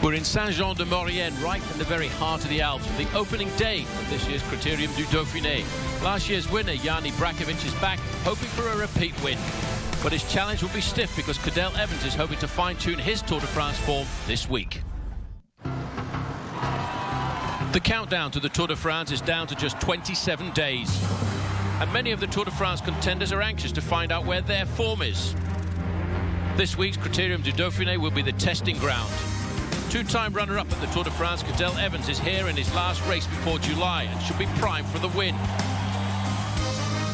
We're in Saint-Jean-de-Maurienne, right in the very heart of the Alps, for the opening day of this year's Criterium du Dauphine. Last year's winner, Yanni Brakovic, is back, hoping for a repeat win. But his challenge will be stiff because Cadel Evans is hoping to fine-tune his Tour de France form this week. The countdown to the Tour de France is down to just 27 days. And many of the Tour de France contenders are anxious to find out where their form is. This week's Criterium du Dauphine will be the testing ground. Two-time runner-up at the Tour de France, Cadel Evans is here in his last race before July and should be primed for the win.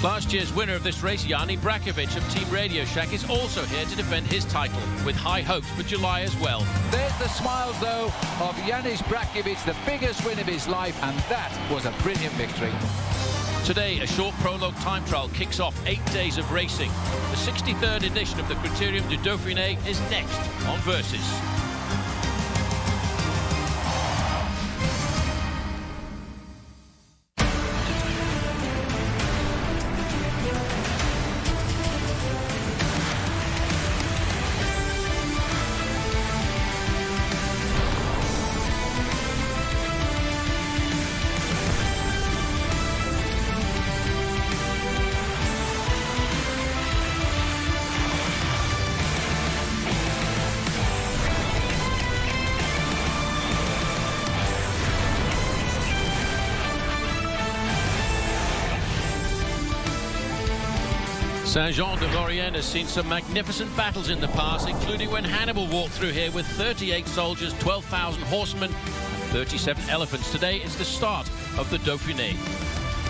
Last year's winner of this race, Yanni Brakovic of Team Radio Shack, is also here to defend his title, with high hopes for July as well. There's the smiles, though, of Yannis Brakovic, the biggest win of his life, and that was a brilliant victory. Today, a short prologue time trial kicks off 8 days of racing. The 63rd edition of the Criterium du Dauphine is next on Versus. Saint-Jean-de-Maurienne has seen some magnificent battles in the past, including when Hannibal walked through here with 38 soldiers, 12,000 horsemen, and 37 elephants. Today is the start of the Dauphiné.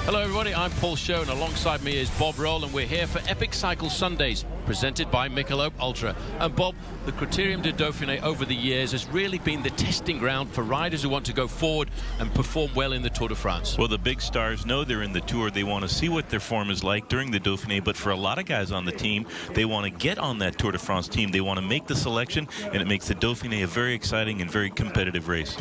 Hello everybody, I'm Paul Show, and alongside me is Bob Roll, and we're here for Epic Cycle Sundays, presented by Michelob Ultra. And Bob, the Criterium du Dauphine over the years has really been the testing ground for riders who want to go forward and perform well in the Tour de France. Well, the big stars know they're in the Tour. They want to see what their form is like during the Dauphiné, but for a lot of guys on the team, they want to get on that Tour de France team. They want to make the selection, and it makes the Dauphiné a very exciting and very competitive race.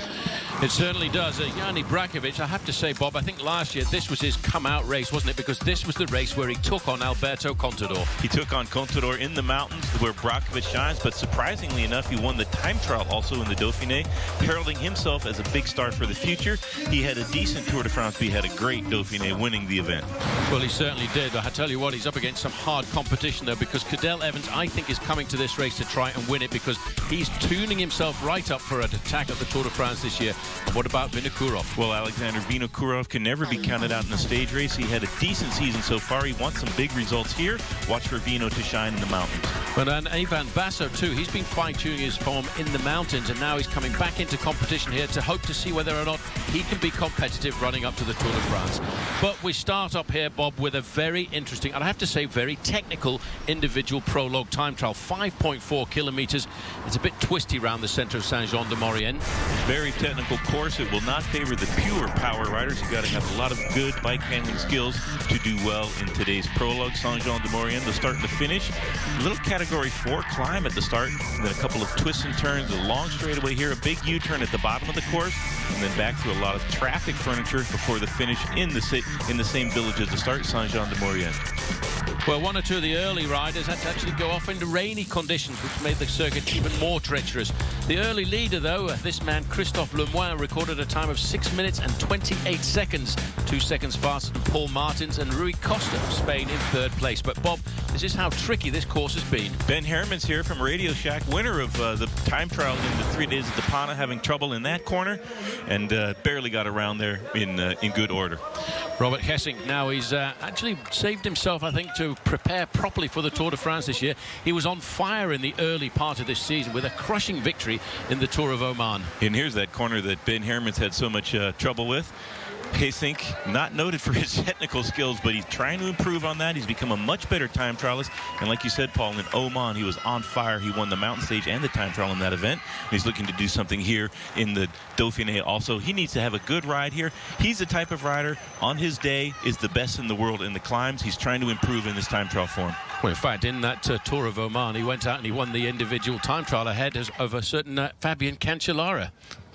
It certainly does. Yanni Brakovic, I have to say, Bob, I think last year this was his come-out race, wasn't it? Because this was the race where he took on Alberto Contador. He took on Contador in the mountains where Brakovic shines, but surprisingly enough, he won the time trial also in the Dauphiné, heralding himself as a big star for the future. He had a decent Tour de France, but he had a great Dauphiné, winning the event. Well, he certainly did. I tell you what, he's up against some hard competition, though, because Cadel Evans, I think, is coming to this race to try and win it, because he's tuning himself right up for an attack at the Tour de France this year. And what about Vinokourov? Well, Alexander Vinokourov can never be counted out in a stage race. He had a decent season so far. He wants some big results here. Watch for Vino to shine in the mountains. But Ivan Basso, too, he's been fine-tuning his form in the mountains, and now he's coming back into competition here to hope to see whether or not he can be competitive running up to the Tour de France. But we start up here, Bob, with a very interesting, and I have to say very technical individual prologue time trial. 5.4 kilometers. It's a bit twisty around the center of Saint-Jean-de-Maurienne. Very technical course. It will not favor the pure power riders. You've got to have a lot of good bike handling skills to do well in today's prologue. Saint-Jean-de-Maurienne, the start and the finish. A little category 4 climb at the start, and then a couple of twists and turns, a long straightaway here, a big U-turn at the bottom of the course, and then back through a lot of traffic furniture before the finish in the same village as the start, Saint-Jean-de-Maurienne. Well, one or two of the early riders had to actually go off into rainy conditions, which made the circuit even more treacherous. The early leader, though, this man, Christophe Lemoine, recorded a time of 6 minutes and 28 seconds, 2 seconds faster than Paul Martins and Rui Costa of Spain in third place. But, Bob, this is how tricky this course has been. Ben Herman's here from Radio Shack, winner of the time trial in the 3 days of the Pana, having trouble in that corner, and barely got around there in good order. Robert Hessing, now he's actually saved himself, I think, to prepare properly for the Tour de France this year. He was on fire in the early part of this season with a crushing victory in the Tour of Oman. And here's that corner that Ben Herman's had so much trouble with. Hessing, not noted for his technical skills, but he's trying to improve on that. He's become a much better time trialist. And like you said, Paul, in Oman, he was on fire. He won the mountain stage and the time trial in that event. And he's looking to do something here in the Dauphiné also. He needs to have a good ride here. He's the type of rider, on his day, is the best in the world in the climbs. He's trying to improve in his time trial form. Well, in fact, in that Tour of Oman, he went out and he won the individual time trial ahead of a certain Fabian Cancellara.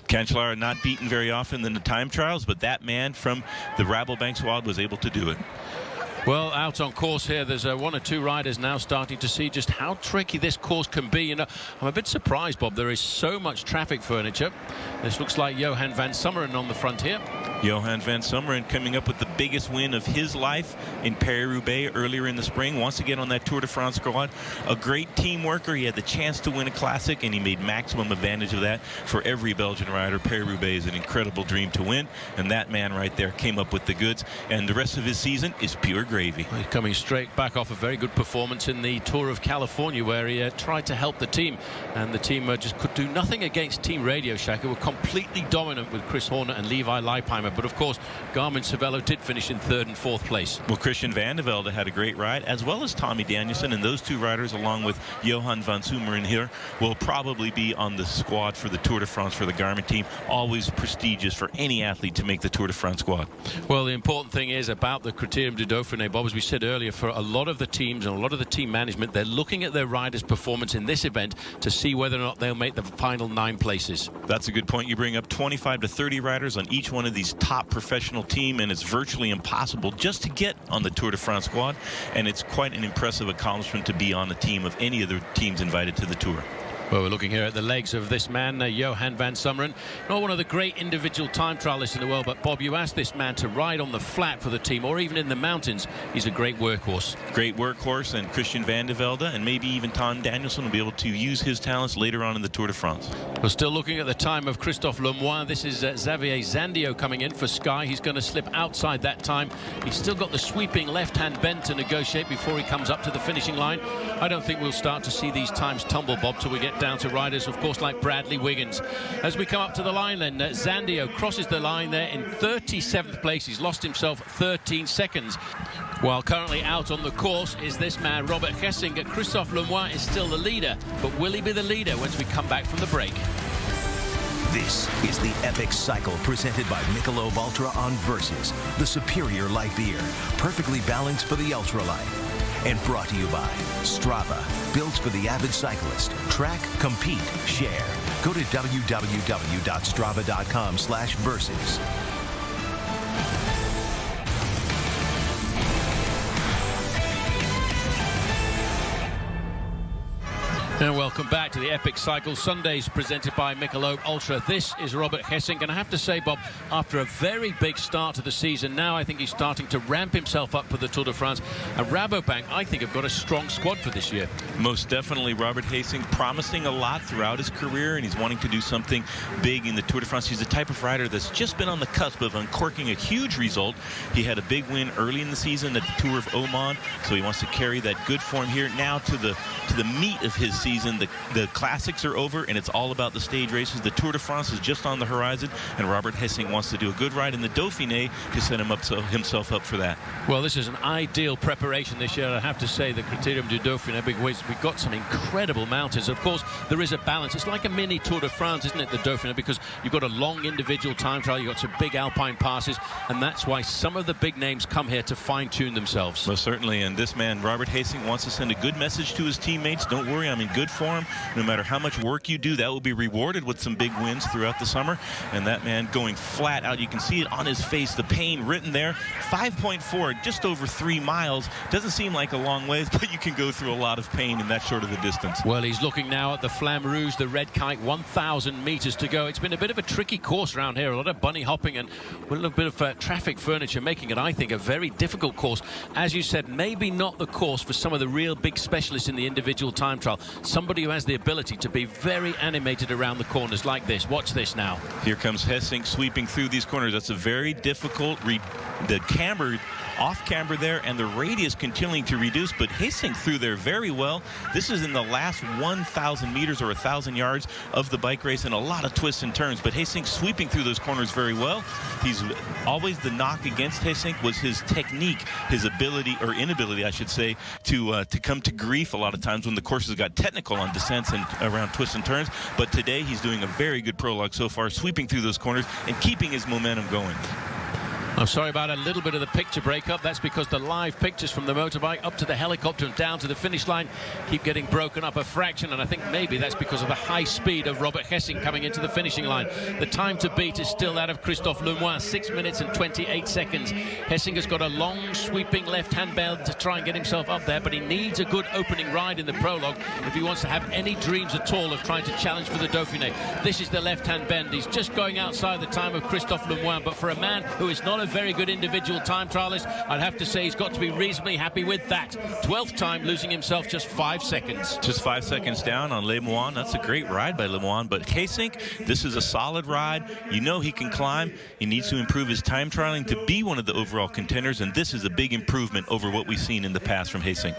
Cancellara not beaten very often in the time trials, but that man from the Rabobank squad was able to do it. Well, out on course here, there's one or two riders now starting to see just how tricky this course can be. You know, I'm a bit surprised, Bob. There is so much traffic furniture. This looks like Johan van Summeren on the front here. Johan van Summeren coming up with the biggest win of his life in Paris-Roubaix earlier in the spring. Wants to get on that Tour de France squad. A great team worker. He had the chance to win a classic, and he made maximum advantage of that. For every Belgian rider, Paris-Roubaix is an incredible dream to win, and that man right there came up with the goods, and the rest of his season is pure gravy. He's coming straight back off a very good performance in the Tour of California, where he tried to help the team, and the team just could do nothing against Team Radio Shack, who were completely dominant with Chris Horner and Levi Leipheimer. But of course, Garmin Cervelo did finish in 3rd and 4th place. Well, Christian Van de Velde had a great ride, as well as Tommy Danielson, and those two riders, along with Johan van Summeren here, will probably be on the squad for the Tour de France for the Garmin team. Always prestigious for any athlete to make the Tour de France squad. Well, the important thing is about the Criterium du Dauphine, Bob, as we said earlier, for a lot of the teams and a lot of the team management, they're looking at their riders' performance in this event to see whether or not they'll make the final 9 places. That's a good point. You bring up 25 to 30 riders on each one of these top professional team, and it's virtually impossible just to get on the Tour de France squad, and it's quite an impressive accomplishment to be on the team of any of the teams invited to the Tour. Well, we're looking here at the legs of this man, Johan van Summeren. Not one of the great individual time trialists in the world, but Bob, you asked this man to ride on the flat for the team or even in the mountains. He's a great workhorse. Great workhorse, and Christian Van de Velde and maybe even Tom Danielson will be able to use his talents later on in the Tour de France. We're still looking at the time of Christophe Lemoine. This is Xavier Zandio coming in for Sky. He's going to slip outside that time. He's still got the sweeping left-hand bend to negotiate before he comes up to the finishing line. I don't think we'll start to see these times tumble, Bob, till we get down to riders, of course, like Bradley Wiggins. As we come up to the line, then Zandio crosses the line there in 37th place. He's lost himself 13 seconds. While currently out on the course is this man, Robert Gesink. Christophe Lemoine is still the leader, but will he be the leader once we come back from the break? This is the Epic Cycle presented by Michelob Ultra on Versus, the superior light beer, perfectly balanced for the ultra life. And brought to you by Strava, built for the avid cyclist. Track, compete, share. Go to www.strava.com/versus. And welcome back to the Epic Cycle Sundays presented by Michelob Ultra. This is Robert Gesink, and I have to say, Bob, after a very big start to the season, now I think he's starting to ramp himself up for the Tour de France. And Rabobank, I think, have got a strong squad for this year. Most definitely. Robert Gesink promising a lot throughout his career, and he's wanting to do something big in the Tour de France. He's the type of rider that's just been on the cusp of uncorking a huge result. He had a big win early in the season at the Tour of Oman, so he wants to carry that good form here now to the meat of his season. The classics are over, and it's all about the stage races. The Tour de France is just on the horizon, and Robert Gesink wants to do a good ride in the Dauphiné to set himself up for that. Well, this is an ideal preparation this year, I have to say, the Criterium du Dauphine, because we've got some incredible mountains. Of course, there is a balance. It's like a mini Tour de France, isn't it, the Dauphiné, because you've got a long individual time trial, you've got some big alpine passes, and that's why some of the big names come here to fine-tune themselves. Well, certainly, and this man, Robert Gesink, wants to send a good message to his teammates. Don't worry, I'm in good form. No matter how much work you do, that will be rewarded with some big wins throughout the summer. And that man going flat out, you can see it on his face, the pain written there. 5.4, just over 3 miles. Doesn't seem like a long ways, but you can go through a lot of pain in that short of a distance. Well, he's looking now at the Flamme Rouge, the red kite, 1,000 meters to go. It's been a bit of a tricky course around here, a lot of bunny hopping and a little bit of traffic furniture, making it, I think, a very difficult course. As you said, maybe not the course for some of the real big specialists in the individual time trial. Somebody who has the ability to be very animated around the corners like this. Watch this now. Here comes Gesink sweeping through these corners. That's a very difficult the camber off camber there, and the radius continuing to reduce, but Gesink through there very well. This is in the last 1,000 meters or 1,000 yards of the bike race, and a lot of twists and turns, but Gesink sweeping through those corners very well. He's always the knock against Gesink was his technique, his ability, or inability, I should say, to come to grief a lot of times when the courses got technical on descents and around twists and turns, but today he's doing a very good prologue so far, sweeping through those corners and keeping his momentum going. I'm sorry about a little bit of the picture breakup. That's because the live pictures from the motorbike up to the helicopter and down to the finish line keep getting broken up a fraction, and I think maybe that's because of the high speed of Robert Hessing coming into the finishing line. The time to beat is still that of Christophe Lemoine, 6 minutes and 28 seconds. Hessing has got a long sweeping left-hand bend to try and get himself up there, but he needs a good opening ride in the prologue if he wants to have any dreams at all of trying to challenge for the Dauphiné. This is the left-hand bend. He's just going outside the time of Christophe Lemoine, but for a man who is not a very good individual time trialist, I'd have to say he's got to be reasonably happy with that. 12th time, losing himself just 5 seconds. Just 5 seconds down on Lemoine. That's a great ride by Lemoine, but Hessing, this is a solid ride. You know he can climb. He needs to improve his time trialing to be one of the overall contenders, and this is a big improvement over what we've seen in the past from Hessing.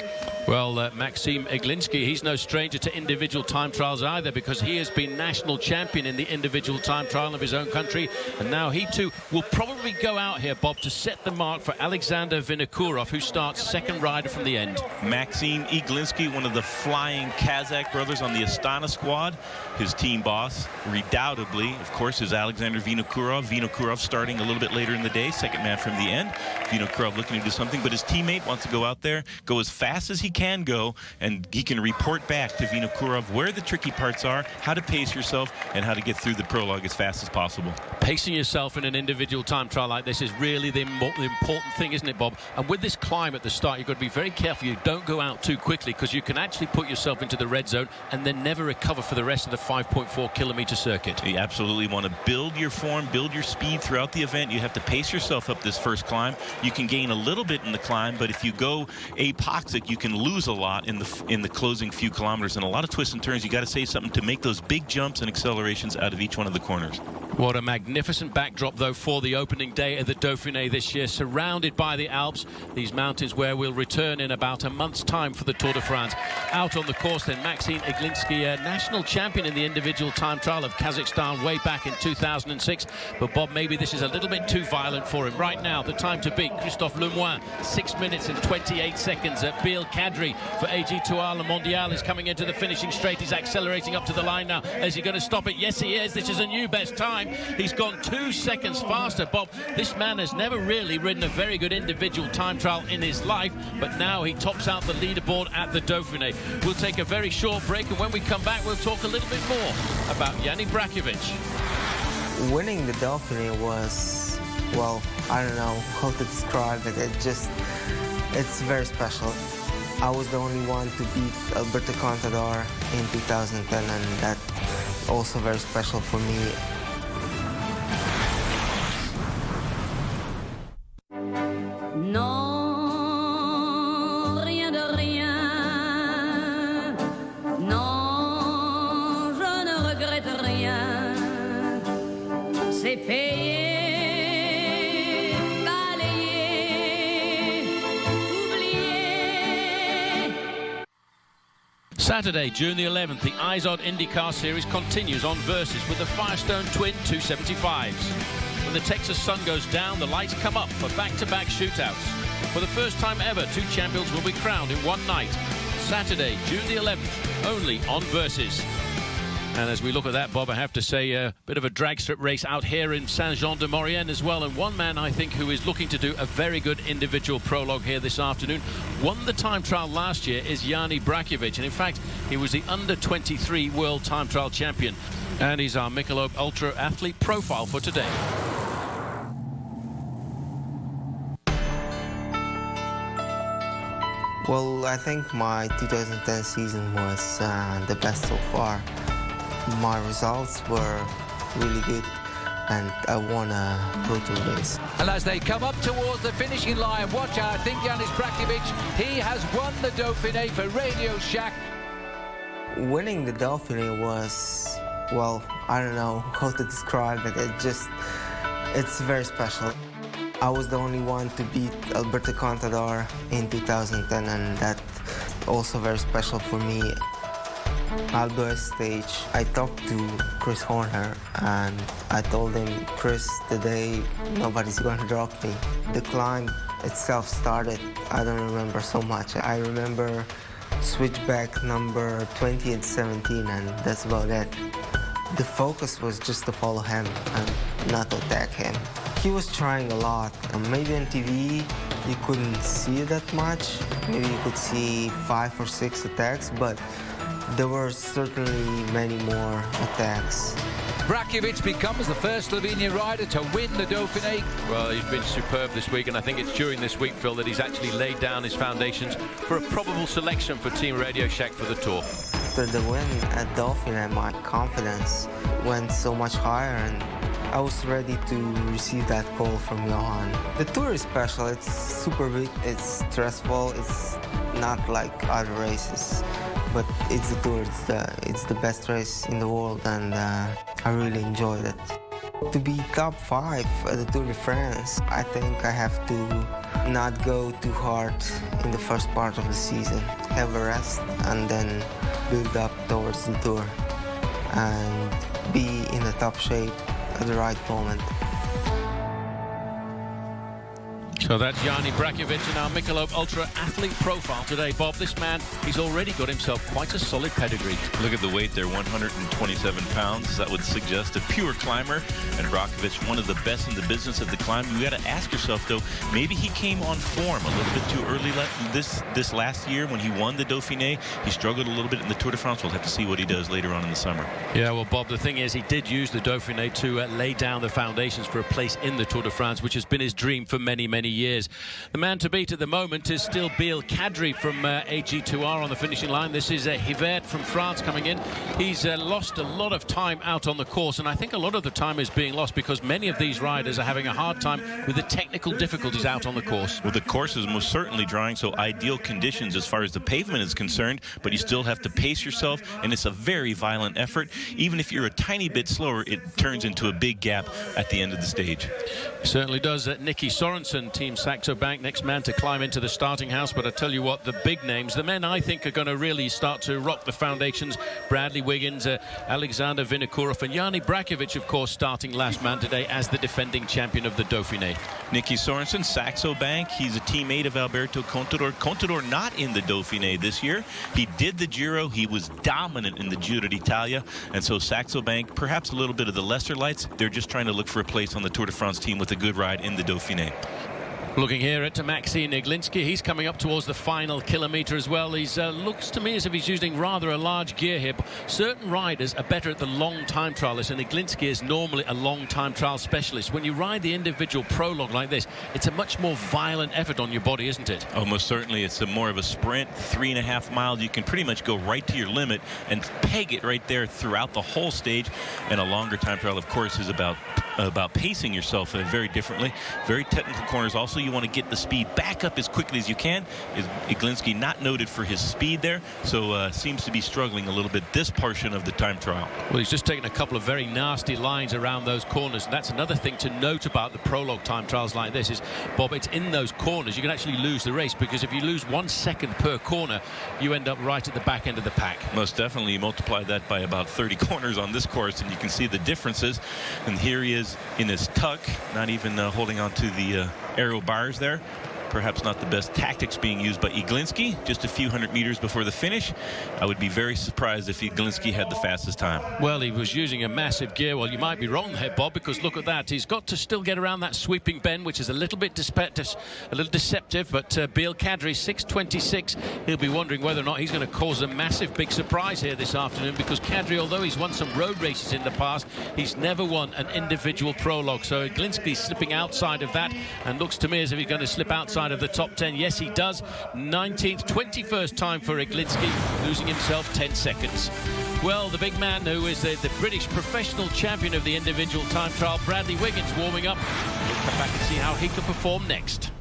Well, Maxime Iglinski, he's no stranger to individual time trials either, because he has been national champion in the individual time trial of his own country, and now he too will probably go out here, Bob, to set the mark for Alexander Vinokourov, who starts second rider from the end. Maxime Iglinski, one of the flying Kazakh brothers on the Astana squad. His team boss, redoubtably, of course, is Alexander Vinokourov. Vinokourov starting a little bit later in the day, second man from the end. Vinokourov looking to do something, but his teammate wants to go out there, go as fast as he can go, and he can report back to Vinokourov where the tricky parts are, how to pace yourself, and how to get through the prologue as fast as possible. Pacing yourself in an individual time trial like this is really the important thing, isn't it, Bob? And with this climb at the start, you've got to be very careful you don't go out too quickly, because you can actually put yourself into the red zone and then never recover for the rest of the 5.4 kilometer circuit. You absolutely want to build your form, build your speed throughout the event. You have to pace yourself up this first climb. You can gain a little bit in the climb, but if you go apoxic, you can lose a lot in the closing few kilometers, and a lot of twists and turns. You got to say something to make those big jumps and accelerations out of each one of the corners. What a magnificent backdrop, though, for the opening day of the Dauphiné this year, surrounded by the Alps, these mountains where we'll return in about a month's time for the Tour de France. Out on the course then, Maxime Iglinski, national champion in the individual time trial of Kazakhstan way back in 2006. But Bob, maybe this is a little bit too violent for him. Right now, the time to beat, Christophe Lemoine, 6 minutes and 28 seconds. Biel Kadri for AG2R Le Mondial is coming into the finishing straight. He's accelerating up to the line now. Is he going to stop it? Yes, he is. This is a new best time. He's gone 2 seconds faster. Bob, this man has never really ridden a very good individual time trial in his life, but now he tops out the leaderboard at the Dauphiné. We'll take a very short break, and when we come back, we'll talk a little bit more about Yannick Brachiovic. Winning the Dauphiné was, well, I don't know how to describe it. It's very special. I was the only one to beat Alberto Contador in 2010, and that's also very special for me. Non, rien de rien. Non, je ne regrette rien. C'est payé, balayé, oublié. Saturday, June the 11th, the Izod IndyCar Series continues on Versus with the Firestone Twin 275s. When the Texas sun goes down, the lights come up for back-to-back shootouts. For the first time ever, 2 champions will be crowned in one night. Saturday, June the 11th, only on Versus. And as we look at that, Bob, I have to say a bit of a drag strip race out here in Saint-Jean-de-Maurienne as well. And one man, I think, who is looking to do a very good individual prologue here this afternoon, won the time trial last year, is Yannick Brachiovic. And in fact, he was the under-23 world time trial champion. And he's our Michelob Ultra athlete profile for today. Well, I think my 2010 season was the best so far. My results were really good, and I won a Pro Tour race. And as they come up towards the finishing line, watch out, I think Yannick Brachiovic, he has won the Dauphiné for Radio Shack. Winning the Dauphiné was, well, I don't know how to describe it. It's very special. I was the only one to beat Alberto Contador in 2010, and that's also very special for me. Alberto stage, I talked to Chris Horner, and I told him, Chris, today nobody's going to drop me. The climb itself started, I don't remember so much. I remember switchback number 20 and 17, and that's about it. The focus was just to follow him and not to attack him. He was trying a lot. Maybe on TV you couldn't see that much. Maybe you could see 5 or 6 attacks, but there were certainly many more attacks. Brakovic becomes the first Slovenian rider to win the Dauphiné. Well, he's been superb this week, and I think it's during this week, Phil, that he's actually laid down his foundations for a probable selection for Team Radio Shack for the Tour. After the win at Dauphiné, my confidence went so much higher, and I was ready to receive that call from Johan. The Tour is special. It's super big. It's stressful. It's not like other races, but it's the Tour. It's the best race in the world, and I really enjoyed it. To be top 5 at the Tour de France, I think I have to not go too hard in the first part of the season. Have a rest and then build up towards the Tour and be in the top shape at the right moment. So that's Jani Brakovic in our Michelob Ultra athlete profile today. Bob, this man, he's already got himself quite a solid pedigree. Look at the weight there, 127 pounds. That would suggest a pure climber. And Brakovic, one of the best in the business of the climb. You got to ask yourself, though, maybe he came on form a little bit too early this last year when he won the Dauphiné. He struggled a little bit in the Tour de France. We'll have to see what he does later on in the summer. Yeah, well, Bob, the thing is, he did use the Dauphiné to lay down the foundations for a place in the Tour de France, which has been his dream for many, many years. The man to beat at the moment is still Biel Kadri from AG2R on the finishing line. This is Hivert from France coming in. He's lost a lot of time out on the course, and I think a lot of the time is being lost because many of these riders are having a hard time with the technical difficulties out on the course. Well, the course is most certainly drying, so ideal conditions as far as the pavement is concerned, but you still have to pace yourself, and it's a very violent effort. Even if you're a tiny bit slower, it turns into a big gap at the end of the stage. It certainly does. Nicky Sorensen, Team Saxo Bank, next man to climb into the starting house. But I tell you what, the big names, the men I think are going to really start to rock the foundations. Bradley Wiggins, Alexander Vinokourov, and Jani Brakovic, of course, starting last man today as the defending champion of the Dauphiné. Nicky Sorensen, Saxo Bank. He's a teammate of Alberto Contador. Contador not in the Dauphiné this year. He did the Giro. He was dominant in the Giro d'Italia. And so Saxo Bank, perhaps a little bit of the lesser lights. They're just trying to look for a place on the Tour de France team with a good ride in the Dauphiné. Looking here at Maxime Iglinski, he's coming up towards the final kilometre as well. He's looks to me as if he's using rather a large gear here. Certain riders are better at the long time trialists, and Iglinski is normally a long time trial specialist. When you ride the individual prologue like this, it's a much more violent effort on your body, isn't it? Oh, most certainly. It's more of a sprint, 3.5 miles. You can pretty much go right to your limit and peg it right there throughout the whole stage. And a longer time trial, of course, is about pacing yourself very differently. Very technical corners. Also, you want to get the speed back up as quickly as you can. Iglinski not noted for his speed there, so seems to be struggling a little bit this portion of the time trial. Well, he's just taken a couple of very nasty lines around those corners, and that's another thing to note about the prologue time trials like this is, Bob, it's in those corners you can actually lose the race, because if you lose 1 second per corner, you end up right at the back end of the pack. Most definitely. You multiply that by about 30 corners on this course, and you can see the differences. And here he is in his tuck, not even holding on to the aero bars there. Perhaps not the best tactics being used by Iglinski. Just a few hundred meters before the finish. I would be very surprised if Iglinski had the fastest time. Well, he was using a massive gear. Well, you might be wrong there, Bob, because look at that. He's got to still get around that sweeping bend, which is a little bit deceptive. But Biel Kadri, 6:26. He'll be wondering whether or not he's going to cause a massive big surprise here this afternoon, because Kadri, although he's won some road races in the past, he's never won an individual prologue. So Iglinski's slipping outside of that, and looks to me as if he's going to slip outside of the top 10. Yes, he does. 19th, 21st time for Iglinski, losing himself 10 seconds. Well, the big man who is the British professional champion of the individual time trial, Bradley Wiggins, warming up. We'll come back and see how he can perform next.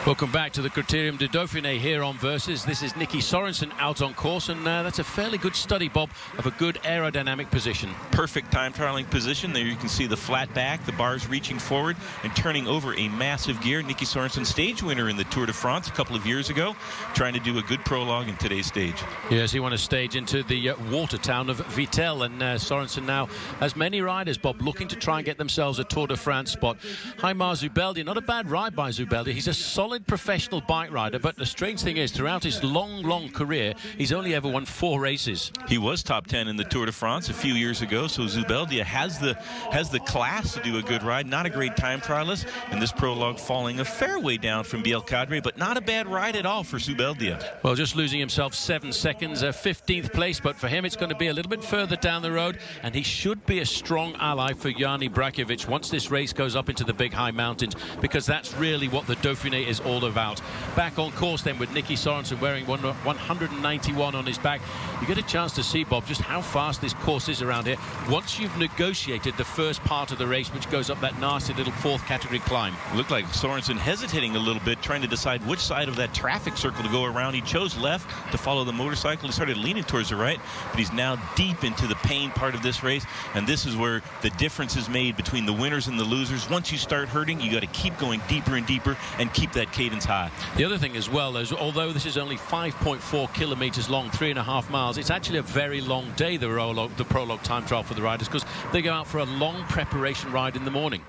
Welcome back to the Criterium du Dauphine here on Versus. This is Nicky Sorensen out on course, and that's a fairly good study, Bob, of a good aerodynamic position. Perfect time trialing position. There you can see the flat back, the bars reaching forward and turning over a massive gear. Nicky Sorensen, stage winner in the Tour de France a couple of years ago, trying to do a good prologue in today's stage. Yes, he won a stage into the water town of Vittel, and Sorensen now has many riders, Bob, looking to try and get themselves a Tour de France spot. Heimar Zubeldia, not a bad ride by Zubeldia. He's a solid solid professional bike rider, but the strange thing is, throughout his long career, he's only ever won 4 races. He was top 10 in the Tour de France a few years ago, so Zubeldia has the class to do a good ride. Not a great time trialist, and this prologue falling a fair way down from Biel-Cadre, but not a bad ride at all for Zubeldia. Well, just losing himself 7 seconds, 15th place, but for him it's going to be a little bit further down the road, and he should be a strong ally for Jani Brakovic once this race goes up into the big high mountains, because that's really what the Dauphiné is all about. Back on course then with Nicky Sorensen wearing 191 on his back. You get a chance to see, Bob, just how fast this course is around here once you've negotiated the first part of the race, which goes up that nasty little 4th category climb. Looked like Sorensen hesitating a little bit, trying to decide which side of that traffic circle to go around. He chose left to follow the motorcycle. He started leaning towards the right, but he's now deep into the pain part of this race, and this is where the difference is made between the winners and the losers. Once you start hurting, you got to keep going deeper and deeper and keep that cadence high. The other thing as well is, although this is only 5.4 kilometers long, 3.5 miles, it's actually a very long day, the prologue time trial for the riders, because they go out for a long preparation ride in the morning.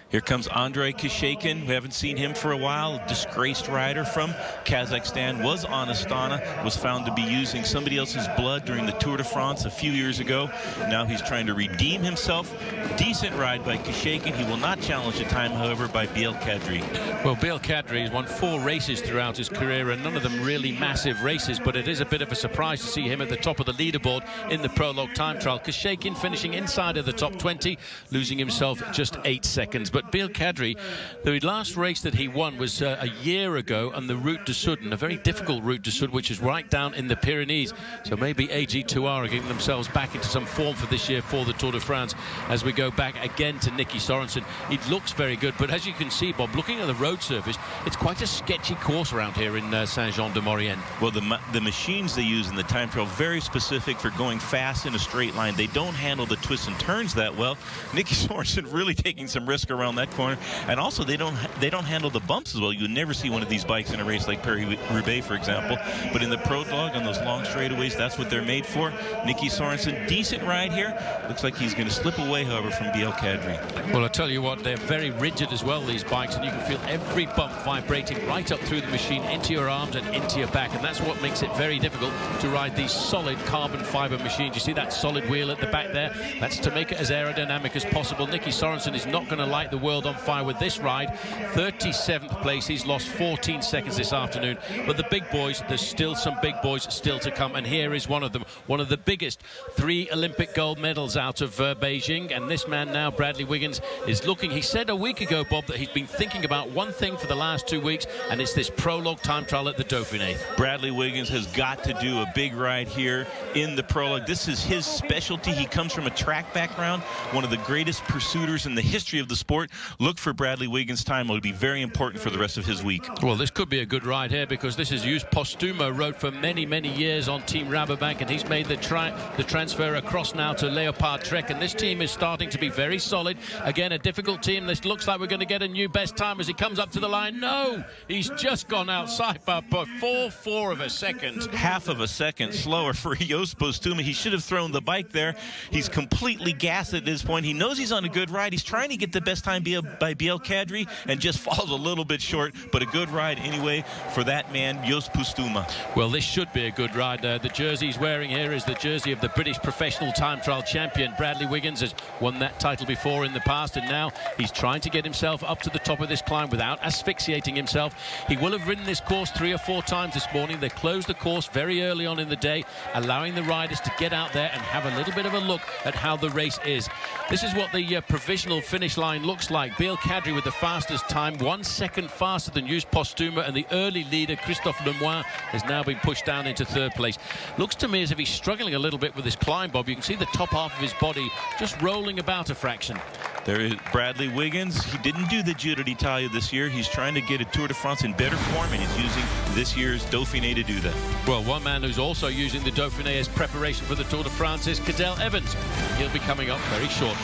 Here comes Andrei Kishakin. We haven't seen him for a while. Disgraced rider from Kazakhstan. Was on Astana. Was found to be using somebody else's blood during the Tour de France a few years ago. Now he's trying to redeem himself. Decent ride by Kishakin. He will not challenge the time, however, by Biel-Cadre. Well, Biel-Cadre has won 4 races throughout his career, and none of them really massive races, but it is a bit of a surprise to see him at the top of the leaderboard in the prologue time trial. Kishakin finishing inside of the top 20, losing himself just 8 seconds. But Biel-Cadre, the last race that he won was a year ago on the Route du Sud, and a very difficult Route du Sud, which is right down in the Pyrenees. So maybe AG2R are getting themselves back into some form for this year for the Tour de France as we go back again to Nicky Sorensen. It looks very good, but as you can see, Bob, looking at the road surface, it's quite a sketchy course around here in Saint-Jean-de-Maurienne. Well, the machines they use in the time trial, very specific for going fast in a straight line. They don't handle the twists and turns that well. Nicky Sorensen really taking some risk around that corner, and also they don't handle the bumps as well. You would never see one of these bikes in a race like Paris-Roubaix, for example, but in the prologue on those long straightaways, that's what they're made for. Nicky Sorensen, decent ride here. Looks like he's going to slip away, however, from Biel-Cadre. Well, I tell you what, they're very rigid as well, these bikes, and you can feel every bump vibrating right up through the machine into your arms and into your back, and that's what makes it very difficult to ride these solid carbon fiber machines. You see that solid wheel at the back there? That's to make it as aerodynamic as possible. Nicky Sorensen is not going to light the world on fire with this ride. 37th place. He's lost 14 seconds this afternoon, but the big boys, there's still some big boys still to come, and here is one of them, one of the biggest. 3 Olympic gold medals out of Beijing, and this man now, Bradley Wiggins, is looking. He said a week ago, Bob, that he's been thinking about one thing for the last 2 weeks, and it's this prologue time trial at the Dauphiné. Bradley Wiggins has got to do a big ride here in the prologue. This is his specialty. He comes from a track background, one of the greatest pursuiters in the history of the sport. Look for Bradley Wiggins' time. It will be very important for the rest of his week. Well, this could be a good ride here, because this is Jus Postuma, rode for many years on Team Rabobank, and he's made the transfer across now to Leopard Trek, and this team is starting to be very solid. Again, a difficult team. This looks like we're going to get a new best time as he comes up to the line. No, he's just gone outside by 4 of a second. Half of a second slower for Jus Postuma. He should have thrown the bike there. He's completely gassed at this point. He knows he's on a good ride. He's trying to get the best time by Biel-Cadre and just falls a little bit short, but a good ride anyway for that man, Jus Postuma. Well, this should be a good ride. The jersey he's wearing here is the jersey of the British professional time trial champion. Bradley Wiggins has won that title before in the past, and now he's trying to get himself up to the top of this climb without asphyxiating himself. He will have ridden this course 3 or 4 times this morning. They closed the course very early on in the day, allowing the riders to get out there and have a little bit of a look at how the race is. This is what the provisional finish line looks like. Biel-Cadre with the fastest time, 1 second faster than Jus Postuma, and the early leader, Christophe Lemoine, has now been pushed down into 3rd place. Looks to me as if he's struggling a little bit with this climb, Bob. You can see the top half of his body just rolling about a fraction. There is Bradley Wiggins. He didn't do the Giro d'Italia this year. He's trying to get a Tour de France in better form, and he's using this year's Dauphiné to do that. Well, one man who's also using the Dauphiné as preparation for the Tour de France is Cadel Evans. He'll be coming up very shortly.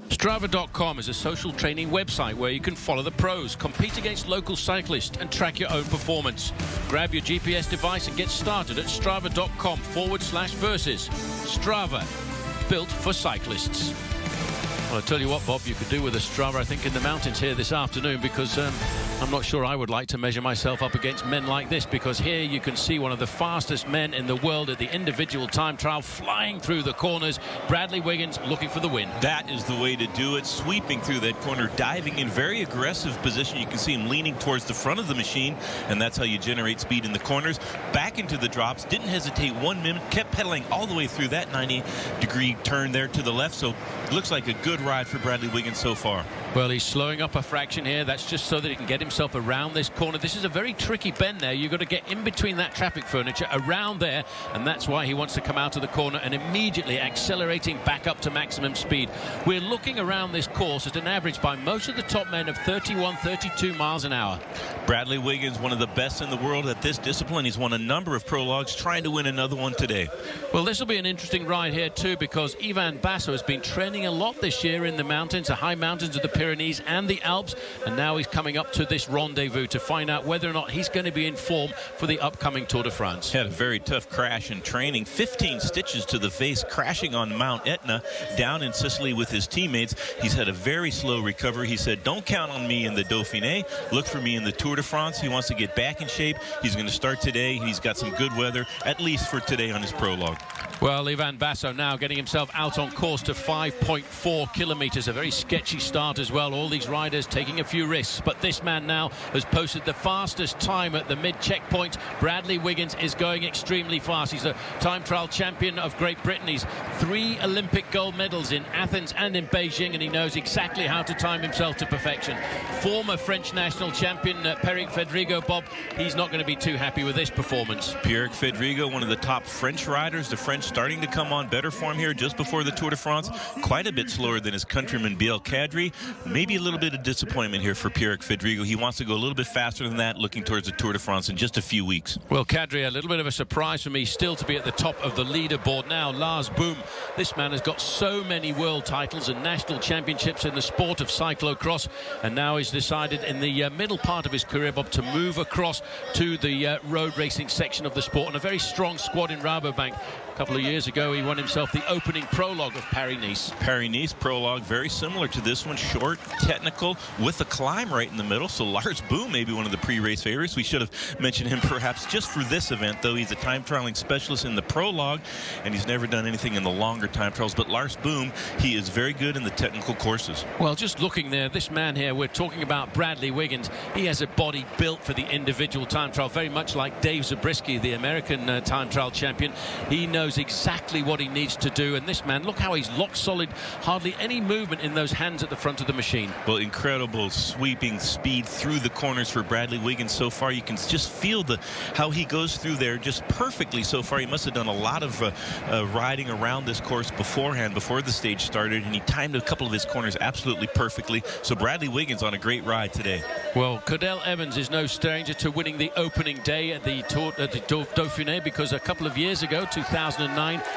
Strava.com is a social training website where you can follow the pros, compete against local cyclists, and track your own performance. Grab your GPS device and get started at Strava.com/versus. Strava, built for cyclists. Well, I'll tell you what, Bob, you could do with a Strava, I think, in the mountains here this afternoon, because I'm not sure I would like to measure myself up against men like this, because here you can see one of the fastest men in the world at the individual time trial flying through the corners. Bradley Wiggins looking for the win. That is the way to do it, sweeping through that corner, diving in very aggressive position. You can see him leaning towards the front of the machine, and that's how you generate speed in the corners. Back into the drops, didn't hesitate 1 minute, kept pedaling all the way through that 90-degree turn there to the left. So it looks like a good ride for Bradley Wiggins so far. Well, he's slowing up a fraction here. That's just so that he can get himself around this corner. This is a very tricky bend there. You've got to get in between that traffic furniture around there, and that's why he wants to come out of the corner and immediately accelerating back up to maximum speed. We're looking around this course at an average by most of the top men of 31, 32 miles an hour. Bradley Wiggins, one of the best in the world at this discipline. He's won a number of prologues, trying to win another one today. Well, this will be an interesting ride here too, because Ivan Basso has been training a lot this year in the mountains, the high mountains of the Pyrenees and the Alps, and now he's coming up to this rendezvous to find out whether or not he's going to be in form for the upcoming Tour de France. He had a very tough crash in training, 15 stitches to the face, crashing on Mount Etna down in Sicily with his teammates. He's had a very slow recovery. He said, don't count on me in the Dauphiné, look for me in the Tour de France. He wants to get back in shape. He's going to start today. He's got some good weather, at least for today on his prologue. Well, Ivan Basso now getting himself out on course to 5.4 kilometers. A very sketchy start as well. All these riders taking a few risks. But this man now has posted the fastest time at the mid-checkpoint. Bradley Wiggins is going extremely fast. He's the time trial champion of Great Britain. He's 3 Olympic gold medals in Athens and in Beijing, and he knows exactly how to time himself to perfection. Former French national champion Pierre Fedrigo, Bob, he's not going to be too happy with this performance. Pierre Fedrigo, one of the top French riders. The French starting to come on better form here just before the Tour de France. Quite a bit slower than his countryman Biel Kadri. Maybe a little bit of disappointment here for Pierre Fedrigo. He wants to go a little bit faster than that, looking towards the Tour de France in just a few weeks. Well, Kadri, a little bit of a surprise for me still to be at the top of the leaderboard now. Lars Boom, this man has got so many world titles and national championships in the sport of cyclocross, and now he's decided in the middle part of his career, Bob, to move across to the road racing section of the sport, and a very strong squad in Rabobank. A couple of years ago, he won himself the opening prologue of Paris-Nice. Paris-Nice prologue, very similar to this one, short, technical, with a climb right in the middle. So Lars Boom may be one of the pre-race favorites. We should have mentioned him perhaps just for this event, though. He's a time trialing specialist in the prologue, and he's never done anything in the longer time trials. But Lars Boom, he is very good in the technical courses. Well, just looking there, this man here, we're talking about Bradley Wiggins. He has a body built for the individual time trial, very much like Dave Zabriskie, the American time trial champion. He knows exactly what he needs to do, and this man, look how he's locked solid, hardly any movement in those hands at the front of the machine. Well, incredible sweeping speed through the corners for Bradley Wiggins so far. You can just feel how he goes through there just perfectly so far. He must have done a lot of riding around this course beforehand, before the stage started, and he timed a couple of his corners absolutely perfectly. So Bradley Wiggins on a great ride today. Well, Cadel Evans is no stranger to winning the opening day at the Dauphiné, because a couple of years ago, 2009,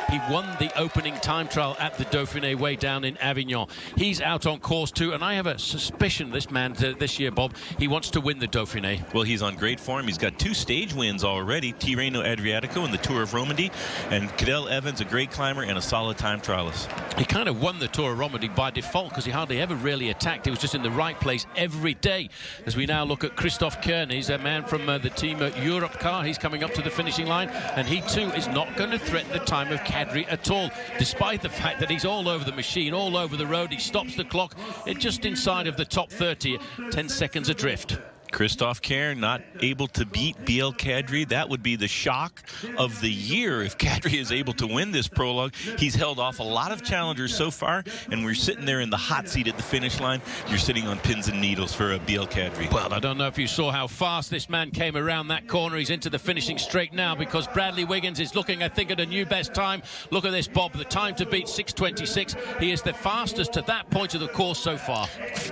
he won the opening time trial at the Dauphiné way down in Avignon. He's out on course too, and I have a suspicion this man this year, Bob, he wants to win the Dauphiné. Well, he's on great form. He's got 2 stage wins already, Tirreno Adriatico and the Tour of Romandy, and Cadel Evans, a great climber and a solid time trialist. He kind of won the Tour of Romandy by default, because he hardly ever really attacked. He was just in the right place every day. As we now look at Christophe Kern, he's a man from the team Europe car. He's coming up to the finishing line, and he too is not going to threaten the time of Kadri at all, despite the fact that he's all over the machine, all over the road. He stops the clock just inside of the top 30, 10 seconds adrift. Christophe Kern not able to beat Biel Kadri. That would be the shock of the year if Kadri is able to win this prologue. He's held off a lot of challengers so far, and we're sitting there in the hot seat at the finish line. You're sitting on pins and needles for Biel Kadri. Well, I don't know if you saw how fast this man came around that corner. He's into the finishing straight now, because Bradley Wiggins is looking, I think, at a new best time. Look at this, Bob, the time to beat 6:26. He is the fastest to that point of the course so far.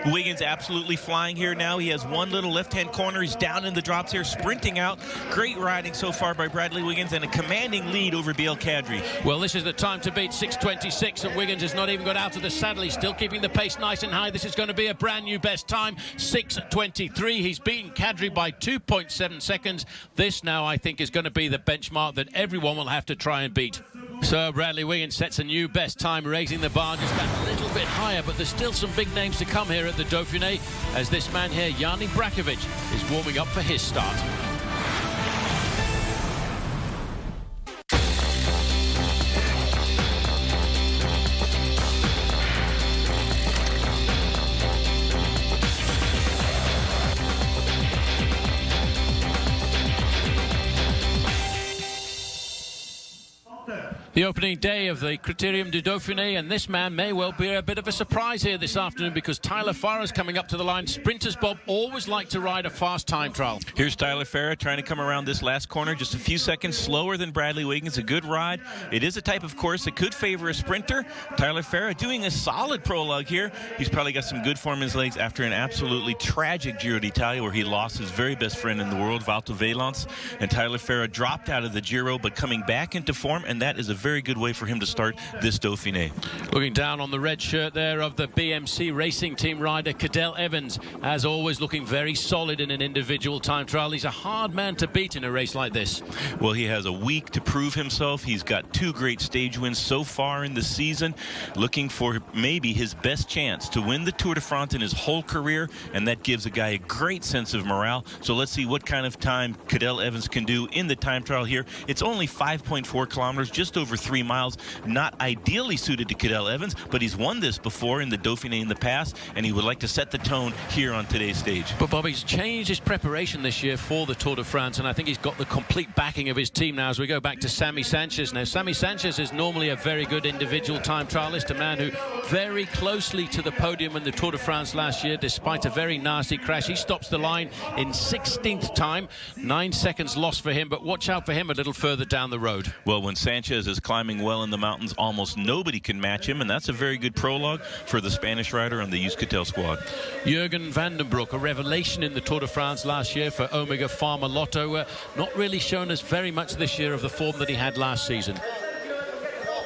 Wiggins absolutely flying here now. He has one little left-hand corner. He's down in the drops here, sprinting out. Great riding so far by Bradley Wiggins, and a commanding lead over Biel Kadri. Well, this is the time to beat 6:26, and Wiggins has not even got out of the saddle. He's still keeping the pace nice and high. This is going to be a brand new best time, 6:23. He's beaten Kadri by 2.7 seconds. This now, I think, is going to be the benchmark that everyone will have to try and beat. So Bradley Wiggins sets a new best time, raising the bar just that little bit higher, but there's still some big names to come here at the Dauphiné, as this man here, Jani Brakovic, is warming up for his start. The opening day of the Criterium du Dauphine, and this man may well be a bit of a surprise here this afternoon, because Tyler Farrer's coming up to the line. Sprinters, Bob, always like to ride a fast time trial. Here's Tyler Farrer trying to come around this last corner just a few seconds slower than Bradley Wiggins. A good ride. It is a type of course that could favor a sprinter. Tyler Farrer doing a solid prologue here. He's probably got some good form in his legs after an absolutely tragic Giro d'Italia where he lost his very best friend in the world, Valto Valence. And Tyler Farrer dropped out of the Giro, but coming back into form, and that is a very good way for him to start this Dauphiné. Looking down on the red shirt there of the BMC Racing Team rider, Cadel Evans, as always looking very solid in an individual time trial. He's a hard man to beat in a race like this. Well, he has a week to prove himself. He's got 2 great stage wins so far in the season, looking for maybe his best chance to win the Tour de France in his whole career, and that gives a guy a great sense of morale. So let's see what kind of time Cadel Evans can do in the time trial here. It's only 5.4 kilometers, just over 3 miles. Not ideally suited to Cadel Evans, but he's won this before in the Dauphiné in the past, and he would like to set the tone here on today's stage. But Bobby's changed his preparation this year for the Tour de France, and I think he's got the complete backing of his team now as we go back to Sammy Sanchez. Now, Sammy Sanchez is normally a very good individual time trialist, a man who very closely to the podium in the Tour de France last year, despite a very nasty crash. He stops the line in 16th time, 9 seconds lost for him, but watch out for him a little further down the road. Well, when Sanchez is climbing well in the mountains, almost nobody can match him, and that's a very good prologue for the Spanish rider on the Euskaltel squad. Jürgen van den Broek, a revelation in the Tour de France last year for Omega Pharma Lotto, not really shown us very much this year of the form that he had last season.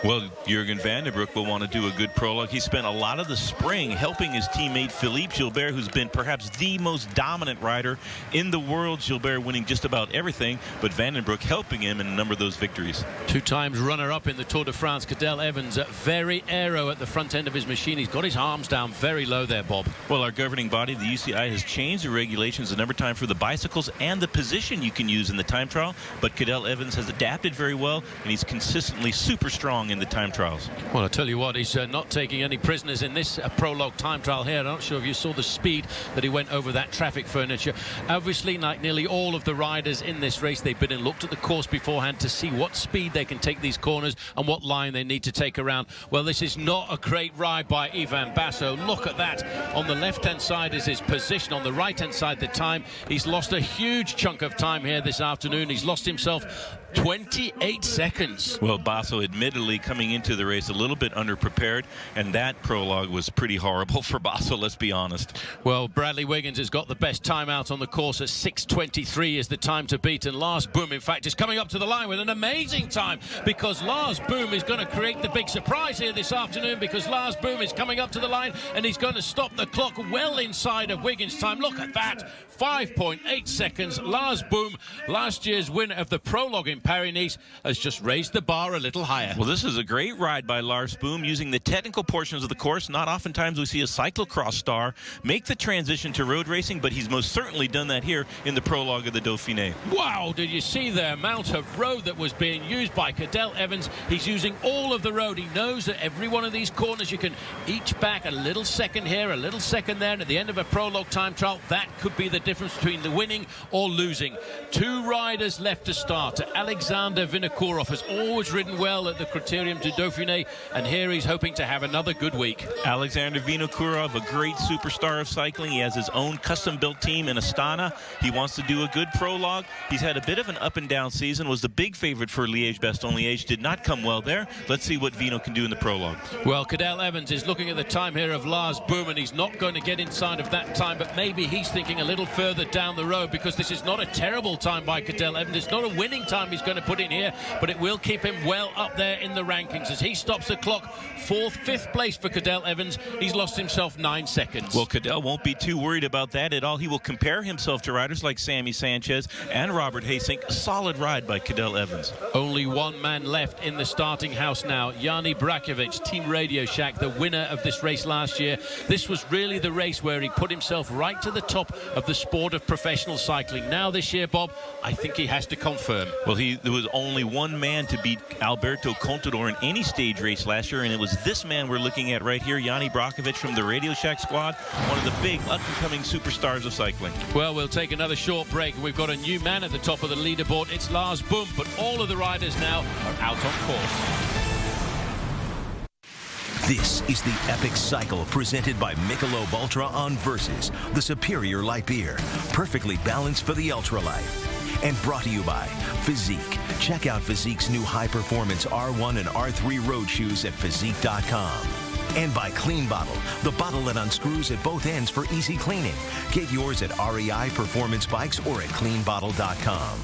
Well, Jürgen van den Broek will want to do a good prologue. He spent a lot of the spring helping his teammate Philippe Gilbert, who's been perhaps the most dominant rider in the world. Gilbert winning just about everything, but van den Broek helping him in a number of those victories. 2 times runner-up in the Tour de France, Cadel Evans, very aero at the front end of his machine. He's got his arms down very low there, Bob. Well, our governing body, the UCI, has changed the regulations a number of times for the bicycles and the position you can use in the time trial, but Cadel Evans has adapted very well, and he's consistently super strong in the time trials. Well, I tell you what, he's not taking any prisoners in this prologue time trial here. I'm not sure if you saw the speed that he went over that traffic furniture. Obviously, like nearly all of the riders in this race, they've been and looked at the course beforehand to see what speed they can take these corners and what line they need to take around. Well, this is not a great ride by Ivan Basso. Look at that. On the left-hand side is his position. On the right-hand side, the time. He's lost a huge chunk of time here this afternoon. He's lost himself 28 seconds. Well, Basso admittedly coming into the race a little bit underprepared, and that prologue was pretty horrible for Basso, let's be honest. Well, Bradley Wiggins has got the best time out on the course at 6:23 is the time to beat, and Lars Boom, in fact, is coming up to the line with an amazing time, because Lars Boom is going to create the big surprise here this afternoon, because Lars Boom is coming up to the line and he's going to stop the clock well inside of Wiggins' time. Look at that, 5.8 seconds. Lars Boom, last year's winner of the prologue in Paris-Nice, has just raised the bar a little higher. Well, this is a great ride by Lars Boom, using the technical portions of the course. Not oftentimes we see a cyclocross star make the transition to road racing, but he's most certainly done that here in the prologue of the Dauphiné. Wow, did you see the amount of road that was being used by Cadel Evans? He's using all of the road. He knows that every one of these corners you can each back a little second here, a little second there, and at the end of a prologue time trial, that could be the difference between the winning or losing. 2 riders left to start. Alexander Vinokourov has always ridden well at the Criterium du Dauphine, and here he's hoping to have another good week. Alexander Vinokourov, a great superstar of cycling. He has his own custom-built team in Astana. He wants to do a good prologue. He's had a bit of an up-and-down season, was the big favorite for Liège-Bastogne-Liège, did not come well there. Let's see what Vino can do in the prologue. Well, Cadel Evans is looking at the time here of Lars Boom, and he's not going to get inside of that time, but maybe he's thinking a little further down the road, because this is not a terrible time by Cadel Evans. It's not a winning time he's going to put in here, but it will keep him well up there in the rankings as he stops the clock. 4th, 5th place for Cadel Evans. He's lost himself 9 seconds. Well, Cadel won't be too worried about that at all. He will compare himself to riders like Sammy Sanchez and Robert Hasink. A solid ride by Cadel Evans. Only one man left in the starting house now. Jani Brakovic, Team Radio Shack, the winner of this race last year. This was really the race where he put himself right to the top of the sport of professional cycling. Now this year, Bob, I think he has to confirm. Well, there was only one man to beat Alberto Contador in any stage race last year, and it was this man we're looking at right here, Jani Brakovic from the Radio Shack squad, one of the big up-and-coming superstars of cycling. Well, we'll take another short break. We've got a new man at the top of the leaderboard. It's Lars Boom, but all of the riders now are out on course. This is the Epic Cycle presented by Michelob Ultra on Versus, the superior light beer, perfectly balanced for the ultralife. And brought to you by Physique. Check out Physique's new high-performance R1 and R3 road shoes at Physique.com. And by Clean Bottle, the bottle that unscrews at both ends for easy cleaning. Get yours at REI Performance Bikes or at cleanbottle.com.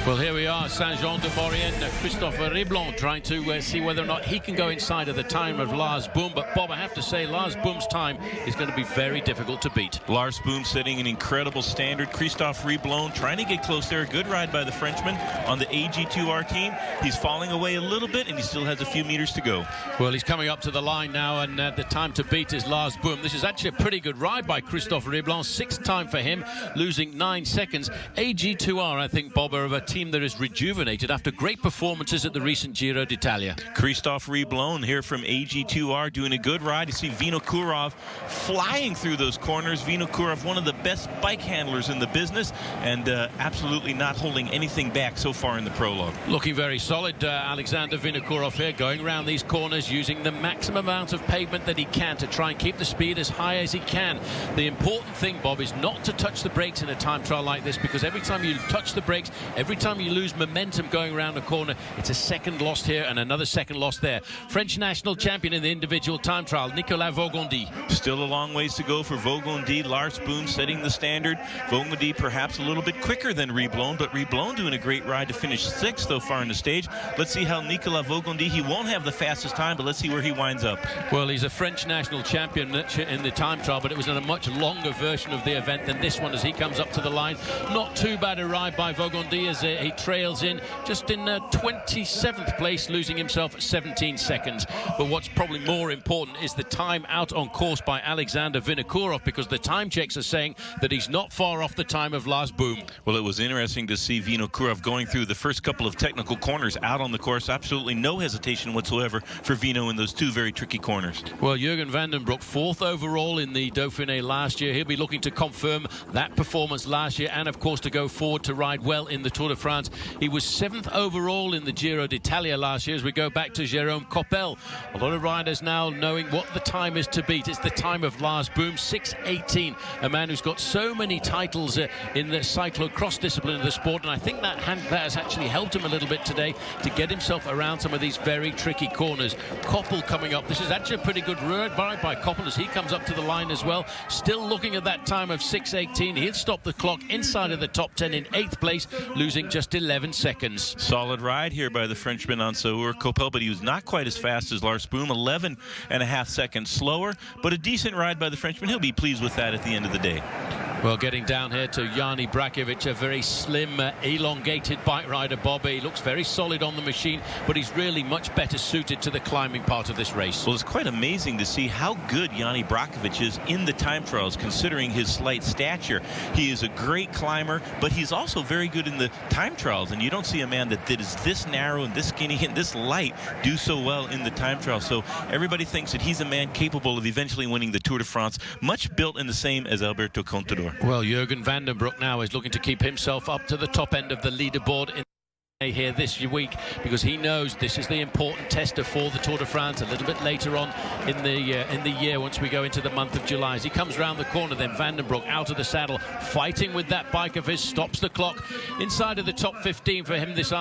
Well, here we are, Saint-Jean-de-Maurienne. Christopher Riblon trying to see whether or not he can go inside of the time of Lars Boom. But, Bob, I have to say, Lars Boom's time is going to be very difficult to beat. Lars Boom setting an incredible standard. Christophe Riblon trying to get close there. Good ride by the Frenchman on the AG2R team. He's falling away a little bit, and he still has a few meters to go. Well, he's coming up to the line now, and the time to beat is Lars Boom. This is actually a pretty good ride by Christophe Riblon. 6th time for him, losing 9 seconds. AG2R, I think, Bob, are of a team that is rejuvenated after great performances at the recent Giro d'Italia. Christophe Riblon here from AG2R doing a good ride. You see Vinokourov flying through those corners. Vinokourov, one of the best bike handlers in the business, and absolutely not holding anything back so far in the prologue. Looking very solid, Alexander Vinokourov here, going around these corners, using the maximum amount of pavement that he can to try and keep the speed as high as he can. The important thing, Bob, is not to touch the brakes in a time trial like this, because every time you touch the brakes, every time you lose momentum going around the corner, it's a second lost here and another second lost there. French national champion in the individual time trial, Nicolas Vaugondy. Still a long ways to go for Vaugondy. Lars Boom setting the standard. Vaugondy perhaps a little bit quicker than Riblon, but Riblon doing a great ride to finish 6th so far in the stage. Let's see how Nicolas Vaugondy, he won't have the fastest time, but let's see where he winds up. Well, he's a French national champion in the time trial, but it was in a much longer version of the event than this one as he comes up to the line. Not too bad a ride by Vaugondy as he trails in just in 27th place, losing himself 17 seconds. But what's probably more important is the time out on course by Alexander Vinokourov, because the time checks are saying that he's not far off the time of Lars Boom. Well, it was interesting to see Vinokourov going through the first couple of technical corners out on the course. Absolutely no hesitation whatsoever for Vino in those 2 very tricky corners. Well, Jürgen van den Broek, 4th overall in the Dauphiné last year. He'll be looking to confirm that performance last year and, of course, to go forward to ride well in the Tour de France. He was 7th overall in the Giro d'Italia last year. As we go back to Jérôme Coppel, a lot of riders now knowing what the time is to beat. It's the time of Lars Boom, 6:18, a man who's got so many titles in the cyclocross discipline of the sport, and I think that has actually helped him a little bit today to get himself around some of these very tricky corners. Koppel coming up. This is actually a pretty good ride by Koppel as he comes up to the line as well. Still looking at that time of 6:18. He'll stop the clock inside of the top 10 in 8th place, losing just 11 seconds. Solid ride here by the Frenchman on Saur Coppel, but he was not quite as fast as Lars Boom, 11.5 seconds slower, but a decent ride by the Frenchman. He'll be pleased with that at the end of the day. Well, getting down here to Jani Brakovic, a very slim, elongated bike rider, Bob. He looks very solid on the machine, but he's really much better suited to the climbing part of this race. Well, it's quite amazing to see how good Jani Brakovic is in the time trials, considering his slight stature. He is a great climber, but he's also very good in the time trials, and you don't see a man that is this narrow and this skinny and this light do so well in the time trials. So everybody thinks that he's a man capable of eventually winning the Tour de France, much built in the same as Alberto Contador. Well, Jürgen van den Broek now is looking to keep himself up to the top end of the leaderboard here this week, because he knows this is the important tester for the Tour de France a little bit later on in the year, once we go into the month of July. As he comes around the corner, then Van den Broek out of the saddle, fighting with that bike of his, stops the clock inside of the top 15 for him this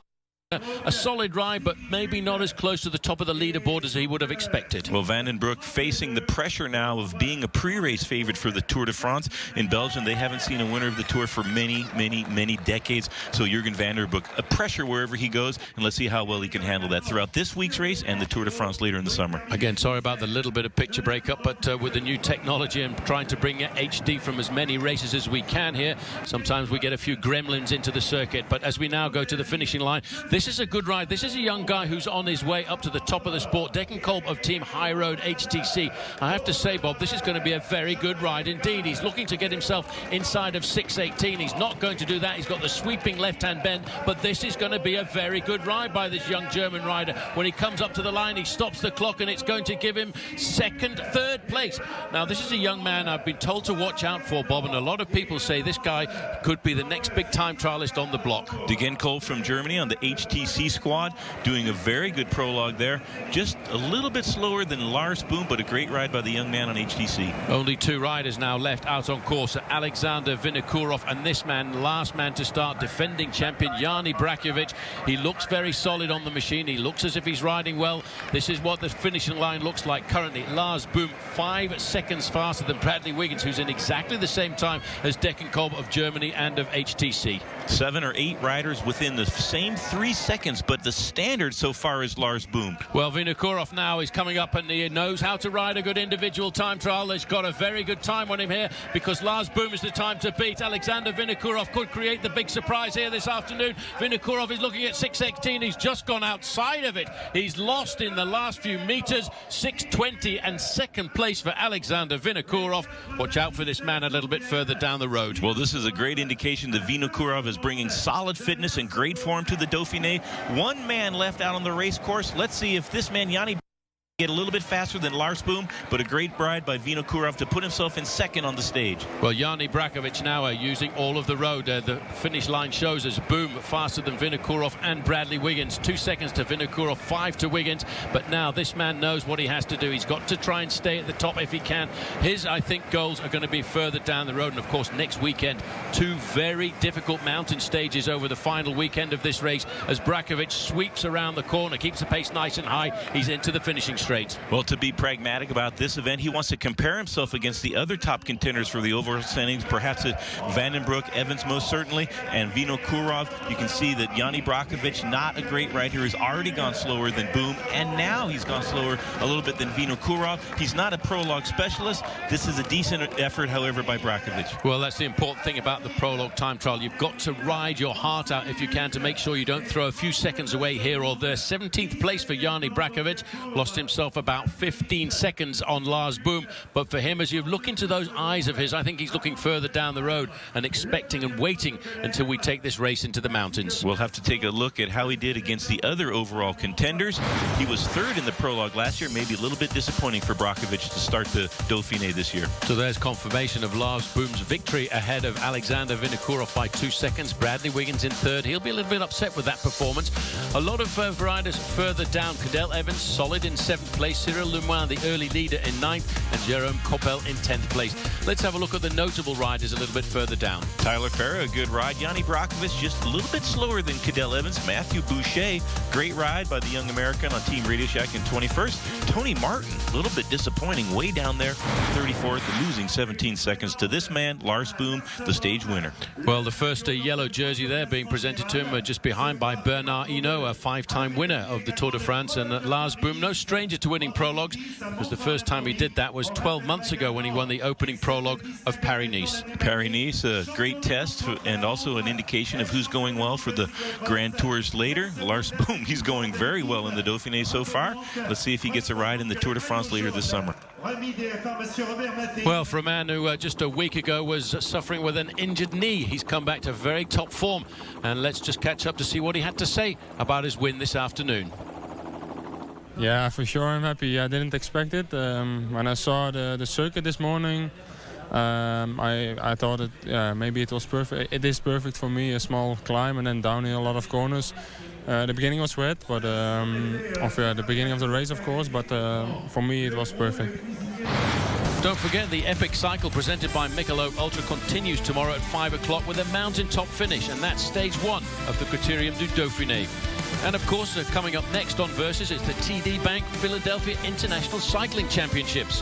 A solid ride, but maybe not as close to the top of the leaderboard as he would have expected. Well, Van den Broek facing the pressure now of being a pre-race favorite for the Tour de France. In Belgium, they haven't seen a winner of the Tour for many, many, many decades. So Jurgen van der Broek, a pressure wherever he goes, and let's see how well he can handle that throughout this week's race and the Tour de France later in the summer. Again, sorry about the little bit of picture breakup, but with the new technology and trying to bring HD from as many races as we can here, sometimes we get a few gremlins into the circuit. But as we now go to the finishing line, this is a good ride. This is a young guy who's on his way up to the top of the sport. Decken Kolb of Team High Road HTC. I have to say, Bob, this is going to be a very good ride indeed. He's looking to get himself inside of 6:18. He's not going to do that. He's got the sweeping left-hand bend, but this is going to be a very good ride by this young German rider. When he comes up to the line, he stops the clock, and it's going to give him third place. Now, this is a young man I've been told to watch out for, Bob, and a lot of people say this guy could be the next big time trialist on the block. Decken Kolb from Germany on the HTC squad, doing a very good prologue there. Just a little bit slower than Lars Boom, but a great ride by the young man on HTC. Only two riders now left out on course, Alexander Vinokourov and this man, last man to start, defending champion Jani Brakovic. He looks very solid on the machine. He looks as if he's riding well. This is what the finishing line looks like currently. Lars Boom 5 seconds faster than Bradley Wiggins, who's in exactly the same time as Decken Kolb of Germany and of HTC. 7 or 8 riders within the same 3 seconds, but the standard so far is Lars Boom. Well, Vinokourov now is coming up, and he knows how to ride a good individual time trial. He's got a very good time on him here, because Lars Boom is the time to beat. Alexander Vinokourov could create the big surprise here this afternoon. Vinokourov is looking at 6:18. He's just gone outside of it. He's lost in the last few meters. 6:20 and second place for Alexander Vinokourov. Watch out for this man a little bit further down the road. Well, this is a great indication that Vinokourov is bringing solid fitness and great form to the Dauphiné. One man left out on the race course. Let's see if this man, Jani, get a little bit faster than Lars Boom, but a great ride by Vinokourov to put himself in second on the stage. Well, Jani Brakovic now using all of the road. The finish line shows us Boom faster than Vinokourov and Bradley Wiggins. 2 seconds to Vinokourov, 5 to Wiggins. But now this man knows what he has to do. He's got to try and stay at the top if he can. His, I think, goals are going to be further down the road. And, of course, next weekend, 2 very difficult mountain stages over the final weekend of this race as Brakovic sweeps around the corner, keeps the pace nice and high. He's into the finishing straight. Well, to be pragmatic about this event, he wants to compare himself against the other top contenders for the overall standings, perhaps Van den Broek, Evans most certainly, and Vinokourov. You can see that Jani Brakovic, not a great rider, has already gone slower than Boom, and now he's gone slower a little bit than Vinokourov. He's not a prologue specialist. This is a decent effort, however, by Brakovic. Well, that's the important thing about the prologue time trial. You've got to ride your heart out if you can to make sure you don't throw a few seconds away here or there. 17th place for Jani Brakovic, lost himself about 15 seconds on Lars Boom, but for him, as you look into those eyes of his, I think he's looking further down the road and expecting and waiting until we take this race into the mountains. We'll have to take a look at how he did against the other overall contenders. He was third in the prologue last year, maybe a little bit disappointing for Brakovic to start the Dauphiné this year. So there's confirmation of Lars Boom's victory ahead of Alexander Vinokourov by 2 seconds. Bradley Wiggins in third. He'll be a little bit upset with that performance. A lot of riders further down. Cadel Evans solid in 7th place, Cyril Lemoine the early leader in 9th, and Jerome Coppel in 10th place. Let's have a look at the notable riders a little bit further down. Tyler Farah, a good ride. Jani Brakovic just a little bit slower than Cadel Evans. Matthew Boucher, great ride by the young American on Team Radio Shack in 21st. Tony Martin, a little bit disappointing, way down there, 34th, and losing 17 seconds to this man, Lars Boom, the stage winner. Well, the first yellow jersey there being presented to him just behind by Bernard Hinault, a 5-time winner of the Tour de France, and Lars Boom, no stranger to winning prologues, because the first time he did that was 12 months ago when he won the opening prologue of Paris-Nice. Paris-Nice, a great test and also an indication of who's going well for the Grand Tours later. Lars Boom, he's going very well in the Dauphiné so far. Let's see if he gets a ride in the Tour de France later this summer. Well, for a man who just a week ago was suffering with an injured knee, he's come back to very top form. And let's just catch up to see what he had to say about his win this afternoon. Yeah, for sure I'm happy. I didn't expect it. When I saw the circuit this morning, I thought maybe it was perfect. It is perfect for me, a small climb and then downhill, a lot of corners. The beginning was wet, but the beginning of the race, of course, but for me it was perfect. Don't forget, the epic cycle presented by Michelob Ultra continues tomorrow at 5 o'clock with a mountaintop finish, and that's stage 1 of the Criterium du Dauphine. And of course, coming up next on Versus, it's the TD Bank Philadelphia International Cycling Championships.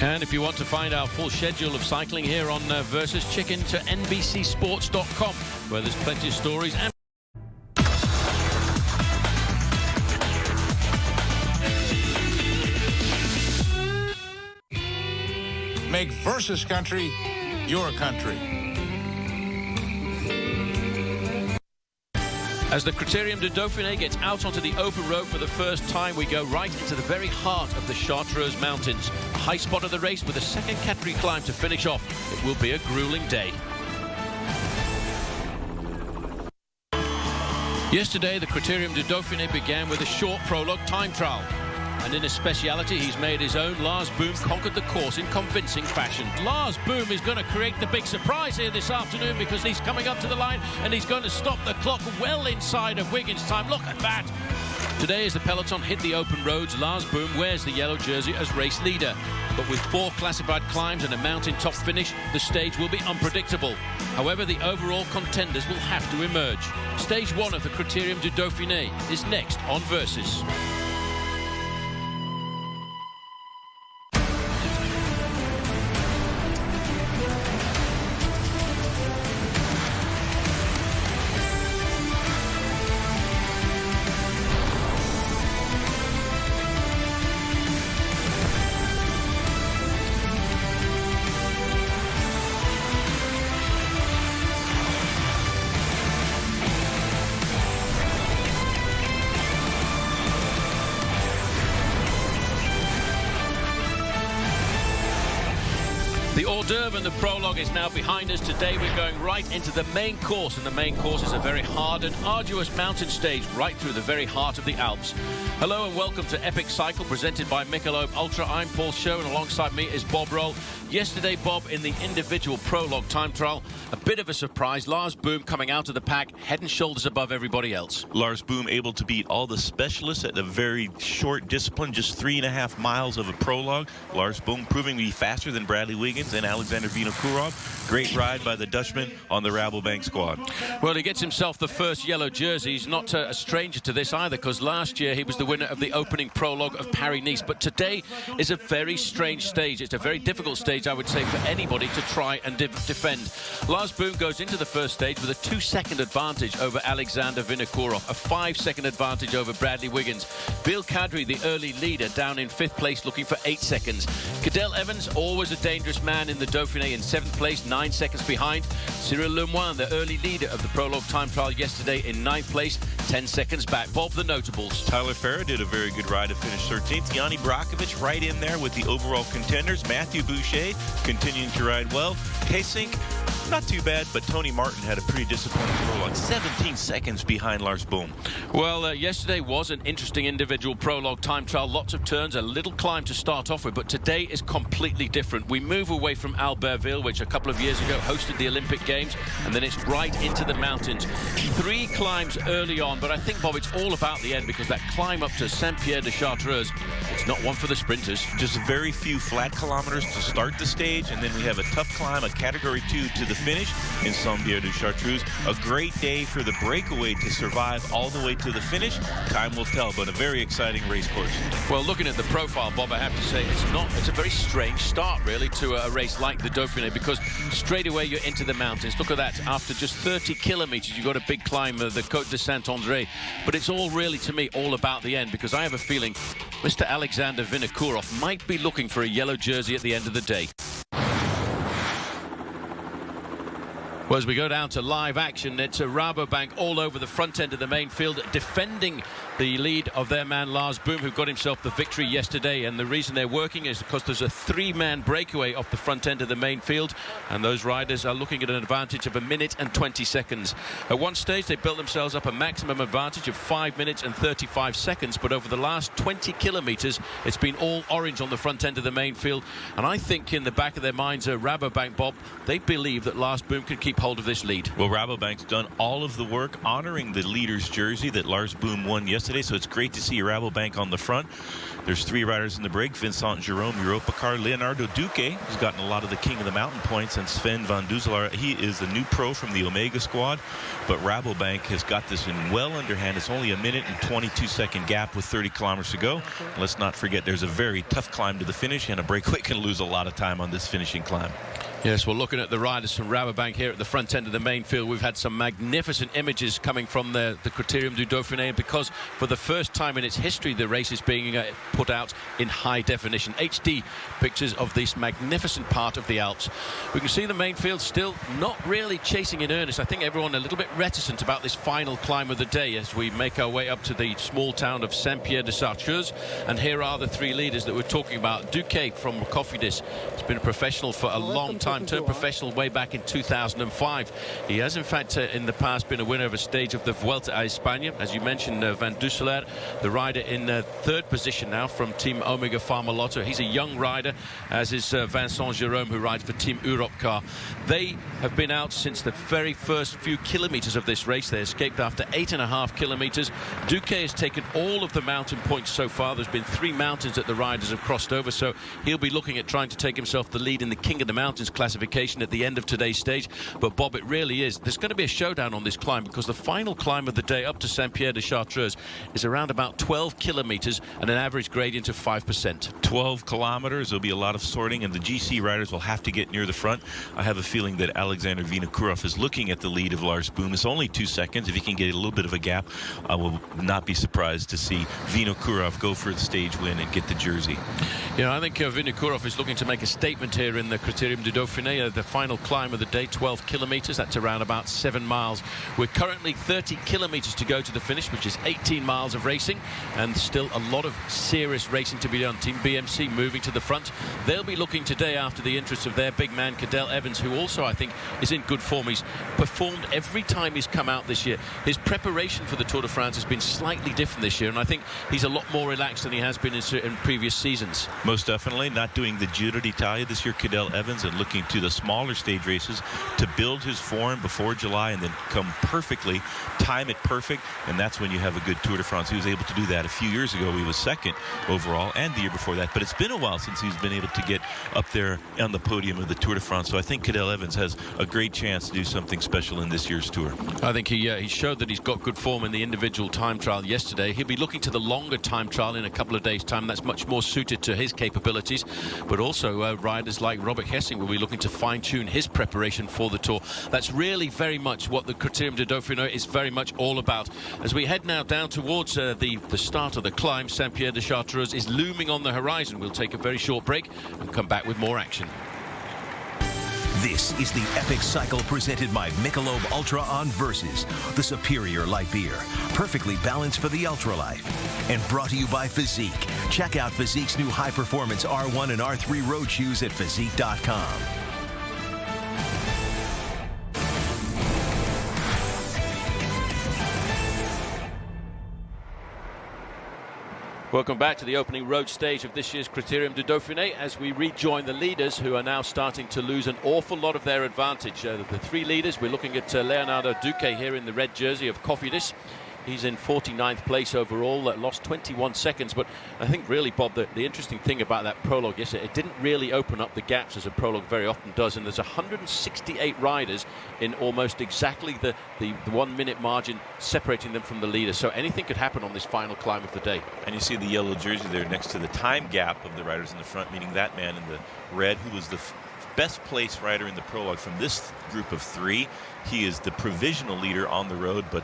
And if you want to find our full schedule of cycling here on Versus, check into NBCSports.com, where there's plenty of stories and make Versus country your country. As the Criterium du Dauphine gets out onto the open road for the first time, we go right into the very heart of the Chartreuse Mountains. A high spot of the race with a second category climb to finish off. It will be a grueling day. Yesterday, the Criterium du Dauphine began with a short prologue time trial. And in a speciality he's made his own, Lars Boom conquered the course in convincing fashion. Lars Boom is going to create the big surprise here this afternoon, because he's coming up to the line and he's going to stop the clock well inside of Wiggins' time. Look at that. Today, as the peloton hit the open roads, Lars Boom wears the yellow jersey as race leader. But with 4 classified climbs and a mountaintop finish, the stage will be unpredictable. However, the overall contenders will have to emerge. Stage 1 of the Criterium du Dauphine is next on Versus. The hors d'oeuvre and the prologue is now behind us. Today we're going right into the main course, and the main course is a very hard and arduous mountain stage right through the very heart of the Alps. Hello and welcome to Epic Cycle presented by Michelob Ultra. I'm Paul Sherwen, and alongside me is Bob Roll. Yesterday, Bob, in the individual prologue time trial, a bit of a surprise. Lars Boom coming out of the pack, head and shoulders above everybody else. Lars Boom able to beat all the specialists at a very short discipline, just 3.5 miles of a prologue. Lars Boom proving to be faster than Bradley Wiggins and Alexander Vinokourov. Great ride by the Dutchman on the Rabobank squad. Well, he gets himself the first yellow jersey. He's not a stranger to this either, because last year he was the winner of the opening prologue of Paris-Nice. But today is a very strange stage. It's a very difficult stage, I would say, for anybody to try and defend. Lars Boom goes into the first stage with a 2-second advantage over Alexander Vinokourov, a 5-second advantage over Bradley Wiggins. Bill Kadri, the early leader, down in 5th place, looking for 8 seconds. Cadel Evans, always a dangerous man in the Dauphiné, in 7th place, 9 seconds behind. Cyril Lemoine, the early leader of the prologue time trial yesterday, in 9th place, 10 seconds back. Bob, the notables. Tyler Farah did a very good ride to finish 13th. Yanni Brakovic right in there with the overall contenders. Matthew Boucher continuing to ride well. Kasink, not too bad, but Tony Martin had a pretty disappointing prologue, 17 seconds behind Lars Boom. Well, yesterday was an interesting individual prologue time trial. Lots of turns, a little climb to start off with, but today is completely different. We move away from Albertville, which a couple of years ago hosted the Olympic Games, and then it's right into the mountains. 3 climbs early on, but I think, Bob, it's all about the end, because that climb up to Saint-Pierre-de-Chartreuse, it's not one for the sprinters. Just very few flat kilometers to start the stage, and then we have a tough climb, a category 2 to the finish in Saint-Pierre-de-Chartreuse. A great day for the breakaway to survive all the way to the finish. Time will tell, but a very exciting race course. Well, looking at the profile, Bob, I have to say it's a very strange start, really, to a race like the Dauphiné, because straight away you're into the mountains. Look at that. After just 30 kilometers, you've got a big climb, the Côte de Saint-André. But it's all really, to me, all about the end, because I have a feeling Mr. Alexander Vinokourov might be looking for a yellow jersey at the end of the day. Well, as we go down to live action, it's a Rabobank all over the front end of the main field, defending the lead of their man Lars Boom, who got himself the victory yesterday. And the reason they're working is because there's a 3-man breakaway off the front end of the main field, and those riders are looking at an advantage of 1 minute and 20 seconds. At one stage, they built themselves up a maximum advantage of 5 minutes and 35 seconds, but over the last 20 kilometers, it's been all orange on the front end of the main field. And I think in the back of their minds, Rabobank, Bob, they believe that Lars Boom can keep hold of this lead. Well, Rabobank's done all of the work honoring the leader's jersey that Lars Boom won yesterday, so it's great to see Rabobank on the front. There's 3 riders in the break: Vincent Jerome, Europa car, Leonardo Duque, who's gotten a lot of the King of the Mountain points, and Sven van Dusselaar. He is a new pro from the Omega squad, but Rabobank has got this in well underhand. It's only a minute and 22-second gap with 30 kilometers to go. Let's not forget there's a very tough climb to the finish, and a breakaway can lose a lot of time on this finishing climb. Yes, well, looking at the riders from Rabobank here at the front end of the main field, we've had some magnificent images coming from the Criterium du Dauphine, because for the first time in its history, the race is being put out in high definition. HD pictures of this magnificent part of the Alps. We can see the main field still not really chasing in earnest. I think everyone a little bit reticent about this final climb of the day as we make our way up to the small town of Saint-Pierre-de-Chartreuse. And here are the 3 leaders that we're talking about. Duque from Cofidis has been a professional for a long time. Turned professional way back in 2005. He has in fact in the past been a winner of a stage of the Vuelta a España. As you mentioned, Van Dusselaar, the rider in 3rd position now from Team Omega Pharma Lotto. He's a young rider, as is Vincent Jerome, who rides for Team Europcar. They have been out since the very first few kilometers of this race. They escaped after 8.5 kilometers. Duque has taken all of the mountain points so far. There's been 3 mountains that the riders have crossed over, so he'll be looking at trying to take himself the lead in the King of the Mountains classification at the end of today's stage. But Bob, it really is. There's going to be a showdown on this climb, because the final climb of the day up to Saint-Pierre-de-Chartreuse is around about 12 kilometers and an average gradient of 5%. 12 kilometers. There'll be a lot of sorting, and the GC riders will have to get near the front. I have a feeling that Alexander Vinokourov is looking at the lead of Lars Boom. It's only 2 seconds. If he can get a little bit of a gap, I will not be surprised to see Vinokourov go for the stage win and get the jersey. I think Vinokourov is looking to make a statement here in the Criterium du Dauphine. The final climb of the day, 12 kilometers. That's around about 7 miles. We're currently 30 kilometers to go to the finish, which is 18 miles of racing, and still a lot of serious racing to be done. Team BMC moving to the front. They'll be looking today after the interest of their big man Cadel Evans, who also I think is in good form. He's performed every time he's come out this year. His preparation for the Tour de France has been slightly different this year, and I think he's a lot more relaxed than he has been in previous seasons. Most definitely. Not doing the Giro d'Italia this year, Cadel Evans, and looking to the smaller stage races to build his form before July and then come perfectly, time it perfect, and that's when you have a good Tour de France. He was able to do that a few years ago. He was 2nd overall, and the year before that, but it's been a while since he's been able to get up there on the podium of the Tour de France. So I think Cadel Evans has a great chance to do something special in this year's Tour. I think he showed that he's got good form in the individual time trial yesterday. He'll be looking to the longer time trial in a couple of days' time. That's much more suited to his capabilities, but also riders like Robert Hessing will be looking to fine-tune his preparation for the Tour. That's really very much what the Criterium du Dauphine is very much all about. As we head now down towards the start of the climb, Saint-Pierre-de-Chartreuse is looming on the horizon. We'll take a very short break and come back with more action. This is the epic cycle presented by Michelob Ultra on Versus, the superior light beer, perfectly balanced for the ultralife. And brought to you by Physique. Check out Physique's new high-performance R1 and R3 road shoes at Physique.com. Welcome back to the opening road stage of this year's Criterium du Dauphine as we rejoin the leaders, who are now starting to lose an awful lot of their advantage. The 3 leaders, we're looking at Leonardo Duque here in the red jersey of Cofidis. He's in 49th place overall, lost 21 seconds. But I think really, Bob, the interesting thing about that prologue yesterday, it didn't really open up the gaps as a prologue very often does. And there's 168 riders in almost exactly the 1 minute margin separating them from the leader. So anything could happen on this final climb of the day. And you see the yellow jersey there next to the time gap of the riders in the front, meaning that man in the red, who was the best placed rider in the prologue from this group of 3. He is the provisional leader on the road, but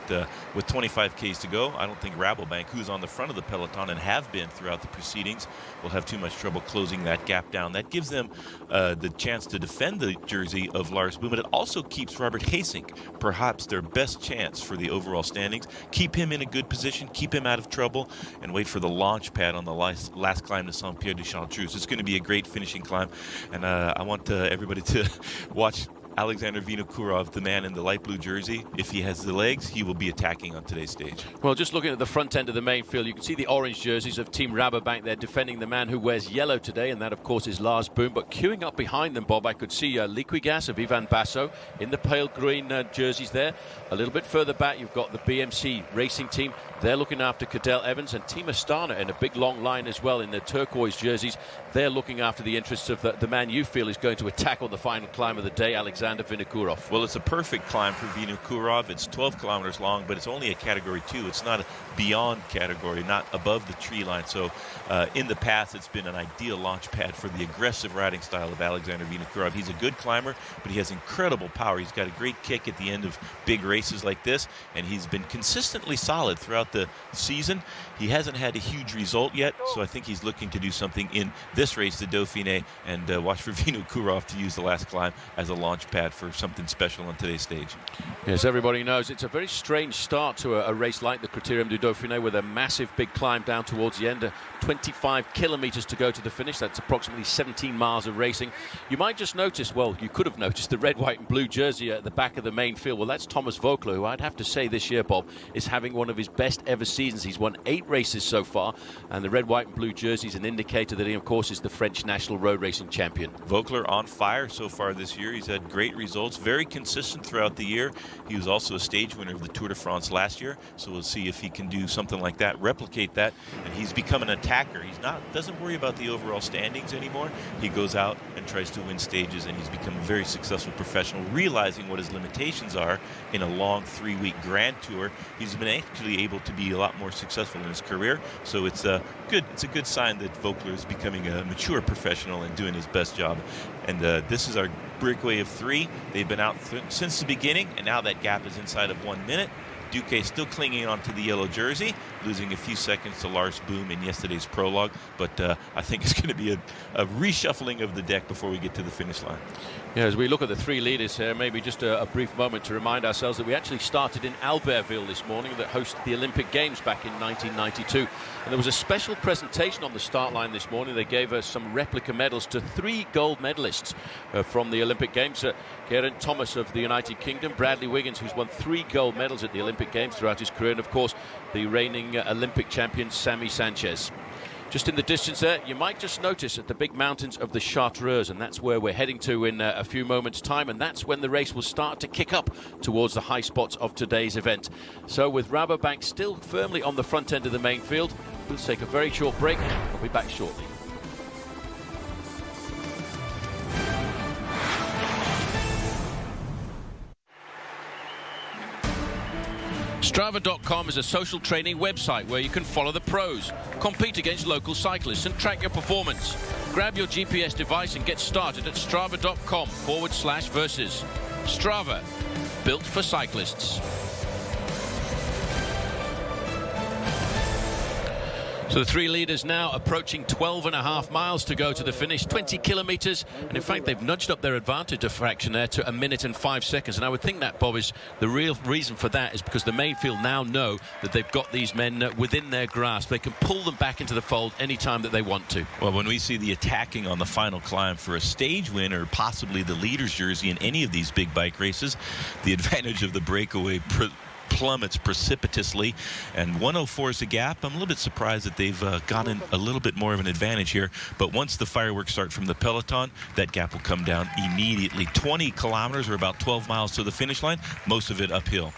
with 25 Ks to go, I don't think Rabobank, who's on the front of the peloton and have been throughout the proceedings, will have too much trouble closing that gap down. That gives them the chance to defend the jersey of Lars Boom, but it also keeps Robert Hessing perhaps their best chance for the overall standings. Keep him in a good position, keep him out of trouble, and wait for the launch pad on the last climb to Saint-Pierre-de-Chartreuse. It's going to be a great finishing climb, and I want everybody to watch Alexander Vinokurov, the man in the light blue jersey, if he has the legs, he will be attacking on today's stage. Well, just looking at the front end of the main field, you can see the orange jerseys of Team Rabobank there defending the man who wears yellow today, and that, of course, is Lars Boom. But queuing up behind them, Bob, I could see Liquigas of Ivan Basso in the pale green jerseys there. A little bit further back, you've got the BMC racing team. They're looking after Cadel Evans, and Team Astana in a big long line as well in their turquoise jerseys. They're looking after the interests of the man you feel is going to attack on the final climb of the day, Alexander Vinokurov. Well, it's a perfect climb for Vinokurov. It's 12 kilometers long, but it's only a category 2. It's not a beyond category, not above the tree line. So in the past, it's been an ideal launch pad for the aggressive riding style of Alexander Vinokurov. He's a good climber, but he has incredible power. He's got a great kick at the end of big races like this, and he's been consistently solid throughout the season. He hasn't had a huge result yet, so I think he's looking to do something in this race, the Dauphiné, and watch for Vinokurov to use the last climb as a launch pad for something special on today's stage. Yes, everybody knows it's a very strange start to a race like the Criterium du Dauphine, with a massive big climb down towards the end. 25 kilometers to go to the finish. That's approximately 17 miles of racing. You might just notice, well, you could have noticed the red, white and blue jersey at the back of the main field. Well, that's Thomas Voeckler, who I'd have to say this year, Bob, is having one of his best ever seasons. He's won 8 races so far, and the red, white and blue jersey is an indicator that he, of course, is the French national road racing champion. Voeckler on fire so far this year. He's had great results, very consistent throughout the year. He was also a stage winner of the Tour de France last year, so we'll see if he can do something like that, replicate that. And he's become an attacker. He's doesn't worry about the overall standings anymore. He goes out and tries to win stages, and he's become a very successful professional, realizing what his limitations are in a long 3-week Grand Tour. He's been actually able to be a lot more successful in his career, so it's a good sign that Voeckler is becoming a mature professional and doing his best job. And this is our breakaway of 3. They've been out since the beginning, and now that gap is inside of 1 minute. Duque still clinging onto the yellow jersey, losing a few seconds to Lars Boom in yesterday's prologue, but I think it's going to be a reshuffling of the deck before we get to the finish line. Yeah, as we look at the 3 leaders here, maybe just a brief moment to remind ourselves that we actually started in Albertville this morning, that hosted the Olympic Games back in 1992. And there was a special presentation on the start line this morning. They gave us some replica medals to 3 gold medalists from the Olympic Games. Geraint Thomas of the United Kingdom, Bradley Wiggins, who's won 3 gold medals at the Olympic Games throughout his career, and of course the reigning Olympic champion Sammy Sanchez. Just in the distance there, you might just notice at the big mountains of the Chartreuse, and that's where we're heading to in a few moments' time, and that's when the race will start to kick up towards the high spots of today's event. So with Rabobank still firmly on the front end of the main field, we'll take a very short break. We'll be back shortly. Strava.com is a social training website where you can follow the pros, compete against local cyclists and track your performance. Grab your GPS device and get started at strava.com/versus. Strava, built for cyclists. So the 3 leaders now approaching 12.5 miles to go to the finish, 20 kilometers, and in fact they've nudged up their advantage a fraction there to 1 minute and 5 seconds. And I would think that, Bob, is the real reason for that is because the main field now know that they've got these men within their grasp. They can pull them back into the fold anytime that they want to. Well, when we see the attacking on the final climb for a stage win or possibly the leader's jersey in any of these big bike races, the advantage of the breakaway plummets precipitously, and 104 is the gap. I'm a little bit surprised that they've gotten a little bit more of an advantage here, but once the fireworks start from the peloton, that gap will come down immediately. 20 kilometers or about 12 miles to the finish line, most of it uphill.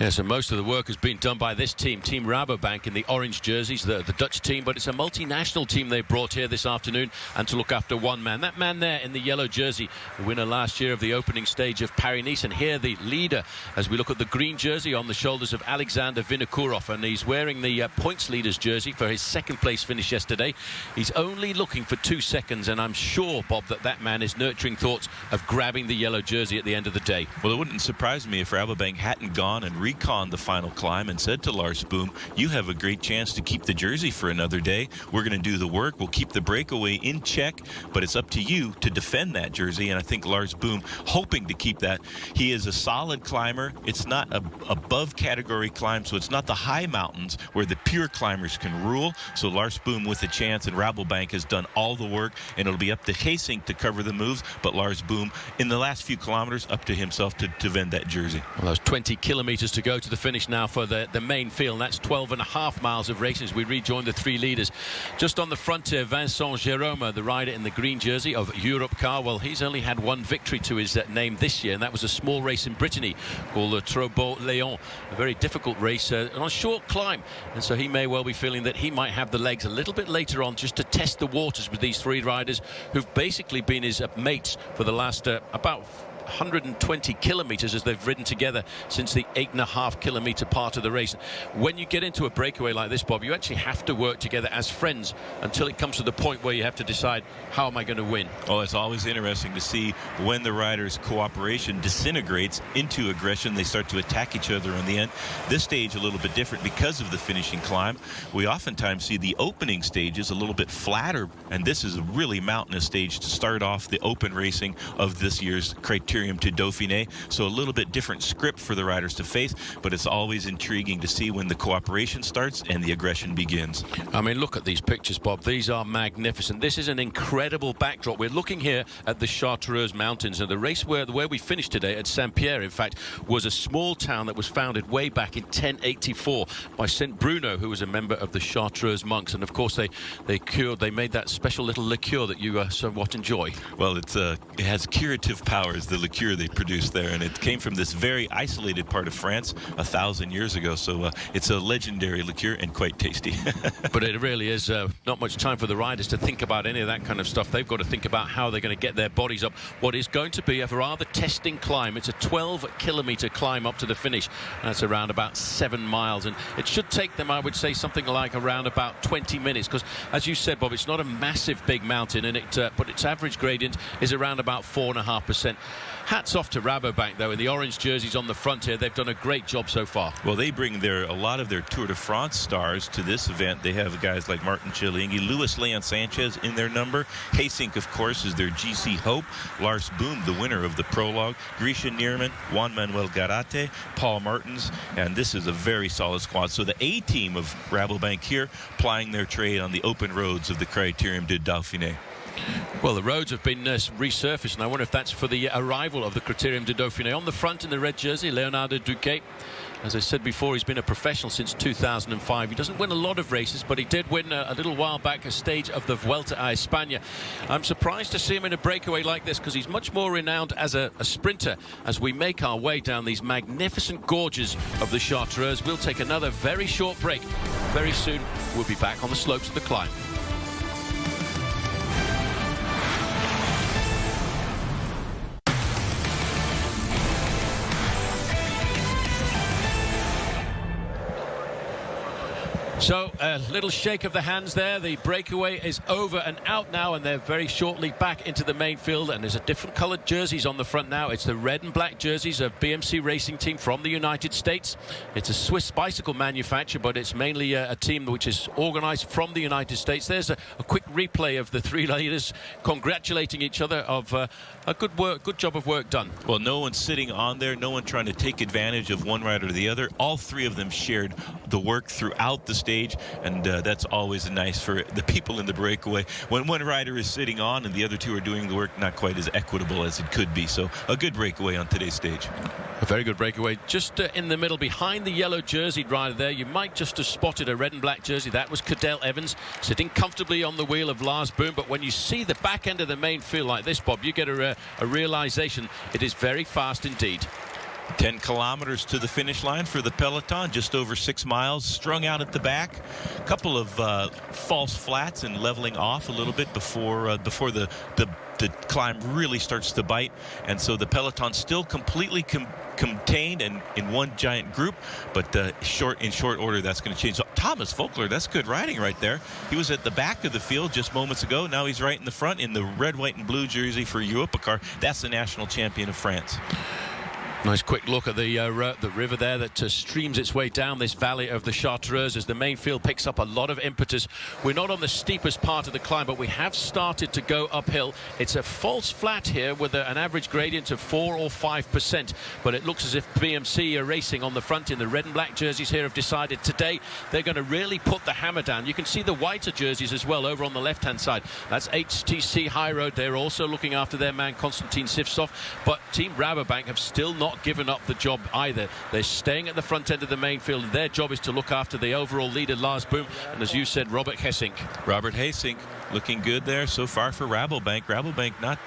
Yeah, so most of the work has been done by this team, Team Rabobank, in the orange jerseys, the Dutch team, but it's a multinational team they brought here this afternoon and to look after one man. That man there in the yellow jersey, the winner last year of the opening stage of Paris-Nice, and here the leader as we look at the green jersey on the shoulders of Alexander Vinokurov, and he's wearing the points leaders jersey for his 2nd place finish yesterday. He's only looking for 2 seconds, and I'm sure, Bob, that man is nurturing thoughts of grabbing the yellow jersey at the end of the day. Well, it wouldn't surprise me if Rabobank hadn't gone and reconned the final climb and said to Lars Boom, you have a great chance to keep the jersey for another day. We're going to do the work. We'll keep the breakaway in check, but it's up to you to defend that jersey. And I think Lars Boom hoping to keep that. He is a solid climber. It's not a above category climb, so it's not the high mountains where the pure climbers can rule. So Lars Boom with a chance, and Rabobank has done all the work, and it'll be up to Geesink to cover the moves, but Lars Boom in the last few kilometers up to himself to defend that jersey. Well, there's 20 kilometers to go to the finish now for the main field, and that's 12.5 miles of racing as we rejoin the three leaders. Just on the front here, Vincent Jérôme, the rider in the green jersey of Europcar. Well, he's only had one victory to his name this year, and that was a small race in Brittany called the Trobo-Léon. A very difficult race on a short climb, and so he may well be feeling that he might have the legs a little bit later on just to test the waters with these three riders who've basically been his mates for the last about 120 kilometers as they've ridden together since the 8.5 kilometer part of the race. When you get into a breakaway like this, Bob, you actually have to work together as friends until it comes to the point where you have to decide, how am I going to win? Oh, it's always interesting to see when the riders' cooperation disintegrates into aggression. They start to attack each other in the end. This stage a little bit different because of the finishing climb. We oftentimes see the opening stages a little bit flatter, and this is a really mountainous stage to start off the open racing of this year's Criterium du Dauphine. So a little bit different script for the riders to face, but it's always intriguing to see when the cooperation starts and the aggression begins. I mean, look at these pictures, Bob. These are magnificent. This is an incredible backdrop. We're looking here at the Chartreuse Mountains, and the race where we finished today at Saint-Pierre, in fact, was a small town that was founded way back in 1084 by Saint Bruno, who was a member of the Chartreuse monks. And of course, they made that special little liqueur that you somewhat enjoy. Well, it has curative powers, the liqueur they produced there, and it came from this very isolated part of France 1,000 years ago. So it's a legendary liqueur and quite tasty. But it really is not much time for the riders to think about any of that kind of stuff. They've got to think about how they're going to get their bodies up what is going to be a rather testing climb. It's a 12-kilometer climb up to the finish. That's around about 7 miles, and it should take them, I would say, something like around about 20 minutes, because as you said, Bob, it's not a massive big mountain, and but its average gradient is around about 4.5%. Hats off to Rabobank, though, in the orange jerseys on the front here. They've done a great job so far. Well, they bring a lot of their Tour de France stars to this event. They have guys like Martin Chiellinghi, Luis Leon Sanchez in their number. Geesink, of course, is their GC Hope. Lars Boom, the winner of the Prologue. Grisha Nierman, Juan Manuel Garate, Paul Martins, and this is a very solid squad. So the A-team of Rabobank here plying their trade on the open roads of the Criterium du Dauphine. Well, the roads have been resurfaced, and I wonder if that's for the arrival of the Criterium du Dauphine. On the front in the red jersey, Leonardo Duquet. As I said before, he's been a professional since 2005. He doesn't win a lot of races, but he did win a little while back a stage of the Vuelta a España. I'm surprised to see him in a breakaway like this, because he's much more renowned as a sprinter. As we make our way down these magnificent gorges of the Chartreuse, we'll take another very short break. Very soon, we'll be back on the slopes of the climb. So a little shake of the hands there. The breakaway is over and out now, and they're very shortly back into the main field, and there's a different coloured jerseys on the front now. It's the red and black jerseys of BMC Racing Team from the United States. It's a Swiss bicycle manufacturer, but it's mainly a team which is organised from the United States. There's a quick replay of the three leaders congratulating each other of a good job of work done. Well, no one's sitting on there, no one trying to take advantage of one rider or the other. All three of them shared the work throughout the stage, and that's always nice for the people in the breakaway. When one rider is sitting on and the other two are doing the work, not quite as equitable as it could be. So a good breakaway on today's stage. A very good breakaway. Just in the middle, behind the yellow jerseyed rider there, you might just have spotted a red and black jersey. That was Cadel Evans, sitting comfortably on the wheel of Lars Boom. But when you see the back end of the main field like this, Bob, you get a realization it is very fast indeed. 10 kilometers to the finish line for the peloton, just over 6 miles, strung out at the back. A couple of false flats and leveling off a little bit before the climb really starts to bite, and so the peloton still completely contained and in one giant group, but in short order that's going to change. So Thomas Voeckler, that's good riding right there. He was at the back of the field just moments ago. Now he's right in the front in the red, white, and blue jersey for Europcar. That's the national champion of France. Nice quick look at the river there that streams its way down this valley of the Chartreuse as the main field picks up a lot of impetus. We're not on the steepest part of the climb, but we have started to go uphill. It's a false flat here with an average gradient of 4 or 5%, but it looks as if BMC are racing on the front in the red and black jerseys here have decided today they're going to really put the hammer down. You can see the whiter jerseys as well over on the left-hand side. That's HTC High Road. They're also looking after their man Konstantin Sivtsov, but Team Rabobank have still not given up the job either. They're staying at the front end of the main field, and their job is to look after the overall leader Lars Boom, and as you said, Robert Hessink. Robert Hessink looking good there so far for Rabobank. Rabobank not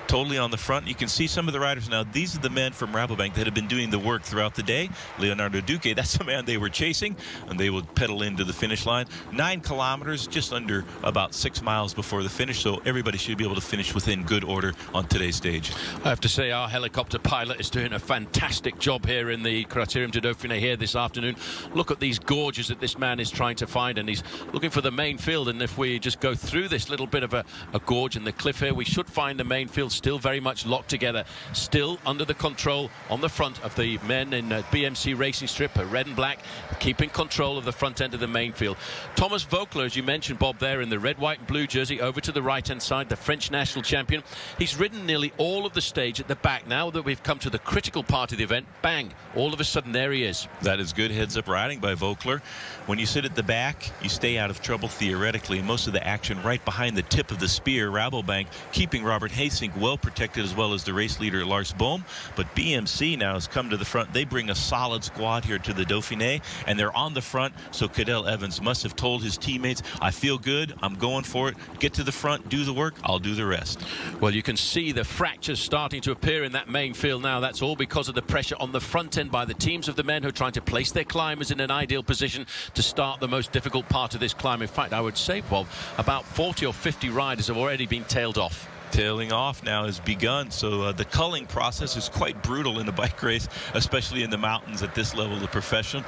totally on the front. You can see some of the riders now. These are the men from Rabobank that have been doing the work throughout the day. Leonardo Duque, that's the man they were chasing, and they would pedal into the finish line. 9 kilometers, just under about 6 miles before the finish, so everybody should be able to finish within good order on today's stage. I have to say our helicopter pilot is doing a fantastic job here in the Criterium du Dauphine here this afternoon. Look at these gorges that this man is trying to find, and he's looking for the main field, and if we just go through this little bit of a gorge and the cliff here, we should find the main field still very much locked together, still under the control on the front of the men in BMC racing strip, red and black, keeping control of the front end of the main field. Thomas Voeckler, as you mentioned, Bob, there in the red, white and blue jersey over to the right hand side, the French national champion. He's ridden nearly all of the stage at the back. Now that we've come to the critical part of the event, bang, all of a sudden there he is. That is good heads up riding by Voeckler. When you sit at the back, you stay out of trouble theoretically. Most of the action right behind the tip of the spear. Rabobank keeping Robert Hessink well protected, as well as the race leader Lars Boom. But BMC now has come to the front. They bring a solid squad here to the Dauphiné, and they're on the front. So Cadel Evans must have told his teammates, I feel good, I'm going for it, get to the front, do the work, I'll do the rest. Well, you can see the fractures starting to appear in that main field now. That's all because of the pressure on the front end by the teams of the men who are trying to place their climbers in an ideal position to start the most difficult part of this climb. In fact, I would say, Bob, about 40 or 50 riders have already been tailed off. Tailing off now has begun, so the culling process is quite brutal in a bike race, especially in the mountains at this level of the profession.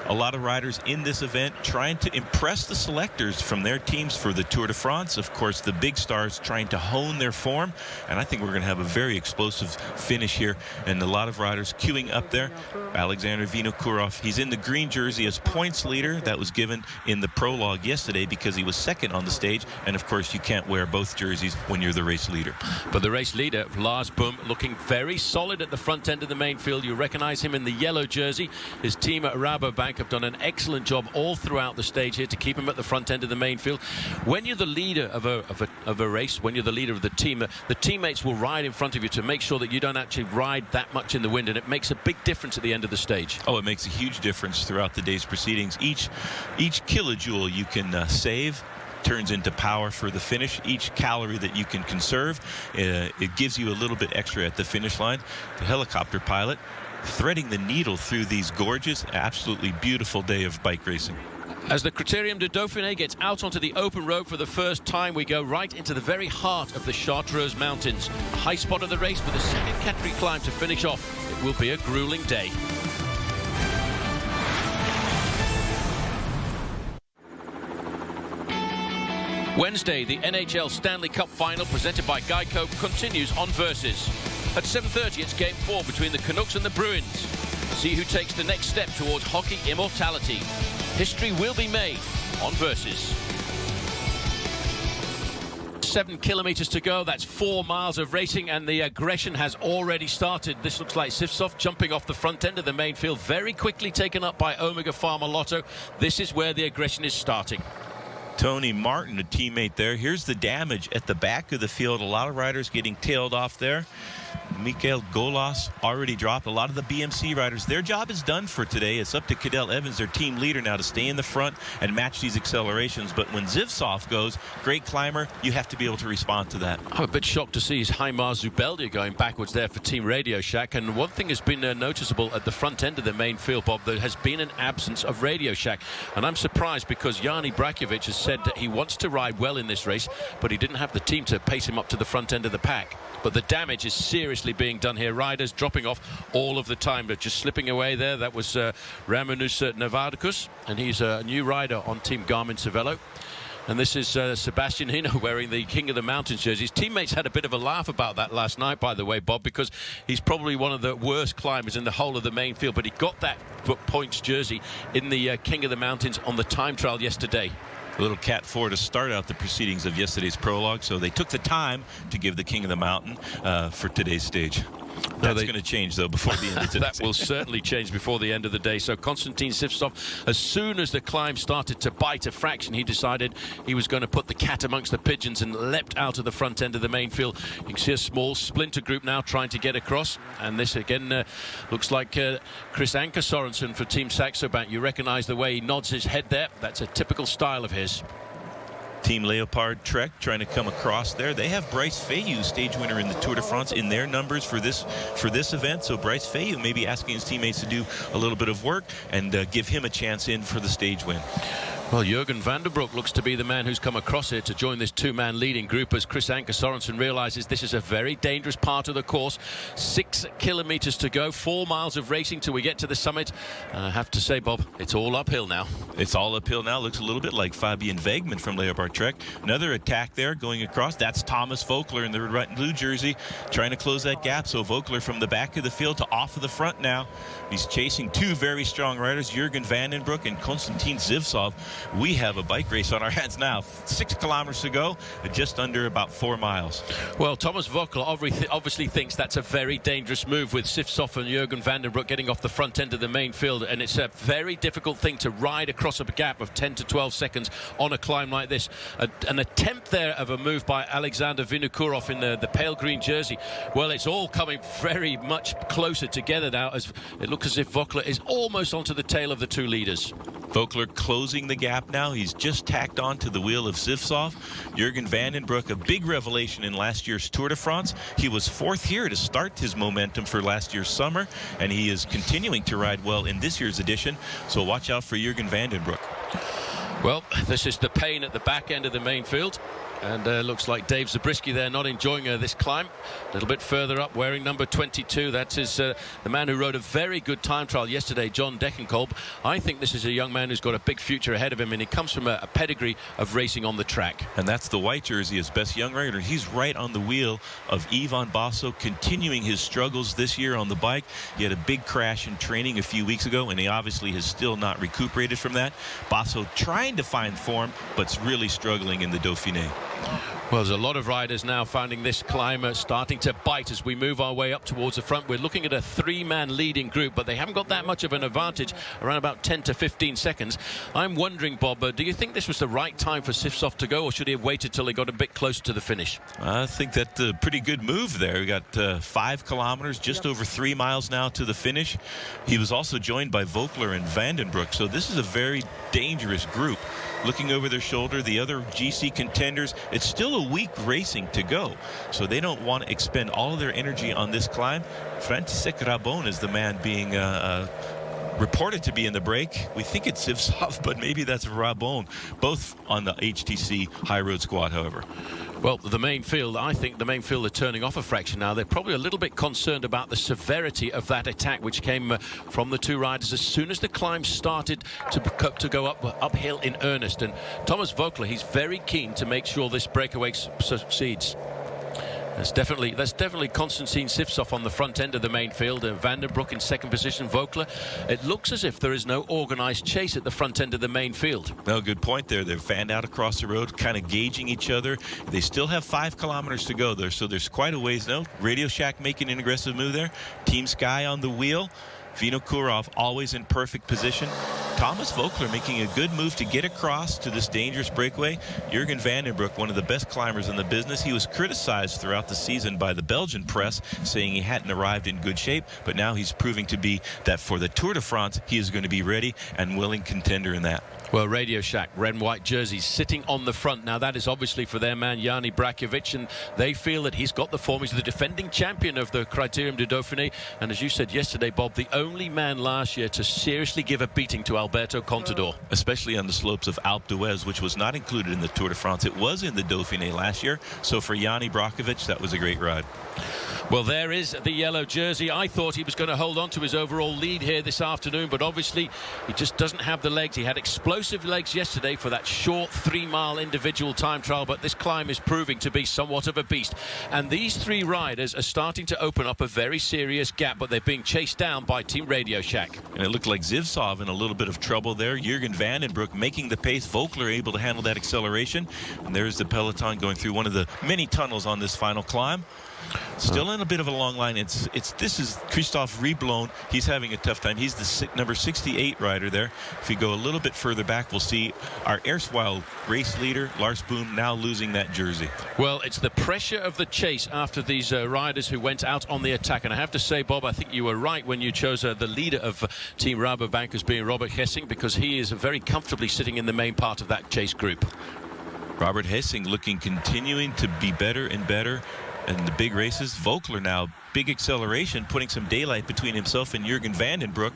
A lot of riders in this event trying to impress the selectors from their teams for the Tour de France. Of course, the big stars trying to hone their form, and I think we're going to have a very explosive finish here, and a lot of riders queuing up there. Alexander Vinokourov, he's in the green jersey as points leader. That was given in the prologue yesterday because he was second on the stage, and of course you can't wear both jerseys when you're the race leader. But the race leader, Lars Boom, looking very solid at the front end of the main field. You recognize him in the yellow jersey. His team at Rabobank have done an excellent job all throughout the stage here to keep him at the front end of the main field. When you're the leader of a race, when you're the leader of the team, the teammates will ride in front of you to make sure that you don't actually ride that much in the wind, and it makes a big difference at the end of the stage. Oh, it makes a huge difference throughout the day's proceedings. Each kilojoule you can save turns into power for the finish. Each calorie that you can conserve, it gives you a little bit extra at the finish line. The helicopter pilot threading the needle through these gorges. Absolutely beautiful day of bike racing. As the Criterium du Dauphine gets out onto the open road for the first time, we go right into the very heart of the Chartreuse Mountains. A high spot of the race with a second category climb to finish off. It will be a grueling day. Wednesday, the NHL Stanley Cup Final presented by Geico continues on Versus. At 7:30, it's Game 4 between the Canucks and the Bruins. See who takes the next step towards hockey immortality. History will be made on Versus. 7 kilometers to go. That's 4 miles of racing, and the aggression has already started. This looks like Sivtsov jumping off the front end of the main field, very quickly taken up by Omega Pharma Lotto. This is where the aggression is starting. Tony Martin, a teammate there. Here's the damage at the back of the field. A lot of riders getting tailed off there. Mikhail Golas already dropped. A lot of the BMC riders, their job is done for today. It's up to Cadel Evans, their team leader, now to stay in the front and match these accelerations. But when Zivtsov goes, great climber, you have to be able to respond to that. I'm a bit shocked to see Heimar Zubeldia going backwards there for Team Radio Shack. And one thing has been noticeable at the front end of the main field, Bob, there has been an absence of Radio Shack. And I'm surprised because Yanni Brakovic has said that he wants to ride well in this race, but he didn't have the team to pace him up to the front end of the pack. But the damage is seriously being done here. Riders dropping off all of the time, but just slipping away there. That was Ramanus Navardicus, and he's a new rider on Team Garmin Cervelo. And this is Sebastian Hino wearing the King of the Mountains jersey. His teammates had a bit of a laugh about that last night, by the way, Bob, because he's probably one of the worst climbers in the whole of the main field, but he got that points jersey in the King of the Mountains on the time trial yesterday. A little Cat 4 to start out the proceedings of yesterday's prologue, so they took the time to give the King of the Mountain for today's stage. That's going to change, though, before the end of today. That will certainly change before the end of the day. So Konstantin Sivtsov, as soon as the climb started to bite a fraction, he decided he was going to put the cat amongst the pigeons and leapt out of the front end of the main field. You can see a small splinter group now trying to get across. And this, again, looks like Chris Anker Sorensen for Team Saxo Bank. You recognise the way he nods his head there. That's a typical style of his. Team Leopard Trek trying to come across there. They have Bryce Fayou, stage winner in the Tour de France, in their numbers for this event. So Bryce Fayou may be asking his teammates to do a little bit of work and give him a chance in for the stage win. Well, Jürgen van der Broek looks to be the man who's come across here to join this two-man leading group as Chris Anker Sorensen realises this is a very dangerous part of the course. 6 kilometres to go, 4 miles of racing till we get to the summit. I have to say, Bob, it's all uphill now. It's all uphill now. Looks a little bit like Fabian Wegman from Leopard Trek. Another attack there going across. That's Thomas Vogler in the red and blue jersey trying to close that gap. So Vogler from the back of the field to off of the front now. He's chasing two very strong riders, Jürgen van den Broek and Konstantin Sivtsov. We have a bike race on our hands now. 6 kilometers to go, just under about 4 miles. Well, Thomas Vogler obviously thinks that's a very dangerous move with Sivtsov and Jürgen van den Broek getting off the front end of the main field, and it's a very difficult thing to ride across a gap of 10 to 12 seconds on a climb like this. An attempt there of a move by Alexander Vinokourov in the pale green jersey. Well, it's all coming very much closer together now, as it looks as if Vogler is almost onto the tail of the two leaders. Vogler closing the gap now. He's just tacked on to the wheel of Sivtsov. Jürgen van den Broek, a big revelation in last year's Tour de France. He was 4th here to start his momentum for last year's summer, and he is continuing to ride well in this year's edition. So watch out for Jürgen van den Broek. Well, this is the pain at the back end of the main field. And looks like Dave Zabriskie there not enjoying this climb. A little bit further up, wearing number 22. That is the man who rode a very good time trial yesterday, John Deckenkolb. I think this is a young man who's got a big future ahead of him, and he comes from a pedigree of racing on the track. And that's the white jersey, his best young rider. He's right on the wheel of Ivan Basso, continuing his struggles this year on the bike. He had a big crash in training a few weeks ago, and he obviously has still not recuperated from that. Basso trying to find form, but really struggling in the Dauphiné. Well, there's a lot of riders now finding this climb starting to bite as we move our way up towards the front. We're looking at a 3-man leading group, but they haven't got that much of an advantage, around about 10 to 15 seconds. I'm wondering, Bob, do you think this was the right time for Sivtsov to go, or should he have waited till he got a bit closer to the finish? I think that's a pretty good move there. We got 5 kilometers, just over 3 miles now to the finish. He was also joined by Vogler and van den Broek, so this is a very dangerous group. Looking over their shoulder, the other GC contenders, it's still a week racing to go, so they don't want to expend all of their energy on this climb. František Rabon is the man being reported to be in the break. We think it's Sivtsov, but maybe that's Rabon, both on the HTC High Road Squad, however. Well, the main field, I think the main field are turning off a fraction now. They're probably a little bit concerned about the severity of that attack, which came from the two riders as soon as the climb started to go uphill in earnest. And Thomas Vogler, he's very keen to make sure this breakaway succeeds. That's definitely Konstantin Sivtsov on the front end of the main field. Van den Broek in second position. Vogler. It looks as if there is no organised chase at the front end of the main field. No, good point there. They're fanned out across the road, kind of gauging each other. They still have 5 kilometers to go there, so there's quite a ways now. Radio Shack making an aggressive move there. Team Sky on the wheel. Vinokourov always in perfect position. Thomas Vogler making a good move to get across to this dangerous breakaway. Jürgen van den Broek, one of the best climbers in the business. He was criticized throughout the season by the Belgian press, saying he hadn't arrived in good shape, but now he's proving to be that for the Tour de France, he is going to be ready and willing contender in that. Well, Radio Shack, red and white jerseys sitting on the front. Now, that is obviously for their man, Jani Brakovic, and they feel that he's got the form. He's the defending champion of the Criterium du Dauphine, and as you said yesterday, Bob, the only man last year to seriously give a beating to Alberto Contador. Especially on the slopes of Alpe d'Huez, which was not included in the Tour de France. It was in the Dauphiné last year. So for Yanni Brockovich, that was a great ride. Well, there is the yellow jersey. I thought he was going to hold on to his overall lead here this afternoon, but obviously he just doesn't have the legs. He had explosive legs yesterday for that short 3-mile individual time trial, but this climb is proving to be somewhat of a beast. And these three riders are starting to open up a very serious gap, but they're being chased down by Team Radio Shack. And it looked like Zivsov in a little bit of trouble there. Jürgen Vandenbroek making the pace. Vogler able to handle that acceleration. And there's the peloton going through one of the many tunnels on this final climb. Still in a bit of a long line. This is Christophe Riblon. He's having a tough time. He's the number 68 rider there. If you go a little bit further back, we'll see our erstwhile race leader, Lars Boom, now losing that jersey. Well, it's the pressure of the chase after these riders who went out on the attack. And I have to say, Bob, I think you were right when you chose the leader of Team Rabobank as being Robert Hessing, because he is very comfortably sitting in the main part of that chase group. Robert Hessing continuing to be better and better. And the big races, Vogler now, big acceleration, putting some daylight between himself and Jürgen Vandenbroek.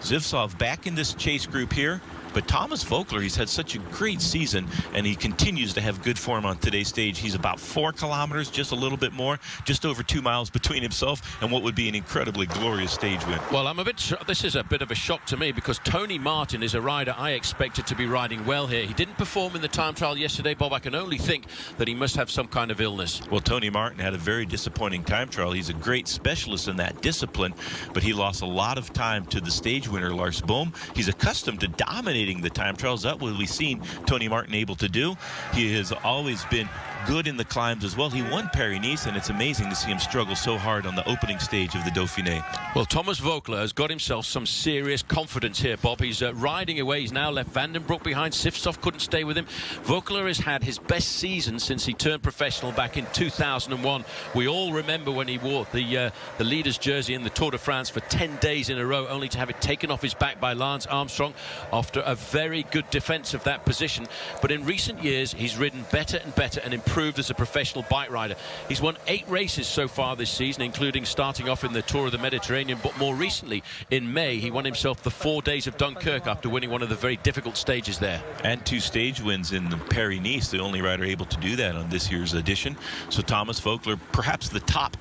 Zivsov back in this chase group here. But Thomas Vogler, he's had such a great season, and he continues to have good form on today's stage. He's about 4 kilometers, just a little bit more, just over 2 miles between himself and what would be an incredibly glorious stage win. Well, I'm a bit this is a bit of a shock to me, because Tony Martin is a rider I expected to be riding well here. He didn't perform in the time trial yesterday, Bob. I can only think that he must have some kind of illness. Well, Tony Martin had a very disappointing time trial. He's a great specialist in that discipline, but he lost a lot of time to the stage winner, Lars Boom. He's accustomed to dominating the time trials. That what we've seen Tony Martin able to do. He has always been good in the climbs as well. He won Paris-Nice, and it's amazing to see him struggle so hard on the opening stage of the Dauphiné. Well, Thomas Vogler has got himself some serious confidence here, Bob. He's riding away. He's now left Vandenbroek behind. Zivsov couldn't stay with him. Vogler has had his best season since he turned professional back in 2001. We all remember when he wore the leader's jersey in the Tour de France for 10 days in a row, only to have it taken off his back by Lance Armstrong after a very good defense of that position. But in recent years, he's ridden better and better and improved as a professional bike rider. He's won 8 races so far this season, including starting off in the Tour of the Mediterranean, but more recently in May he won himself the 4 days of Dunkirk after winning one of the very difficult stages there. And 2 stage wins in Paris-Nice, the only rider able to do that on this year's edition. So Thomas Vogler, perhaps the top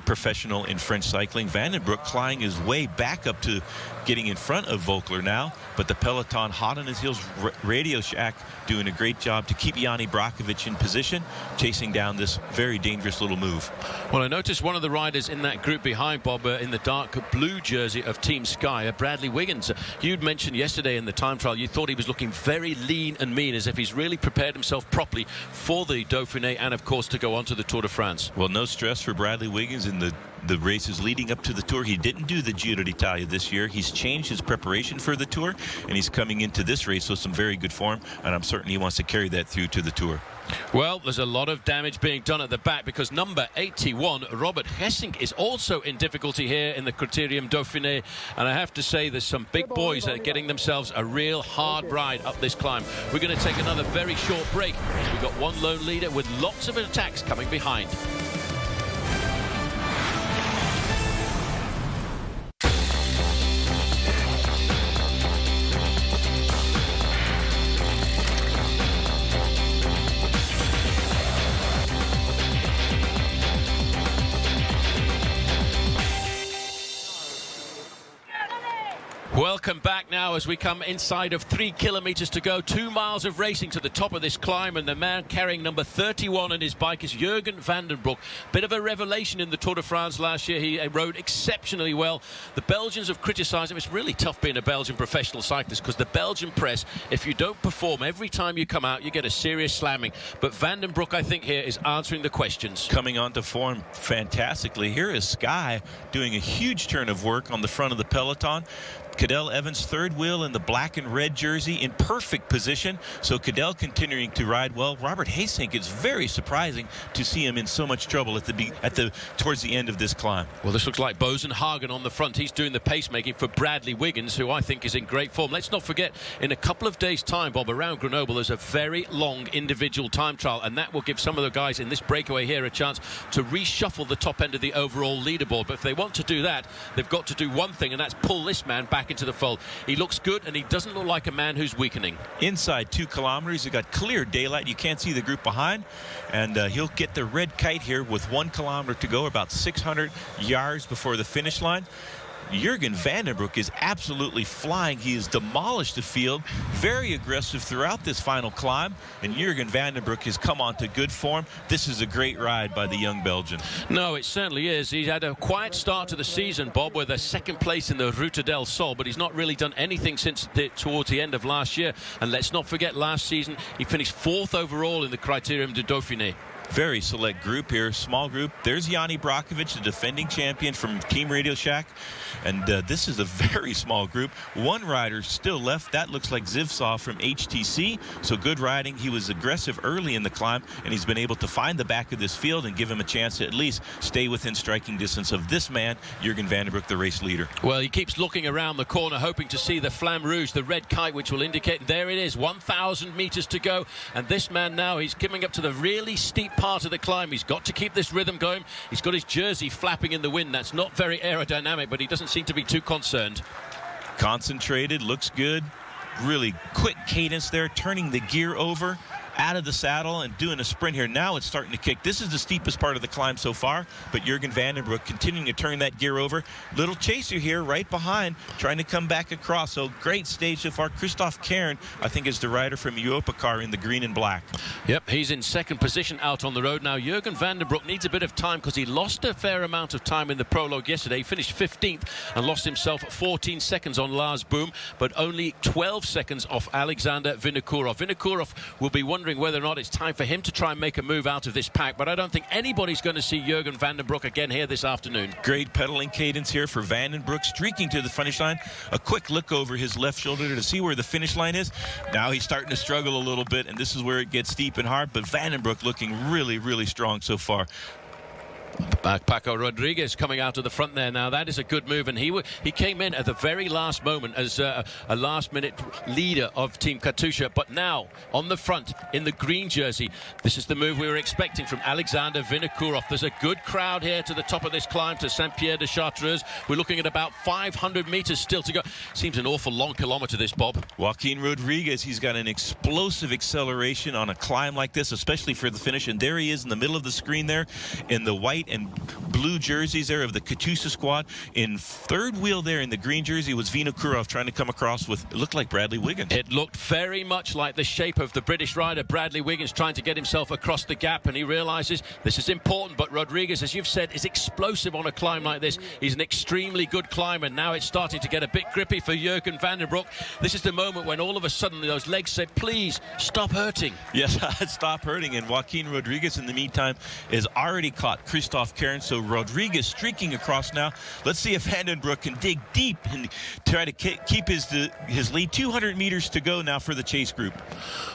professional in French cycling. Vandenbroek clawing his way back up to getting in front of Vogler now, but the peloton hot on his heels. Radio Shack doing a great job to keep Yanni Brockovich in position, chasing down this very dangerous little move. Well, I noticed one of the riders in that group behind Bob in the dark blue jersey of Team Sky, Bradley Wiggins. You'd mentioned yesterday in the time trial you thought he was looking very lean and mean, as if he's really prepared himself properly for the Dauphiné and of course to go on to the Tour de France. Well, no stress for Bradley Wiggins in the races leading up to the Tour. He didn't do the Giro d'Italia this year. He's changed his preparation for the Tour, and he's coming into this race with some very good form, and I'm certain he wants to carry that through to the Tour. Well, there's a lot of damage being done at the back, because number 81, Robert Hessing, is also in difficulty here in the Criterium Dauphiné, and I have to say there's some big boys that are getting themselves a real hard ride up this climb. We're going to take another very short break. We've got one lone leader with lots of attacks coming behind. Welcome back now as we come inside of 3 kilometers to go. 2 miles of racing to the top of this climb, and the man carrying number 31 on his bike is Jürgen Vandenbroek. Bit of a revelation in the Tour de France last year. He rode exceptionally well. The Belgians have criticised him. It's really tough being a Belgian professional cyclist, because the Belgian press, if you don't perform every time you come out, you get a serious slamming. But Vandenbroek, I think, here is answering the questions. Coming on to form fantastically. Here is Sky doing a huge turn of work on the front of the peloton. Cadel Evans, third wheel in the black and red jersey, in perfect position. So Cadel continuing to ride well. Robert Hasink, it's very surprising to see him in so much trouble towards the end of this climb. Well, this looks like Bosenhagen on the front. He's doing the pacemaking for Bradley Wiggins, who I think is in great form. Let's not forget, in a couple of days' time, Bob, around Grenoble, there's a very long individual time trial, and that will give some of the guys in this breakaway here a chance to reshuffle the top end of the overall leaderboard. But if they want to do that, they've got to do one thing, and that's pull this man back into the fold. He looks good, and he doesn't look like a man who's weakening. Inside 2 kilometers, you've got clear daylight. You can't see the group behind, and he'll get the red kite here with 1 kilometer to go, about 600 yards before the finish line. Jurgen van den Broek is absolutely flying. He has demolished the field, very aggressive throughout this final climb, and Jurgen van den Broek has come on to good form. This is a great ride by the young Belgian. No, it certainly is. He's had a quiet start to the season, Bob, with a second place in the Route del Sol, but he's not really done anything since towards the end of last year. And let's not forget, last season he finished 4th overall in the Criterium du Dauphine. Very select group here, small group. There's Yanni Brakovic, the defending champion from Team Radio Shack. And this is a very small group. 1 rider still left. That looks like Zivsov from HTC. So good riding. He was aggressive early in the climb, and he's been able to find the back of this field and give him a chance to at least stay within striking distance of this man, Jurgen van den Broek, the race leader. Well, he keeps looking around the corner, hoping to see the Flamme Rouge, the red kite, which will indicate, there it is, 1,000 meters to go. And this man now, he's coming up to the really steep part of the climb. He's got to keep this rhythm going. He's got his jersey flapping in the wind. That's not very aerodynamic, but he doesn't seem to be too concerned. Concentrated, looks good. Really quick cadence there, turning the gear over out of the saddle and doing a sprint here. Now it's starting to kick. This is the steepest part of the climb so far, but Jurgen van den Broek continuing to turn that gear over. Little chaser here right behind, trying to come back across. So great stage so far. Christophe Cairn, I think, is the rider from Europcar in the green and black. Yep, he's in second position out on the road now. Jurgen van den Broek needs a bit of time because he lost a fair amount of time in the prologue yesterday. He finished 15th and lost himself 14 seconds on Lars Boom, but only 12 seconds off Alexander Vinokourov. Vinokourov will be wondering whether or not it's time for him to try and make a move out of this pack, but I don't think anybody's going to see Jurgen van den Broek again here this afternoon. Great pedaling cadence here for van den Broek, streaking to the finish line. A quick look over his left shoulder to see where the finish line is. Now he's starting to struggle a little bit, and this is where it gets steep and hard, but van den Broek looking really, really strong so far. Paco Rodriguez coming out of the front there now. That is a good move, and he came in at the very last moment as a last-minute leader of Team Katusha. But now on the front in the green jersey, this is the move we were expecting from Alexander Vinokourov. There's a good crowd here to the top of this climb to Saint-Pierre-de-Chartreuse. We're looking at about 500 meters still to go. Seems an awful long kilometer, this, Bob. Joaquin Rodriguez, he's got an explosive acceleration on a climb like this, especially for the finish. And there he is in the middle of the screen there in the white and blue jerseys there of the Katusha squad. In third wheel there in the green jersey was Vinokourov trying to come across with, it looked like Bradley Wiggins. It looked very much like the shape of the British rider Bradley Wiggins trying to get himself across the gap, and he realizes this is important. But Rodriguez, as you've said, is explosive on a climb like this. He's an extremely good climber. Now it's starting to get a bit grippy for Jurgen van den Broek. This is the moment when all of a sudden those legs say, please stop hurting. Yes, stop hurting. And Joaquin Rodriguez in the meantime is already caught Christophe Cairn. So Rodriguez streaking across now. Let's see if van den Broek can dig deep and try to keep his lead. 200 meters to go now for the chase group.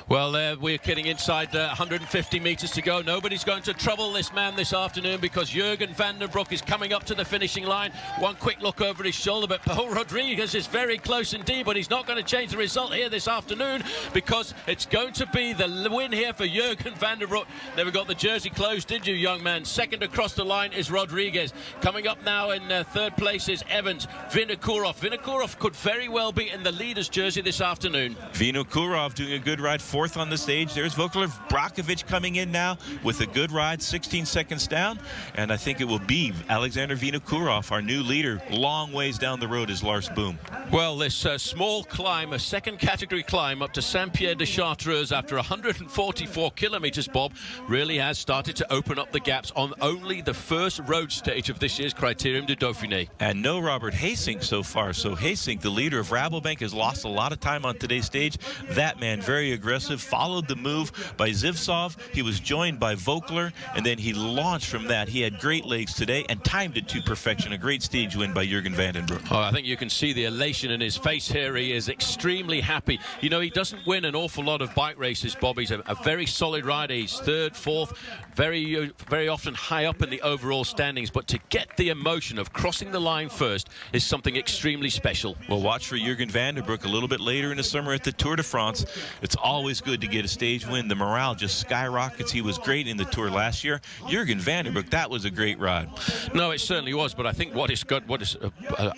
Well, we're getting inside 150 meters to go. Nobody's going to trouble this man this afternoon because Jurgen van den Broek is coming up to the finishing line. One quick look over his shoulder, but Paul Rodriguez is very close indeed, but he's not going to change the result here this afternoon because it's going to be the win here for Jurgen van den Broek. Never got the jersey closed, did you, young man? Second across the line is Rodriguez. Coming up now in third place is Evans. Vinokourov. Vinokourov could very well be in the leader's jersey this afternoon. Vinokourov doing a good ride, fourth on the stage. There's Vokler Brakovic coming in now with a good ride, 16 seconds down. And I think it will be Alexander Vinokourov, our new leader. Long ways down the road is Lars Boom. Well, this small climb, a second category climb up to Saint-Pierre-de-Chartreuse after 144 kilometers, Bob, really has started to open up the gaps on only only the first road stage of this year's Criterium du Dauphine. And no Robert Haysink so far. So Haysink, the leader of Rabobank, has lost a lot of time on today's stage. That man, very aggressive, followed the move by Zivsov. He was joined by Vogler, and then he launched from that. He had great legs today and timed it to perfection. A great stage win by Jurgen van den Broek. Oh, I think you can see the elation in his face here. He is extremely happy. You know, he doesn't win an awful lot of bike races, Bob. He's a very solid rider. He's third, fourth, very often high up in the overall standings. But to get the emotion of crossing the line first is something extremely special. Well, watch for Jurgen van den Broek a little bit later in the summer at the Tour de France. It's always good to get a stage win. The morale just skyrockets. He was great in the Tour last year. Jurgen van den Broek, that was a great ride. No, it certainly was. But I think what has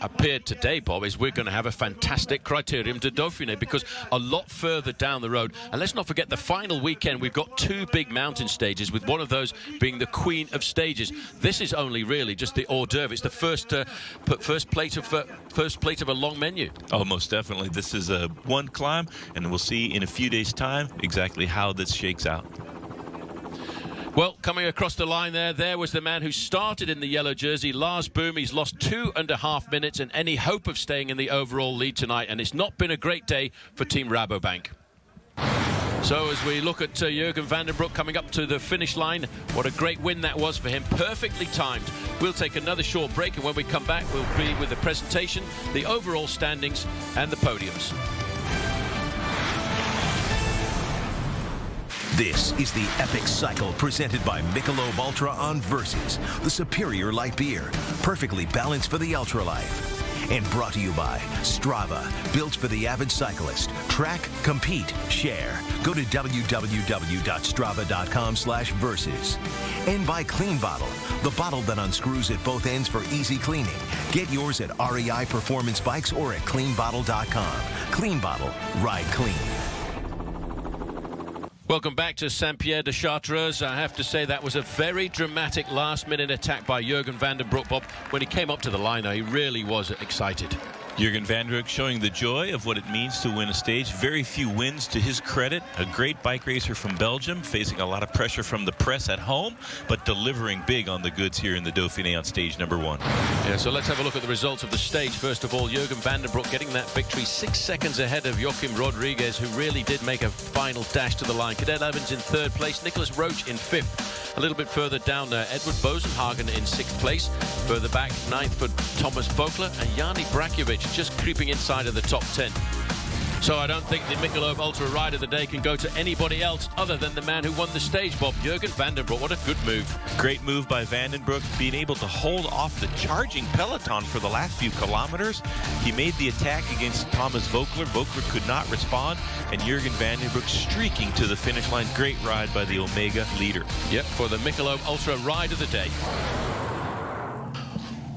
appeared today, Bob, is we're going to have a fantastic Criterium du Dauphine, because a lot further down the road, and let's not forget the final weekend, we've got two big mountain stages, with one of those being the queen of stages. This is only really just the hors d'oeuvre. It's the first plate of a long menu. Oh, most definitely. This is one climb, and we'll see in a few days' time exactly how this shakes out. Well, coming across the line there was the man who started in the yellow jersey, Lars Boom. He's lost 2.5 minutes and any hope of staying in the overall lead tonight, and it's not been a great day for Team Rabobank. So as we look at Jurgen van den Broek coming up to the finish line, what a great win that was for him, perfectly timed. We'll take another short break, and when we come back, we'll be with the presentation, the overall standings and the podiums. This is the Epic Cycle presented by Michelob Ultra on Versus, the superior light beer, perfectly balanced for the ultralife. And brought to you by Strava, built for the avid cyclist. Track, compete, share. Go to www.strava.com/versus. And by Clean Bottle, the bottle that unscrews at both ends for easy cleaning. Get yours at REI Performance Bikes or at cleanbottle.com. Clean Bottle, ride clean. Welcome back to Saint-Pierre-de-Chartreuse. I have to say that was a very dramatic last-minute attack by Jurgen van den Broek, Bob. When he came up to the line, though, he really was excited. Jurgen van den Broek showing the joy of what it means to win a stage. Very few wins to his credit. A great bike racer from Belgium, facing a lot of pressure from the press at home, but delivering big on the goods here in the Dauphiné on stage number 1. Yeah, so let's have a look at the results of the stage. First of all, Jurgen van den Broek getting that victory 6 seconds ahead of Joachim Rodriguez, who really did make a final dash to the line. Cadel Evans in 3rd place, Nicholas Roach in 5th. A little bit further down there, Edward Bosenhagen in 6th place. Further back, 9th for Thomas Vogler, and Jani Brakovic just creeping inside of the top 10. So I don't think the Michelob Ultra Ride of the day can go to anybody else other than the man who won the stage, Bob, Jurgen van den Broek. What a good move. Great move by van den Broek, being able to hold off the charging peloton for the last few kilometers. He made the attack against Thomas Vogler. Vogler could not respond, and Jurgen van den Broek streaking to the finish line. Great ride by the Omega leader. Yep, for the Michelob Ultra Ride of the day.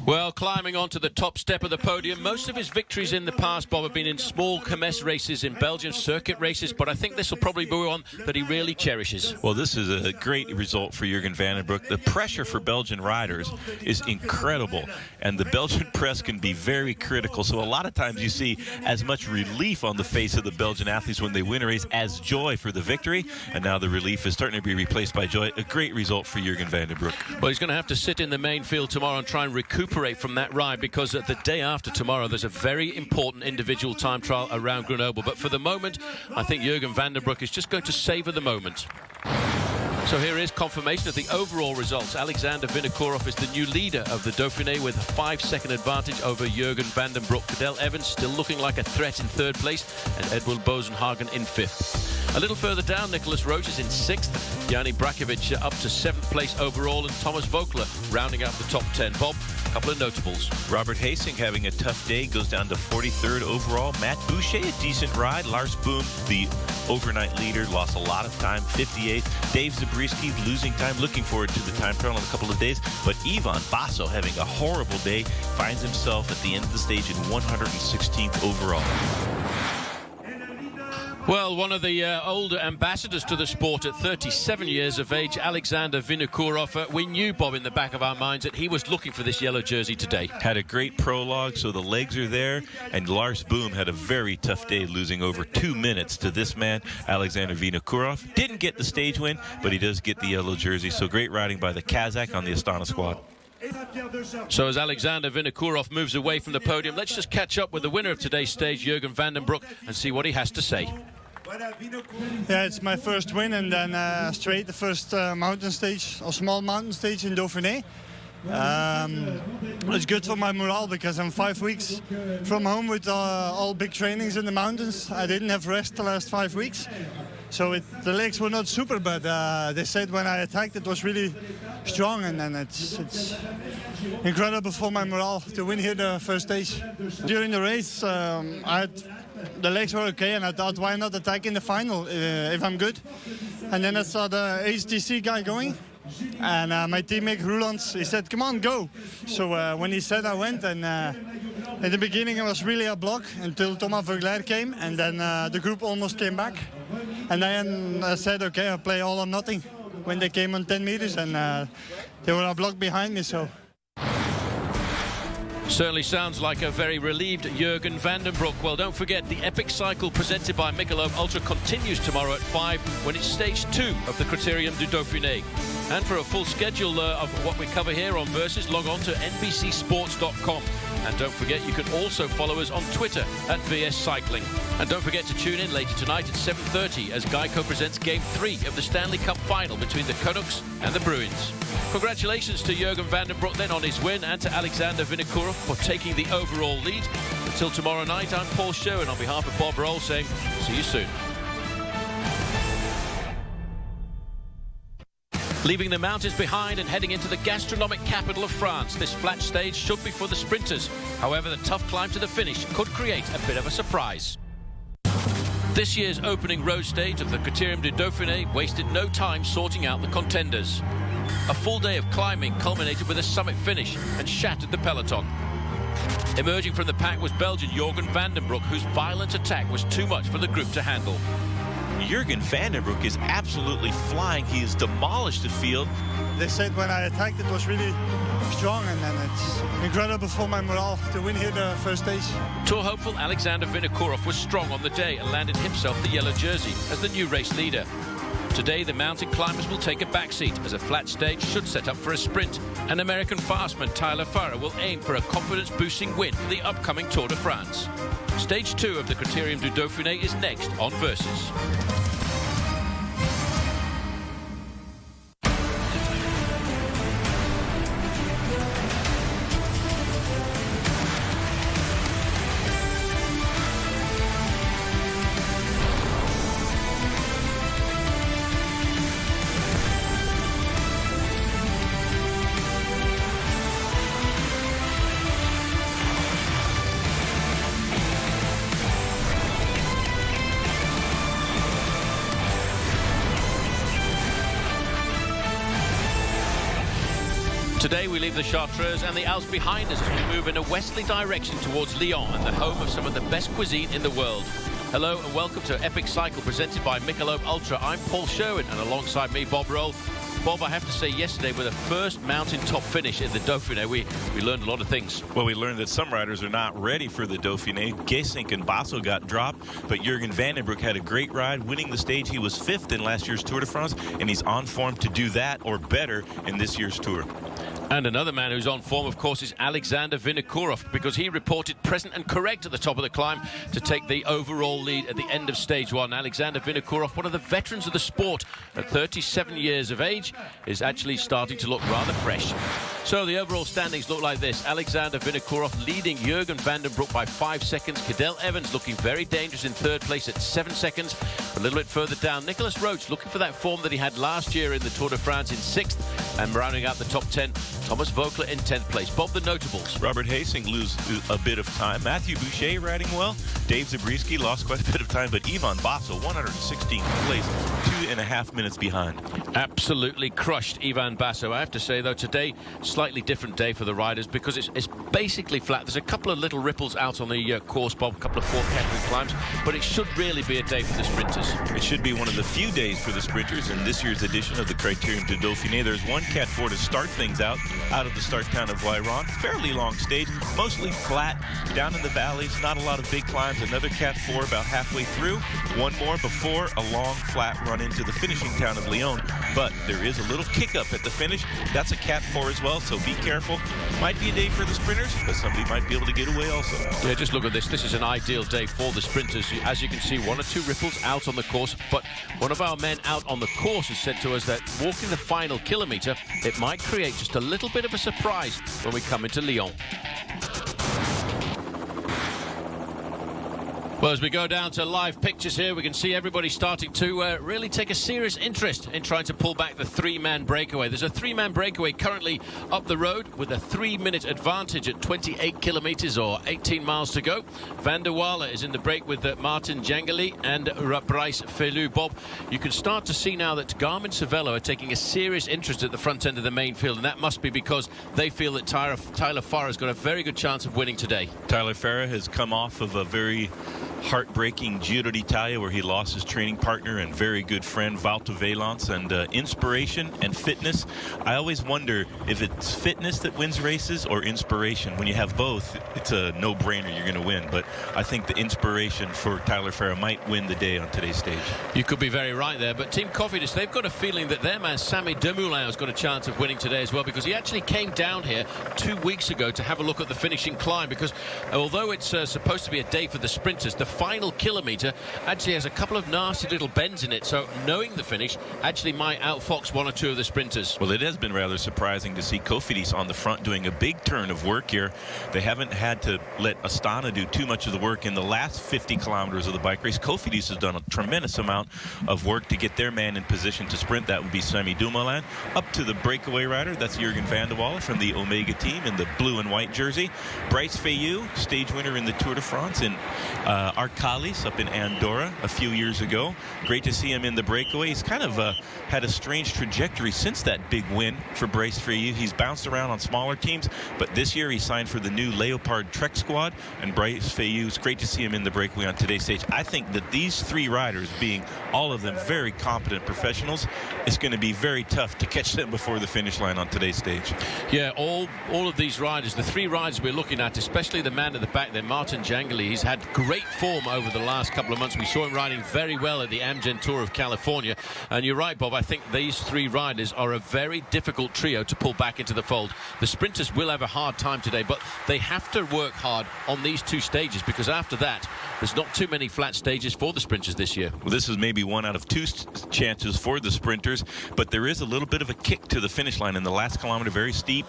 Well, climbing onto the top step of the podium, most of his victories in the past, Bob, have been in small Kermesse races in Belgium, circuit races, but I think this will probably be one that he really cherishes. Well, this is a great result for Jurgen van den Broek. The pressure for Belgian riders is incredible, and the Belgian press can be very critical, so a lot of times you see as much relief on the face of the Belgian athletes when they win a race as joy for the victory, and now the relief is starting to be replaced by joy. A great result for Jurgen van den Broek. Well, he's going to have to sit in the main field tomorrow and try and recuperate from that ride, because the day after tomorrow there's a very important individual time trial around Grenoble. But for the moment, I think Jurgen van den Broek is just going to savor the moment. So here is confirmation of the overall results. Alexander Vinokourov is the new leader of the Dauphiné with a 5-second advantage over Jurgen van den Broek. Cadel Evans still looking like a threat in 3rd place, and Edward Bosenhagen in 5th. A little further down, Nicholas Roach is in 6th. Jani Brakovic up to 7th place overall, and Thomas Vogler rounding out the top 10. Bob, a couple of notables. Robert Haysink having a tough day, goes down to 43rd overall. Matt Boucher, a decent ride. Lars Boom, the overnight leader, lost a lot of time, 58th. Dave Zabriskie losing time, looking forward to the time trial in a couple of days. But Ivan Basso having a horrible day, finds himself at the end of the stage in 116th overall. Well, one of the older ambassadors to the sport at 37 years of age, Alexander Vinokourov. We knew, Bob, in the back of our minds that he was looking for this yellow jersey today. Had a great prologue, so the legs are there. And Lars Boom had a very tough day, losing over 2 minutes to this man, Alexander Vinokourov. Didn't get the stage win, but he does get the yellow jersey. So great riding by the Kazakh on the Astana squad. So as Alexander Vinokourov moves away from the podium, let's just catch up with the winner of today's stage, Jürgen van den Broek, and see what he has to say. Yeah, it's my first win, and then straight the first mountain stage, or small mountain stage in Dauphiné. It's good for my morale because I'm 5 weeks from home with all big trainings in the mountains. I didn't have rest the last 5 weeks. So the legs were not super, but they said when I attacked it was really strong, and then it's incredible for my morale to win here the first stage. During the race, the legs were okay, and I thought, why not attack in the final if I'm good? And then I saw the HTC guy going, and my teammate Roelands, he said, come on, go. So when he said, I went, and in the beginning it was really a block until Thomas Vogler came, and then the group almost came back. And then I said, okay, I'll play all or nothing when they came on 10 meters, and they were a block behind me, so. Certainly sounds like a very relieved Jürgen van den Broek. Well, don't forget, the epic cycle presented by Michelob Ultra continues tomorrow at 5 when it's stage 2 of the Criterium du Dauphine. And for a full schedule of what we cover here on Versus, log on to nbcsports.com. And don't forget, you can also follow us on Twitter at VS Cycling. And don't forget to tune in later tonight at 7:30 as Geico presents Game 3 of the Stanley Cup final between the Canucks and the Bruins. Congratulations to Jürgen van den Broek then on his win, and to Alexander Vinokourov for taking the overall lead. Until tomorrow night, I'm Paul Sherwen on behalf of Bob Roll saying, see you soon. Leaving the mountains behind and heading into the gastronomic capital of France, this flat stage should be for the sprinters. However, the tough climb to the finish could create a bit of a surprise. This year's opening road stage of the Criterium du Dauphine wasted no time sorting out the contenders. A full day of climbing culminated with a summit finish and shattered the peloton. Emerging from the pack was Belgian Jürgen van den Broek, whose violent attack was too much for the group to handle. Jürgen van den Broek is absolutely flying. He has demolished the field. They said when I attacked it was really strong, and then it's incredible for my morale to win here the first stage. Tour hopeful Alexander Vinokourov was strong on the day and landed himself the yellow jersey as the new race leader. Today, the mountain climbers will take a backseat as a flat stage should set up for a sprint. And American fastman Tyler Farrer will aim for a confidence-boosting win for the upcoming Tour de France. Stage 2 of the Criterium du Dauphine is next on Versus. Today we leave the Chartreuse and the Alps behind us as we move in a westerly direction towards Lyon and the home of some of the best cuisine in the world. Hello and welcome to Epic Cycle presented by Michelob Ultra. I'm Paul Sherwen, and alongside me Bob Roll. Bob, I have to say, yesterday with a first mountaintop finish in the Dauphiné, we learned a lot of things. Well, we learned that some riders are not ready for the Dauphiné. Gesink and Basso got dropped, but Jürgen van den Broek had a great ride, winning the stage. He was 5th in last year's Tour de France, and he's on form to do that or better in this year's Tour. And another man who's on form, of course, is Alexander Vinokourov, because he reported present and correct at the top of the climb to take the overall lead at the end of stage 1. Alexander Vinokourov, one of the veterans of the sport at 37 years of age, is actually starting to look rather fresh. So the overall standings look like this. Alexander Vinokourov leading Jürgen van den Broek by 5 seconds. Cadel Evans looking very dangerous in 3rd place at 7 seconds. A little bit further down, Nicolas Roach looking for that form that he had last year in the Tour de France in 6th. And rounding out the top 10, Thomas Voeckler in 10th place. Bob, the notables. Robert Hastings loses a bit of time. Matthew Boucher riding well. Dave Zabriskie lost quite a bit of time, but Ivan Basso, 116th place, 2.5 minutes behind. Absolutely crushed Ivan Basso. I have to say, though, today, slightly different day for the riders because it's basically flat. There's a couple of little ripples out on the course, Bob, a couple of 4th-category climbs, but it should really be a day for the sprinters. It should be one of the few days for the sprinters in this year's edition of the Criterium du Dauphine. There's one Cat 4 to start things out of the start town of Voiron. Fairly long stage, mostly flat, down in the valleys, not a lot of big climbs. Another Cat 4 about halfway through. One more before a long flat run into the finishing town of Lyon. But there is a little kick up at the finish. That's a Cat 4 as well, so be careful. Might be a day for the sprinters, but somebody might be able to get away also. Yeah, just look at this. This is an ideal day for the sprinters. As you can see, 1 or 2 ripples out on the course, but one of our men out on the course has said to us that walking the final kilometre, it might create just a little bit of a surprise when we come into Lyon. Well, as we go down to live pictures here, we can see everybody starting to really take a serious interest in trying to pull back the 3-man breakaway. There's a 3-man breakaway currently up the road with a 3-minute advantage at 28 kilometres or 18 miles to go. Van der Walle is in the break with Martin Jangeli and Bryce Felu. Bob, you can start to see now that Garmin Cervelo are taking a serious interest at the front end of the main field, and that must be because they feel that Tyler Farah has got a very good chance of winning today. Tyler Farah has come off of a very heartbreaking Giro d'Italia where he lost his training partner and very good friend Walter Valence, and inspiration and fitness. I always wonder if it's fitness that wins races or inspiration. When you have both, it's a no-brainer you're going to win, but I think the inspiration for Tyler Farah might win the day on today's stage. You could be very right there, but Team Cofidis, they've got a feeling that their man Samy Demoulin has got a chance of winning today as well, because he actually came down here 2 weeks ago to have a look at the finishing climb, because although it's supposed to be a day for the sprinters, the final kilometre actually has a couple of nasty little bends in it, so knowing the finish actually might outfox 1 or 2 of the sprinters. Well, it has been rather surprising to see Cofidis on the front doing a big turn of work here. They haven't had to let Astana do too much of the work in the last 50 kilometers of the bike race. Cofidis has done a tremendous amount of work to get their man in position to sprint. That would be Samy Demoulin. Up to the breakaway rider, that's Jurgen van der Walle from the Omega team in the blue and white jersey. Bryce Fayou, stage winner in the Tour de France in Arcali up in Andorra a few years ago. Great to see him in the breakaway. He's kind of had a strange trajectory since that big win for Bryce Fayou. He's bounced around on smaller teams, but this year he signed for the new Leopard Trek squad, and Bryce Fayou, it's great to see him in the breakaway on today's stage. I think that these 3 riders, being all of them very competent professionals, it's going to be very tough to catch them before the finish line on today's stage. Yeah, all of these riders, the 3 riders we're looking at, especially the man at the back there, Martin Jangeli, he's had great form over the last couple of months. We saw him riding very well at the Amgen Tour of California, and you're right, Bob, I think these 3 riders are a very difficult trio to pull back into the fold. The sprinters will have a hard time today, but they have to work hard on these 2 stages, because after that there's not too many flat stages for the sprinters this year. Well, this is maybe 1 out of 2 chances for the sprinters, but there is a little bit of a kick to the finish line in the last kilometer, very steep,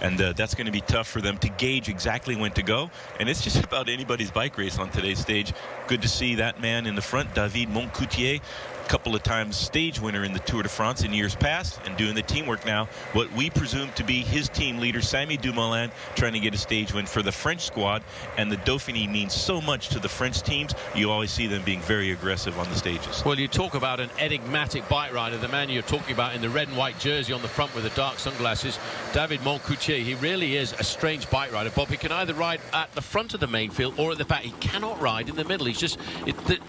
and that's going to be tough for them to gauge exactly when to go, and it's just about anybody's bike race on today's stage. Good to see that man in the front, David Moncoutier, couple of times stage winner in the Tour de France in years past, and doing the teamwork now. What we presume to be his team leader, Samy Demoulin, trying to get a stage win for the French squad. And the Dauphiné means so much to the French teams. You always see them being very aggressive on the stages. Well, you talk about an enigmatic bike rider, the man you're talking about in the red and white jersey on the front with the dark sunglasses, David Moncoutier. He really is a strange bike rider, Bob. He can either ride at the front of the main field or at the back. He cannot ride in the middle. He's just,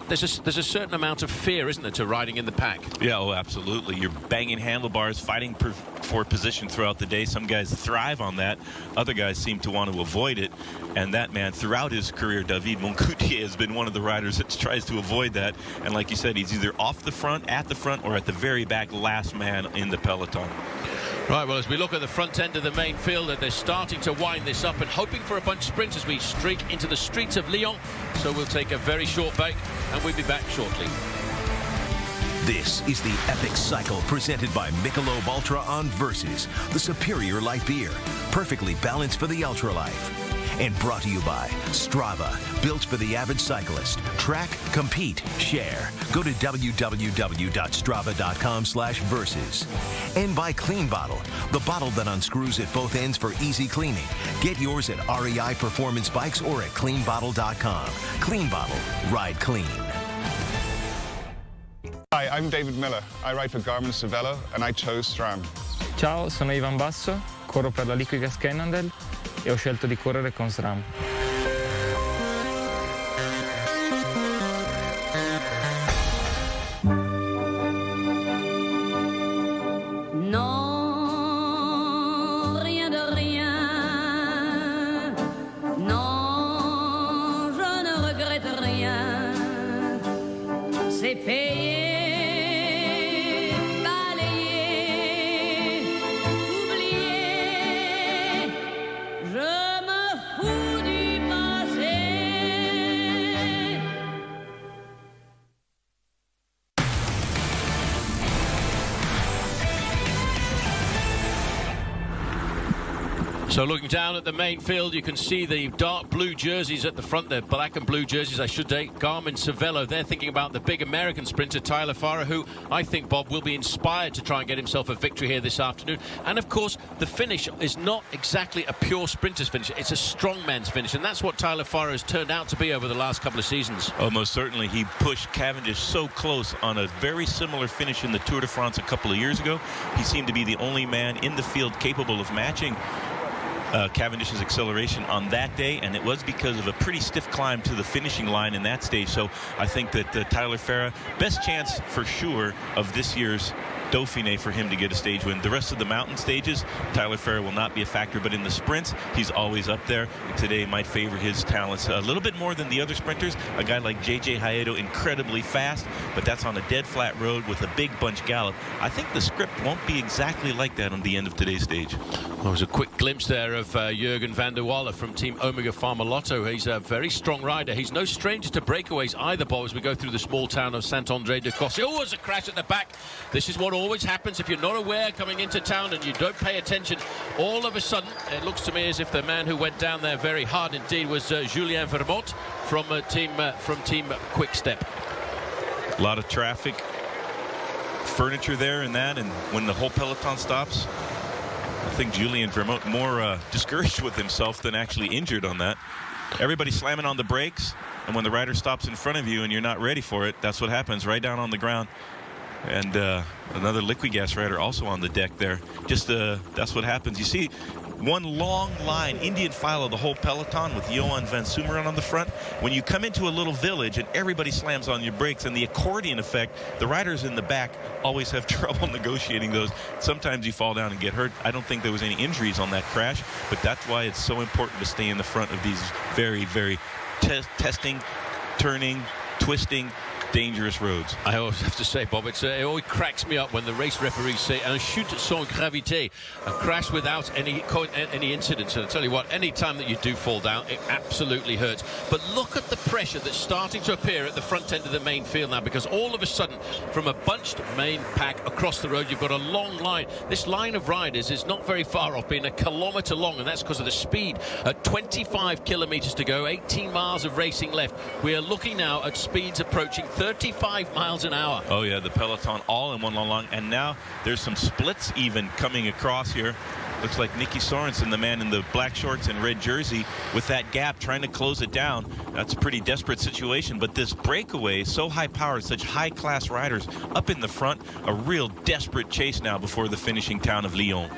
there's a certain amount of fear, isn't there, to riding in the pack? Yeah, oh, absolutely. You're banging handlebars, fighting for position throughout the day. Some guys thrive on that. Other guys seem to want to avoid it. And that man, throughout his career, David Moncoutier, has been one of the riders that tries to avoid that. And like you said, he's either off the front, or at the very back, last man in the peloton. Right, well, as we look at the front end of the main field, they're starting to wind this up and hoping for a bunch of sprints as we streak into the streets of Lyon. So we'll take a very short break and we'll be back shortly. This is the Epic Cycle presented by Michelob Ultra on Versus, the superior light beer, perfectly balanced for the ultralife. And brought to you by Strava, built for the avid cyclist. Track, compete, share. Go to www.strava.com/versus. And by Clean Bottle, the bottle that unscrews at both ends for easy cleaning. Get yours at REI Performance Bikes or at cleanbottle.com. Clean Bottle, ride clean. Hi, I'm David Miller. I ride for Garmin Cervelo and I chose SRAM. Ciao, sono Ivan Basso, corro per la Liquigas Cannondale e ho scelto di correre con SRAM. Non, rien de rien. Non, je ne regrette rien. C'est payé. So looking down at the main field, you can see the dark blue jerseys at the front there, black and blue jerseys, I should say. Garmin Cervelo, they're thinking about the big American sprinter, Tyler Farrar, who I think, Bob, will be inspired to try and get himself a victory here this afternoon. And, of course, the finish is not exactly a pure sprinter's finish. It's a strongman's finish, and that's what Tyler Farrar has turned out to be over the last couple of seasons. Oh, most certainly. He pushed Cavendish so close on a very similar finish in the Tour de France a couple of years ago. He seemed to be the only man in the field capable of matching Cavendish's acceleration on that day, and it was because of a pretty stiff climb to the finishing line in that stage. So I think that Tyler Farrar, best chance for sure of this year's Dauphiné for him to get a stage win. The rest of the mountain stages, Tyler Farrar will not be a factor, but in the sprints, he's always up there. And today might favor his talents a little bit more than the other sprinters. A guy like J.J. Hayedo, incredibly fast, but that's on a dead flat road with a big bunch gallop. I think the script won't be exactly like that on the end of today's stage. There was a quick glimpse there of Jürgen van der Walle from Team Omega Pharma Lotto. He's a very strong rider. He's no stranger to breakaways either, Bob, as we go through the small town of Saint-André-de-Cossé. Oh, there's a crash at the back. This is what always happens if you're not aware coming into town and you don't pay attention. All of a sudden, it looks to me as if the man who went down there very hard indeed was Julien Vermote from Team Quick Step. A lot of traffic, furniture there and that, and when the whole peloton stops, I think Julien Vermote more discouraged with himself than actually injured on that. Everybody slamming on the brakes, and when the rider stops in front of you and you're not ready for it, that's what happens, right down on the ground. And another Liquigas rider also on the deck there. Just that's what happens. You see one long line, Indian file of the whole peloton with Johan van Sumeren on the front. When you come into a little village and everybody slams on your brakes and the accordion effect, the riders in the back always have trouble negotiating those. Sometimes you fall down and get hurt. I don't think there was any injuries on that crash, but that's why it's so important to stay in the front of these very, very testing, turning, twisting, dangerous roads. I always have to say, Bob, it always cracks me up when the race referees say un chute sans gravité, a crash without any incidents. And I tell you what, any time that you do fall down, it absolutely hurts. But look at the pressure that's starting to appear at the front end of the main field now, because all of a sudden, from a bunched main pack across the road, you've got a long line. This line of riders is not very far off, being a kilometre long, and that's because of the speed. At 25 kilometres to go, 18 miles of racing left. We are looking now at speeds approaching 35 miles an hour. Oh yeah, the peloton all in one long, and now there's some splits even coming across here. Looks like Nicky Sorensen, the man in the black shorts and red jersey, with that gap trying to close it down. That's a pretty desperate situation, but this breakaway, so high powered, such high class riders up in the front, a real desperate chase now before the finishing town of Lyon.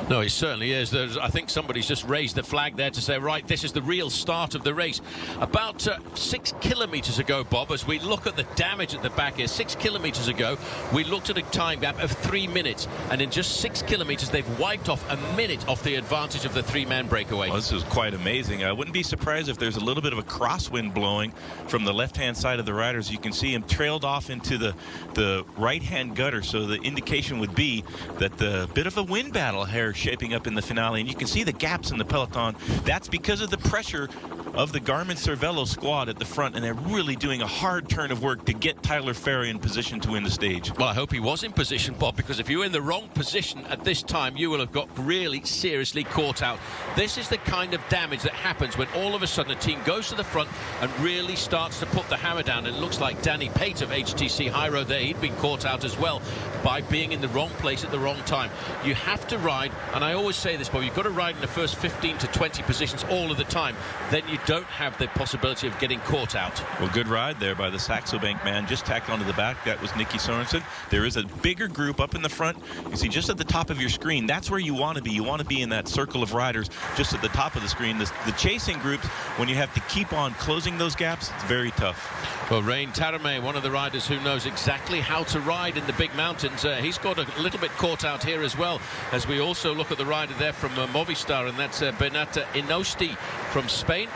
No, it certainly is. I think somebody's just raised the flag there to say, right, this is the real start of the race. About 6 kilometres ago, Bob, as we look at the damage at the back here, 6 kilometres ago, we looked at a time gap of 3 minutes. And in just 6 kilometres, they've wiped off a minute off the advantage of the three-man breakaway. Well, this is quite amazing. I wouldn't be surprised if there's a little bit of a crosswind blowing from the left-hand side of the riders. You can see him trailed off into the right-hand gutter, so the indication would be that the bit of a wind battle here shaping up in the finale, and you can see the gaps in the peloton. That's because of the pressure of the Garmin-Cervelo squad at the front, and they're really doing a hard turn of work to get Tyler Ferry in position to win the stage. Well, I hope he was in position, Bob, because if you were in the wrong position at this time, you will have got really seriously caught out. This is the kind of damage that happens when all of a sudden a team goes to the front and really starts to put the hammer down. It looks like Danny Pate of HTC High Road there. He'd been caught out as well by being in the wrong place at the wrong time. You have to ride, and I always say this, Bob, you've got to ride in the first 15 to 20 positions all of the time. Then you don't have the possibility of getting caught out. Well, good ride there by the Saxo Bank man. Just tacked onto the back. That was Nicky Sorensen. There is a bigger group up in the front. You see just at the top of your screen. That's where you want to be. You want to be in that circle of riders just at the top of the screen. The chasing groups, when you have to keep on closing those gaps, it's very tough. Well, Rain Tarame, one of the riders who knows exactly how to ride in the big mountains, he's got a little bit caught out here as well, as we also look at the rider there from Movistar, and that's Bernat Inosti from Spain.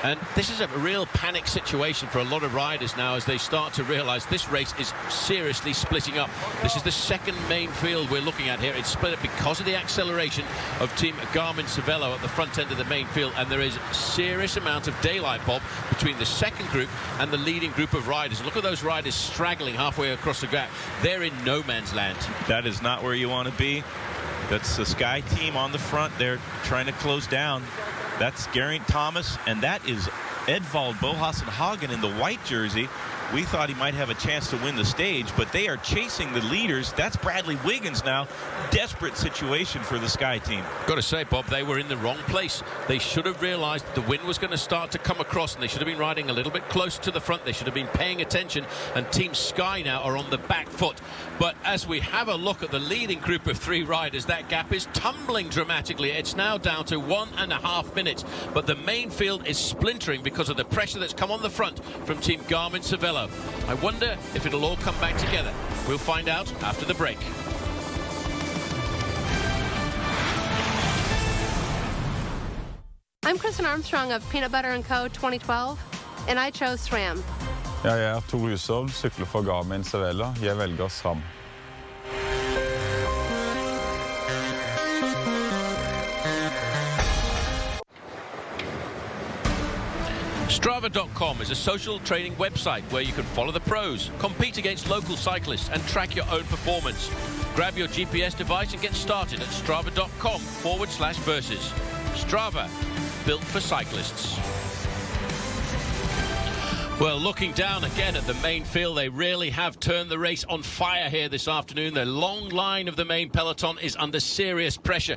And this is a real panic situation for a lot of riders now as they start to realize this race is seriously splitting up. This is the second main field we're looking at here. It's split up because of the acceleration of Team Garmin-Cervelo at the front end of the main field, and there is a serious amount of daylight, Bob, between the second group and the leading group of riders. Look at those riders straggling halfway across the gap. They're in no man's land. That is not where you want to be. That's the Sky team on the front. They're trying to close down. That's Geraint Thomas, and that is Edvald Bohasen Hagen in the white jersey. We thought he might have a chance to win the stage, but they are chasing the leaders. That's Bradley Wiggins now. Desperate situation for the Sky team. Got to say, Bob, they were in the wrong place. They should have realized the wind was going to start to come across, and they should have been riding a little bit closer to the front. They should have been paying attention, and Team Sky now are on the back foot. But as we have a look at the leading group of three riders, that gap is tumbling dramatically. It's now down to 1.5 minutes, but the main field is splintering because of the pressure that's come on the front from Team Garmin-Cervelo. I wonder if it'll all come back together. We'll find out after the break. I'm Kristen Armstrong of Peanut Butter & Co. 2012, and I chose SRAM. Jeg Tor Hushovd, sykler for Garmin-Cervelo. Jeg velger SRAM. Strava.com is a social training website where you can follow the pros, compete against local cyclists, and track your own performance. Grab your GPS device and get started at strava.com/versus. Strava, built for cyclists. Well, looking down again at the main field, they really have turned the race on fire here this afternoon. The long line of the main peloton is under serious pressure.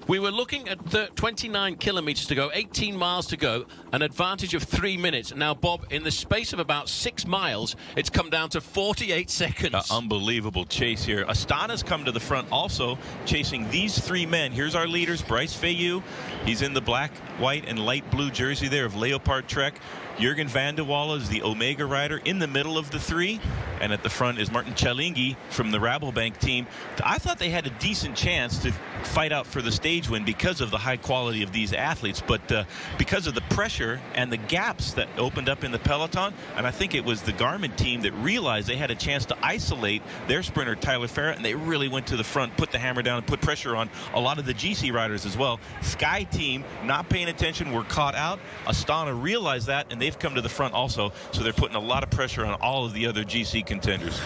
We were looking at 29 kilometers to go, 18 miles to go, an advantage of 3 minutes. Now, Bob, in the space of about 6 miles, it's come down to 48 seconds. Unbelievable chase here. Astana's come to the front also, chasing these three men. Here's our leaders, Bryce Fayou. He's in the black, white, and light blue jersey there of Leopard Trek. Jurgen van de Walle is the Omega rider in the middle of the three, and at the front is Martin Chalingi from the Rabobank team. I thought they had a decent chance to fight out for the stage win because of the high quality of these athletes, but because of the pressure and the gaps that opened up in the peloton, and I think it was the Garmin team that realized they had a chance to isolate their sprinter Tyler Ferret, and they really went to the front, put the hammer down, and put pressure on a lot of the GC riders as well. Sky team not paying attention, were caught out. Astana realized that, and they've come to the front also, so they're putting a lot of pressure on all of the other GC contenders.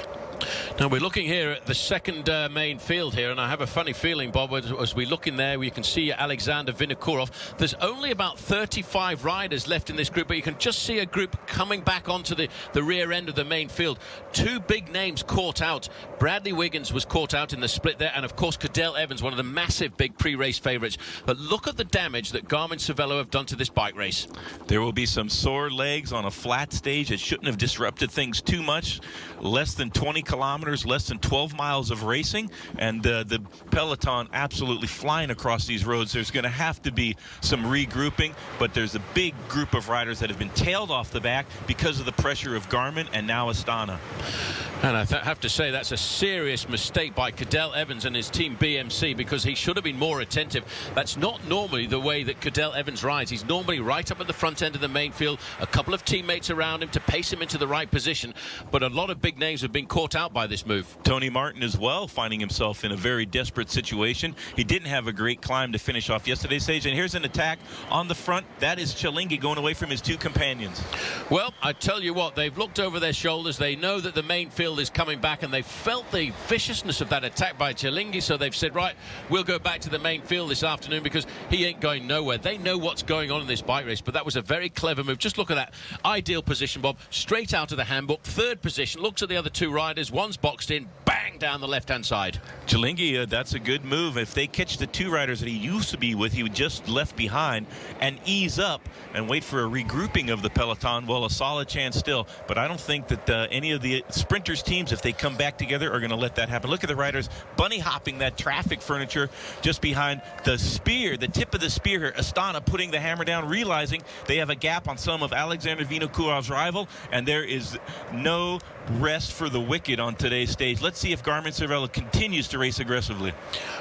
Now we're looking here at the second main field here, and I have a funny feeling, Bob, as we look in there, we can see Alexander Vinokourov. There's only about 35 riders left in this group, but you can just see a group coming back onto the rear end of the main field. Two big names caught out. Bradley Wiggins was caught out in the split there, and of course Cadell Evans, one of the massive big pre-race favourites. But look at the damage that Garmin-Cervelo have done to this bike race. There will be some sore legs on a flat stage. It shouldn't have disrupted things too much. Less than 20 kilometers, less than 12 miles of racing, and the peloton absolutely flying across these roads. There's going to have to be some regrouping, but there's a big group of riders that have been tailed off the back because of the pressure of Garmin and now Astana. And I have to say that's a serious mistake by Cadel Evans and his team BMC, because he should have been more attentive. That's not normally the way that Cadel Evans rides. He's normally right up at the front end of the main field, a couple of teammates around him to pace him into the right position. But a lot of big names have been caught out by this move. Tony Martin as well, finding himself in a very desperate situation. He didn't have a great climb to finish off yesterday's stage. And here's an attack on the front. That is Chillingi going away from his two companions. Well, I tell you what, they've looked over their shoulders. They know that the main field is coming back, and they felt the viciousness of that attack by Chillingi, so they've said, right, we'll go back to the main field this afternoon because he ain't going nowhere. They know what's going on in this bike race, but that was a very clever move. Just look at that ideal position, Bob, straight out of the handbook, third position, looks at the other two riders, one's boxed in, bang, down the left-hand side. Chillingi, that's a good move. If they catch the two riders that he used to be with, he would just left behind and ease up and wait for a regrouping of the peloton. Well, a solid chance still, but I don't think that any of the sprinters teams, if they come back together, are going to let that happen. Look at the riders bunny hopping that traffic furniture just behind the spear, the tip of the spear here. Astana putting the hammer down, realizing they have a gap on some of Alexander Vinokurov's rival, and there is no rest for the wicked on today's stage. Let's see if Garmin-Cervelo continues to race aggressively.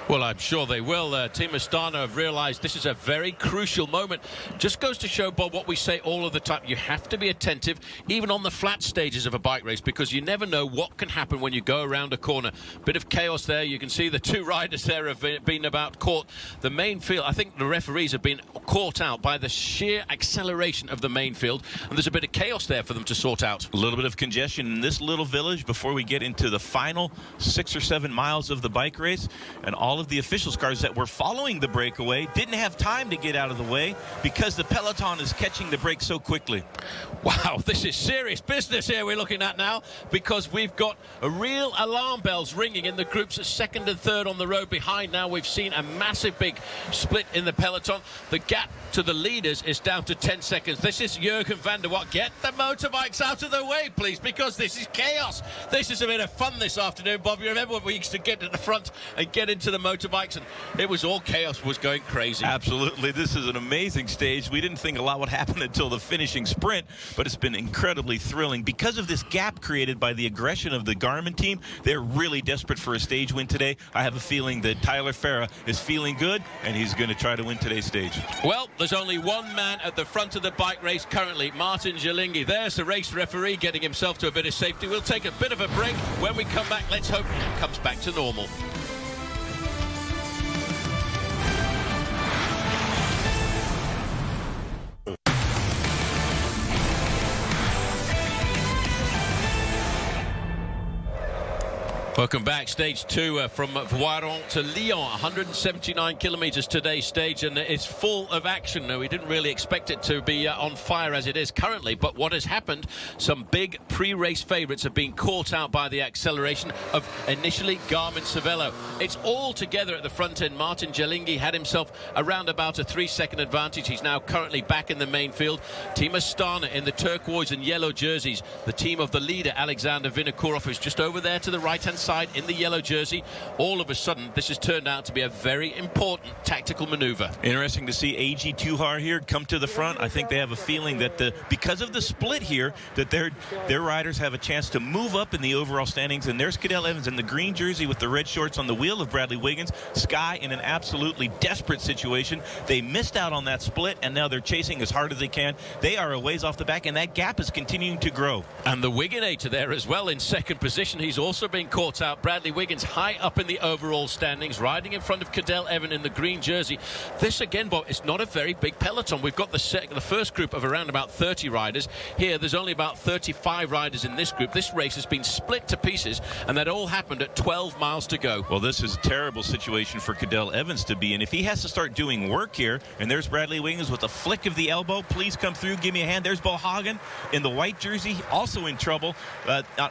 Well, I'm sure they will. Team Astana have realized this is a very crucial moment. Just goes to show, Bob, what we say all of the time. You have to be attentive, even on the flat stages of a bike race, because you never know what can happen when you go around a corner. Bit of chaos there. You can see the two riders there have been about caught. The main field, I think the referees have been caught out by the sheer acceleration of the main field, and there's a bit of chaos there for them to sort out. A little bit of congestion in this little village before we get into the final 6 or 7 miles of the bike race, and all of the officials' cars that were following the breakaway didn't have time to get out of the way because the peloton is catching the break so quickly. Wow, this is serious business here we're looking at now, because we've got a real alarm bells ringing in the groups of second and third on the road behind. Now we've seen a massive big split in the peloton. The gap to the leaders is down to 10 seconds. This is Jürgen van der Watt. Get the motorbikes out of the way, please, because this is chaos. This is a bit of fun this afternoon, Bob. You remember when we used to get to the front and get into the motorbikes, and it was all chaos, was going crazy. Absolutely. This is an amazing stage. We didn't think a lot would happen until the finishing sprint, but it's been incredibly thrilling. Because of this gap created by the aggression of the Garmin team, they're really desperate for a stage win today. I have a feeling that Tyler Farah is feeling good, and he's going to try to win today's stage. Well, there's only one man at the front of the bike race currently, Martin Chillingi. There's the race referee getting himself to a bit of safety. We'll take a bit of a break. When we come back, let's hope it comes back to normal. Welcome back. Stage 2 from Voiron to Lyon, 179 kilometers today's stage, and it's full of action. No, we didn't really expect it to be on fire as it is currently, but what has happened, some big pre-race favourites have been caught out by the acceleration of initially Garmin-Cervelo. It's all together at the front end. Martin Chillingi had himself around about a 3-second advantage. He's now currently back in the main field. Team Astana in the turquoise and yellow jerseys. The team of the leader, Alexander Vinokurov, is just over there to the right-hand side in the yellow jersey. All of a sudden, this has turned out to be a very important tactical maneuver. Interesting to see AG Tuhar here come to the front. I think they have a feeling that because of the split here, that their riders have a chance to move up in the overall standings. And there's Cadel Evans in the green jersey with the red shorts on the wheel of Bradley Wiggins. Sky in an absolutely desperate situation. They missed out on that split, and now they're chasing as hard as they can. They are a ways off the back, and that gap is continuing to grow. And the Wigginator there as well in second position. He's also been caught out. Bradley Wiggins high up in the overall standings, riding in front of Cadel Evans in the green jersey. This again, Bob, it's not a very big peloton. We've got the first group of around about 30 riders. Here, there's only about 35 riders in this group. This race has been split to pieces, and that all happened at 12 miles to go. Well, this is a terrible situation for Cadel Evans to be in. If he has to start doing work here, and there's Bradley Wiggins with a flick of the elbow, please come through, give me a hand. There's Bo Hagen in the white jersey, also in trouble.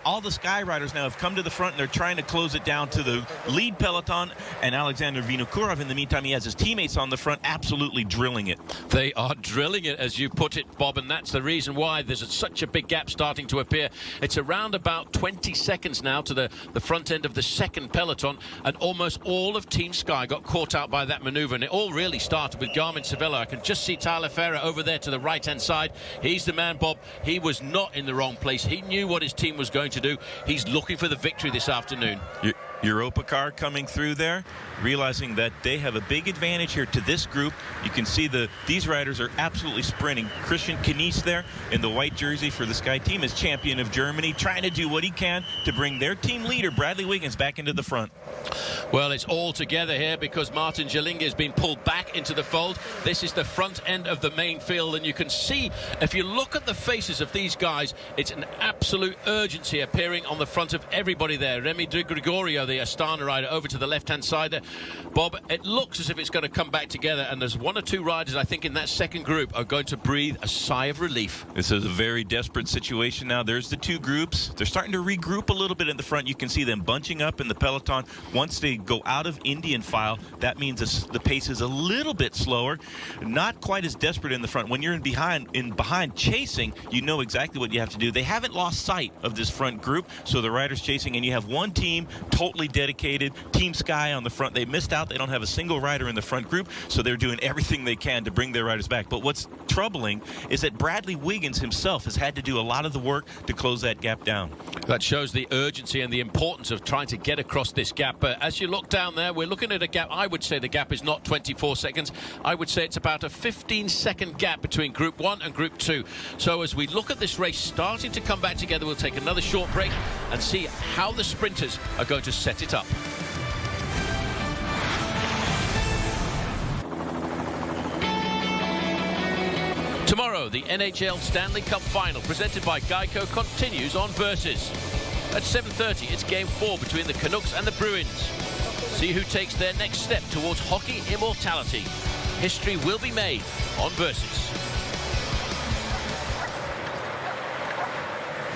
All the Sky riders now have come to the front, and they're trying to close it down to the lead peloton, and Alexander Vinokurov, in the meantime, he has his teammates on the front absolutely drilling it. They are drilling it, as you put it, Bob, and that's the reason why there's such a big gap starting to appear. It's around about 20 seconds now to the front end of the second peloton, and almost all of Team Sky got caught out by that maneuver, and it all really started with Garmin Cervelo. I can just see Tyler Ferrer over there to the right-hand side. He's the man, Bob. He was not in the wrong place. He knew what his team was going to do. He's looking for the victory this afternoon. Europa car coming through there, realizing that they have a big advantage here to this group. You can see these riders are absolutely sprinting. Christian Knies there in the white jersey for the Sky team is champion of Germany, trying to do what he can to bring their team leader, Bradley Wiggins, back into the front. Well, it's all together here because Martin Gillinge has been pulled back into the fold. This is the front end of the main field, and you can see, if you look at the faces of these guys, it's an absolute urgency appearing on the front of everybody there. Remy de Gregorio, the Astana rider, over to the left-hand side there. Bob, it looks as if it's going to come back together, and there's one or two riders, I think, in that second group are going to breathe a sigh of relief. This is a very desperate situation now. There's the two groups. They're starting to regroup a little bit in the front. You can see them bunching up in the peloton. Once they go out of Indian file, that means the pace is a little bit slower. Not quite as desperate in the front. When you're in behind chasing, you know exactly what you have to do. They haven't lost sight of this front group, so the riders chasing, and you have one team totally dedicated, Team Sky on the front. They missed out. They don't have a single rider in the front group, so they're doing everything they can to bring their riders back. But what's troubling is that Bradley Wiggins himself has had to do a lot of the work to close that gap down. That shows the urgency and the importance of trying to get across this gap. But as you look down there, we're looking at a gap. I would say the gap is not 24 seconds. I would say it's about a 15-second gap between Group 1 and Group 2. So as we look at this race starting to come back together, we'll take another short break and see how the sprinters are going to set it up. Tomorrow, the NHL Stanley Cup Final, presented by Geico, continues on Versus. At 7:30, it's Game 4 between the Canucks and the Bruins. See who takes their next step towards hockey immortality. History will be made on Versus.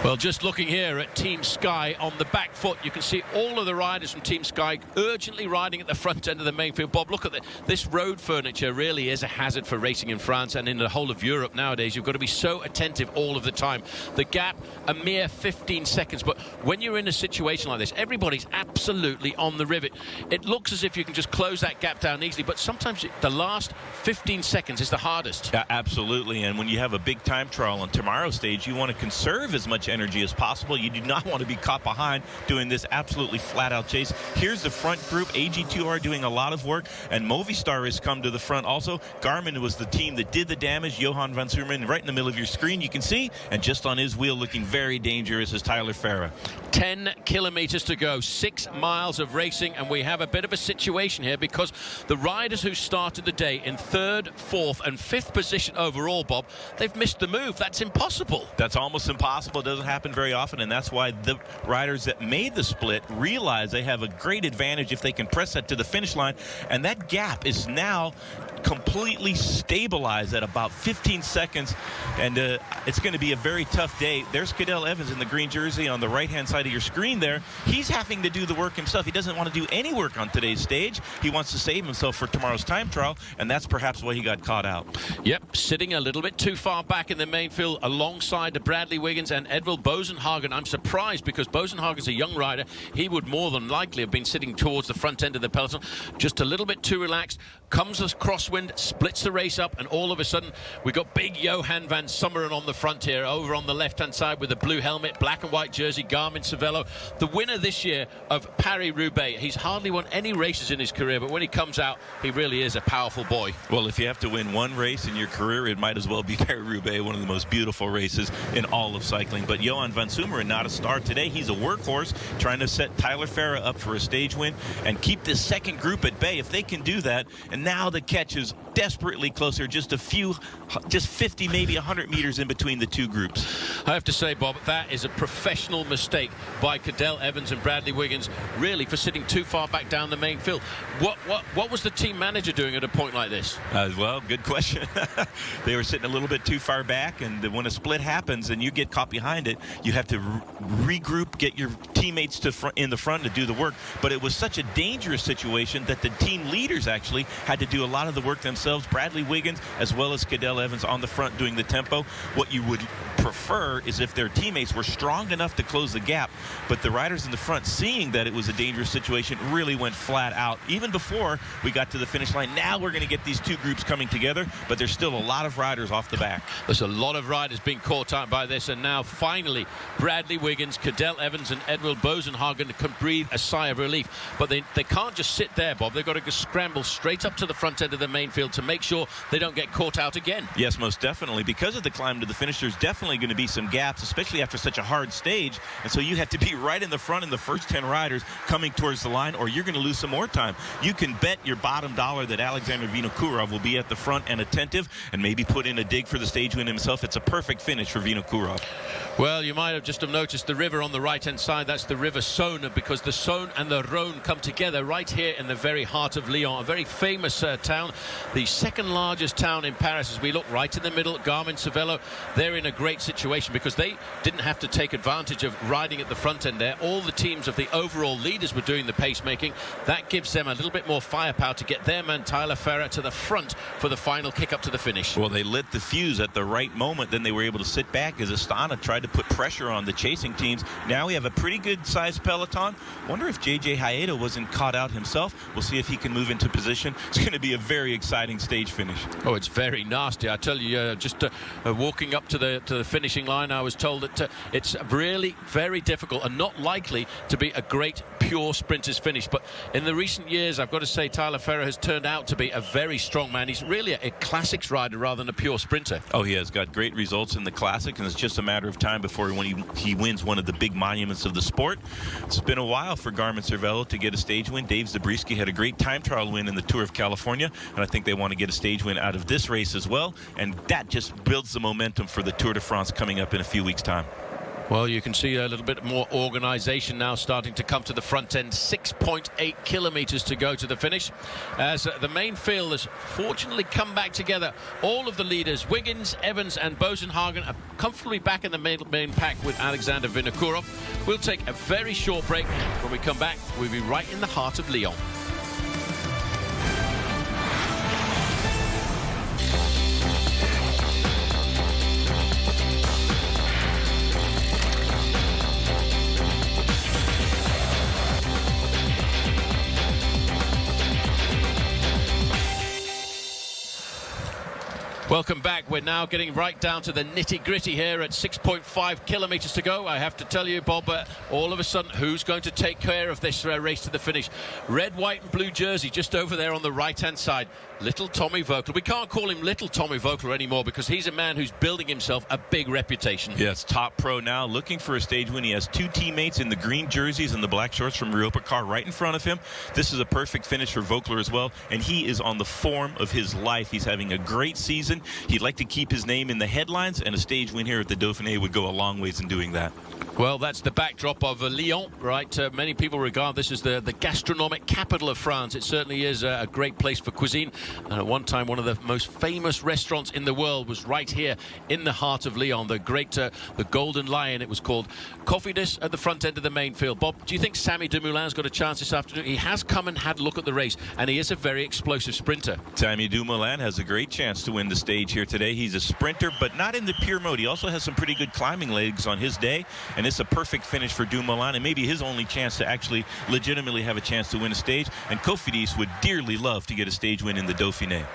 Well, just looking here at Team Sky on the back foot, you can see all of the riders from Team Sky urgently riding at the front end of the main field. Bob, look at this road furniture really is a hazard for racing in France and in the whole of Europe nowadays. You've got to be so attentive all of the time. The gap, a mere 15 seconds. But when you're in a situation like this, everybody's absolutely on the rivet. It looks as if you can just close that gap down easily, but sometimes the last 15 seconds is the hardest. Yeah, absolutely. And when you have a big time trial on tomorrow's stage, you want to conserve as much energy as possible. You do not want to be caught behind doing this absolutely flat-out chase. Here's the front group. AG2R doing a lot of work, and Movistar has come to the front also. Garmin was the team that did the damage. Johan van Sumerman right in the middle of your screen, you can see, and just on his wheel looking very dangerous is Tyler Ferrer. 10 kilometers to go, 6 miles of racing, and we have a bit of a situation here because the riders who started the day in 3rd, 4th and 5th position overall, Bob, they've missed the move. That's impossible. That's almost impossible. It doesn't happen very often, and that's why the riders that made the split realize they have a great advantage if they can press that to the finish line, and that gap is now completely stabilized at about 15 seconds, and it's going to be a very tough day. There's Cadel Evans in the green jersey on the right-hand side of your screen there. He's having to do the work himself. He doesn't want to do any work on today's stage. He wants to save himself for tomorrow's time trial, and that's perhaps why he got caught out. Yep, sitting a little bit too far back in the main field alongside the Bradley Wiggins and Edvald Bosenhagen. I'm surprised because Bosenhagen's a young rider. He would more than likely have been sitting towards the front end of the peloton. Just a little bit too relaxed. Comes this crosswind, splits the race up, and all of a sudden we've got big Johan van Summeren on the front here, over on the left-hand side with the blue helmet, black and white jersey, Garmin Cervelo. The winner this year of Paris-Roubaix. He's hardly won any races in his career, but when he comes out, he really is a powerful boy. Well, if you have to win one race in your career, it might as well be Paris-Roubaix, one of the most beautiful races in all of cycling. But Johan van Summeren, not a star today. He's a workhorse, trying to set Tyler Ferrer up for a stage win and keep this second group at bay. If they can do that, and now the catch is desperately closer, just 50, maybe 100 meters in between the two groups. I have to say, Bob, that is a professional mistake by Cadel Evans and Bradley Wiggins, really, for sitting too far back down the main field. What was the team manager doing at a point like this? Well, good question. They were sitting a little bit too far back, and when a split happens and you get caught behind it, you have to regroup, get your teammates in the front to do the work, but it was such a dangerous situation that the team leaders actually had to do a lot of the work themselves. Bradley Wiggins as well as Cadell Evans on the front doing the tempo. What you would prefer is if their teammates were strong enough to close the gap, but the riders in the front, seeing that it was a dangerous situation, really went flat out even before we got to the finish line. Now we're going to get these two groups coming together, but there's still a lot of riders off the back. There's a lot of riders being caught out by this, and now finally Bradley Wiggins, Cadell Evans and Edward Bosenhagen can breathe a sigh of relief, but they can't just sit there, Bob. They've got to go scramble straight up to the front end of the main field to make sure they don't get caught out again. Yes, most definitely. Because of the climb to the finish, there's definitely going to be some gaps, especially after such a hard stage, and so you have to be right in the front in the first 10 riders coming towards the line, or you're going to lose some more time. You can bet your bottom dollar that Alexander Vinokurov will be at the front and attentive and maybe put in a dig for the stage win himself. It's a perfect finish for Vinokurov. Well, you might have just noticed the river on the right-hand side. That's the River Saône, because the Saône and the Rhône come together right here in the very heart of Lyon, a very famous town, the second largest town in Paris. As we look right in the middle, Garmin-Cervelo, they're in a great situation because they didn't have to take advantage of riding at the front end there. All the teams of the overall leaders were doing the pacemaking. That gives them a little bit more firepower to get their man Tyler Ferrer to the front for the final kick up to the finish. Well, they lit the fuse at the right moment. Then they were able to sit back as Astana tried to put pressure on the chasing teams. Now we have a pretty good sized peloton. Wonder if JJ Hayato wasn't caught out himself. We'll see if he can move into position. It's going to be a very exciting stage finish. Oh, it's very nasty. I tell you, just walking up to the finishing line, I was told that it's really very difficult and not likely to be a great pure sprinter's finish. But in the recent years, I've got to say Tyler Ferrer has turned out to be a very strong man. He's really a classics rider rather than a pure sprinter. Oh, he has got great results in the classic, and it's just a matter of time before he wins one of the big monuments of the sport. It's been a while for Garmin-Cervelo to get a stage win. Dave Zabriskie had a great time trial win in the Tour of California, and I think they want to get a stage win out of this race as well, and that just builds the momentum for the Tour de France coming up in a few weeks' time. Well, you can see a little bit more organization now starting to come to the front end. 6.8 kilometers to go to the finish, as the main field has fortunately come back together. All of the leaders, Wiggins, Evans and Bosenhagen, are comfortably back in the main pack with Alexander Vinokurov. We'll take a very short break. When we come back, we'll be right in the heart of Lyon. Welcome back. We're now getting right down to the nitty-gritty here at 6.5 kilometers to go. I have to tell you, Bob, all of a sudden, who's going to take care of this race to the finish? Red, white and blue jersey just over there on the right-hand side. Little Tommy Voeckler. We can't call him Little Tommy Voeckler anymore because he's a man who's building himself a big reputation. Yes, top pro now, looking for a stage win. He has two teammates in the green jerseys and the black shorts from Rioja Car right in front of him. This is a perfect finish for Voeckler as well, and he is on the form of his life. He's having a great season. He'd like to keep his name in the headlines, and a stage win here at the Dauphiné would go a long ways in doing that. Well, that's the backdrop of Lyon, right? Many people regard this as the gastronomic capital of France. It certainly is a great place for cuisine. And at one time, one of the most famous restaurants in the world was right here in the heart of Lyon. The great, the Golden Lion, it was called. Cofidis at the front end of the main field. Bob, do you think Samy Dumoulin's got a chance this afternoon? He has come and had a look at the race, and he is a very explosive sprinter. Samy Dumoulin has a great chance to win the stage here today. He's a sprinter, but not in the pure mode. He also has some pretty good climbing legs on his day, and it's a perfect finish for Dumoulin, and maybe his only chance to actually legitimately have a chance to win a stage. And Cofidis would dearly love to get a stage win in the Dauphiné.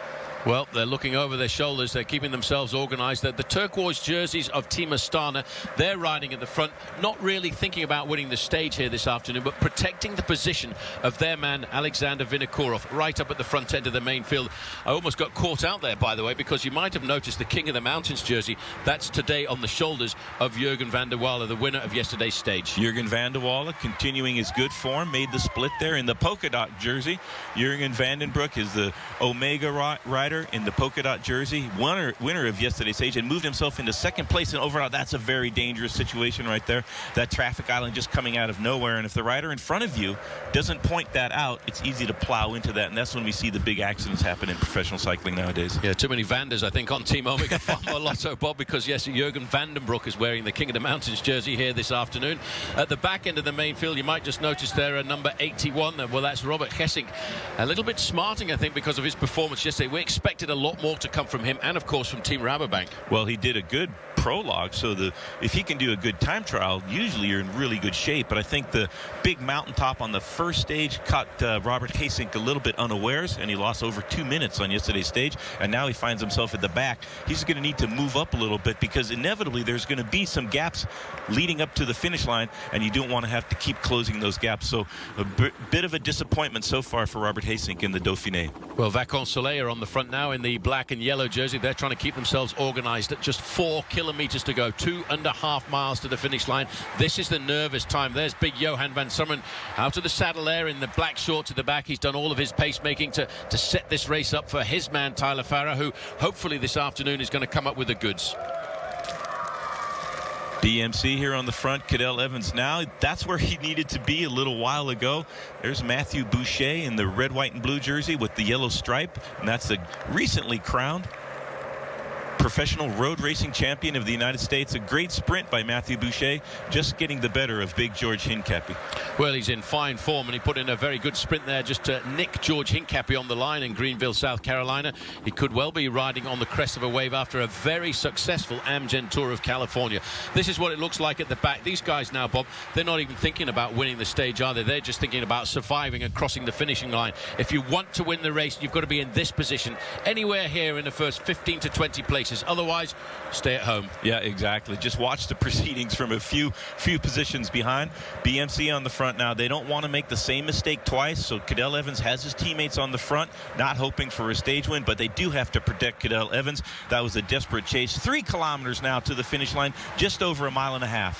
Well, they're looking over their shoulders. They're keeping themselves organized. The turquoise jerseys of Team Astana, they're riding at the front, not really thinking about winning the stage here this afternoon, but protecting the position of their man, Alexander Vinokurov, right up at the front end of the main field. I almost got caught out there, by the way, because you might have noticed the King of the Mountains jersey. That's today on the shoulders of Jurgen van der Walle, the winner of yesterday's stage. Jurgen van der Walle continuing his good form, made the split there in the polka dot jersey. Jurgen Vandenbroek is the Omega rider. rider in the polka dot jersey, winner of yesterday's stage, and moved himself into second place. And overall, that's a very dangerous situation right there. That traffic island just coming out of nowhere. And if the rider in front of you doesn't point that out, it's easy to plow into that. And that's when we see the big accidents happen in professional cycling nowadays. Yeah, too many Vanders, I think, on Team Omega Pharma Lotto, Bob, because, yes, Jürgen van den Broek is wearing the King of the Mountains jersey here this afternoon. At the back end of the main field, you might just notice there number 81. Well, that's Robert Hessink. A little bit smarting, I think, because of his performance yesterday. We expected a lot more to come from him and, of course, from Team Rabobank. Well, he did a good prologue, so if he can do a good time trial, usually you're in really good shape. But I think the big mountaintop on the first stage caught Robert Hessink a little bit unawares, and he lost over 2 minutes on yesterday's stage, and now he finds himself at the back. He's going to need to move up a little bit, because inevitably there's going to be some gaps leading up to the finish line, and you don't want to have to keep closing those gaps. So a bit of a disappointment so far for Robert Hessink in the Dauphiné. Well, Vacon Soleil are on the front now in the black and yellow jersey. They're trying to keep themselves organized at just 4 kilometers to go, 2.5 miles to the finish line. This is the nervous time. There's big Johan van Summeren out of the saddle there in the black shorts at the back. He's done all of his pacemaking to set this race up for his man Tyler Farrar, who hopefully this afternoon is going to come up with the goods. BMC here on the front. Cadel Evans now, that's where he needed to be a little while ago. There's Matthew Boucher in the red, white, and blue jersey with the yellow stripe, and that's the recently crowned professional road racing champion of the United States. A great sprint by Matthew Boucher, just getting the better of big George Hincapie. Well, he's in fine form, and he put in a very good sprint there just to nick George Hincapie on the line in Greenville, South Carolina. He could well be riding on the crest of a wave after a very successful Amgen Tour of California. This is what it looks like at the back. These guys now, Bob, they're not even thinking about winning the stage, are they? They're just thinking about surviving and crossing the finishing line. If you want to win the race, you've got to be in this position, anywhere here in the first 15 to 20 places. Otherwise, stay at home. Yeah, exactly. Just watch the proceedings from a few positions behind. BMC on the front now. They don't want to make the same mistake twice, so Cadel Evans has his teammates on the front, not hoping for a stage win, but they do have to protect Cadel Evans. That was a desperate chase. 3 kilometers now to the finish line, just over 1.5 miles.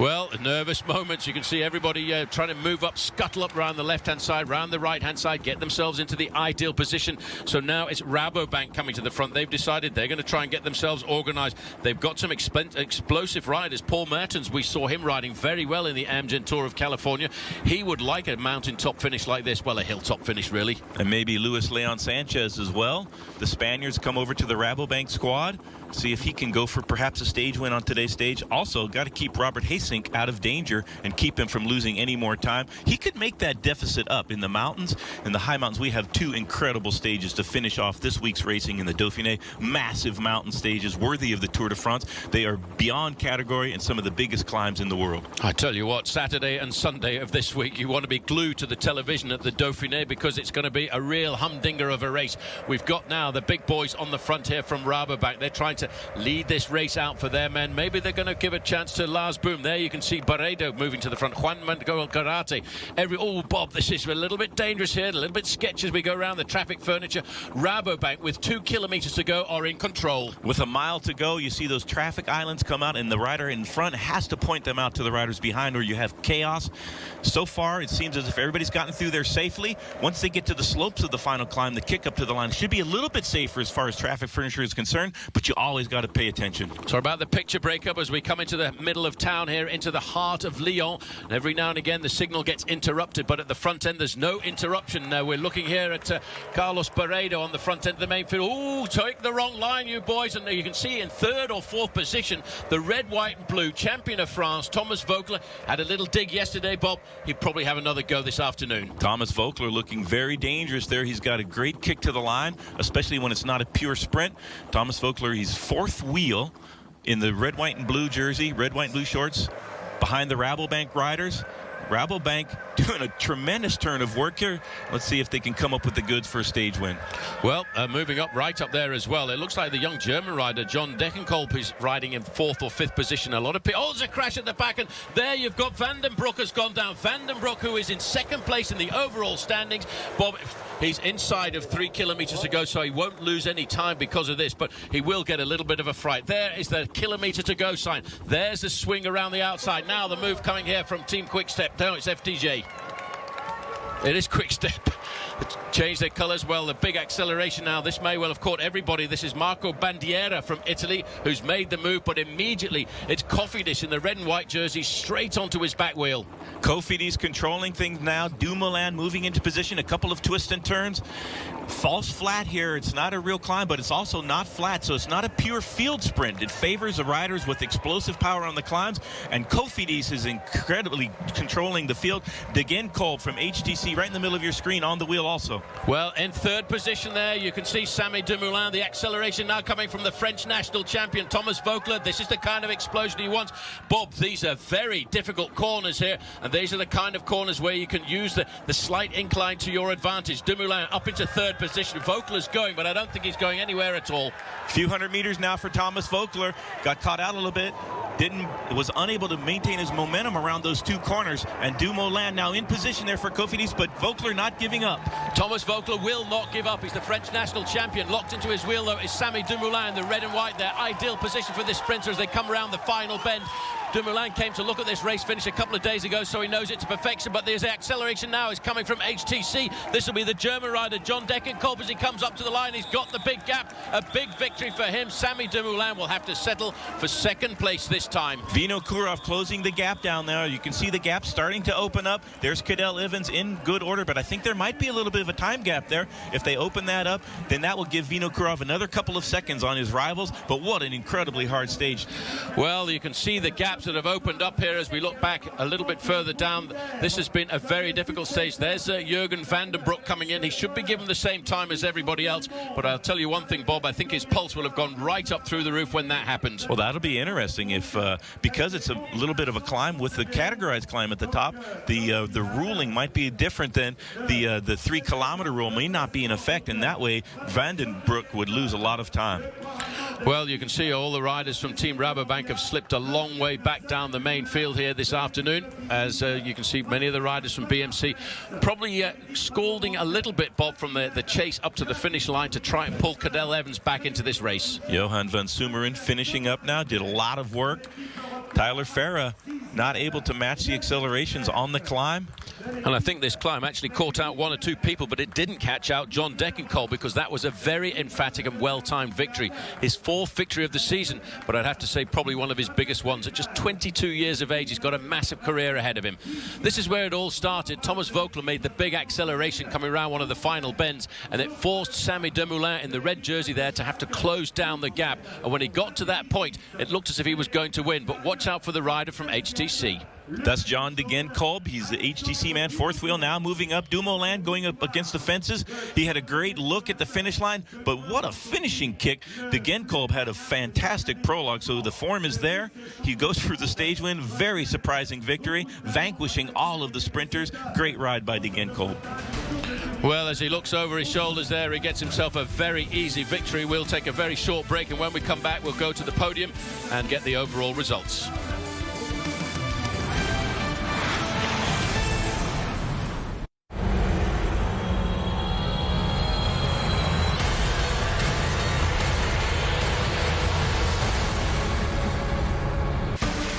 Well, nervous moments. You can see everybody trying to move up, scuttle up around the left-hand side, around the right-hand side, get themselves into the ideal position. So now it's Rabobank coming to the front. They've decided they're going to try and get themselves organized. They've got some explosive riders. Paul Mertens, we saw him riding very well in the Amgen Tour of California. He would like a mountaintop finish like this. Well, a hilltop finish, really. And maybe Luis Leon Sanchez as well. The Spaniards come over to the Rabobank squad. See if he can go for perhaps a stage win on today's stage. Also, got to keep Robert Hessink out of danger and keep him from losing any more time. He could make that deficit up in the mountains. In the high mountains, we have 2 incredible stages to finish off this week's racing in the Dauphiné. Massive mountain stages worthy of the Tour de France. They are beyond category and some of the biggest climbs in the world. I tell you what, Saturday and Sunday of this week, you want to be glued to the television at the Dauphiné, because it's going to be a real humdinger of a race. We've got now the big boys on the front here from Rabobank. They're trying to lead this race out for their men. Maybe they're going to give a chance to Lars Boom. There you can see Barredo moving to the front. Juan Manuel Garate. Oh, Bob, this is a little bit dangerous here, a little bit sketchy as we go around the traffic furniture. Rabobank, with 2 kilometers to go, are in control. With 1 mile to go, you see those traffic islands come out, and the rider in front has to point them out to the riders behind, or you have chaos. So far, it seems as if everybody's gotten through there safely. Once they get to the slopes of the final climb, the kick up to the line should be a little bit safer as far as traffic furniture is concerned, but you always got to pay attention. So about the picture breakup as we come into the middle of town here, into the heart of Lyon. And every now and again the signal gets interrupted, but at the front end there's no interruption. Now we're looking here at Carlos Barredo on the front end of the main field. Oh, take the wrong line, you boys. And you can see in 3rd or 4th position the red, white and blue champion of France, Thomas Voeckler. Had a little dig yesterday, Bob. He'd probably have another go this afternoon. Thomas Voeckler looking very dangerous there. He's got a great kick to the line, especially when it's not a pure sprint. Thomas Voeckler, he's 4th wheel in the red, white and blue jersey, red, white and blue shorts, behind the Rabobank riders. Rabobank doing a tremendous turn of work here. Let's see if they can come up with the goods for a stage win. Well, moving up right up there as well. It looks like the young German rider, John Deckenkolb, is riding in 4th or 5th position. A lot of people. Oh, there's a crash at the back, and there you've got Van den Broek has gone down. Van den Broek, who is in 2nd place in the overall standings. Bob, he's inside of 3 kilometers to go, so he won't lose any time because of this, but he will get a little bit of a fright. There is the kilometer to go sign. There's the swing around the outside. Now the move coming here from Team Quick Step. Now it's FDJ. It is Quick Step. Change their colours. Well, the big acceleration now. This may well have caught everybody. This is Marco Bandiera from Italy who's made the move, but immediately it's Cofidis in the red and white jersey straight onto his back wheel. Cofidis controlling things now. Dumoulin moving into position. A couple of twists and turns. Falls flat here. It's not a real climb, but it's also not flat, so it's not a pure field sprint. It favors the riders with explosive power on the climbs, and Cofidis is incredibly controlling the field. Degenkolb from HTC right in the middle of your screen on the wheel also. Well, in third position there, you can see Samy Dumoulin. The acceleration now coming from the French national champion, Thomas Voeckler. This is the kind of explosion he wants. Bob, these are very difficult corners here, and these are the kind of corners where you can use the slight incline to your advantage. Dumoulin up into third position. Voeckler's going, but I don't think he's going anywhere at all. A few hundred meters now for Thomas Voeckler. Got caught out a little bit. Was unable to maintain his momentum around those two corners, and Dumoulin now in position there for Cofidis, but Voeckler not giving up. Thomas Voeckler will not give up. He's the French national champion. Locked into his wheel though is Samy Dumoulin, the red and white there. Ideal position for this sprinter as they come around the final bend. Dumoulin came to look at this race finish a couple of days ago, so he knows it to perfection, but there's the acceleration now is coming from HTC. This will be the German rider John Degenkolb as he comes up to the line. He's got the big gap. A big victory for him. Samy Dumoulin will have to settle for second place this time. Vinokurov closing the gap down there. You can see the gap starting to open up. There's Cadel Evans in good order, but I think there might be a little bit of a time gap there. If they open that up, then that will give Vinokurov another couple of seconds on his rivals, but what an incredibly hard stage. Well, you can see the gaps that have opened up here as we look back a little bit further down. This has been a very difficult stage. There's Jürgen van den Broek coming in. He should be given the same time as everybody else, but I'll tell you one thing, Bob, I think his pulse will have gone right up through the roof when that happened. Well, that'll be interesting if because it's a little bit of a climb with the categorized climb at the top, the ruling might be different than the 3 kilometer rule may not be in effect, and that way Van den Broek would lose a lot of time. Well, you can see all the riders from Team Rabobank have slipped a long way back down the main field here this afternoon. As you can see, many of the riders from BMC probably scalding a little bit, Bob, from the chase up to the finish line to try and pull Cadel Evans back into this race. Johan van Sumeren finishing up now, did a lot of work. Tyler Farah not able to match the accelerations on the climb. And I think this climb actually caught out 1 or 2 people, but it didn't catch out John Degenkolb because that was a very emphatic and well-timed victory. His 4th victory of the season, but I'd have to say probably one of his biggest ones. At just 22 years of age, he's got a massive career ahead of him. This is where it all started. Thomas Voeckler made the big acceleration coming around one of the final bends, and it forced Samy Dumoulin in the red jersey there to have to close down the gap. And when he got to that point, it looked as if he was going to win, but watch out for the rider from HTC. That's John Degenkolb. He's the HTC man, 4th wheel now, moving up. Dumoulin going up against the fences. He had a great look at the finish line, but what a finishing kick. Degenkolb had a fantastic prologue, so the form is there. He goes for the stage win. Very surprising victory, vanquishing all of the sprinters. Great ride by Degenkolb. Well, as he looks over his shoulders there, he gets himself a very easy victory. We'll take a very short break, and when we come back, we'll go to the podium and get the overall results.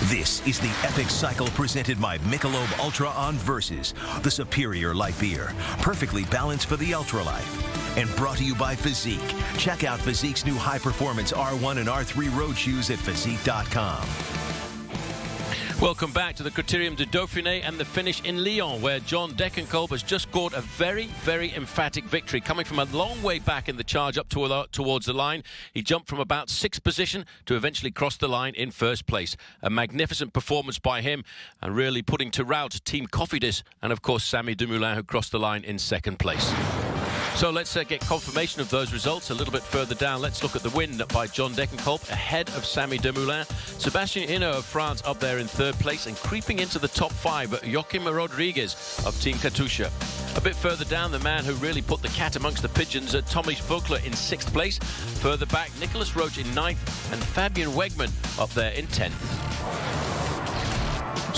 This is the epic cycle presented by Michelob Ultra on Versus, the superior light beer, perfectly balanced for the ultralife. And brought to you by Physique. Check out Physique's new high-performance R1 and R3 road shoes at Physique.com. Welcome back to the Criterium du Dauphine and the finish in Lyon, where John Degenkolb has just scored a very, very emphatic victory. Coming from a long way back in the charge up towards the line, he jumped from about 6th position to eventually cross the line in 1st place. A magnificent performance by him and really putting to rout Team Cofidis and, of course, Samy Dumoulin, who crossed the line in 2nd place. So let's get confirmation of those results a little bit further down. Let's look at the win by John Degenkolb ahead of Samy Dumoulin. Sébastien Hinault of France up there in 3rd place, and creeping into the top 5, Joachim Rodriguez of Team Katusha. A bit further down, the man who really put the cat amongst the pigeons, Thomas Voeckler in 6th place. Further back, Nicholas Roach in 9th, and Fabian Wegman up there in 10th.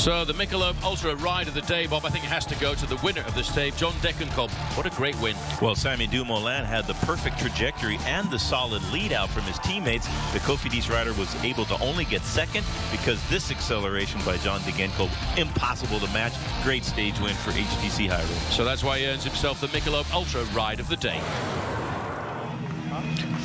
So the Michelob Ultra ride of the day, Bob, I think it has to go to the winner of the stage, John Degenkolb. What a great win. Well, Sammy Dumoulin had the perfect trajectory and the solid lead out from his teammates. The Cofidis rider was able to only get second because this acceleration by John Degenkolb, impossible to match. Great stage win for HTC High Road. So that's why he earns himself the Michelob Ultra ride of the day.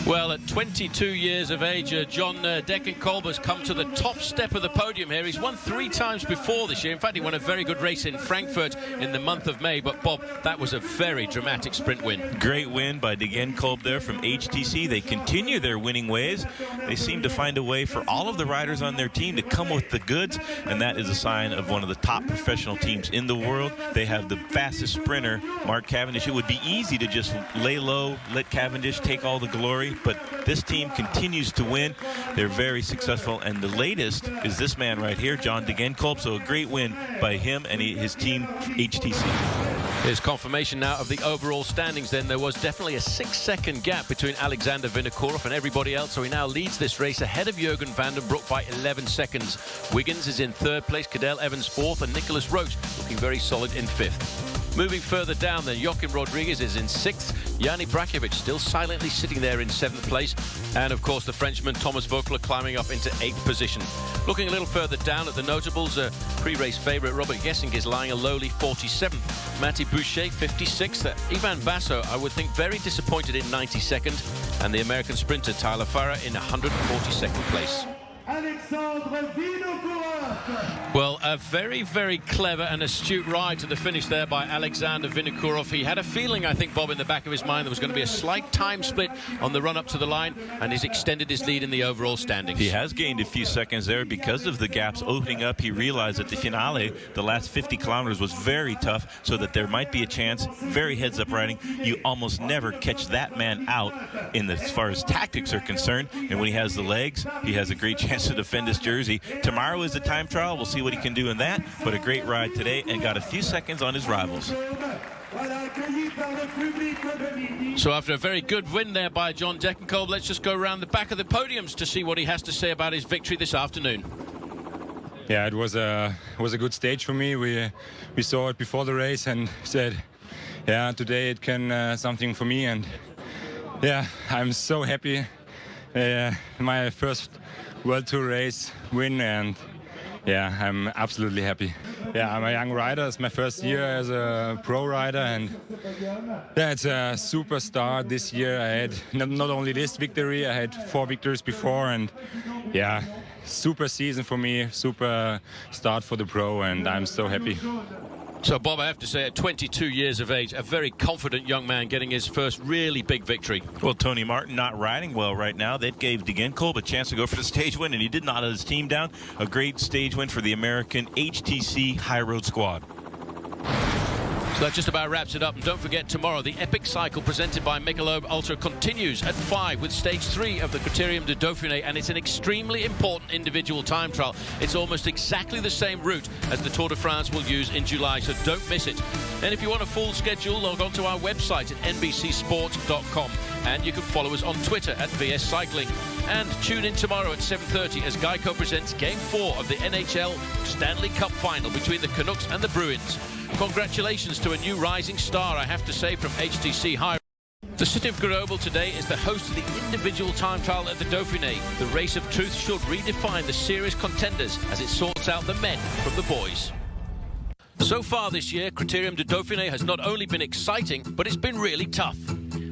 Well, at 22 years of age, John Degenkolb has come to the top step of the podium here. He's won 3 times before this year. In fact, he won a very good race in Frankfurt in the month of May. But, Bob, that was a very dramatic sprint win. Great win by Degenkolb there from HTC. They continue their winning ways. They seem to find a way for all of the riders on their team to come with the goods, and that is a sign of one of the top professional teams in the world. They have the fastest sprinter, Mark Cavendish. It would be easy to just lay low, let Cavendish take all the glory, but this team continues to win. They're very successful, and the latest is this man right here, John Degenkolb. So a great win by him and his team, HTC. Here's confirmation now of the overall standings. Then there was definitely a 6-second gap between Alexander Vinokourov and everybody else, so he now leads this race ahead of Jurgen van den Broek by 11 seconds. Wiggins is in 3rd place, Cadel Evans 4th, and Nicholas Roach looking very solid in 5th. Moving further down, then, Joachim Rodriguez is in 6th. Yanni Brachevich still silently sitting there in 7th place. And, of course, the Frenchman Thomas Voeckler climbing up into 8th position. Looking a little further down at the notables, pre-race favourite Robert Gesink is lying a lowly 47th. Matty Boucher, 56th. Ivan Basso, I would think, very disappointed in 92nd. And the American sprinter Tyler Farrar in 142nd place. Well, a very, very clever and astute ride to the finish there by Alexander Vinokourov. He had a feeling, I think, Bob, in the back of his mind there was going to be a slight time split on the run-up to the line, and he's extended his lead in the overall standings. He has gained a few seconds there because of the gaps opening up. He realized that the finale, the last 50 kilometers, was very tough, so that there might be a chance. Very heads-up riding. You almost never catch that man out as far as tactics are concerned, and when he has the legs, he has a great chance to defend his jersey. Tomorrow is the time trial. We'll see what he can do in that, but a great ride today and got a few seconds on his rivals. So after a very good win there by John Degenkolb, let's just go around the back of the podiums to see what he has to say about his victory this afternoon. Yeah, it was a good stage for me. We saw it before the race and said, yeah, today it can something for me, and yeah, I'm so happy. My first World Tour race win, and yeah, I'm absolutely happy. Yeah, I'm a young rider. It's my first year as a pro rider, and yeah, it's a super start this year. I had not only this victory, I had 4 victories before, and yeah, super season for me, super start for the pro, and I'm so happy. So, Bob, I have to say, at 22 years of age, a very confident young man getting his first really big victory. Well, Tony Martin not riding well right now. That gave Degenkolb a chance to go for the stage win, and he did not let his team down. A great stage win for the American HTC High Road squad. So that just about wraps it up. And don't forget, tomorrow, the epic cycle presented by Michelob Ultra continues at 5 with stage 3 of the Criterium du Dauphine, and it's an extremely important individual time trial. It's almost exactly the same route as the Tour de France will use in July, so don't miss it. And if you want a full schedule, log on to our website at nbcsport.com, and you can follow us on Twitter at VS Cycling. And tune in tomorrow at 7:30 as Geico presents Game 4 of the NHL Stanley Cup Final between the Canucks and the Bruins. Congratulations to a new rising star, I have to say, from HTC High. The city of Grenoble today is the host of the individual time trial at the Dauphiné. The race of truth should redefine the serious contenders as it sorts out the men from the boys. So far this year, Criterium du Dauphine has not only been exciting, but it's been really tough.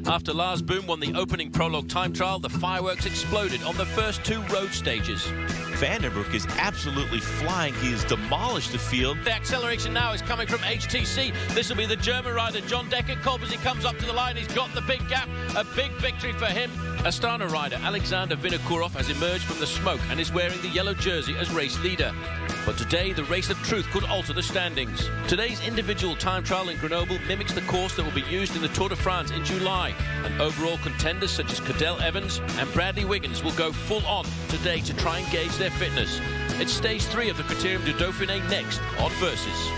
After Lars Boom won the opening prologue time trial, the fireworks exploded on the first 2 road stages. Van den Broek is absolutely flying. He has demolished the field. The acceleration now is coming from HTC. This will be the German rider John Degenkolb as he comes up to the line. He's got the big gap. A big victory for him. Astana rider Alexander Vinokourov has emerged from the smoke and is wearing the yellow jersey as race leader. But today, the race of truth could alter the standings. Today's individual time trial in Grenoble mimics the course that will be used in the Tour de France in July. And overall contenders such as Cadel Evans and Bradley Wiggins will go full on today to try and gauge their fitness. It's stage 3 of the Criterium du Dauphine next on Versus.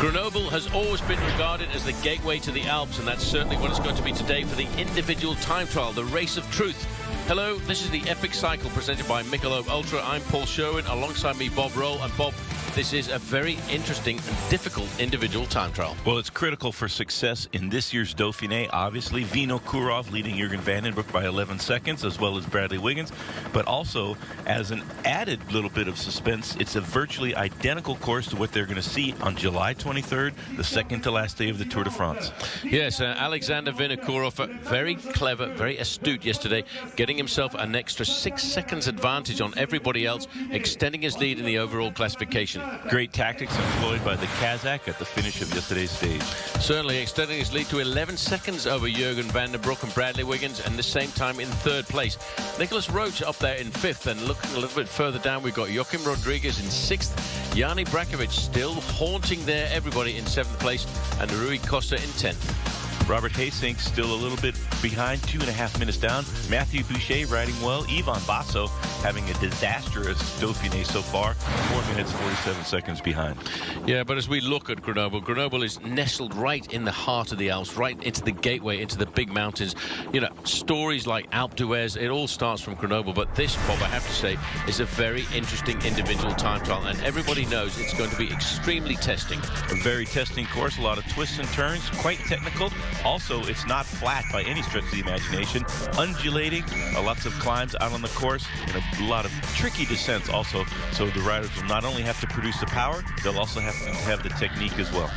Grenoble has always been regarded as the gateway to the Alps, and that's certainly what it's going to be today for the individual time trial, the Race of Truth. Hello, this is the Epic Cycle presented by Michelob Ultra. I'm Paul Sherwen, alongside me Bob Roll. And Bob, this is a very interesting and difficult individual time trial. Well, it's critical for success in this year's Dauphiné. Obviously, Vinokourov leading Jürgen Vandenbroek by 11 seconds, as well as Bradley Wiggins. But also, as an added little bit of suspense, it's a virtually identical course to what they're going to see on July 23rd, the second to last day of the Tour de France. Yes, Alexander Vinokourov, very clever, very astute yesterday, getting himself an extra 6 seconds advantage on everybody else, extending his lead in the overall classification. Great tactics employed by the Kazakh at the finish of yesterday's stage. Certainly extending his lead to 11 seconds over Jürgen Vandenbroek and Bradley Wiggins, and the same time in third place. Nicholas Roach up there in fifth, and looking a little bit further down, we've got Joachim Rodriguez in sixth, Yanni Brakovic still haunting there everybody in seventh place, and Rui Costa in 10th. Robert Haysink still a little bit behind, 2.5 minutes down. Matthew Boucher riding well. Ivan Basso having a disastrous Dauphiné so far, 4 minutes 47 seconds behind. Yeah, but as we look at Grenoble, Grenoble is nestled right in the heart of the Alps, right into the gateway, into the big mountains. You know, stories like Alpe d'Huez, it all starts from Grenoble, but this, Bob, I have to say, is a very interesting individual time trial, and everybody knows it's going to be extremely testing. A very testing course, a lot of twists and turns, quite technical. Also, it's not flat by any stretch of the imagination. Undulating, lots of climbs out on the course, and a lot of tricky descents also. So the riders will not only have to produce the power, they'll also have to have the technique as well.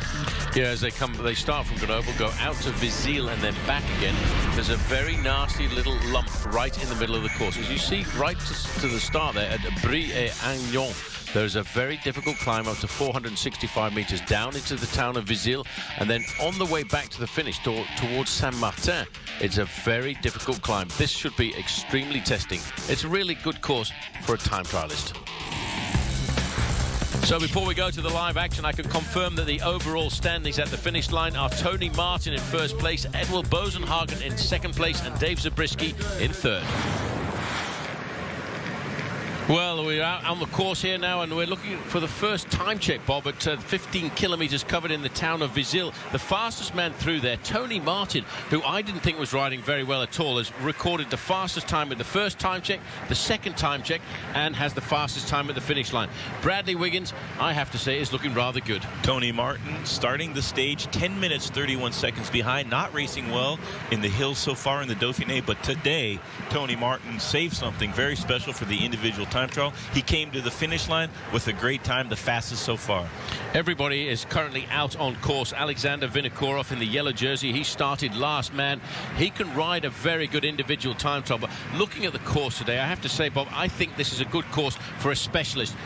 Yeah, as they start from Grenoble, go out to Vizille and then back again. There's a very nasty little lump right in the middle of the course. As you see right to the start there at Brie-et-Agnon, there's a very difficult climb up to 465 meters down into the town of Vizille, and then on the way back to the finish towards Saint-Martin, it's a very difficult climb. This should be extremely testing. It's a really good course for a time trialist. So before we go to the live action, I can confirm that the overall standings at the finish line are Tony Martin in first place, Edward Bosenhagen in second place, and Dave Zabriskie in third. Well, we're out on the course here now, and we're looking for the first time check, Bob, at 15 kilometers covered in the town of Vizille. The fastest man through there, Tony Martin, who I didn't think was riding very well at all, has recorded the fastest time at the first time check, the second time check, and has the fastest time at the finish line. Bradley Wiggins, I have to say, is looking rather good. Tony Martin starting the stage 10 minutes 31 seconds behind, not racing well in the hills so far in the Dauphiné, but today Tony Martin saved something very special for the individual time trial. He came to the finish line with a great time, the fastest so far. Everybody is currently out on course. Alexander Vinokourov in the yellow jersey, he started last man. He can ride a very good individual time trial, but looking at the course today, I have to say, Bob, I think this is a good course for a specialist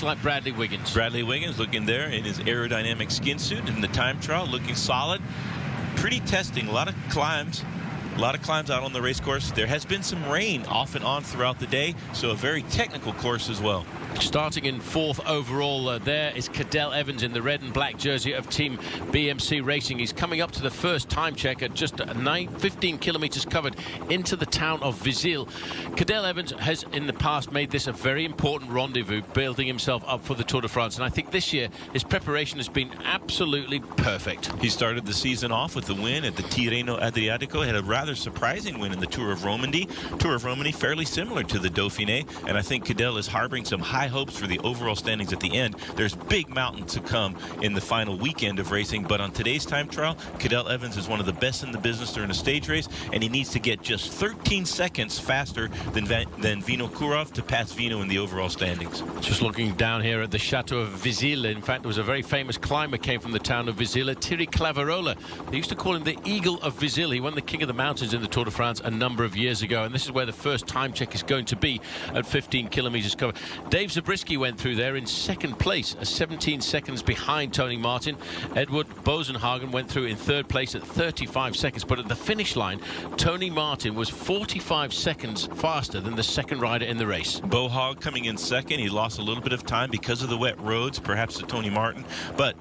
like Bradley Wiggins. Bradley Wiggins looking there in his aerodynamic skin suit in the time trial, looking solid. Pretty testing, a lot of climbs. A lot of climbs out on the race course. There has been some rain off and on throughout the day, so a very technical course as well. Starting in fourth overall, there is Cadel Evans in the red and black jersey of Team BMC Racing. He's coming up to the first time check at just 15 kilometers covered into the town of Vizille. Cadel Evans has in the past made this a very important rendezvous, building himself up for the Tour de France, and I think this year his preparation has been absolutely perfect. He started the season off with the win at the Tirreno Adriatico, had a rather surprising win in the Tour of Romandy. Tour of Romandy fairly similar to the Dauphiné, and I think Cadel is harboring some high hopes for the overall standings at the end. There's big mountains to come in the final weekend of racing, but on today's time trial, Cadel Evans is one of the best in the business during a stage race, and he needs to get just 13 seconds faster than Vinokourov to pass Vino in the overall standings. Just looking down here at the Chateau of Vizille, in fact, there was a very famous climber came from the town of Vizille, Thierry Claverola. They used to call him the Eagle of Vizille. He won the King of the Mountains in the Tour de France a number of years ago, and this is where the first time check is going to be at 15 kilometers covered. Dave Zabriskie went through there in second place, 17 seconds behind Tony Martin. Edward Bosenhagen went through in third place at 35 seconds, but at the finish line, Tony Martin was 45 seconds faster than the second rider in the race. Bohag coming in second. He lost a little bit of time because of the wet roads, perhaps to Tony Martin, but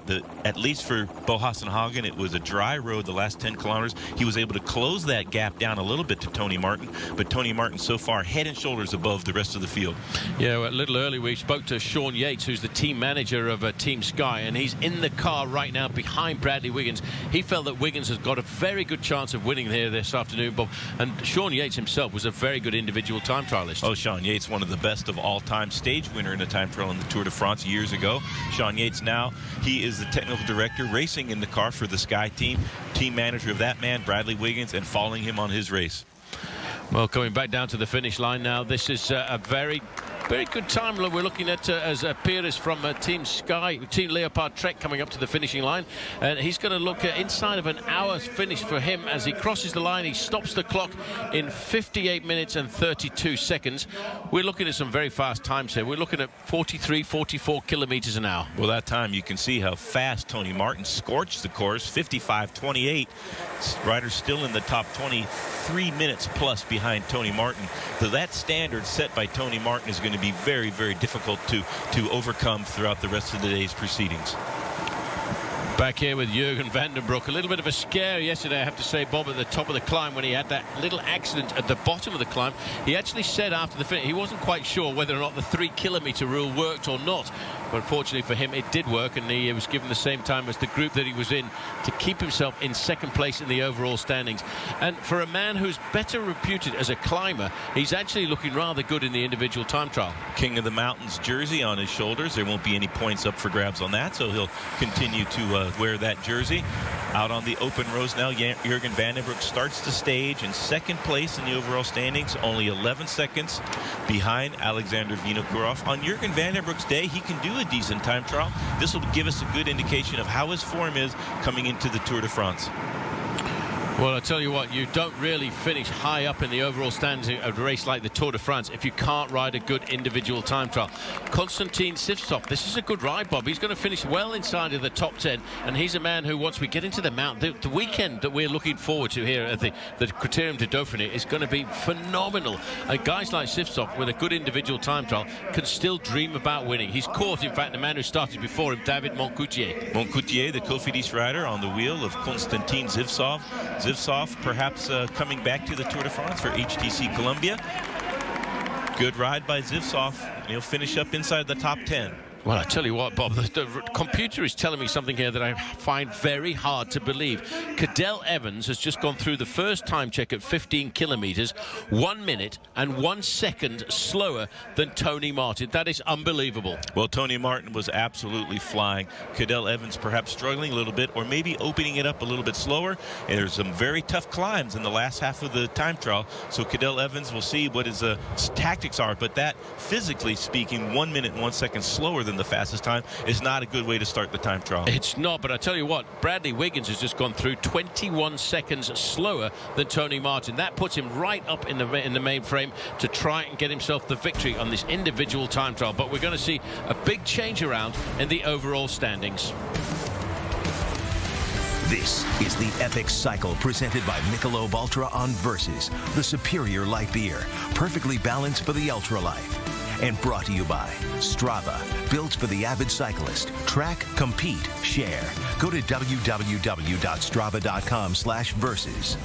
at least for Bosenhagen, it was a dry road the last 10 kilometers. He was able to close that that gap down a little bit to Tony Martin, but Tony Martin so far head and shoulders above the rest of the field. Yeah, well, a little early we spoke to Sean Yates, who's the team manager of Team Sky, and he's in the car right now behind Bradley Wiggins. He felt that Wiggins has got a very good chance of winning here this afternoon, Bob. And Sean Yates himself was a very good individual time trialist. Oh, Sean Yates, one of the best of all time, stage winner in a time trial in the Tour de France years ago. Sean Yates now, he is the technical director racing in the car for the Sky team manager of that man, Bradley Wiggins, and following him on his race. Well, coming back down to the finish line now, this is a very good time we're looking at as Pires from Team Sky, Team Leopard Trek coming up to the finishing line. And he's going to look at inside of an hour's finish for him as he crosses the line. He stops the clock in 58 minutes and 32 seconds. We're looking at some very fast times here. We're looking at 43, 44 kilometers an hour. Well, that time you can see how fast Tony Martin scorched the course, 55.28. Rider still in the top 23 minutes plus behind Tony Martin. So that standard set by Tony Martin is going to be very, very difficult to overcome throughout the rest of the day's proceedings. Back here with Jurgen van den Broek. A little bit of a scare yesterday, I have to say, Bob, at the top of the climb when he had that little accident at the bottom of the climb. He actually said after the finish he wasn't quite sure whether or not the 3-kilometer rule worked or not. But fortunately for him, it did work, and he was given the same time as the group that he was in to keep himself in second place in the overall standings. And for a man who's better reputed as a climber, he's actually looking rather good in the individual time trial. King of the Mountains jersey on his shoulders. There won't be any points up for grabs on that, so he'll continue to wear that jersey. Out on the open roads now, Jurgen van den Broek starts the stage in second place in the overall standings, only 11 seconds behind Alexander Vinokourov. On Jurgen van den Broek's day, he can do a decent time trial. This will give us a good indication of how his form is coming into the Tour de France. Well, I tell you what, you don't really finish high up in the overall standings of a race like the Tour de France if you can't ride a good individual time trial. Konstantin Sivtsov, this is a good ride, Bob. He's going to finish well inside of the top 10, and he's a man who, once we get into the mountain, the weekend that we're looking forward to here at the Criterium du Dauphine is going to be phenomenal. And guys like Sivtsov, with a good individual time trial, can still dream about winning. He's caught, in fact, the man who started before him, David Moncoutier. Moncoutier, the Cofidis rider, on the wheel of Konstantin Sivtsov. Sivtsov perhaps coming back to the Tour de France for HTC Columbia. Good ride by Sivtsov, and he'll finish up inside the top 10. Well, I tell you what, Bob, the computer is telling me something here that I find very hard to believe. Cadel Evans has just gone through the first time check at 15 kilometers, 1 minute and 1 second slower than Tony Martin. That is unbelievable. Well, Tony Martin was absolutely flying. Cadel Evans perhaps struggling a little bit, or maybe opening it up a little bit slower. And there's some very tough climbs in the last half of the time trial. So Cadel Evans will see what his tactics are. But that, physically speaking, 1 minute and 1 second slower than the fastest time is not a good way to start the time trial. It's not, but I tell you what, Bradley Wiggins has just gone through 21 seconds slower than Tony Martin. That puts him right up in the main frame to try and get himself the victory on this individual time trial. But we're going to see a big change around in the overall standings. This is the Epic Cycle presented by Michelob Ultra on Versus, the superior light beer, perfectly balanced for the ultra life. And brought to you by Strava, built for the avid cyclist. Track, compete, share. Go to www.strava.com/versus.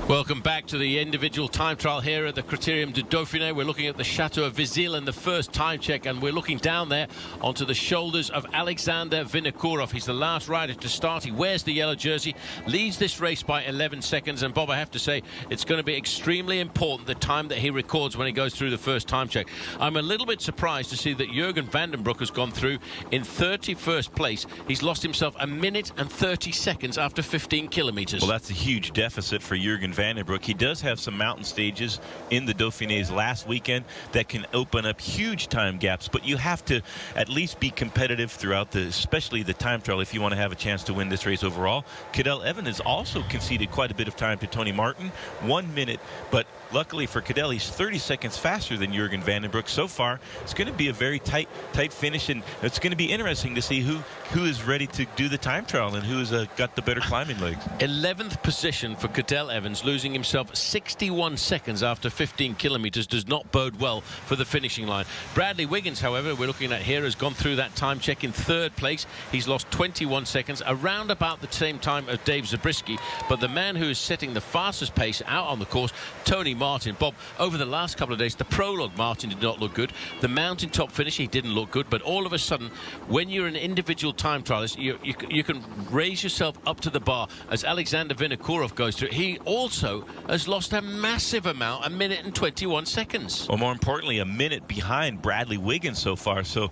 Welcome back to the individual time trial here at the Criterium du Dauphine. We're looking at the Chateau of Vizille and the first time check, and we're looking down there onto the shoulders of Alexander Vinokourov. He's the last rider to start. He wears the yellow jersey, leads this race by 11 seconds. And Bob, I have to say, it's going to be extremely important the time that he records when he goes through the first time check. I'm a little bit surprised to see that Jurgen van den Broek has gone through in 31st place. He's lost himself 1 minute and 30 seconds after 15 kilometers. Well, that's a huge deficit for Jurgen van den Broek. He does have some mountain stages in the Dauphine's last weekend that can open up huge time gaps, but you have to at least be competitive throughout especially the time trial if you want to have a chance to win this race overall. Cadel Evans has also conceded quite a bit of time to Tony Martin, 1 minute, but luckily for Cadel, he's 30 seconds faster than Jurgen van den Broek. So far, it's going to be a very tight finish, and it's going to be interesting to see who is ready to do the time trial and who's got the better climbing legs. 11th position for Cadel Evans. losing himself 61 seconds after 15 kilometres does not bode well for the finishing line. Bradley Wiggins, however, we're looking at here, has gone through that time check in third place. He's lost 21 seconds, around about the same time as Dave Zabriskie. But the man who is setting the fastest pace out on the course, Tony Martin. Bob, over the last couple of days, the Prologue Martin did not look good. The mountaintop finish, he didn't look good. But all of a sudden, when you're an individual time trialist, you can raise yourself up to the bar. As Alexander Vinokourov goes through, he also has lost a massive amount, 1 minute and 21 seconds. Well, more importantly, a minute behind Bradley Wiggins so far. So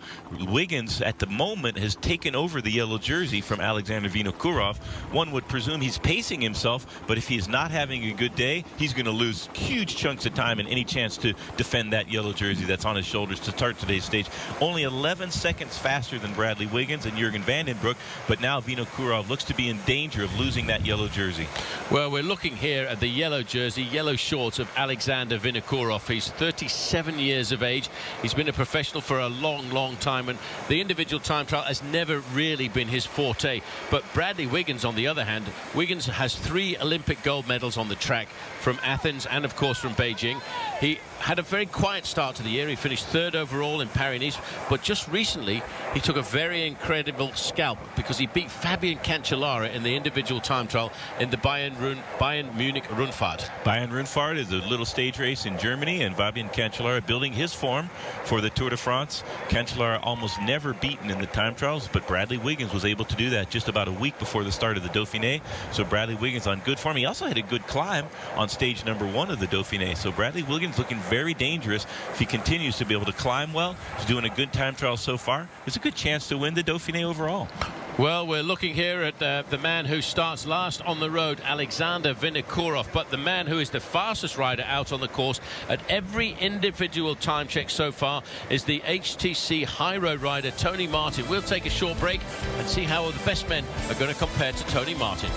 Wiggins, at the moment, has taken over the yellow jersey from Alexander Vinokourov. One would presume he's pacing himself, but if he's not having a good day, he's going to lose huge chunks of time and any chance to defend that yellow jersey that's on his shoulders to start today's stage. Only 11 seconds faster than Bradley Wiggins and Jürgen van den Broek, but now Vinokourov looks to be in danger of losing that yellow jersey. Well, we're looking here at the yellow jersey, yellow shorts of Alexander Vinokourov. He's 37 years of age. He's been a professional for a long time, and the individual time trial has never really been his forte. But Bradley Wiggins, on the other hand, Wiggins has 3 Olympic gold medals on the track from Athens and, of course, from Beijing. He had a very quiet start to the year. He finished 3rd overall in Paris-Nice, but just recently he took a very incredible scalp because he beat Fabian Cancellara in the individual time trial in the Bayern Munich Rundfahrt. Bayern Rundfahrt is a little stage race in Germany, and Fabian Cancellara building his form for the Tour de France. Cancellara almost never beaten in the time trials, but Bradley Wiggins was able to do that just about a week before the start of the Dauphiné. So Bradley Wiggins on good form. He also had a good climb on stage number 1 of the Dauphiné. So Bradley Wiggins looking very dangerous. If he continues to be able to climb well, he's doing a good time trial so far. There's a good chance to win the Dauphiné overall. Well, we're looking here at the man who starts last on the road, Alexander Vinokourov, but the man who is the fastest rider out on the course at every individual time check so far is the HTC high road rider, Tony Martin. We'll take a short break and see how the best men are going to compare to Tony Martin.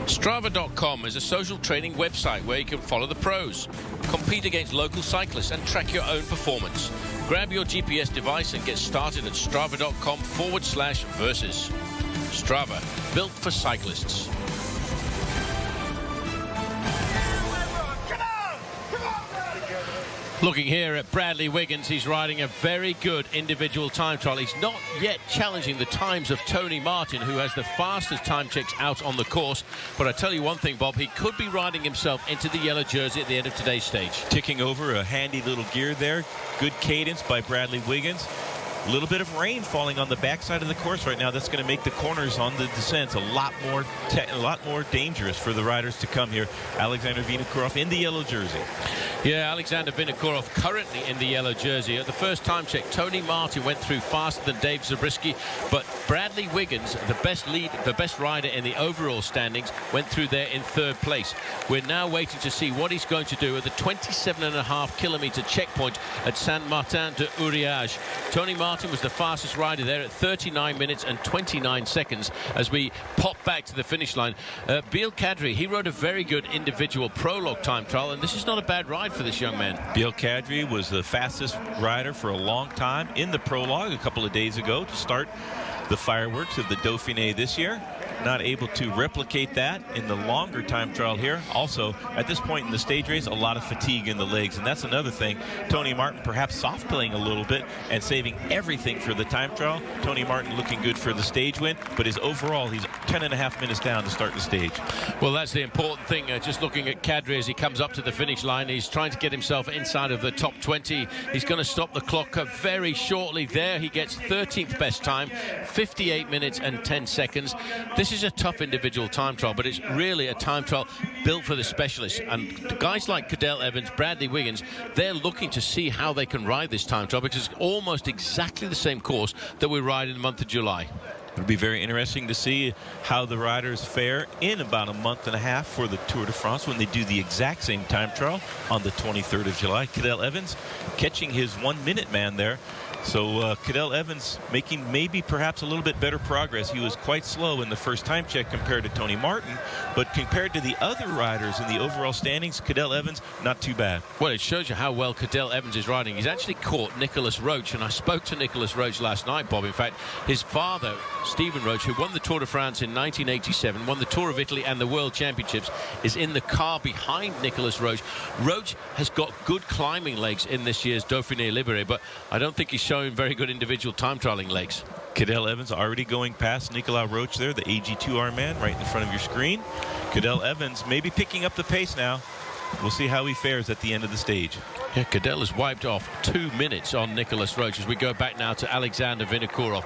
Strava.com is a social training website where you can follow the pros, compete against local cyclists and track your own performance. Grab your GPS device and get started at strava.com/versus. Strava, built for cyclists. Looking here at Bradley Wiggins, he's riding a very good individual time trial. He's not yet challenging the times of Tony Martin, who has the fastest time checks out on the course. But I tell you one thing, Bob, he could be riding himself into the yellow jersey at the end of today's stage. Ticking over a handy little gear there. Good cadence by Bradley Wiggins. A little bit of rain falling on the backside of the course right now. That's going to make the corners on the descents a lot more dangerous for the riders to come here. Alexander Vinokourov in the yellow jersey. Yeah, Alexander Vinokourov currently in the yellow jersey. At the first time check, Tony Martin went through faster than Dave Zabriskie, but Bradley Wiggins, the best rider in the overall standings, went through there in 3rd place. We're now waiting to see what he's going to do at the 27.5 kilometre checkpoint at Saint-Martin-de-Ouriage. Tony Martin was the fastest rider there at 39 minutes and 29 seconds as we pop back to the finish line. Biel Kadri, he rode a very good individual prologue time trial, and this is not a bad ride for this young man. Biel Kadri was the fastest rider for a long time in the prologue a couple of days ago to start the fireworks of the Dauphiné this year. Not able to replicate that in the longer time trial here. Also, at this point in the stage race, a lot of fatigue in the legs, and that's another thing. Tony Martin perhaps soft playing a little bit and saving everything for the time trial. Tony Martin looking good for the stage win, but his overall, he's 10.5 minutes down to start the stage. Well, that's the important thing. Just looking at Kadri as he comes up to the finish line, he's trying to get himself inside of the top 20. He's going to stop the clock very shortly there. He gets 13th best time, 58 minutes and 10 seconds. This is a tough individual time trial, but it's really a time trial built for the specialists. And guys like Cadel Evans, Bradley Wiggins, they're looking to see how they can ride this time trial, because it's almost exactly the same course that we ride in the month of July. It'll be very interesting to see how the riders fare in about a month and a half for the Tour de France when they do the exact same time trial on the 23rd of July. Cadel Evans catching his 1 minute man there So Cadel Evans making maybe perhaps a little bit better progress. He was quite slow in the first time check compared to Tony Martin, but compared to the other riders in the overall standings, Cadel Evans not too bad. Well, it shows you how well Cadel Evans is riding. He's actually caught Nicholas Roach, and I spoke to Nicholas Roach last night, Bob. In fact, his father, Stephen Roach, who won the Tour de France in 1987, won the Tour of Italy and the World Championships, is in the car behind Nicholas Roach. Roach has got good climbing legs in this year's Dauphiné Libéré, but I don't think he's showing very good individual time trialing legs. Cadel Evans already going past Nicolas Roach there, the AG2R man, right in front of your screen. Cadel Evans maybe picking up the pace now. We'll see how he fares at the end of the stage. Yeah, Cadel has wiped off 2 minutes on Nicholas Roach as we go back now to Alexander Vinokourov.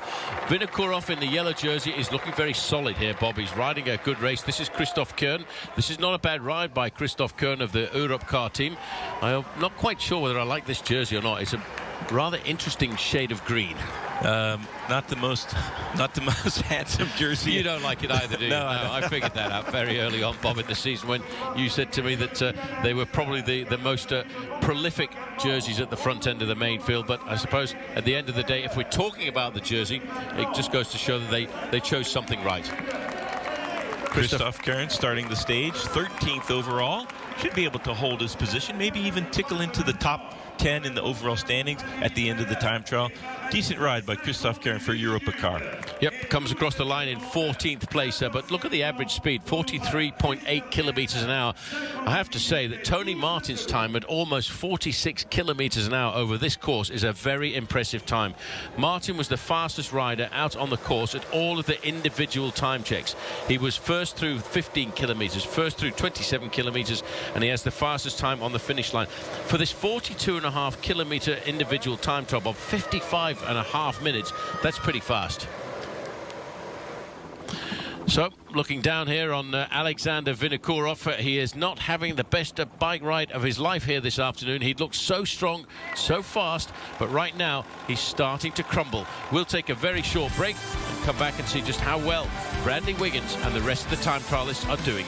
Vinokourov in the yellow jersey is looking very solid here, Bob. He's riding a good race. This is Christophe Kern. This is not a bad ride by Christophe Kern of the Europcar team. I'm not quite sure whether I like this jersey or not. It's a rather interesting shade of green. Not the most handsome jersey. You don't like it either, do you? No, I figured that out very early on, Bob, in the season when you said to me that they were probably the most prolific jerseys at the front end of the main field. But I suppose at the end of the day, if we're talking about the jersey, it just goes to show that they chose something right. Christophe Kern starting the stage, 13th overall. Should be able to hold his position, maybe even tickle into the top 10 in the overall standings at the end of the time trial. Decent ride by Christophe Kern for Europcar. Yep, comes across the line in 14th place there, but look at the average speed, 43.8 kilometers an hour. I have to say that Tony Martin's time at almost 46 kilometers an hour over this course is a very impressive time. Martin was the fastest rider out on the course at all of the individual time checks. He was first through 15 kilometers, first through 27 kilometers, and he has the fastest time on the finish line. For this 42.5 kilometer individual time trial of 55.5 minutes, that's pretty fast. So, looking down here on Alexander Vinokourov, he is not having the best bike ride of his life here this afternoon. He looks so strong, so fast, but right now he's starting to crumble. We'll take a very short break and come back and see just how well Bradley Wiggins and the rest of the time trialists are doing.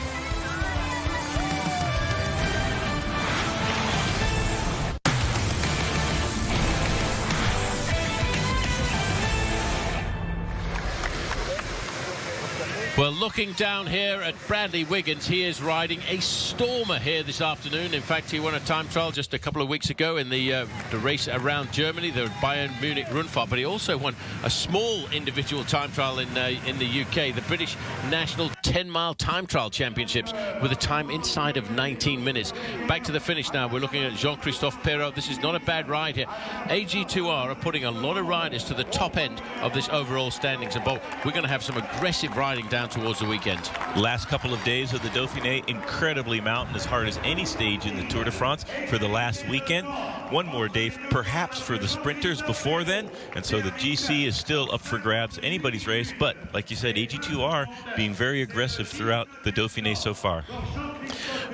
Well, looking down here at Bradley Wiggins, he is riding a stormer here this afternoon. In fact, he won a time trial just a couple of weeks ago in the race around Germany, the Bayern Munich Rundfahrt, but he also won a small individual time trial in the UK, the British National 10-Mile Time Trial Championships, with a time inside of 19 minutes. Back to the finish now. We're looking at Jean-Christophe Perrault. This is not a bad ride here. AG2R are putting a lot of riders to the top end of this overall standings. And Bob, we're going to have some aggressive riding down towards the weekend. Last couple of days of the Dauphiné, incredibly mountain, as hard as any stage in the Tour de France for the last weekend. One more day perhaps for the sprinters before then, and so the GC is still up for grabs, anybody's race, but like you said, AG2R being very aggressive throughout the Dauphiné so far.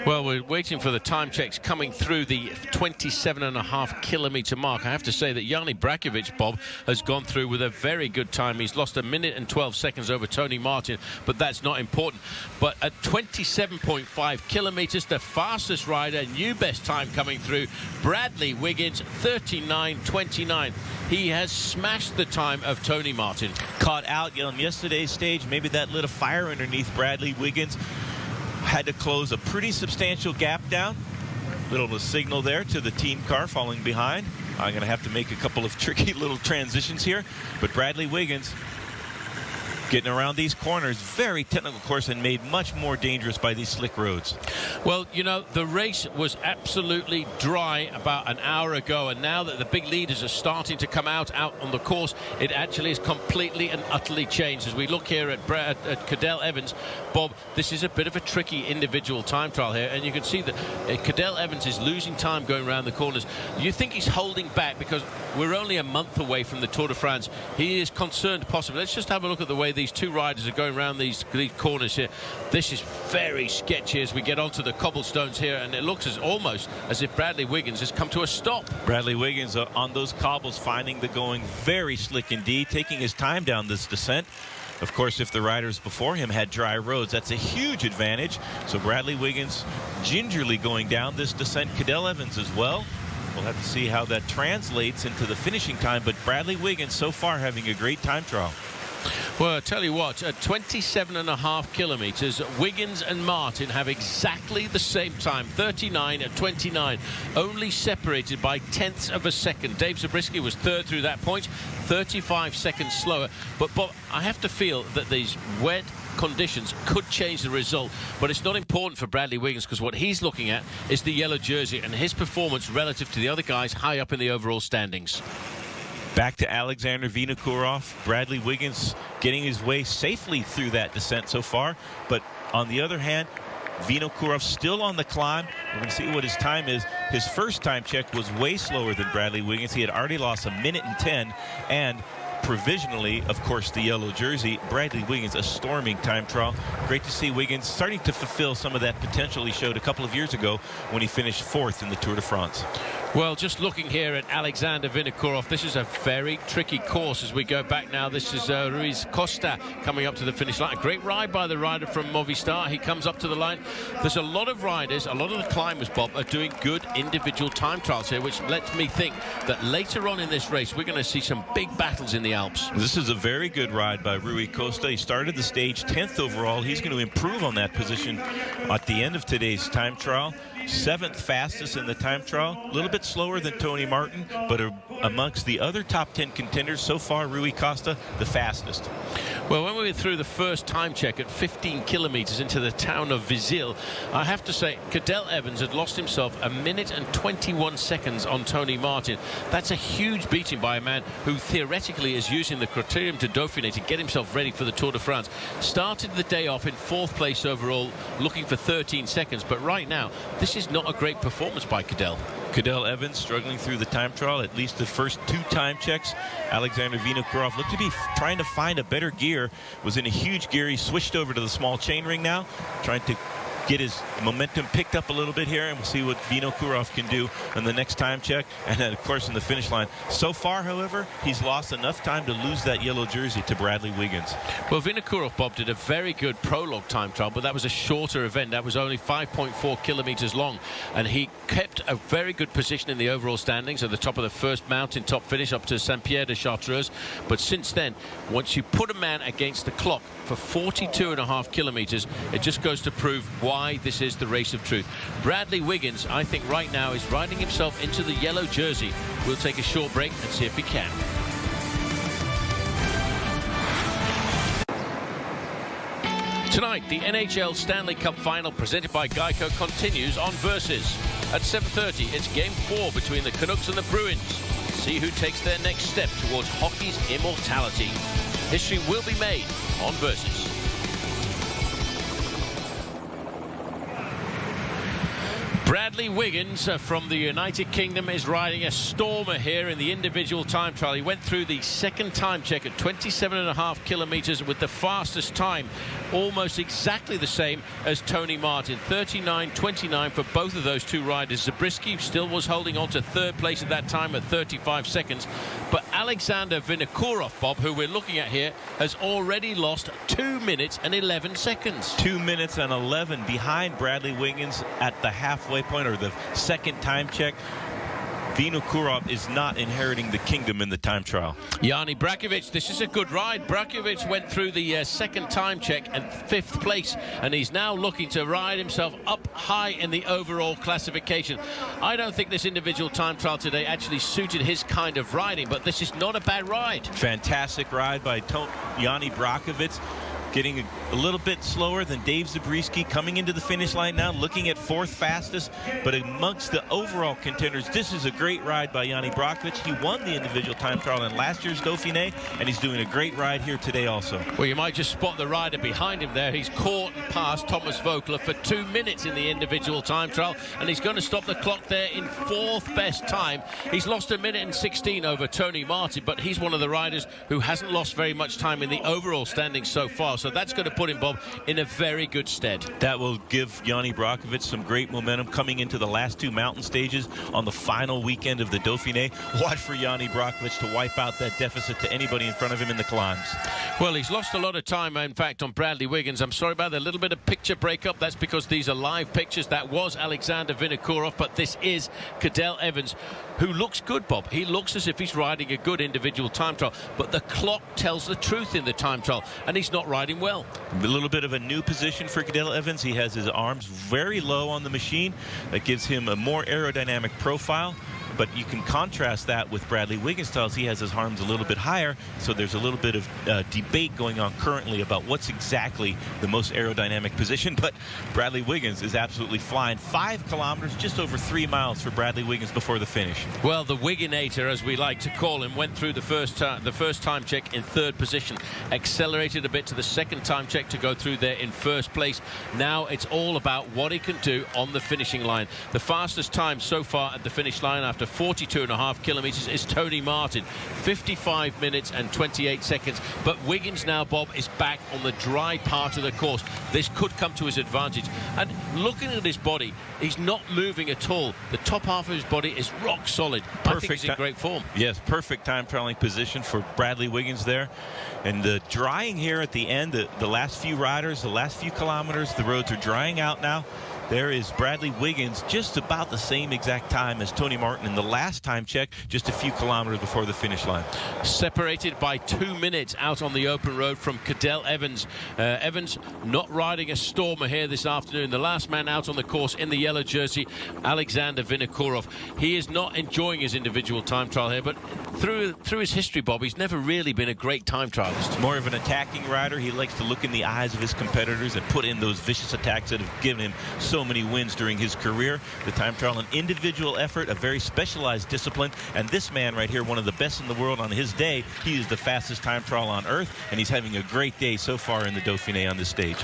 Well, we're waiting for the time checks coming through the 27.5 kilometer mark. I have to say that Yanni Brakovic, Bob, has gone through with a very good time. He's lost 1 minute and 12 seconds over Tony Martin, but that's not important. But at 27.5 kilometers, the fastest rider, new best time coming through, Bradley Wiggins, 39.29. He has smashed the time of Tony Martin. Caught out on yesterday's stage, maybe that lit a fire underneath Bradley Wiggins. Had to close a pretty substantial gap down. Little signal there to the team car falling behind. I'm going to have to make a couple of tricky little transitions here, but Bradley Wiggins getting around these corners, very technical course, and made much more dangerous by these slick roads. Well, you know, the race was absolutely dry about an hour ago, and now that the big leaders are starting to come out on the course, it actually is completely and utterly changed. As we look here at Cadel Evans, Bob, this is a bit of a tricky individual time trial here, and you can see that Cadel Evans is losing time going around the corners. You think he's holding back because we're only a month away from the Tour de France. He is concerned possibly. Let's just have a look at the way these two riders are going around these corners here. This is very sketchy as we get onto the cobblestones here, and it looks almost as if Bradley Wiggins has come to a stop. Bradley Wiggins on those cobbles, finding the going very slick indeed, taking his time down this descent. Of course, if the riders before him had dry roads, that's a huge advantage. So Bradley Wiggins gingerly going down this descent. Cadel Evans as well. We'll have to see how that translates into the finishing time, but Bradley Wiggins so far having a great time trial. Well, I tell you what, at 27.5 kilometers, Wiggins and Martin have exactly the same time, 39 at 29, only separated by tenths of a second. Dave Zabriskie was third through that point, 35 seconds slower. But Bob, I have to feel that these wet conditions could change the result, but it's not important for Bradley Wiggins, because what he's looking at is the yellow jersey and his performance relative to the other guys high up in the overall standings. Back to Alexander Vinokourov. Bradley Wiggins getting his way safely through that descent so far. But on the other hand, Vinokourov still on the climb. We're going to see what his time is. His first time check was way slower than Bradley Wiggins. He had already lost 1 minute and 10. And provisionally, of course, the yellow jersey. Bradley Wiggins, a storming time trial. Great to see Wiggins starting to fulfill some of that potential he showed a couple of years ago when he finished 4th in the Tour de France. Well, just looking here at Alexander Vinokourov, this is a very tricky course as we go back now. This is Ruiz Costa coming up to the finish line. A great ride by the rider from Movistar. He comes up to the line. There's a lot of riders, a lot of the climbers, Bob, are doing good individual time trials here, which lets me think that later on in this race, we're going to see some big battles in the Alps. This is a very good ride by Rui Costa. He started the stage 10th overall. He's going to improve on that position at the end of today's time trial. 7th fastest in the time trial. A little bit slower than Tony Martin, but amongst the other top 10 contenders so far, Rui Costa the fastest. Well, when we were through the first time check at 15 kilometers into the town of Vizille, I have to say Cadel Evans had lost himself 1 minute and 21 seconds on Tony Martin. That's a huge beating by a man who theoretically is using the Criterium du Dauphine to get himself ready for the Tour de France. Started the day off in 4th place overall, looking for 13 seconds, but right now this is not a great performance by Cadel. Cadel Evans struggling through the time trial, at least the first 2 time checks. Alexander Vinokourov looked to be trying to find a better gear, was in a huge gear. He switched over to the small chainring now, trying to get his momentum picked up a little bit here, and we'll see what Vinokourov can do in the next time check, and then of course in the finish line. So far, however, he's lost enough time to lose that yellow jersey to Bradley Wiggins. Well, Vinokourov, Bob, did a very good prologue time trial, but that was a shorter event. That was only 5.4 kilometers long, and he kept a very good position in the overall standings at the top of the first mountain top finish up to Saint-Pierre-de-Chartreuse. But since then, once you put a man against the clock for 42.5 kilometers, it just goes to prove why this is the race of truth. Bradley Wiggins, I think right now, is riding himself into the yellow jersey. We'll take a short break and see if he can. Tonight, the NHL Stanley Cup Final presented by Geico continues on Versus. At 7:30, it's Game 4 between the Canucks and the Bruins. See who takes their next step towards hockey's immortality. History will be made on Versus. Bradley Wiggins from the United Kingdom is riding a stormer here in the individual time trial. He went through the second time check at 27.5 kilometers with the fastest time, almost exactly the same as Tony Martin. 39.29 for both of those two riders. Zabriskie still was holding on to 3rd place at that time at 35 seconds. But Alexander Vinokourov, Bob, who we're looking at here, has already lost 2 minutes and 11 seconds. 2 minutes and 11 behind Bradley Wiggins at the halfway point, or the second time check. Vinokourov is not inheriting the kingdom in the time trial. Yanni Brakovic, this is a good ride. Brakovic went through the second time check at 5th place, and he's now looking to ride himself up high in the overall classification. I don't think this individual time trial today actually suited his kind of riding, but this is not a bad ride. Fantastic ride by Yanni Brakovic. Getting a little bit slower than Dave Zabriskie coming into the finish line now, looking at 4th fastest. But amongst the overall contenders, this is a great ride by Yanni Brakovic. He won the individual time trial in last year's Dauphiné, and he's doing a great ride here today also. Well, you might just spot the rider behind him there. He's caught and passed Thomas Vogler for 2 minutes in the individual time trial, and he's going to stop the clock there in 4th best time. He's lost 1 minute and 16 over Tony Martin, but he's one of the riders who hasn't lost very much time in the overall standings so far. So that's going to put him, Bob, in a very good stead. That will give Yanni Brockovich some great momentum coming into the last two mountain stages on the final weekend of the Dauphiné. Watch for Yanni Brockovich to wipe out that deficit to anybody in front of him in the climbs. Well, he's lost a lot of time, in fact, on Bradley Wiggins. I'm sorry about that little bit of picture breakup. That's because these are live pictures. That was Alexander Vinokourov, but this is Cadel Evans, who looks good, Bob. He looks as if he's riding a good individual time trial, but the clock tells the truth in the time trial, and he's not riding well. A little bit of a new position for Cadel Evans. He has his arms very low on the machine. That gives him a more aerodynamic profile. But you can contrast that with Bradley Wiggins' styles. He has his arms a little bit higher, so there's a little bit of debate going on currently about what's exactly the most aerodynamic position. But Bradley Wiggins is absolutely flying. 5 kilometers, just over 3 miles for Bradley Wiggins before the finish. Well, the Wigginator, as we like to call him, went through the first time check in 3rd position, accelerated a bit to the 2nd time check to go through there in 1st place. Now it's all about what he can do on the finishing line. The fastest time so far at the finish line after 42.5 kilometers is Tony Martin, 55 minutes and 28 seconds. But Wiggins now, Bob, is back on the dry part of the course. This could come to his advantage. And looking at his body, he's not moving at all. The top half of his body is rock solid. I think he's in great form. Yes, perfect time trialing position for Bradley Wiggins there. And the drying here at the end, the last few riders, the last few kilometers, the roads are drying out now. There is Bradley Wiggins, just about the same exact time as Tony Martin in the last time check, just a few kilometers before the finish line. Separated by 2 minutes out on the open road from Cadel Evans. Evans not riding a stormer here this afternoon. The last man out on the course in the yellow jersey, Alexander Vinokourov. He is not enjoying his individual time trial here, but through his history, Bob, he's never really been a great time trialist. More of an attacking rider. He likes to look in the eyes of his competitors and put in those vicious attacks that have given him so many wins during his career. The time trial, an individual effort, a very specialized discipline, and this man right here, one of the best in the world on his day. He is the fastest time trial on earth, and he's having a great day so far in the Dauphiné on this stage.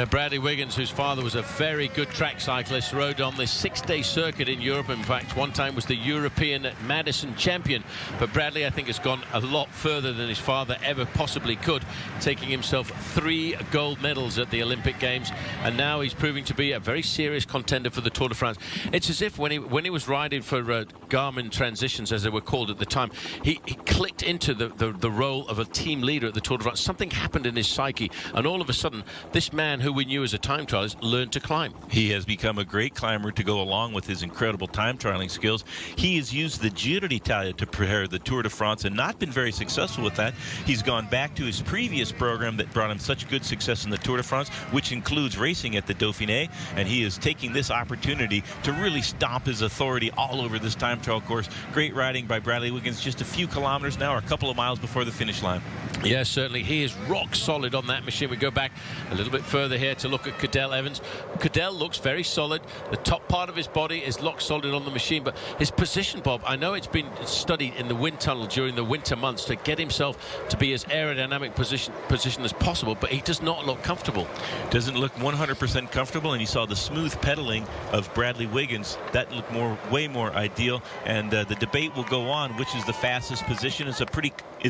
Bradley Wiggins, whose father was a very good track cyclist, rode on this 6-day circuit in Europe. In fact, one time was the European Madison champion. But Bradley, I think, has gone a lot further than his father ever possibly could, taking himself 3 gold medals at the Olympic Games, and now he's proving to be a very serious contender for the Tour de France. It's as if when he was riding for Garmin Transitions, as they were called at the time, he clicked into the role of a team leader at the Tour de France. Something happened in his psyche, and all of a sudden, this man who we knew as a time trialist learned to climb. He has become a great climber to go along with his incredible time trialing skills. He has used the Giro d'Italia to prepare the Tour de France and not been very successful with that. He's gone back to his previous program that brought him such good success in the Tour de France, which includes racing at the Dauphiné, and he is taking this opportunity to really stomp his authority all over this time trial course. Great riding by Bradley Wiggins, just a few kilometers now, or a couple of miles before the finish line. Yes, certainly. He is rock solid on that machine. We go back a little bit further here to look at Cadel Evans. Cadel looks very solid. The top part of his body is lock solid on the machine, but his position, Bob, I know it's been studied in the wind tunnel during the winter months to get himself to be as aerodynamic position as possible, but he does not look comfortable. Doesn't look 100% comfortable, and you saw the smooth pedaling of Bradley Wiggins. That looked way more ideal, and the debate will go on which is the fastest position. It's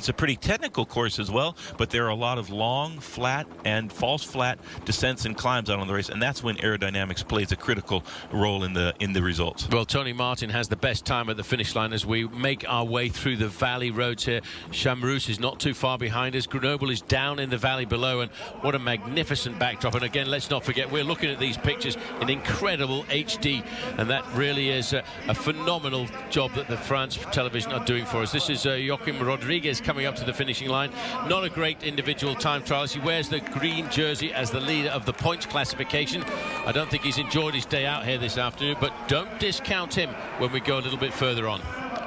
a pretty technical course as well, but there are a lot of long, flat, and false flat descents and climbs out on the race, and that's when aerodynamics plays a critical role in the results. Well, Tony Martin has the best time at the finish line as we make our way through the valley roads here. Chamroux is not too far behind us. Grenoble is down in the valley below, and what a magnificent backdrop. And again, let's not forget, we're looking at these pictures in incredible HD, and that really is a phenomenal job that the France television are doing for us. This is Joachim Rodriguez coming up to the finishing line. Not a great individual time trialist. He wears the green jersey as the leader of the points classification. I don't think he's enjoyed his day out here this afternoon, but don't discount him when we go a little bit further on.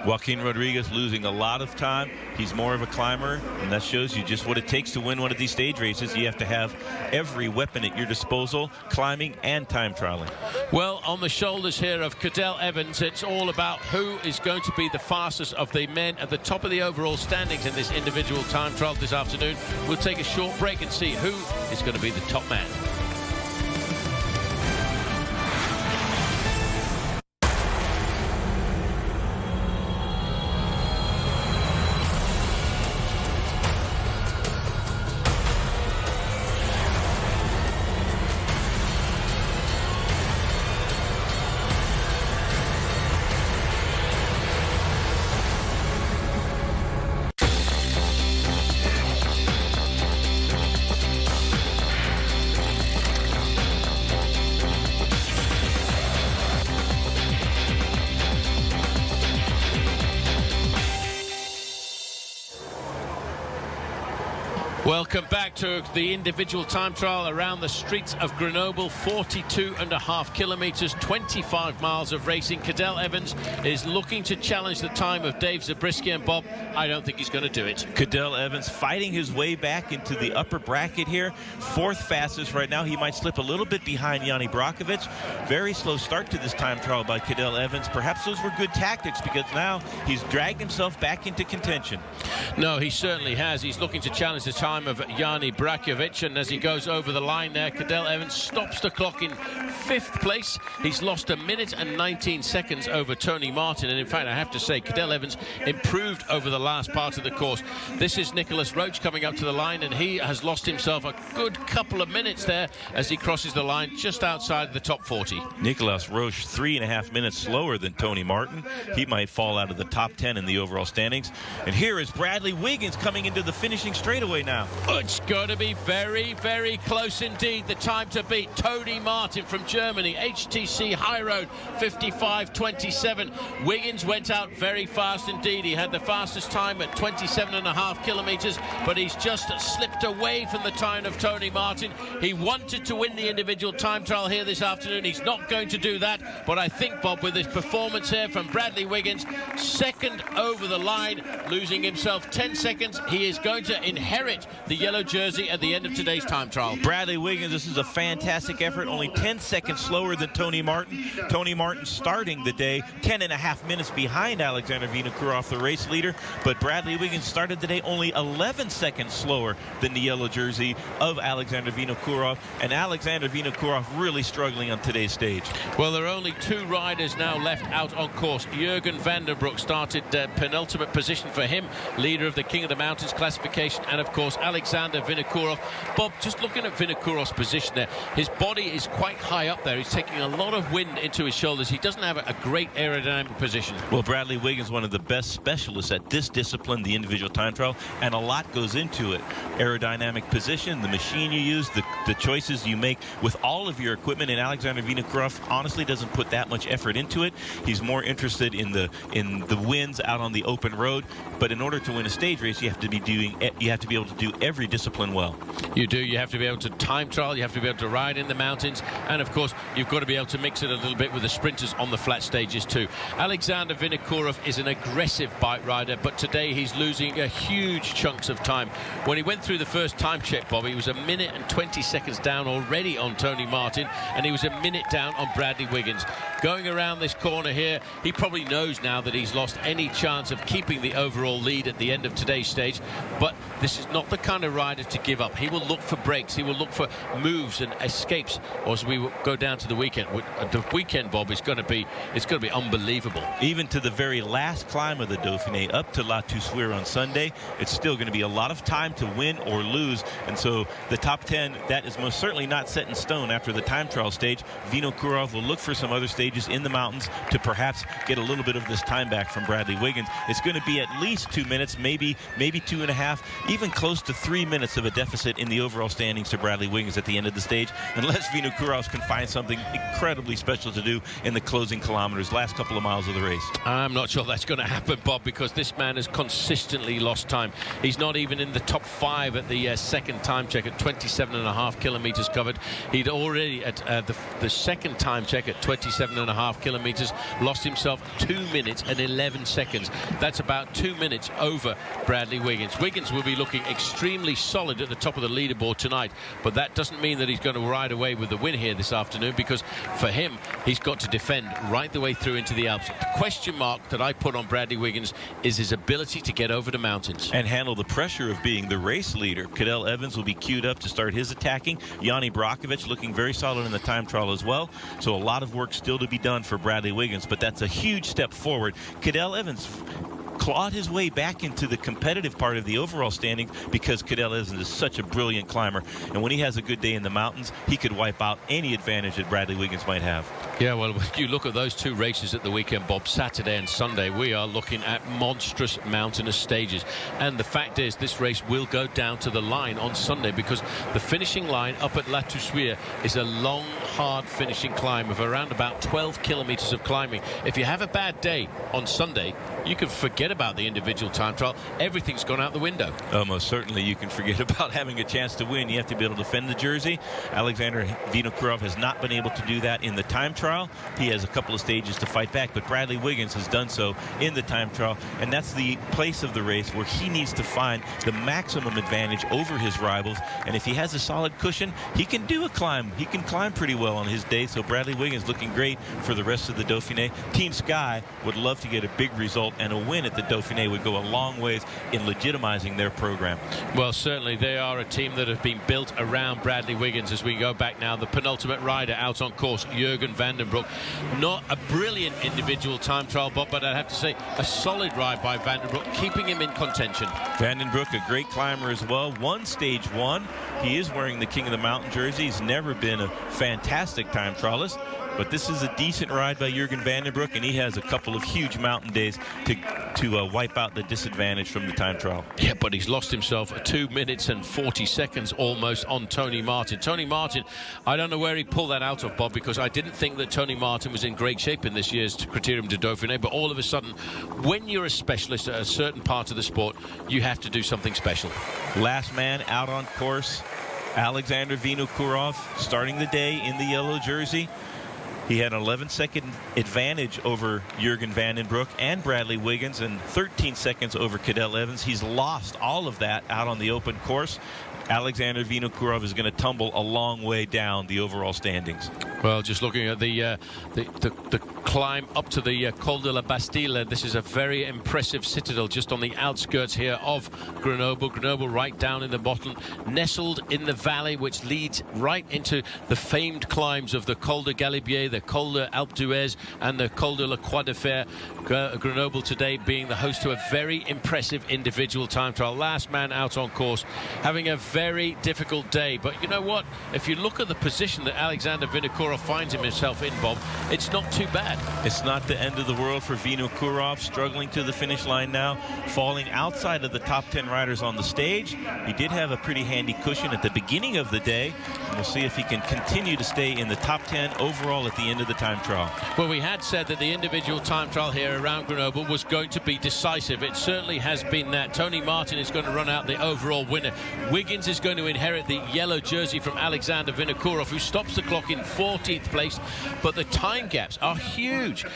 Joaquin Rodriguez losing a lot of time. He's more of a climber, and that shows you just what it takes to win one of these stage races. You have to have every weapon at your disposal, climbing and time trialing. Well, on the shoulders here of Cadel Evans, it's all about who is going to be the fastest of the men at the top of the overall standings in this individual time trial this afternoon. We'll take a short break and see who is going to be the top man. Welcome back to the individual time trial around the streets of Grenoble. 42.5 kilometres, 25 miles of racing. Cadel Evans is looking to challenge the time of Dave Zabriskie, and Bob, I don't think he's going to do it. Cadel Evans fighting his way back into the upper bracket here. 4th fastest right now. He might slip a little bit behind Yanni Brakovic. Very slow start to this time trial by Cadel Evans. Perhaps those were good tactics, because now he's dragged himself back into contention. No, he certainly has. He's looking to challenge the time of Yanni Brakovic, and as he goes over the line there, Cadel Evans stops the clock in 5th place. He's lost 1 minute and 19 seconds over Tony Martin, and in fact I have to say Cadel Evans improved over the last part of the course. This is Nicholas Roach coming up to the line, and he has lost himself a good couple of minutes there as he crosses the line just outside the top 40. Nicholas Roach 3.5 minutes slower than Tony Martin. He might fall out of the top 10 in the overall standings. And here is Bradley Wiggins coming into the finishing straightaway now. It's going to be very, very close indeed. The time to beat Tony Martin from Germany, HTC High Road, 55.27. Wiggins went out very fast indeed. He had the fastest time at 27.5 kilometres, but he's just slipped away from the time of Tony Martin. He wanted to win the individual time trial here this afternoon. He's not going to do that, but I think, Bob, with his performance here from Bradley Wiggins, 2nd over the line, losing himself 10 seconds, he is going to inherit the yellow jersey at the end of today's time trial. Bradley Wiggins, this is a fantastic effort, only 10 seconds slower than Tony Martin. Tony Martin starting the day 10.5 minutes behind Alexander Vinokourov, the race leader, but Bradley Wiggins started the day only 11 seconds slower than the yellow jersey of Alexander Vinokourov, and Alexander Vinokourov really struggling on today's stage. Well, there are only 2 riders now left out on course. Jürgen van der Broek started penultimate position for him, leader of the King of the Mountains classification, and of course Alexander Vinokourov. Bob, just looking at Vinokourov's position there, his body is quite high up there. He's taking a lot of wind into his shoulders. He doesn't have a great aerodynamic position. Well, Bradley Wiggins, one of the best specialists at this discipline, the individual time trial, and a lot goes into it. Aerodynamic position, the machine you use, the choices you make with all of your equipment, and Alexander Vinokourov honestly doesn't put that much effort into it. He's more interested in the winds out on the open road, but in order to win a stage race, you have to be able to do every discipline well. You do. You have to be able to time trial, you have to be able to ride in the mountains, and of course you've got to be able to mix it a little bit with the sprinters on the flat stages too. Alexander Vinokourov is an aggressive bike rider, but today he's losing a huge chunks of time. When he went through the first time check, Bob, he was 1 minute and 20 seconds down already on Tony Martin, and he was 1 minute down on Bradley Wiggins. Going around this corner here, he probably knows now that he's lost any chance of keeping the overall lead at the end of today's stage, but this is not the kind of rider to give up. He will look for breaks, he will look for moves and escapes as we go down to the weekend. The weekend, Bob, is going to be unbelievable. Even to the very last climb of the Dauphiné, up to La Toussuirel on Sunday, it's still going to be a lot of time to win or lose, and so the top 10, that is most certainly not set in stone after the time trial stage. Vinokourov will look for some other stages in the mountains to perhaps get a little bit of this time back from Bradley Wiggins. It's going to be at least 2 minutes, maybe 2.5, even close to 3 minutes of a deficit in the overall standings to Bradley Wiggins at the end of the stage, unless Vinokourov can find something incredibly special to do in the closing kilometers, last couple of miles of the race. I'm not sure that's going to happen, Bob, because this man has consistently lost time. He's not even in the top 5 at the second time check at 27.5 kilometers covered. He'd already at the second time check at 27.5 kilometers lost himself 2 minutes and 11 seconds. That's about 2 minutes over Bradley Wiggins. Wiggins will be looking extremely solid at the top of the leaderboard tonight, but that doesn't mean that he's going to ride away with the win here this afternoon, because for him, he's got to defend right the way through into the Alps. The question mark that I put on Bradley Wiggins is his ability to get over the mountains and handle the pressure of being the race leader. Cadel Evans will be queued up to start his attacking. Yanni Brakovic looking very solid in the time trial as well, so a lot of work still to be done for Bradley Wiggins, but that's a huge step forward. Cadel Evans clawed his way back into the competitive part of the overall standing because Cadel Evans is such a brilliant climber, and when he has a good day in the mountains, he could wipe out any advantage that Bradley Wiggins might have. Yeah, well, when you look at those two races at the weekend, Bob, Saturday and Sunday, we are looking at monstrous mountainous stages. And the fact is, this race will go down to the line on Sunday, because the finishing line up at La Toussuirel is a long, hard finishing climb of around about 12 kilometers of climbing. If you have a bad day on Sunday, you can forget about the individual time trial. Everything's gone out the window. Most certainly you can forget about having a chance to win. You have to be able to defend the jersey. Alexander Vinokourov has not been able to do that in the time trial. He has a couple of stages to fight back, but Bradley Wiggins has done so in the time trial, and that's the place of the race where he needs to find the maximum advantage over his rivals. And if he has a solid cushion, he can do a climb. He can climb pretty well on his day. So Bradley Wiggins looking great for the rest of the Dauphiné. Team Sky would love to get a big result, and a win at the Dauphiné would go a long ways in legitimizing their program. Well, certainly they are a team that have been built around Bradley Wiggins. As we go back now, the penultimate rider out on course, Jürgen van den Broek. Not a brilliant individual time trial, Bob, but I'd have to say a solid ride by Van den Broek, keeping him in contention. Van den Broek, a great climber as well. Won stage 1. He is wearing the King of the Mountain jersey. He's never been a fantastic time trialist, but this is a decent ride by Jürgen van den Broek, and he has a couple of huge mountain days to wipe out the disadvantage from the time trial. Yeah, but he's lost himself 2 minutes and 40 seconds almost on Tony Martin. Tony Martin, I don't know where he pulled that out of, Bob, because I didn't think that Tony Martin was in great shape in this year's Criterium du Dauphine, but all of a sudden, when you're a specialist at a certain part of the sport, you have to do something special. Last man out on course, Alexander Vinokourov, starting the day in the yellow jersey. He had an 11-second advantage over Jürgen van den Broek and Bradley Wiggins, and 13 seconds over Cadel Evans. He's lost all of that out on the open course. Alexander Vinokourov is going to tumble a long way down the overall standings. Well, just looking at the climb up to the Col de la Bastille, this is a very impressive citadel just on the outskirts here of Grenoble. Grenoble right down in the bottom, nestled in the valley, which leads right into the famed climbs of the Col de Galibier, the Col de Alpe d'Huez, and the Col de la Croix de Fer. Grenoble today being the host to a very impressive individual time trial. Last man out on course, having a very difficult day. But you know what? If you look at the position that Alexander Vinokourov finds himself in, Bob, it's not too bad. It's not the end of the world for Vinokourov, struggling to the finish line now, falling outside of the top 10 riders on the stage. He did have a pretty handy cushion at the beginning of the day, and we'll see if he can continue to stay in the top 10 overall at the end of the time trial. Well, we had said that the individual time trial here around Grenoble was going to be decisive. It certainly has been that. Tony Martin is going to run out the overall winner. Wiggins is going to inherit the yellow jersey from Alexander Vinokourov, who stops the clock in 14th place, but the time gaps are huge.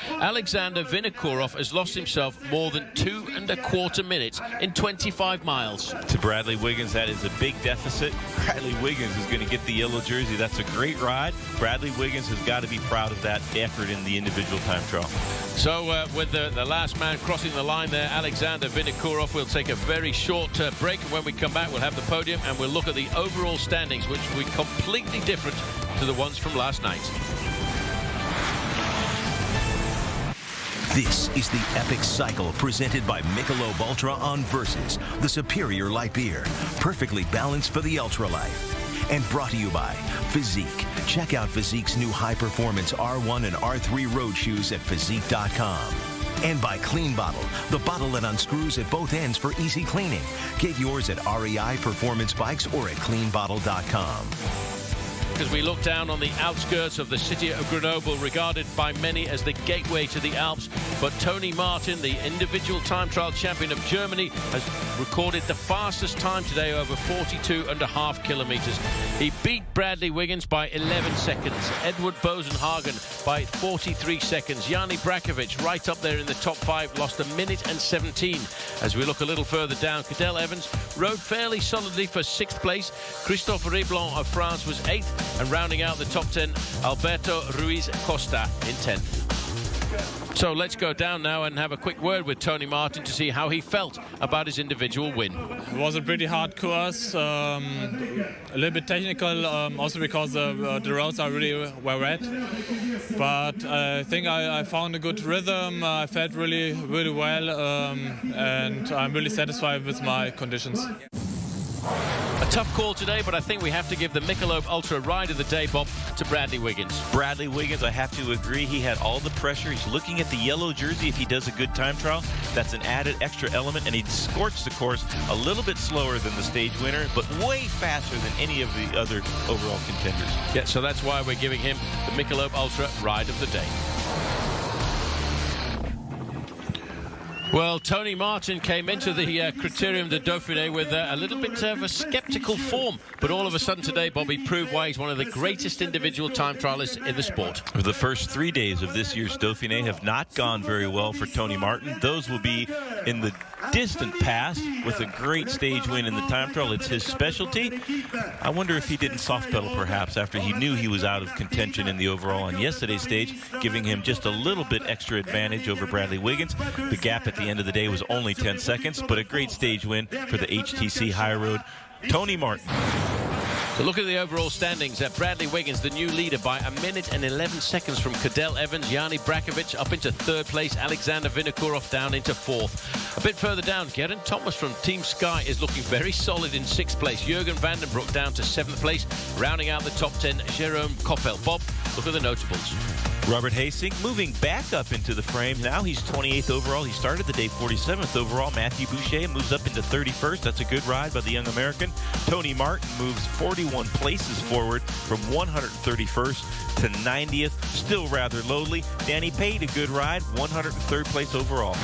Alexander Vinokourov has lost himself more than 2¼ minutes in 25 miles. To Bradley Wiggins, that is a big deficit. Bradley Wiggins is going to get the yellow jersey. That's a great ride. Bradley Wiggins has got to be proud of that effort in the individual time trial. So with the last man crossing the line there, Alexander Vinokourov, we'll take a very short break, and when we come back we'll have the podium and we'll look at the overall standings, which will be completely different to the ones from last night. This is the Epic Cycle presented by Michelob Ultra on Versus, the superior light beer, perfectly balanced for the ultra life. And brought to you by Physique. Check out Physique's new high-performance R1 and R3 road shoes at Physique.com. And by Clean Bottle, the bottle that unscrews at both ends for easy cleaning. Get yours at REI Performance Bikes or at cleanbottle.com. As we look down on the outskirts of the city of Grenoble, regarded by many as the gateway to the Alps, but Tony Martin, the individual time trial champion of Germany, has recorded the fastest time today, over 42.5 kilometers. He beat Bradley Wiggins by 11 seconds, Edward Bosenhagen by 43 seconds. Yanni Brakovic right up there in the top 5, lost 1 minute and 17. As we look a little further down, Cadel Evans rode fairly solidly for 6th place. Christophe Reblon of France was 8th. And rounding out the top 10, Alberto Ruiz Costa in 10th. So let's go down now and have a quick word with Tony Martin to see how he felt about his individual win. It was a pretty hard course, a little bit technical, also because the roads are really well wet. But I think I found a good rhythm. I felt really well, and I'm really satisfied with my conditions. A tough call today, but I think we have to give the Michelob Ultra Ride of the Day, Bob, to Bradley Wiggins. Bradley Wiggins, I have to agree. He had all the pressure. He's looking at the yellow jersey. If he does a good time trial, that's an added extra element, and he scorched the course a little bit slower than the stage winner, but way faster than any of the other overall contenders. Yeah, so that's why we're giving him the Michelob Ultra Ride of the Day. Well, Tony Martin came into the Criterium du Dauphine with a little bit of a sceptical form, but all of a sudden today, Bobby proved why he's one of the greatest individual time trialists in the sport. The first 3 days of this year's Dauphiné have not gone very well for Tony Martin. Those will be in the distant past with a great stage win in the time trial. It's his specialty. I wonder if he didn't soft pedal perhaps after he knew he was out of contention in the overall on yesterday's stage, giving him just a little bit extra advantage over Bradley Wiggins. The gap at the end of the day was only 10 seconds, but a great stage win for the HTC High Road Tony Martin. So look at the overall standings. Bradley Wiggins, the new leader, by 1 minute and 11 seconds from Cadel Evans. Yanni Brakovic up into third place. Alexander Vinokourov down into fourth. A bit further down, Geraint Thomas from Team Sky is looking very solid in sixth place. Jurgen van den Broek down to seventh place. Rounding out the top 10, Jerome Koppel. Bob, look at the notables. Robert Hasing moving back up into the frame. Now he's 28th overall. He started the day 47th overall. Matthew Boucher moves up into 31st. That's a good ride by the young American. Tony Martin moves 41 places forward from 131st to 90th. Still rather lowly. Danny Pate, a good ride, 103rd place overall.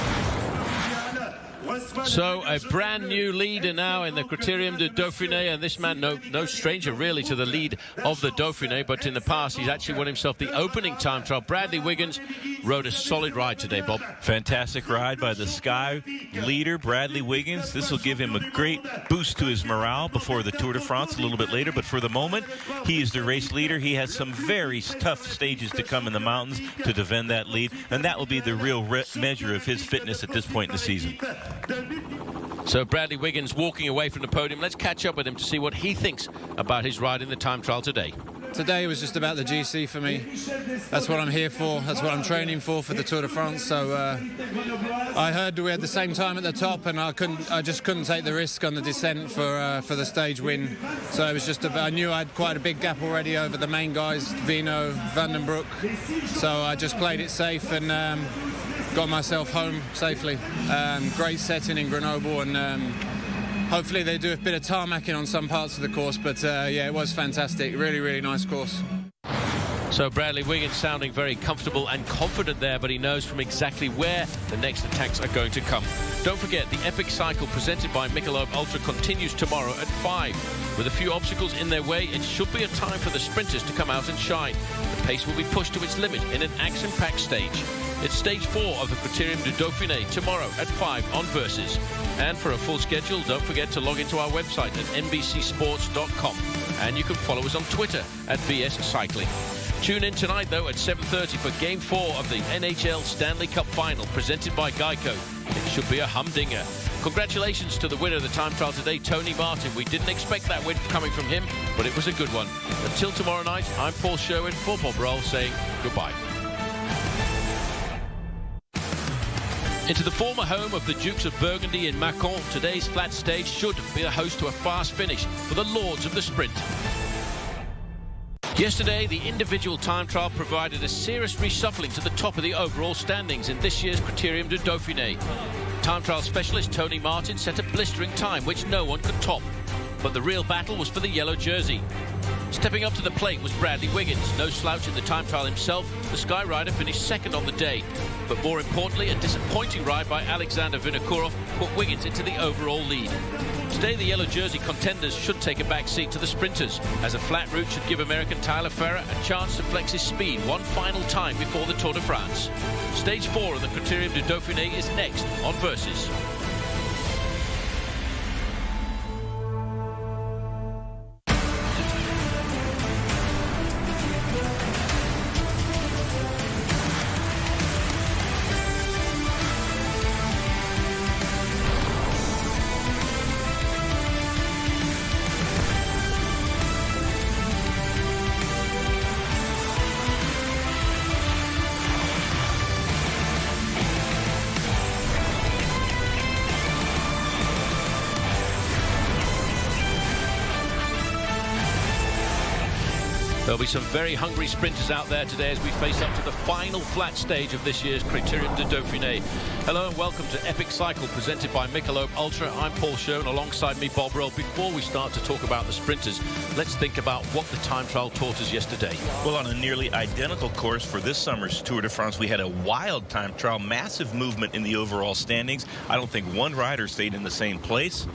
So a brand new leader now in the Criterium du Dauphiné, and this man no stranger really to the lead of the Dauphiné, but in the past he's actually won himself the opening time trial. Bradley Wiggins rode a solid ride today, Bob. Fantastic ride by the Sky leader, Bradley Wiggins. This will give him a great boost to his morale before the Tour de France a little bit later, but for the moment he is the race leader. He has some very tough stages to come in the mountains to defend that lead, and that will be the real measure of his fitness at this point in the season. So Bradley Wiggins walking away from the podium. Let's catch up with him to see what he thinks about his ride in the time trial today. Today was just about the GC for me. That's what I'm here for. That's what I'm training for the Tour de France. So I heard we had the same time at the top, and I just couldn't take the risk on the descent for the stage win. So it was just I knew I had quite a big gap already over the main guys, Vino, Van den Broek. So I just played it safe and got myself home safely. Great setting in Grenoble, and hopefully they do a bit of tarmacking on some parts of the course, but yeah, it was fantastic. Really, really nice course. So Bradley Wiggins sounding very comfortable and confident there, but he knows from exactly where the next attacks are going to come. Don't forget, the epic cycle presented by Michelob Ultra continues tomorrow at 5. With a few obstacles in their way, it should be a time for the sprinters to come out and shine. The pace will be pushed to its limit in an action-packed stage. It's stage 4 of the Criterium du Dauphiné tomorrow at 5 on Versus. And for a full schedule, don't forget to log into our website at nbcsports.com. And you can follow us on Twitter at VS Cycling. Tune in tonight, though, at 7:30 for Game 4 of the NHL Stanley Cup Final, presented by Geico. It should be a humdinger. Congratulations to the winner of the time trial today, Tony Martin. We didn't expect that win coming from him, but it was a good one. Until tomorrow night, I'm Paul Sherwen for Bob Roll saying goodbye. Into the former home of the Dukes of Burgundy in Mâcon, today's flat stage should be the host to a fast finish for the Lords of the Sprint. Yesterday, the individual time trial provided a serious reshuffling to the top of the overall standings in this year's Criterium du Dauphiné. Time trial specialist Tony Martin set a blistering time which no one could top. But the real battle was for the yellow jersey. Stepping up to the plate was Bradley Wiggins. No slouch in the time trial himself, the Sky Rider finished second on the day. But more importantly, a disappointing ride by Alexander Vinokourov put Wiggins into the overall lead. Today, the yellow jersey contenders should take a back seat to the sprinters, as a flat route should give American Tyler Ferrer a chance to flex his speed one final time before the Tour de France. Stage 4 of the Criterium du Dauphiné is next on Versus. There'll be some very hungry sprinters out there today as we face up to the final flat stage of this year's Criterium du Dauphine. Hello and welcome to Epic Cycle, presented by Michelob Ultra. I'm Paul Sherwen, alongside me Bob Roll. Before we start to talk about the sprinters, let's think about what the time trial taught us yesterday. Well, on a nearly identical course for this summer's Tour de France, we had a wild time trial, massive movement in the overall standings. I don't think one rider stayed in the same place,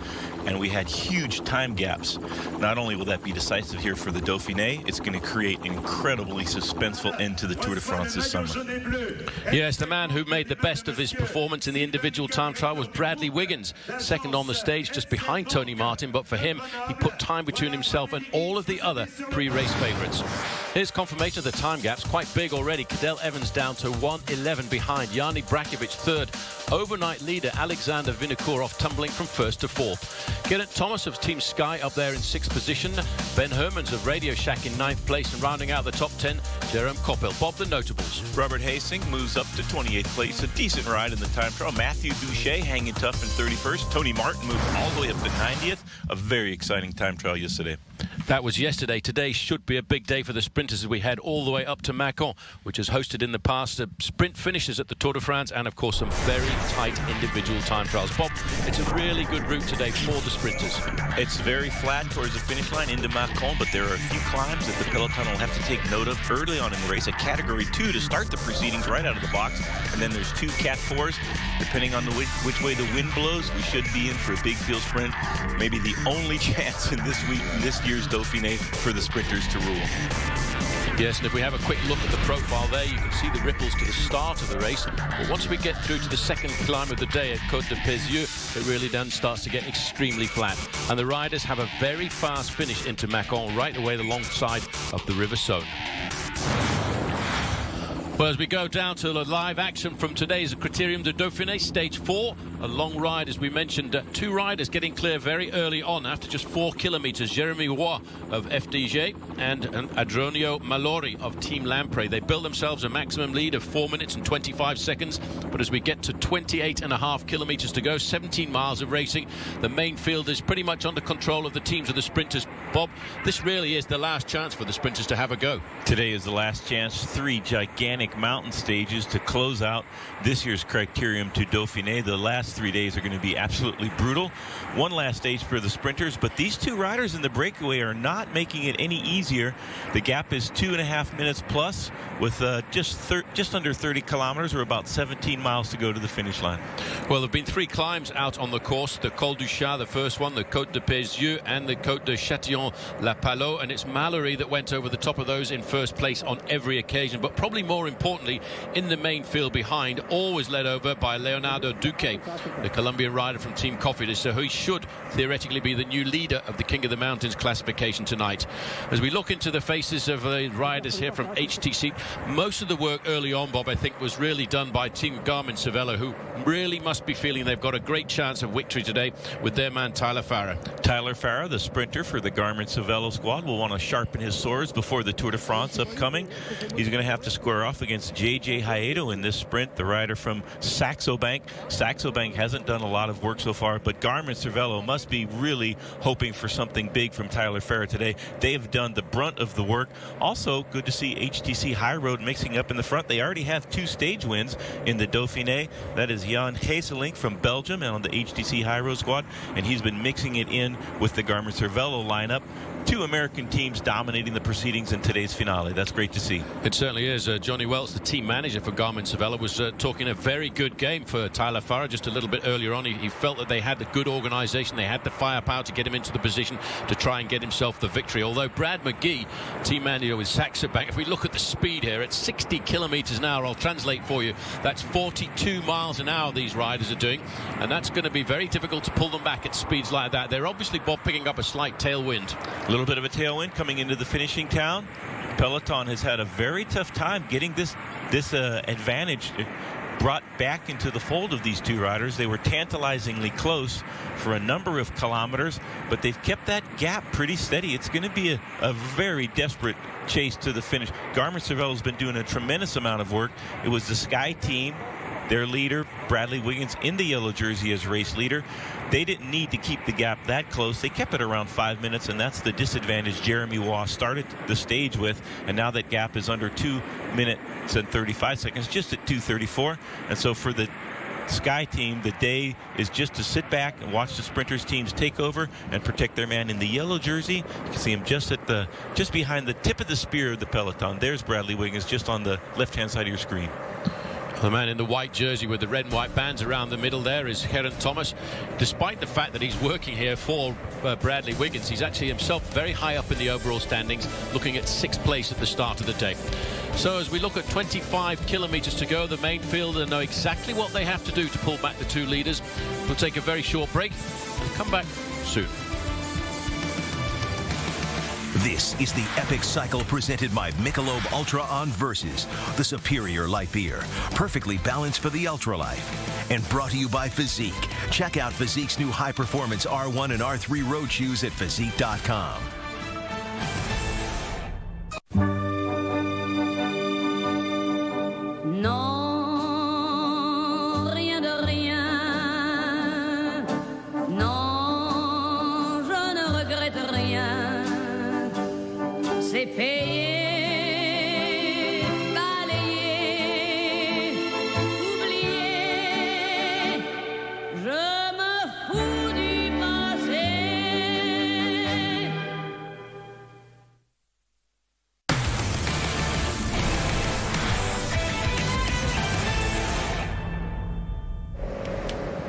and we had huge time gaps. Not only will that be decisive here for the Dauphiné, it's going to create an incredibly suspenseful end to the Tour de France this summer. Yes, the man who made the best of his performance in the individual time trial was Bradley Wiggins, second on the stage just behind Tony Martin, but for him, he put time between himself and all of the other pre-race favourites. Here's confirmation of the time gaps, quite big already. Cadel Evans down to 1:11 behind. Jani Brakovic third. Overnight leader Alexander Vinokourov tumbling from first to fourth. Geraint Thomas of Team Sky up there in sixth position. Ben Hermans of Radio Shack in ninth place, and rounding out the top 10, Jerome Coppel. Bob, the notables. Robert Hastings moves up to 28th place. A decent ride in the time trial. Matthew Boucher hanging tough in 31st. Tony Martin moves all the way up to 90th. A very exciting time trial yesterday. That was yesterday. Today should be a big day for the sprinters as we head all the way up to Mâcon, which has hosted in the past sprint finishes at the Tour de France and, of course, some very tight individual time trials. Bob, it's a really good route today for the sprinters. It's very flat towards the finish line into Mâcon, but there are a few climbs that the peloton will have to take note of early on in the race. A Category 2 to start the proceedings right out of the box, and then there's two Cat 4s. Depending on which way the wind blows, we should be in for a big field sprint. Maybe the only chance in this year's Dauphiné for the sprinters to rule. Yes, and if we have a quick look at the profile there, you can see the ripples to the start of the race. But once we get through to the second climb of the day at Côte de Pézieux, it really then starts to get extremely flat. And the riders have a very fast finish into Mâcon right away alongside of the River Saône. Well, as we go down to the live action from today's Criterium du Dauphine, stage 4, a long ride, as we mentioned. Two riders getting clear very early on after just 4 kilometers. Jeremy Roy of FDJ and Adronio Malori of Team Lamprey. They built themselves a maximum lead of 4 minutes and 25 seconds. But as we get to 28.5 kilometers to go, 17 miles of racing, the main field is pretty much under control of the teams of the sprinters. Bob, this really is the last chance for the sprinters to have a go. Today is the last chance. 3 gigantic mountain stages to close out this year's Criterium du Dauphine. The last 3 days are going to be absolutely brutal. One last stage for the sprinters, but these two riders in the breakaway are not making it any easier. The gap is 2.5 minutes plus, with just under 30 kilometers, or about 17 miles to go to the finish line. Well, there have been 3 climbs out on the course. The Col du Chat, the first one, the Côte de Pézieux, and the Côte de Châtillon-la-Palot. And it's Mallory that went over the top of those in first place on every occasion. But probably more importantly, in the main field behind, always led over by Leonardo Duque, the Colombian rider from Team Cofidis, so he should theoretically be the new leader of the King of the Mountains classification tonight. As we look into the faces of the riders here from HTC, most of the work early on, Bob, I think was really done by Team Garmin-Cervelo, who really must be feeling they've got a great chance of victory today with their man Tyler Farah. Tyler Farah, the sprinter for the Garmin-Cervelo squad, will want to sharpen his swords before the Tour de France upcoming. He's going to have to square off against JJ Haedo in this sprint, the rider from Saxo Bank. Saxo Bank hasn't done a lot of work so far, but Garmin-Cervelo must be really hoping for something big from Tyler Farah today. They have done the brunt of the work. Also, good to see HTC High Road mixing up in the front. They already have 2 stage wins in the Dauphiné. That is Jan Heeselink from Belgium and on the HTC High Road squad, and he's been mixing it in with the Garmin-Cervelo lineup. 2 American teams dominating the proceedings in today's finale. That's great to see. It certainly is. Johnny Welch, the team manager for Garmin-Cervelo, was talking a very good game for Tyler Farah just a little bit earlier on. He felt that they had the good organisation, they had the firepower to get him into the position to try and get himself the victory. Although Brad McGee, team manager with Saxo Bank, if we look at the speed here, at 60 kilometres an hour, I'll translate for you, that's 42 miles an hour these riders are doing, and that's going to be very difficult to pull them back at speeds like that. They're obviously, Bob, picking up a slight tailwind. A little bit of a tailwind coming into the finishing town. Peloton has had a very tough time getting this advantage brought back into the fold of these 2 riders. They were tantalizingly close for a number of kilometers, but they've kept that gap pretty steady. It's going to be a very desperate chase to the finish. Garmin-Cervelo has been doing a tremendous amount of work. It was the Sky team their leader, Bradley Wiggins, in the yellow jersey as race leader. They didn't need to keep the gap that close. They kept it around 5 minutes, and that's the disadvantage Jeremy Waugh started the stage with. And now that gap is under 2 minutes and 35 seconds, just at 2:34. And so for the Sky team, the day is just to sit back and watch the sprinters teams take over and protect their man in the yellow jersey. You can see him just behind the tip of the spear of the peloton. There's Bradley Wiggins just on the left-hand side of your screen. The man in the white jersey with the red and white bands around the middle there is Geraint Thomas. Despite the fact that he's working here for Bradley Wiggins, he's actually himself very high up in the overall standings, looking at 6th place at the start of the day. So as we look at 25 kilometers to go, the main field know exactly what they have to do to pull back the 2 leaders. We'll take a very short break and come back soon. This is the Epic Cycle presented by Michelob Ultra on Versus, the superior light beer, perfectly balanced for the ultralife. And brought to you by Physique. Check out Physique's new high-performance R1 and R3 road shoes at Physique.com. Non, rien de rien. Non, je ne regrette rien. C'est payé, balayé, oublié. Je me fous du passé.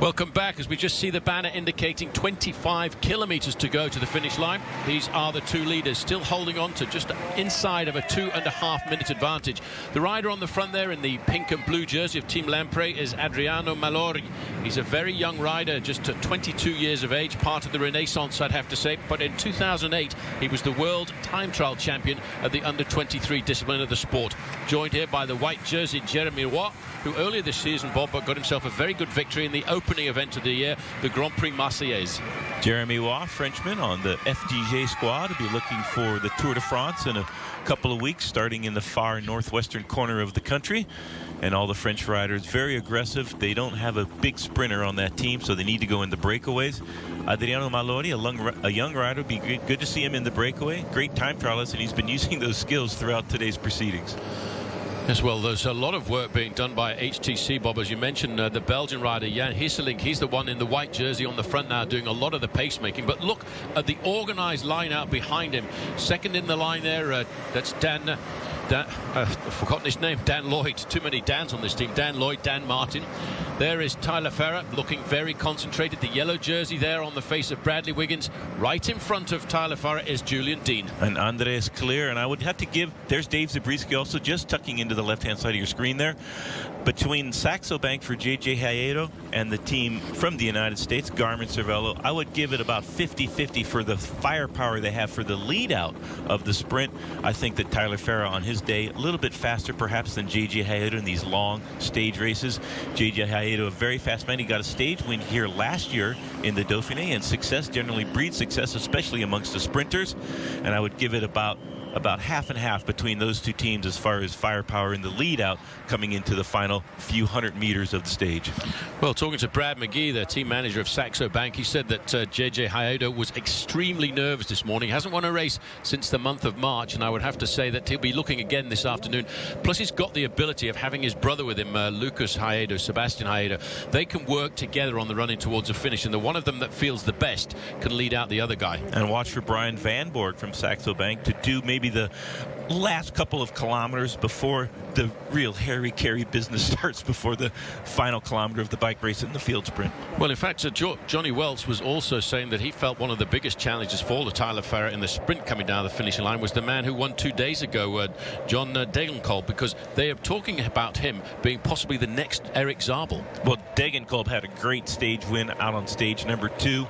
Welcome back as we just see the banner indicating 25 kilometers to go to the finish line. These are the 2 leaders still holding on to just inside of a 2.5 minute advantage. The rider on the front there in the pink and blue jersey of Team Lamprey is Adriano Malori. He's a very young rider, just 22 years of age, part of the Renaissance, I'd have to say. But in 2008, he was the world time trial champion of the under-23 discipline of the sport. Joined here by the white jersey Jeremy Waugh, who earlier this season, Bob, got himself a very good victory in the opening event of the year, the Grand Prix Marseillaise. Jeremy Waugh, Frenchman, on the FDJ squad, will be looking for the Tour de France in a couple of weeks, starting in the far northwestern corner of the country. And all the French riders very aggressive. They don't have a big sprinter on that team, so they need to go in the breakaways. Adriano Malori, a young rider, would be good to see him in the breakaway. Great time trialist, and he's been using those skills throughout today's proceedings. Yes, well, there's a lot of work being done by HTC, Bob. As you mentioned, the Belgian rider, Jan Hesselink, he's the one in the white jersey on the front now doing a lot of the pacemaking. But look at the organised line out behind him. Second in the line there, that's Dan, I've forgotten his name, Dan Lloyd. Too many Dans on this team. Dan Lloyd, Dan Martin. There is Tyler Ferrer looking very concentrated. The yellow jersey there on the face of Bradley Wiggins. Right in front of Tyler Ferrer is Julian Dean. And Andreas Clear. And I would have to give, there's Dave Zabriskie also just tucking into the left-hand side of your screen there. Between Saxo Bank for J.J. Hayedo and the team from the United States, Garmin Cervelo, I would give it about 50-50 for the firepower they have for the lead out of the sprint. I think that Tyler Ferrer on his day, a little bit faster perhaps than J.J. Hayedo in these long stage races. J.J. Hayedo, a very fast man. He got a stage win here last year in the Dauphiné, and success generally breeds success, especially amongst the sprinters. And I would give it about half and half between those 2 teams as far as firepower in the lead out coming into the final few hundred meters of the stage. Well, talking to Brad McGee, the team manager of Saxo Bank, he said that J.J. Hayedo was extremely nervous this morning. Hasn't won a race since the month of March, and I would have to say that he'll be looking again this afternoon. Plus, he's got the ability of having his brother with him, Lucas Hayedo, Sebastian Hayedo. They can work together on the running towards a finish, and the one of them that feels the best can lead out the other guy. And watch for Brian Van Borg from Saxo Bank to do maybe the last couple of kilometers before the real hairy-carry business starts, before the final kilometer of the bike race and the field sprint. Well, in fact, Johnny Welch was also saying that he felt one of the biggest challenges for Tyler Ferrer in the sprint coming down the finishing line was the man who won 2 days ago, John Degenkolb, because they are talking about him being possibly the next Eric Zabel. Well, Degenkolb had a great stage win out on stage number 2.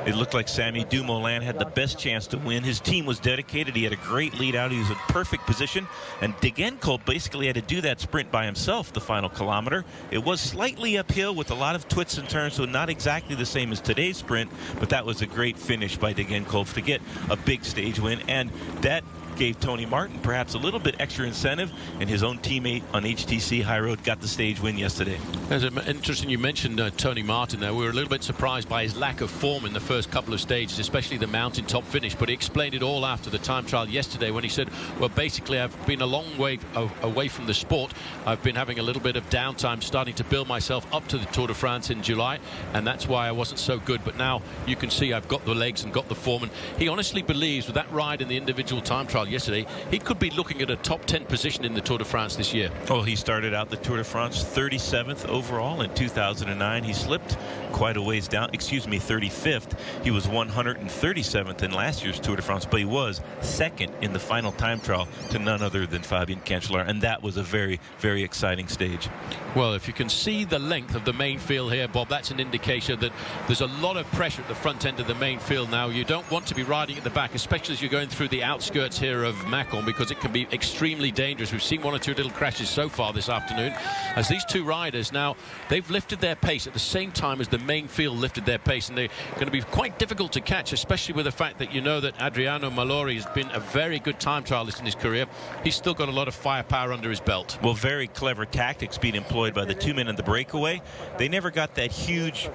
It looked like Samy Dumoulin had the best chance to win. His team was dedicated. He had a great lead out. He was in perfect position. And Degenkolb basically had to do that sprint by himself the final kilometer. It was slightly uphill with a lot of twists and turns, so not exactly the same as today's sprint, but that was a great finish by Degenkolb to get a big stage win. And that gave Tony Martin perhaps a little bit extra incentive, and his own teammate on HTC High Road got the stage win yesterday. It's interesting you mentioned Tony Martin there. We were a little bit surprised by his lack of form in the first couple of stages, especially the mountaintop finish, but he explained it all after the time trial yesterday when he said, well, basically I've been a long way away from the sport. I've been having a little bit of downtime, starting to build myself up to the Tour de France in July, and that's why I wasn't so good. But now you can see I've got the legs and got the form, and he honestly believes with that ride in the individual time trial yesterday, he could be looking at a top 10 position in the Tour de France this year. Well, he started out the Tour de France 37th overall in 2009. He slipped quite a ways down, 35th. He was 137th in last year's Tour de France, but he was second in the final time trial to none other than Fabien Cancellara, and that was a very, very exciting stage. Well, if you can see the length of the main field here, Bob, that's an indication that there's a lot of pressure at the front end of the main field now. You don't want to be riding at the back, especially as you're going through the outskirts here of Mâcon, because it can be extremely dangerous. We've seen one or two little crashes so far this afternoon, as these two riders now, they've lifted their pace at the same time as the main field lifted their pace, and they're going to be quite difficult to catch, especially with the fact that you know that Adriano Malori has been a very good time trialist in his career. He's still got a lot of firepower under his belt. Well, very clever tactics being employed by the two men in the breakaway. They never got that huge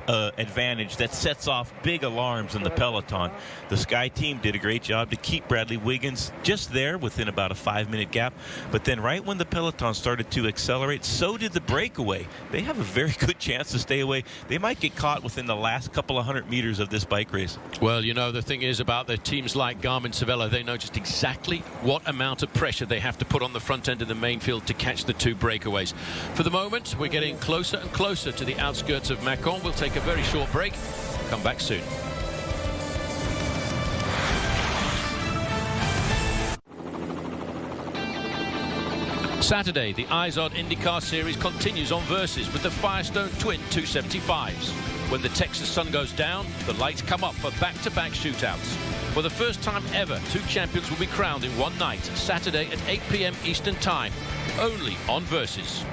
advantage that sets off big alarms in the peloton. The Sky team did a great job to keep Bradley Wiggins just there within about a 5-minute gap, but then right when the peloton started to accelerate, so did the breakaway. They have a very good chance to stay away. They might get caught within the last couple of 100 meters of this bike race. Well, you know, the thing is about the teams like Garmin-Cervelo, they know just exactly what amount of pressure they have to put on the front end of the main field to catch the two breakaways. For the moment, we're getting closer and closer to the outskirts of Mâcon. We'll take a very short break. Come back soon. Saturday, the Izod IndyCar Series continues on Versus with the Firestone Twin 275s. When the Texas sun goes down, the lights come up for back-to-back shootouts. For the first time ever, two champions will be crowned in one night, Saturday at 8 p.m. Eastern Time, only on Versus.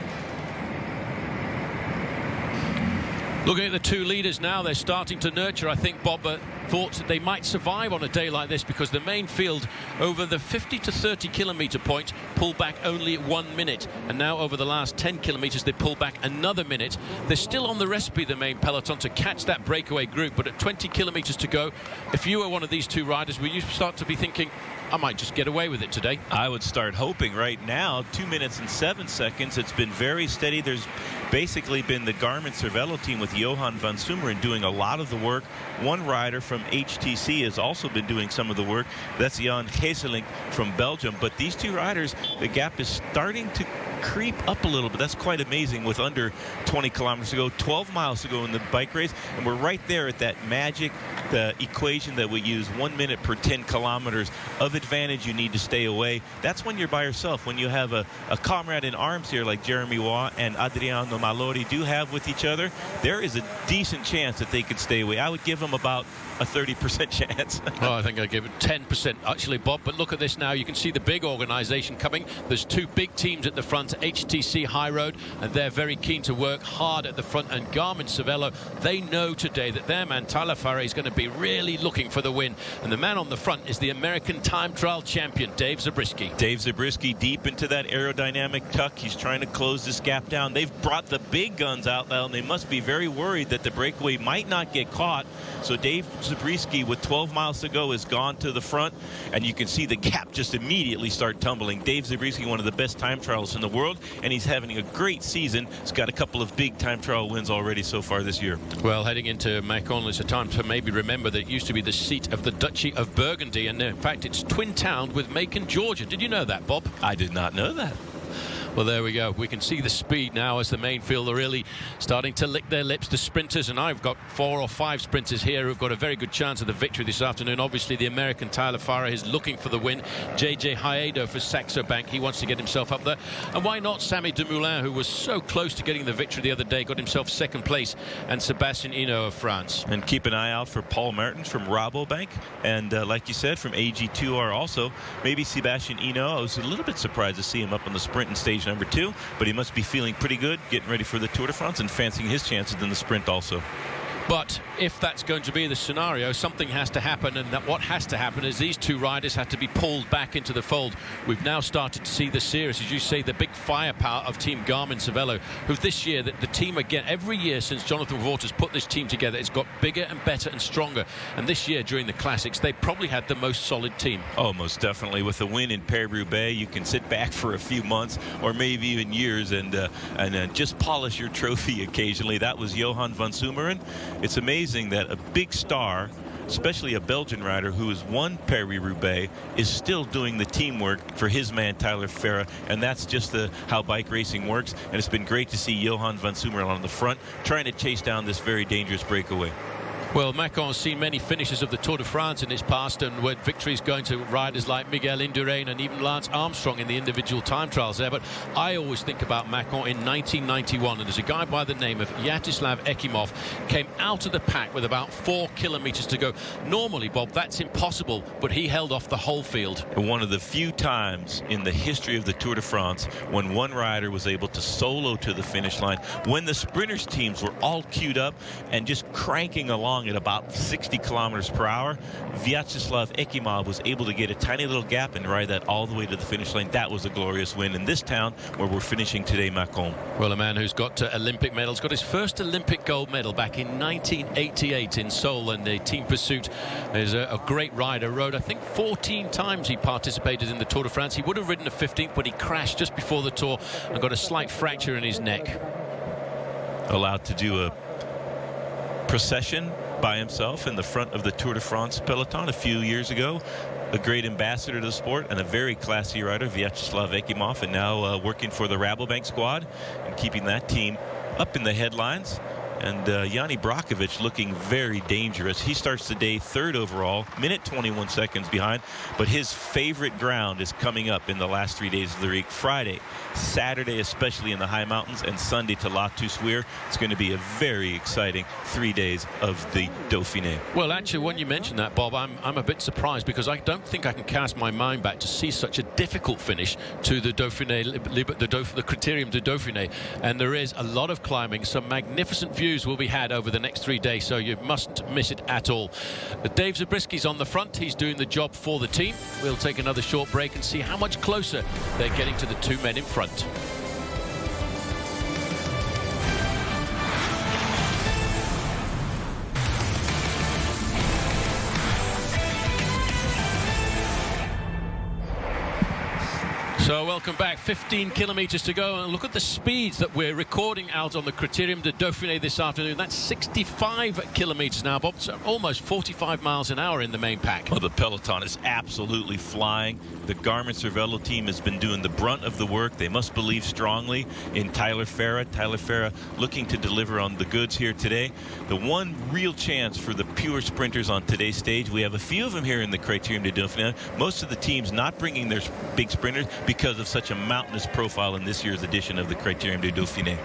Looking at the two leaders now, they're starting to nurture, I think, Bob, thoughts that they might survive on a day like this, because the main field over the 50 to 30 kilometer point pulled back only 1 minute, and now over the last 10 kilometers they pull back another minute. They're still on the recipe, the main peloton, to catch that breakaway group, but at 20 kilometers to go, if you were one of these two riders, will you start to be thinking, I might just get away with it today? I would start hoping right now. 2 minutes and 7 seconds. It's been very steady. There's basically been the Garmin-Cervelo team with Johan van Sumeren doing a lot of the work. One rider from HTC has also been doing some of the work. That's Jan Geeselink from Belgium. But these two riders, the gap is starting to creep up a little bit. That's quite amazing with under 20 kilometers to go, 12 miles to go in the bike race, and we're right there at that magic, the equation that we use, 1 minute per 10 kilometers of advantage. You need to stay away. That's when you're by yourself. When you have a comrade in arms here like Jeremy Waugh and Adriano Malori do have with each other, there is a decent chance that they could stay away. I would give them about a 30% chance. Oh, I think I'd give it 10% actually, Bob. But look at this now. You can see the big organization coming. There's two big teams at the front, HTC High Road, and they're very keen to work hard at the front. And Garmin-Cervelo, they know today that their man Tyler Farré is going to be really looking for the win. And the man on the front is the American time trial champion, Dave Zabriskie. Dave Zabriskie deep into that aerodynamic tuck. He's trying to close this gap down. They've brought the big guns out now, and they must be very worried that the breakaway might not get caught. So Dave Zabriskie, with 12 miles to go, has gone to the front, and you can see the gap just immediately start tumbling. Dave Zabriskie, one of the best time trialists in the world, and he's having a great season. He's got a couple of big time trial wins already so far this year. Well, heading into Mâcon, it's a time to maybe remember that it used to be the seat of the Duchy of Burgundy, and in fact it's twin-towned with Macon, Georgia. Did you know that, Bob? I did not know that. Well, there we go. We can see the speed now as the main field are really starting to lick their lips, the sprinters, and I've got 4 or 5 sprinters here who've got a very good chance of the victory this afternoon. Obviously, the American Tyler Farré is looking for the win. JJ Haedo for Saxo Bank, he wants to get himself up there. And why not Samy Dumoulin, who was so close to getting the victory the other day, got himself second place, and Sébastien Hinault of France. And keep an eye out for Paul Martins from Rabobank, and like you said, from AG2R also. Maybe Sébastien Hinault. I was a little bit surprised to see him up on the sprint in stage number 2, but he must be feeling pretty good, getting ready for the Tour de France and fancying his chances in the sprint also. But if that's going to be the scenario, something has to happen, and that what has to happen is these two riders have to be pulled back into the fold. We've now started to see the series, as you say, the big firepower of Team Garmin-Cervelo, who this year, the team again, every year since Jonathan Vaughters put this team together, it's got bigger and better and stronger. And this year, during the Classics, they probably had the most solid team. Oh, most definitely. With a win in Paris-Roubaix, you can sit back for a few months or maybe even years and just polish your trophy occasionally. That was Johan van Sumeren. It's amazing that a big star, especially a Belgian rider who has won Paris-Roubaix, is still doing the teamwork for his man Tyler Farah, and that's just how bike racing works. And it's been great to see Johan van Sumeren on the front trying to chase down this very dangerous breakaway. Well, Mâcon has seen many finishes of the Tour de France in its past, and with victories going to riders like Miguel Indurain and even Lance Armstrong in the individual time trials there. But I always think about Mâcon in 1991, and there's a guy by the name of Yaroslav Ekimov came out of the pack with about 4 kilometers to go. Normally, Bob, that's impossible, but he held off the whole field. One of the few times in the history of the Tour de France when one rider was able to solo to the finish line, when the sprinters teams were all queued up and just cranking along at about 60 kilometers per hour, Vyacheslav Ekimov was able to get a tiny little gap and ride that all the way to the finish line. That was a glorious win in this town where we're finishing today, Mâcon. Well, a man who's got Olympic medals, got his first Olympic gold medal back in 1988 in Seoul, and the team pursuit is a great rider. Rode, I think, 14 times he participated in the Tour de France. He would have ridden the 15th, but he crashed just before the Tour and got a slight fracture in his neck. Allowed to do a procession by himself in the front of the Tour de France peloton a few years ago. A great ambassador to the sport and a very classy rider, Vyacheslav Ekimov, and now working for the Rabobank squad and keeping that team up in the headlines. And Yanni Brockovich looking very dangerous. He starts the day 3rd overall, minute 21 seconds behind, but his favorite ground is coming up in the last 3 days of the week. Friday, Saturday, especially in the high mountains, and Sunday to La Toussuirel. It's going to be a very exciting 3 days of the Dauphiné. Well, actually, when you mention that, Bob, I'm a bit surprised, because I don't think I can cast my mind back to see such a difficult finish to the Dauphiné, the Criterium du Dauphine. And there is a lot of climbing, some magnificent views will be had over the next 3 days, so you mustn't miss it at all. Dave Zabrisky's on the front. He's doing the job for the team. We'll take another short break and see how much closer they're getting to the two men in front. So welcome back. 15 kilometers to go, and look at the speeds that we're recording out on the Criterium du Dauphine this afternoon. That's 65 kilometers now, Bob. So almost 45 miles an hour in the main pack. Well, the peloton is absolutely flying. The Garmin-Cervelo team has been doing the brunt of the work. They must believe strongly in Tyler Farah. Tyler Farah looking to deliver on the goods here today. The one real chance for the pure sprinters on today's stage, we have a few of them here in the Criterium du Dauphine. Most of the teams not bringing their big sprinters because of such a mountainous profile in this year's edition of the Criterium du Dauphine.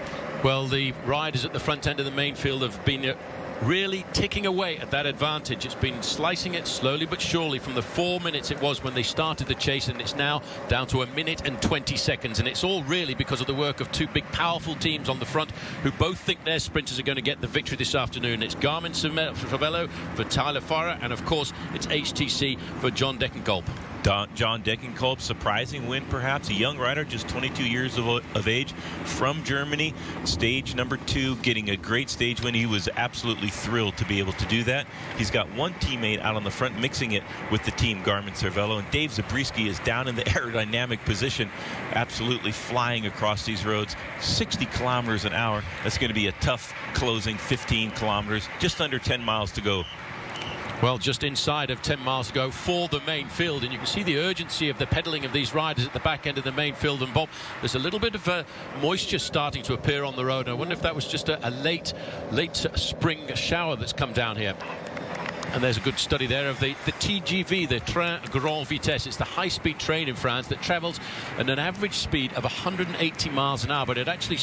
Well, the riders at the front end of the main field have been really ticking away at that advantage. It's been slicing it slowly but surely from the 4 minutes it was when they started the chase, and it's now down to 1 minute and 20 seconds. And it's all really because of the work of two big, powerful teams on the front who both think their sprinters are going to get the victory this afternoon. It's Garmin-Cervelo for Tyler Farah, and of course it's HTC for John Degenkolb. John Degenkolb, surprising win perhaps. A young rider, just 22 years of age, from Germany. Stage number 2, getting a great stage win. He was absolutely thrilled to be able to do that. He's got one teammate out on the front mixing it with the team Garmin-Cervelo, and Dave Zabriskie is down in the aerodynamic position, absolutely flying across these roads. 60 kilometers an hour. That's going to be a tough closing 15 kilometers, just under 10 miles to go. Well, just inside of 10 miles to go for the main field, and you can see the urgency of the pedaling of these riders at the back end of the main field. And Bob, there's a little bit of moisture starting to appear on the road. I wonder if that was just a late spring shower that's come down here. And there's a good study there of the TGV, the Train Grand Vitesse. It's the high-speed train in France that travels at an average speed of 180 miles an hour. But it actually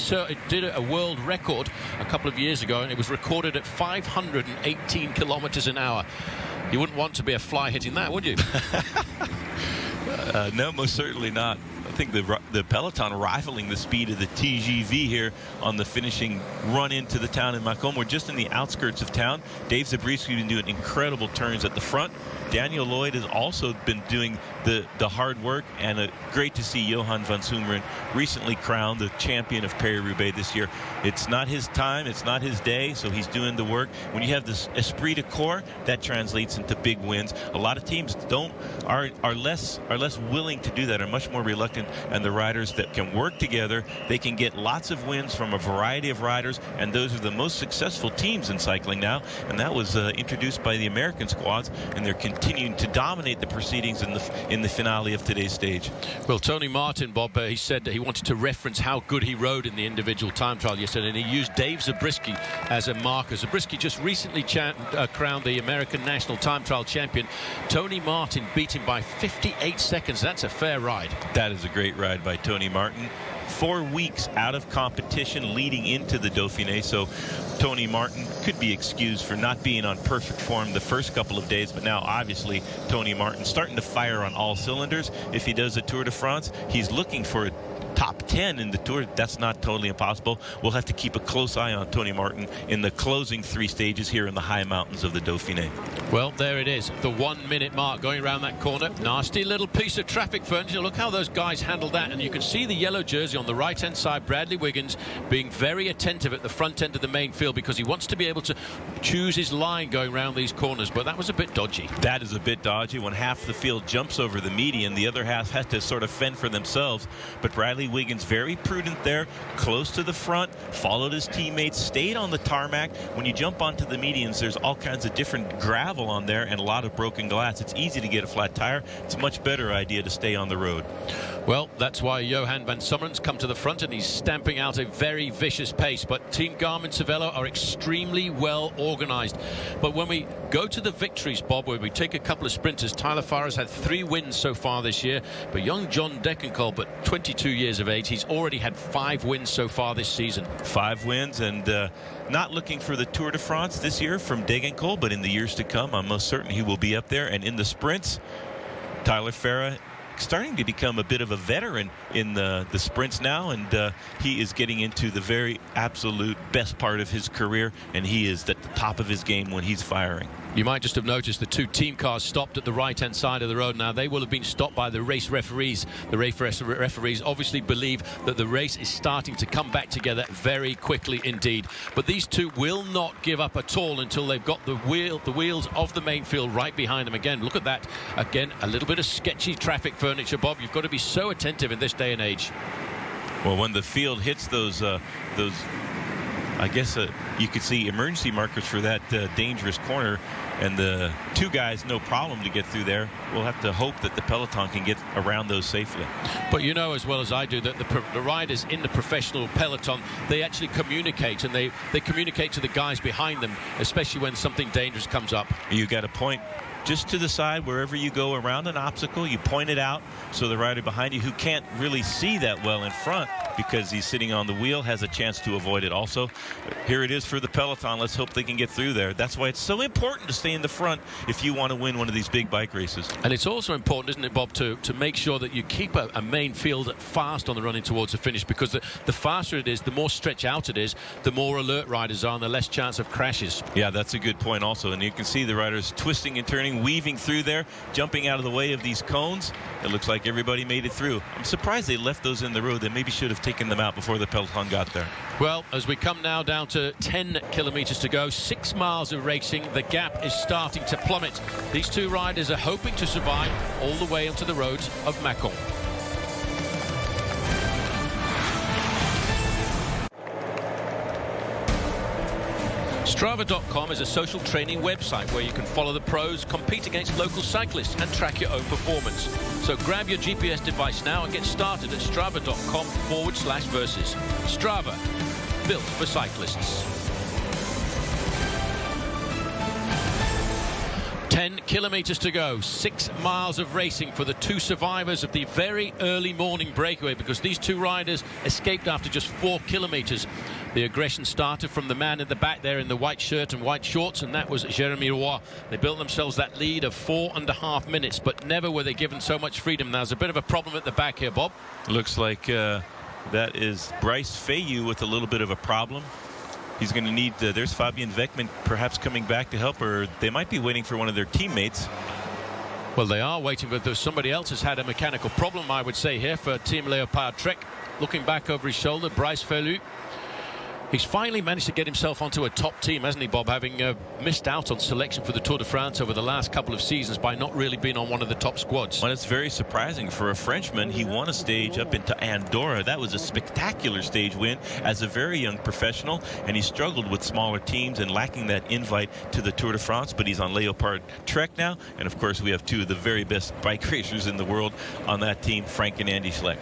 did a world record a couple of years ago, and it was recorded at 518 kilometers an hour. You wouldn't want to be a fly hitting that, would you? No, most certainly not. think the peloton rivaling the speed of the TGV here on the finishing run into the town in Mâcon. We're just in the outskirts of town. Dave Zabriskie has been doing incredible turns at the front. Daniel Lloyd has also been doing the hard work, and great to see Johan van Zumeren recently crowned the champion of Paris-Roubaix this year. It's not his time, it's not his day, so he's doing the work. When you have this esprit de corps, that translates into big wins. A lot of teams are less willing to do that, are much more reluctant, and the riders that can work together, they can get lots of wins from a variety of riders, and those are the most successful teams in cycling now, and that was introduced by the American squads, and they're continuing to dominate the proceedings in the finale of today's stage. Well, Tony Martin, Bob, he said that he wanted to reference how good he rode in the individual time trial yesterday, and he used Dave Zabriskie as a marker. Zabriskie just recently crowned the American National Time Trial champion. Tony Martin beat him by 58 seconds. That's a fair ride. That is a great ride by Tony Martin. 4 weeks out of competition leading into the Dauphiné, so Tony Martin could be excused for not being on perfect form the first couple of days, but now obviously Tony Martin starting to fire on all cylinders. If he does a Tour de France, he's looking for a top 10 in the Tour. That's not totally impossible. We'll have to keep a close eye on Tony Martin in the closing 3 stages here in the high mountains of the Dauphiné. Well, there it is, the 1 minute mark going around that corner. Nasty little piece of traffic furniture. Look how those guys handled that, and you can see the yellow jersey on the right hand side, Bradley Wiggins, being very attentive at the front end of the main field because he wants to be able to choose his line going around these corners, but that was a bit dodgy. That is a bit dodgy. When half the field jumps over the median, the other half has to sort of fend for themselves, but Bradley Wiggins very prudent there, close to the front, followed his teammates, stayed on the tarmac. When you jump onto the medians, there's all kinds of different gravel on there and a lot of broken glass. It's easy to get a flat tire. It's a much better idea to stay on the road. Well, that's why Johan van Zumeren's come to the front, and he's stamping out a very vicious pace. But Team Garmin-Cervelo are extremely well organized. But when we go to the victories, Bob, where we take a couple of sprinters, Tyler Farrer's had 3 wins so far this year, but young John Degenkolb, at 22 years of age, he's already had 5 wins so far this season. 5 wins, and not looking for the Tour de France this year from Degenkolb, but in the years to come, I'm most certain he will be up there. And in the sprints, Tyler Farrer starting to become a bit of a veteran in the sprints now, and he is getting into the very absolute best part of his career, and he is at the top of his game when he's firing. You might just have noticed the 2 team cars stopped at the right-hand side of the road. Now, they will have been stopped by the race referees. The race referees obviously believe that the race is starting to come back together very quickly indeed. But these 2 will not give up at all until they've got the wheels of the main field right behind them. Again, look at that. Again, a little bit of sketchy traffic furniture, Bob. You've got to be so attentive in this day and age. Well, when the field hits those I guess you could see emergency markers for that dangerous corner, and the 2 guys no problem to get through there. We'll have to hope that the peloton can get around those safely. But you know as well as I do that the riders in the professional peloton, they actually communicate, and they communicate to the guys behind them, especially when something dangerous comes up. You got a point just to the side. Wherever you go around an obstacle, you point it out so the rider behind you, who can't really see that well in front because he's sitting on the wheel, has a chance to avoid it also. Here it is for the peloton. Let's hope they can get through there. That's why it's so important to stay in the front if you want to win one of these big bike races. And it's also important, isn't it, Bob, to make sure that you keep a main field fast on the running towards the finish, because the faster it is, the more stretch out it is, the more alert riders are and the less chance of crashes. Yeah, that's a good point also. And you can see the riders twisting and turning, weaving through there, jumping out of the way of these cones. It looks like everybody made it through. I'm surprised they left those in the road. They maybe should have taken them out before the peloton got there. Well, as we come now down to 10 kilometers to go, 6 miles of racing, the gap is starting to plummet. These 2 riders are hoping to survive all the way onto the roads of Mâcon. Strava.com is a social training website where you can follow the pros, compete against local cyclists, and track your own performance. So grab your GPS device now and get started at strava.com/versus. Strava, built for cyclists. 10 kilometers to go, 6 miles of racing for the 2 survivors of the very early morning breakaway, because these 2 riders escaped after just 4 kilometers. The aggression started from the man in the back there in the white shirt and white shorts, and that was Jeremy Roy. They built themselves that lead of 4.5 minutes, but never were they given so much freedom. There's a bit of a problem at the back here, Bob. Looks like that is Bryce Fayou with a little bit of a problem. He's going to need, there's Fabian Weckman perhaps coming back to help, or they might be waiting for one of their teammates. Well, they are waiting, but there's somebody else has had a mechanical problem, I would say, here for Team Leopard Trek. Looking back over his shoulder, Bryce Fayou. He's finally managed to get himself onto a top team, hasn't he, Bob, having missed out on selection for the Tour de France over the last couple of seasons by not really being on one of the top squads. Well, it's very surprising for a Frenchman. He won a stage up into Andorra. That was a spectacular stage win as a very young professional, and he struggled with smaller teams and lacking that invite to the Tour de France, but he's on Leopard Trek now, and of course we have two of the very best bike racers in the world on that team, Frank and Andy Schleck.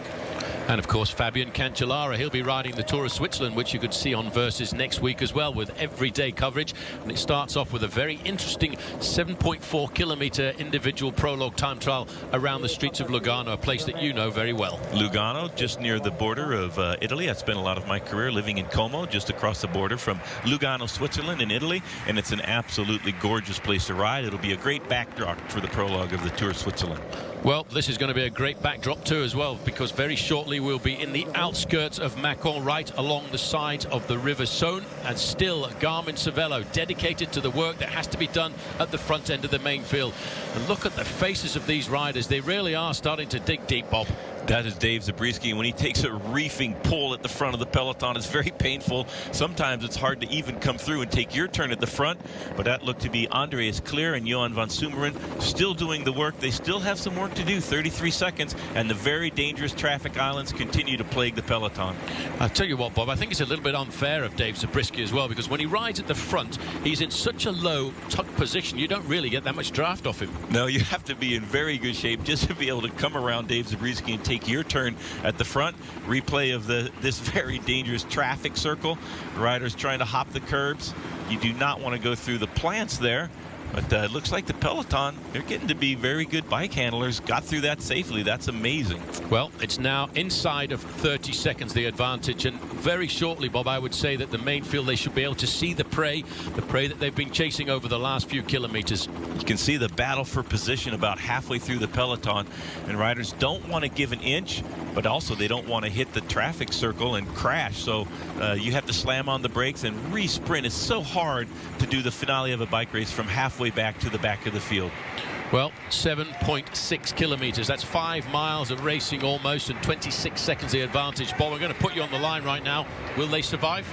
And of course Fabian Cancellara, he'll be riding the Tour of Switzerland, which you could see on Versus next week as well, with everyday coverage. And it starts off with a very interesting 7.4 kilometer individual prologue time trial around the streets of Lugano, a place that you know very well. Lugano, just near the border of Italy. I spent a lot of my career living in Como, just across the border from Lugano, Switzerland in Italy, and it's an absolutely gorgeous place to ride. It'll be a great backdrop for the prologue of the Tour of Switzerland. Well, this is going to be a great backdrop too as well, because very shortly we'll be in the outskirts of Mâcon, right along the sides of the River Saône, and still Garmin Cervelo dedicated to the work that has to be done at the front end of the main field. And look at the faces of these riders. They really are starting to dig deep, Bob. That is Dave Zabriskie, and when he takes a reefing pull at the front of the peloton, it's very painful. Sometimes it's hard to even come through and take your turn at the front, but that looked to be Andreas Clear and Johan van Sumeren still doing the work. They still have some work to do, 33 seconds, and the very dangerous traffic islands continue to plague the peloton. I'll tell you what, Bob, I think it's a little bit unfair of Dave Zabriskie as well, because when he rides at the front, he's in such a low tuck position, you don't really get that much draft off him. No, you have to be in very good shape just to be able to come around Dave Zabriskie and take your turn at the front. Replay of this very dangerous traffic circle. Riders trying to hop the curbs. You do not want to go through the plants there. But it looks like the peloton, they're getting to be very good bike handlers. Got through that safely. That's amazing. Well, it's now inside of 30 seconds, the advantage. And very shortly, Bob, I would say that the main field, they should be able to see the prey that they've been chasing over the last few kilometers. You can see the battle for position about halfway through the peloton. And riders don't want to give an inch, but also they don't want to hit the traffic circle and crash. So you have to slam on the brakes and re-sprint. It's so hard to do the finale of a bike race from halfway back to the back of the field. Well, 7.6 kilometers. That's 5 miles of racing almost, and 26 seconds the advantage. Bob, we're going to put you on the line right now. Will they survive?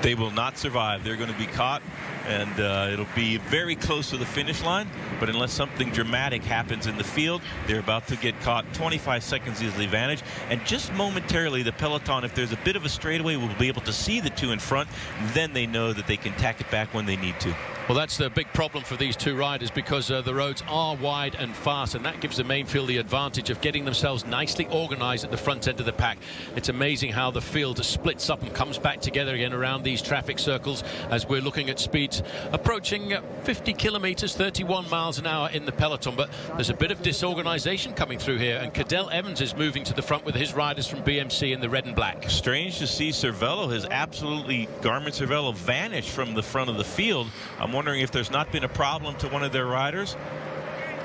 They will not survive. They're going to be caught, and it'll be very close to the finish line. But unless something dramatic happens in the field, they're about to get caught. 25 seconds is the advantage. And just momentarily, the peloton, if there's a bit of a straightaway, will be able to see the two in front. Then they know that they can tack it back when they need to. Well, that's the big problem for these two riders, because the roads are wide and fast, and that gives the main field the advantage of getting themselves nicely organized at the front end of the pack. It's amazing how the field splits up and comes back together again around these traffic circles as we're looking at speeds approaching 50 kilometers, 31 miles an hour in the peloton. But there's a bit of disorganization coming through here, and Cadel Evans is moving to the front with his riders from BMC in the red and black. Strange to see Cervelo has absolutely, Garmin Cervelo, vanished from the front of the field. I'm wondering if there's not been a problem to one of their riders.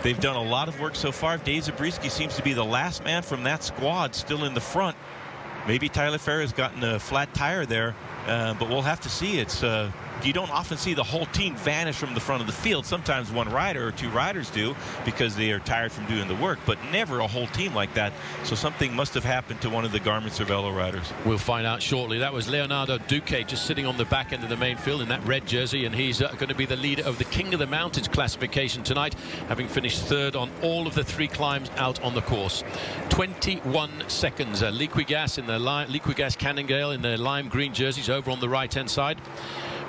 They've done a lot of work so far. Dave Zabriskie seems to be the last man from that squad still in the front. Maybe Tyler Ferrer's gotten a flat tire there, but we'll have to see. It's you don't often see the whole team vanish from the front of the field. Sometimes one rider or two riders do because they are tired from doing the work, but never a whole team like that. So something must have happened to one of the Garmin Cervelo riders. We'll find out shortly. That was Leonardo Duque just sitting on the back end of the main field in that red jersey, and he's going to be the leader of the King of the Mountains classification tonight, having finished third on all of the 3 climbs out on the course. 21 seconds. Liquigas in the Liquigas Cannondale in their lime green jerseys over on the right hand side.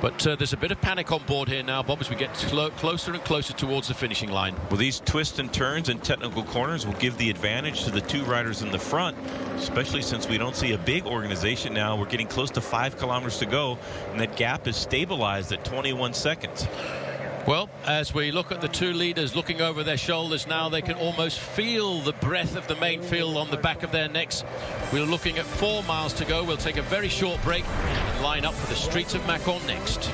But there's a bit of panic on board here now, Bob, as we get closer and closer towards the finishing line. Well, these twists and turns and technical corners will give the advantage to the two riders in the front, especially since we don't see a big organization now. We're getting close to 5 kilometers to go, and that gap is stabilized at 21 seconds. Well, as we look at the two leaders looking over their shoulders now, they can almost feel the breath of the main field on the back of their necks. We're looking at 4 miles to go. We'll take a very short break and line up for the streets of Mâcon next.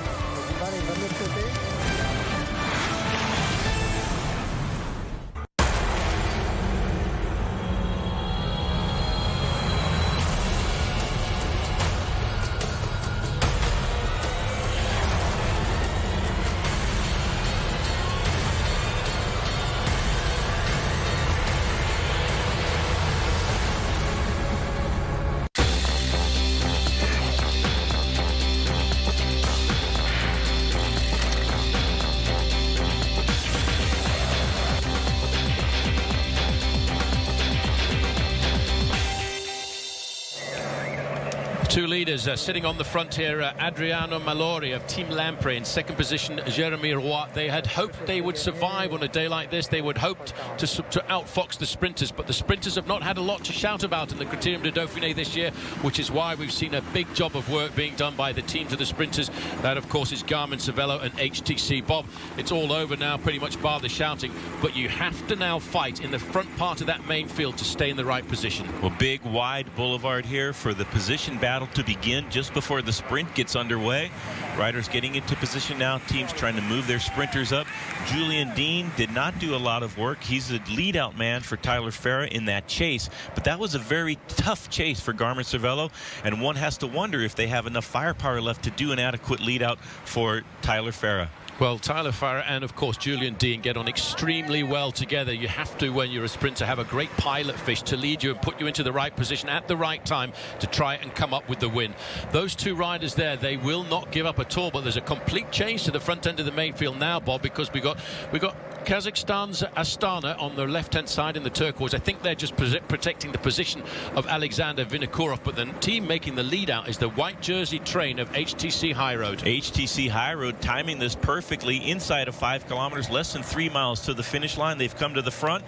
Two leaders sitting on the front here, Adriano Malori of Team Lampre in second position, Jeremy Roy. They had hoped they would survive on a day like this. They would hoped to outfox the sprinters, but the sprinters have not had a lot to shout about in the Criterium du Dauphine this year, which is why we've seen a big job of work being done by the teams of the sprinters. That, of course, is Garmin Cervelo and HTC. Bob, it's all over now, pretty much bar the shouting, but you have to now fight in the front part of that main field to stay in the right position. Well, big, wide boulevard here for the position battle to begin just before the sprint gets underway. Riders getting into position now, teams trying to move their sprinters up. Julian Dean did not do a lot of work. He's the lead out man for Tyler Farah in that chase, but that was a very tough chase for Garmin Cervelo, and one has to wonder if they have enough firepower left to do an adequate lead out for Tyler Farah. Well, Tyler Farah and, of course, Julian Dean get on extremely well together. You have to, when you're a sprinter, have a great pilot fish to lead you and put you into the right position at the right time to try and come up with the win. Those two riders there, they will not give up at all, but there's a complete change to the front end of the main field now, Bob, because we got Kazakhstan's Astana on the left-hand side in the turquoise. I think they're just protecting the position of Alexander Vinokurov, but the team making the lead out is the white jersey train of HTC High Road. HTC High Road timing this perfectly inside of 5 kilometers, less than 3 miles to the finish line. They've come to the front.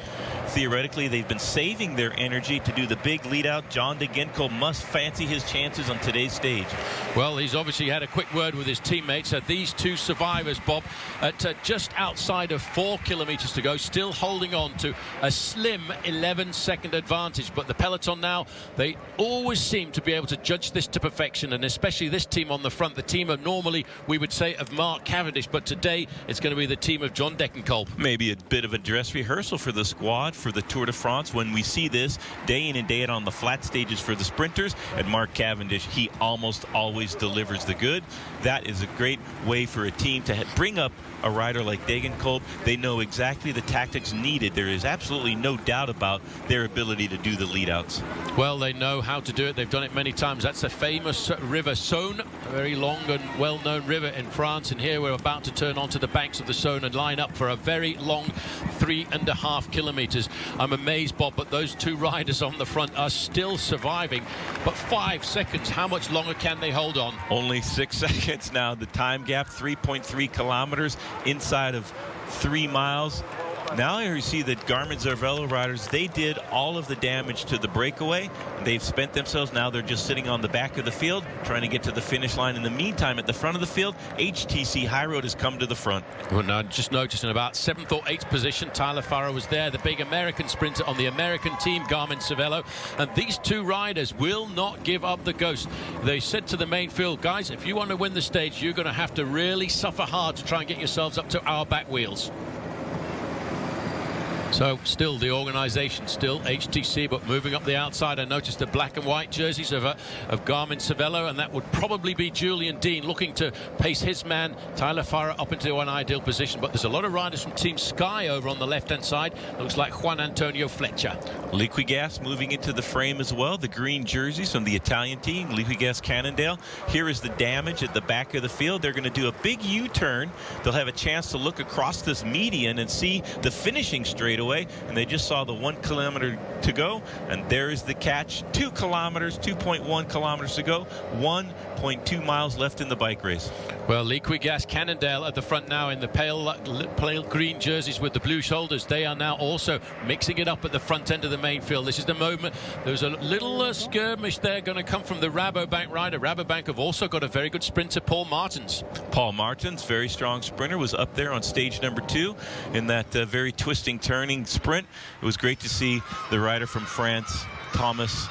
Theoretically, they've been saving their energy to do the big lead out. John de Genkel must fancy his chances on today's stage. Well, he's obviously had a quick word with his teammates. These two survivors, Bob, at just outside of 4 kilometers to go, still holding on to a slim 11-second advantage. But the peloton now, they always seem to be able to judge this to perfection, and especially this team on the front, the team of normally we would say of Mark Cavendish, but today it's going to be the team of John Degenkolb. Maybe a bit of a dress rehearsal for the squad for the Tour de France when we see this day in and day out on the flat stages for the sprinters. And Mark Cavendish, he almost always delivers the good. That is a great way for a team to bring up a rider like Degenkolb. They know exactly the tactics needed. There is absolutely no doubt about their ability to do the lead-outs. Well, they know how to do it. They've done it many times. That's a famous river, Saône, a very long and well-known river in France. And here we're about to turn onto the banks of the Saône and line up for a very long 3.5 kilometers. I'm amazed, Bob, but those two riders on the front are still surviving. But 5 seconds, how much longer can they hold on? Only 6 seconds now. The time gap, 3.3 kilometers inside of 3 miles. Now here you see that Garmin Cervelo riders, they did all of the damage to the breakaway. They've spent themselves. Now they're just sitting on the back of the field trying to get to the finish line. In the meantime, at the front of the field, HTC High Road has come to the front. Well, now just noticed in about 7th or 8th position, Tyler Farah was there, the big American sprinter on the American team, Garmin Cervelo. And these two riders will not give up the ghost. They said to the main field, guys, if you want to win the stage, you're going to have to really suffer hard to try and get yourselves up to our back wheels. So still the organisation, still HTC, but moving up the outside. I noticed the black and white jerseys of Garmin Cervelo, and that would probably be Julian Dean looking to pace his man Tyler Farah up into an ideal position. But there's a lot of riders from Team Sky over on the left-hand side. Looks like Juan Antonio Fletcher. Liquigas moving into the frame as well. The green jerseys from the Italian team, Liquigas Cannondale. Here is the damage at the back of the field. They're going to do a big U-turn. They'll have a chance to look across this median and see the finishing straightaway away, and they just saw the 1 kilometer to go, and there is the catch. 2 kilometers, 2.1 kilometers to go, 1.2 miles left in the bike race. Well, Liquigas Cannondale at the front now in the pale green jerseys with the blue shoulders. They are now also mixing it up at the front end of the main field. This is the moment. There's a little skirmish there going to come from the Rabobank rider. Rabobank have also got a very good sprinter, Paul Martens. Paul Martens, very strong sprinter, was up there on stage number 2 in that very twisting, turning sprint. It was great to see the rider from France, Thomas.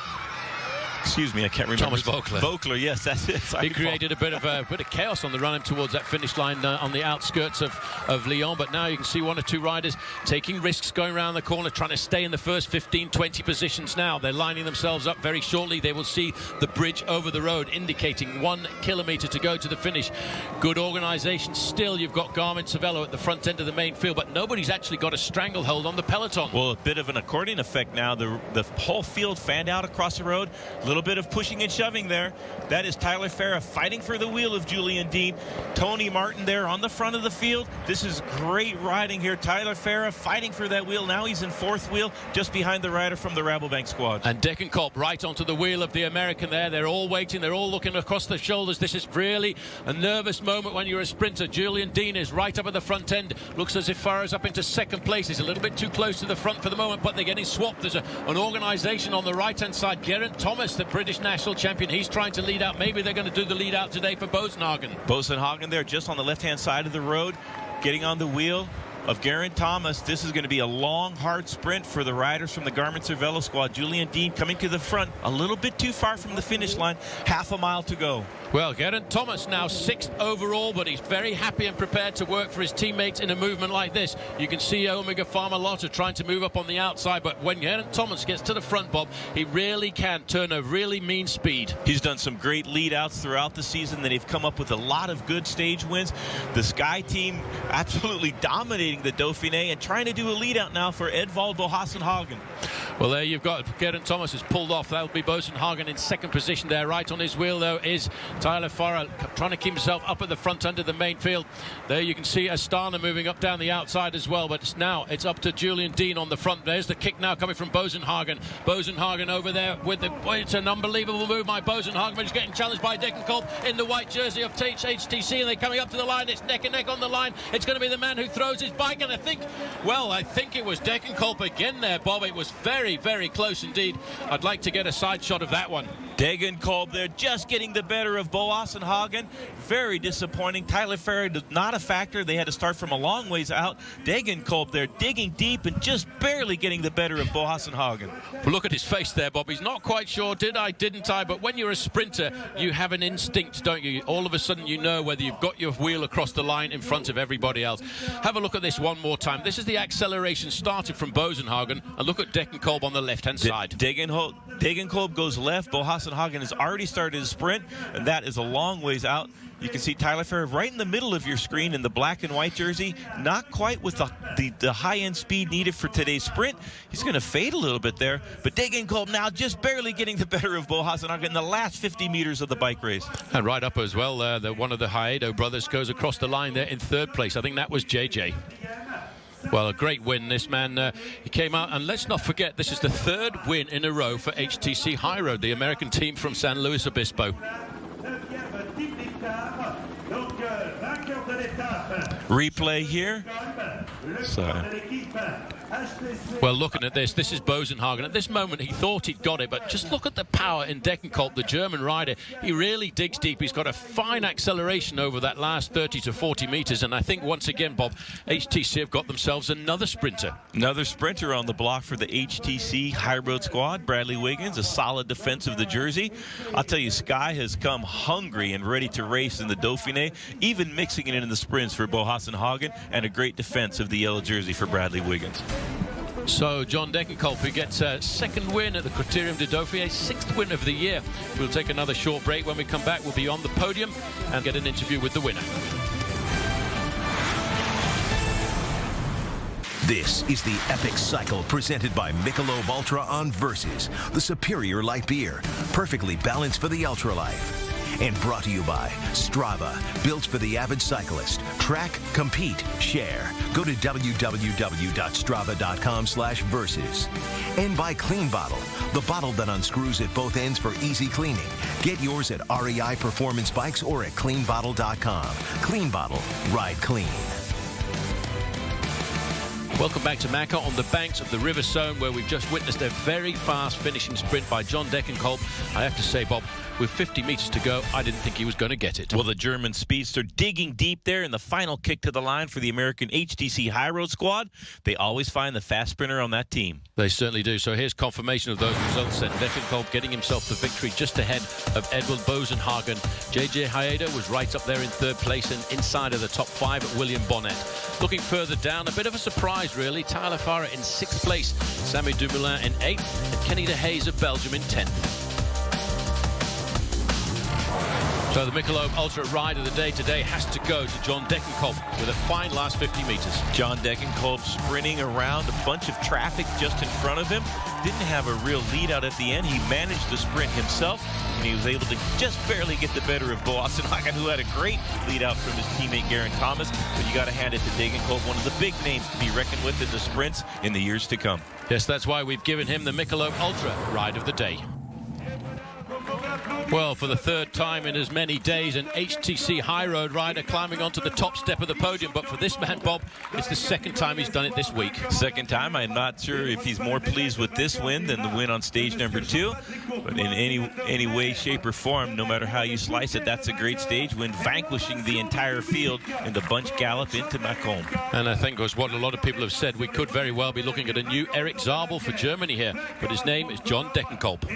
Excuse me, I can't remember. Thomas Voeckler. Voeckler, yes, that's it. He created a bit of chaos on the run towards that finish line on the outskirts of Lyon. But now you can see 1 or 2 riders taking risks, going around the corner, trying to stay in the first 15, 20 positions now. They're lining themselves up very shortly. They will see the bridge over the road, indicating 1 kilometer to go to the finish. Good organisation. Still, you've got Garmin-Cervelo at the front end of the main field, but nobody's actually got a stranglehold on the peloton. Well, a bit of an accordion effect now. The whole field fanned out across the road. A little bit of pushing and shoving there. That is Tyler Farah fighting for the wheel of Julian Dean. Tony Martin there on the front of the field. This is great riding here. Tyler Farah fighting for that wheel. Now he's in 4th wheel, just behind the rider from the Rabobank squad. And Degenkolb right onto the wheel of the American there. They're all waiting. They're all looking across their shoulders. This is really a nervous moment when you're a sprinter. Julian Dean is right up at the front end. Looks as if Farah's up into 2nd place. He's a little bit too close to the front for the moment, but they're getting swapped. There's an organisation on the right-hand side. Geraint Thomas, the British national champion, he's trying to lead out. Maybe they're going to do the lead out today for Bosenhagen. Bosenhagen there just on the left-hand side of the road, getting on the wheel of Geraint Thomas. This is going to be a long, hard sprint for the riders from the Garmin-Cervelo squad. Julian Dean coming to the front, a little bit too far from the finish line, half a mile to go. Well, Geraint Thomas now 6th overall, but he's very happy and prepared to work for his teammates in a movement like this. You can see Omega Pharma Lotta trying to move up on the outside, but when Geraint Thomas gets to the front, Bob, he really can turn a really mean speed. He's done some great lead outs throughout the season. They've come up with a lot of good stage wins. The Sky team absolutely dominating the Dauphiné and trying to do a lead out now for Edvald Boasson-Hagen. Well, there you've got Geraint Thomas has pulled off. That'll be Boasson-Hagen in 2nd position there. Right on his wheel, though, is Tyler Farah trying to keep himself up at the front end of the main field. There you can see Astana moving up down the outside as well, but it's up to Julian Dean on the front. There's the kick now coming from Boasson-Hagen. Boasson-Hagen over there with it's an unbelievable move by Boasson-Hagen, but he's getting challenged by Degenkolb in the white jersey of HTC, and they're coming up to the line. It's neck and neck on the line. It's going to be the man who throws his bike, and I think it was Degenkolb again there, Bob. It was very, very close indeed. I'd like to get a side shot of that one. Degenkolb there just getting the better of Boasson-Hagen. Very disappointing. Tyler Farah not a factor. They had to start from a long ways out. Degenkolb there digging deep and just barely getting the better of Boasson-Hagen. Well, look at his face there, Bob. He's not quite sure, did I, didn't I? But when you're a sprinter, you have an instinct, don't you? All of a sudden you know whether you've got your wheel across the line in front of everybody else. Have a look at this one more time. This is the acceleration started from Boasson-Hagen, and look at Degenkolb on the left-hand side. Degenkolb goes left. Boasson-Hagen has already started his sprint, and that is a long ways out. You can see Tyler Farah right in the middle of your screen in the black and white jersey. Not quite with the high-end speed needed for today's sprint. He's going to fade a little bit there, but Degenkolb now just barely getting the better of Boasson-Hagen in the last 50 meters of the bike race. And right up as well, one of the Haedo brothers goes across the line there in 3rd place. I think that was JJ. Well, a great win. This man, he came out, and let's not forget, this is the 3rd win in a row for HTC High Road, the American team from San Luis Obispo. Replay here. Well, looking at this is Boasson-Hagen. At this moment, he thought he'd got it, but just look at the power in Degenkolb, the German rider. He really digs deep. He's got a fine acceleration over that last 30 to 40 meters, and I think once again, Bob, HTC have got themselves another sprinter. Another sprinter on the block for the HTC High Road squad. Bradley Wiggins, a solid defense of the jersey. I'll tell you, Sky has come hungry and ready to race in the Dauphiné, even mixing it in the sprints for Boasson-Hagen, and a great defense of the yellow jersey for Bradley Wiggins. So John Degenkolb, who gets a 2nd win at the Criterium du Dauphine, 6th win of the year. We'll take another short break. When we come back, we'll be on the podium and get an interview with the winner. This is the Epic Cycle presented by Michelob Ultra on Versus, the superior light beer, perfectly balanced for the ultralife. And brought to you by Strava, built for the avid cyclist. Track, compete, share. Go to www.strava.com/versus. And by Clean Bottle, the bottle that unscrews at both ends for easy cleaning. Get yours at REI Performance Bikes or at cleanbottle.com. Clean Bottle, ride clean. Welcome back to Mâcon on the banks of the River Saône, where we've just witnessed a very fast finishing sprint by John Degenkolb. I have to say, Bob, with 50 metres to go, I didn't think he was going to get it. Well, the German speedster digging deep there in the final kick to the line for the American HTC High Road squad. They always find the fast sprinter on that team. They certainly do. So here's confirmation of those results then. Degenkolb getting himself the victory just ahead of Edward Bosenhagen. JJ Haeda was right up there in third place and inside of the top 5 at William Bonnet. Looking further down, a bit of a surprise really. Tyler Farah in 6th place, Sammy Dumoulin in 8th, and Kenny de Hayes of Belgium in 10th. So the Michelob Ultra Ride of the day today has to go to John Degenkolb with a fine last 50 metres. John Degenkolb sprinting around a bunch of traffic just in front of him. Didn't have a real lead out at the end. He managed to sprint himself, and he was able to just barely get the better of Boassenhagen, who had a great lead out from his teammate Geraint Thomas. But you got to hand it to Degenkolb, one of the big names to be reckoned with in the sprints in the years to come. Yes, that's why we've given him the Michelob Ultra Ride of the day. Well, for the third time in as many days, an HTC High Road rider climbing onto the top step of the podium. But for this man, Bob, it's the second time he's done it this week. Second time. I'm not sure if he's more pleased with this win than the win on stage number 2. But in any way, shape, or form, no matter how you slice it, that's a great stage win, vanquishing the entire field in the bunch gallop into Mâcon. And I think was what a lot of people have said. We could very well be looking at a new Eric Zabel for Germany here. But his name is John Degenkolb.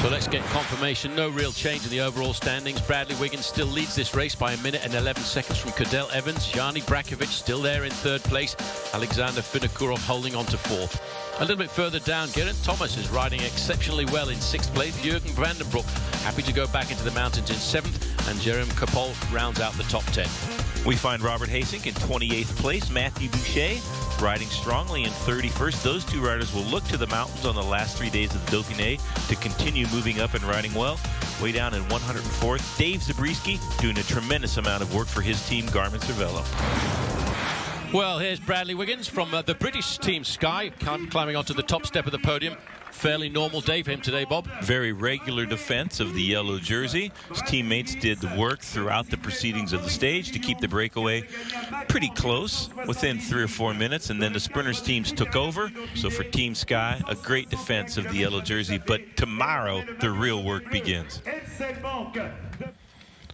So let's get confirmation. No real change in the overall standings. Bradley Wiggins still leads this race by 1 minute and 11 seconds from Cadel Evans. Jani Brakovic still there in 3rd place. Alexander Vinokourov holding on to 4th. A little bit further down, Geraint Thomas is riding exceptionally well in 6th place. Jürgen Vandenbroek happy to go back into the mountains in 7th. And Jerome Kapol rounds out the top 10. We find Robert Hasink in 28th place. Matthew Boucher riding strongly in 31st. Those two riders will look to the mountains on the last 3 days of the Dauphiné to continue moving up and riding well. Way down in 104th, Dave Zabriskie doing a tremendous amount of work for his team, Garmin Cervelo. Well, here's Bradley Wiggins from the British team Sky, climbing onto the top step of the podium. Fairly normal day for him today, Bob. Very regular defense of the yellow jersey. His teammates did the work throughout the proceedings of the stage to keep the breakaway pretty close, within 3 or 4 minutes, and then the sprinters teams took over. So for Team Sky, a great defense of the yellow jersey, but tomorrow the real work begins.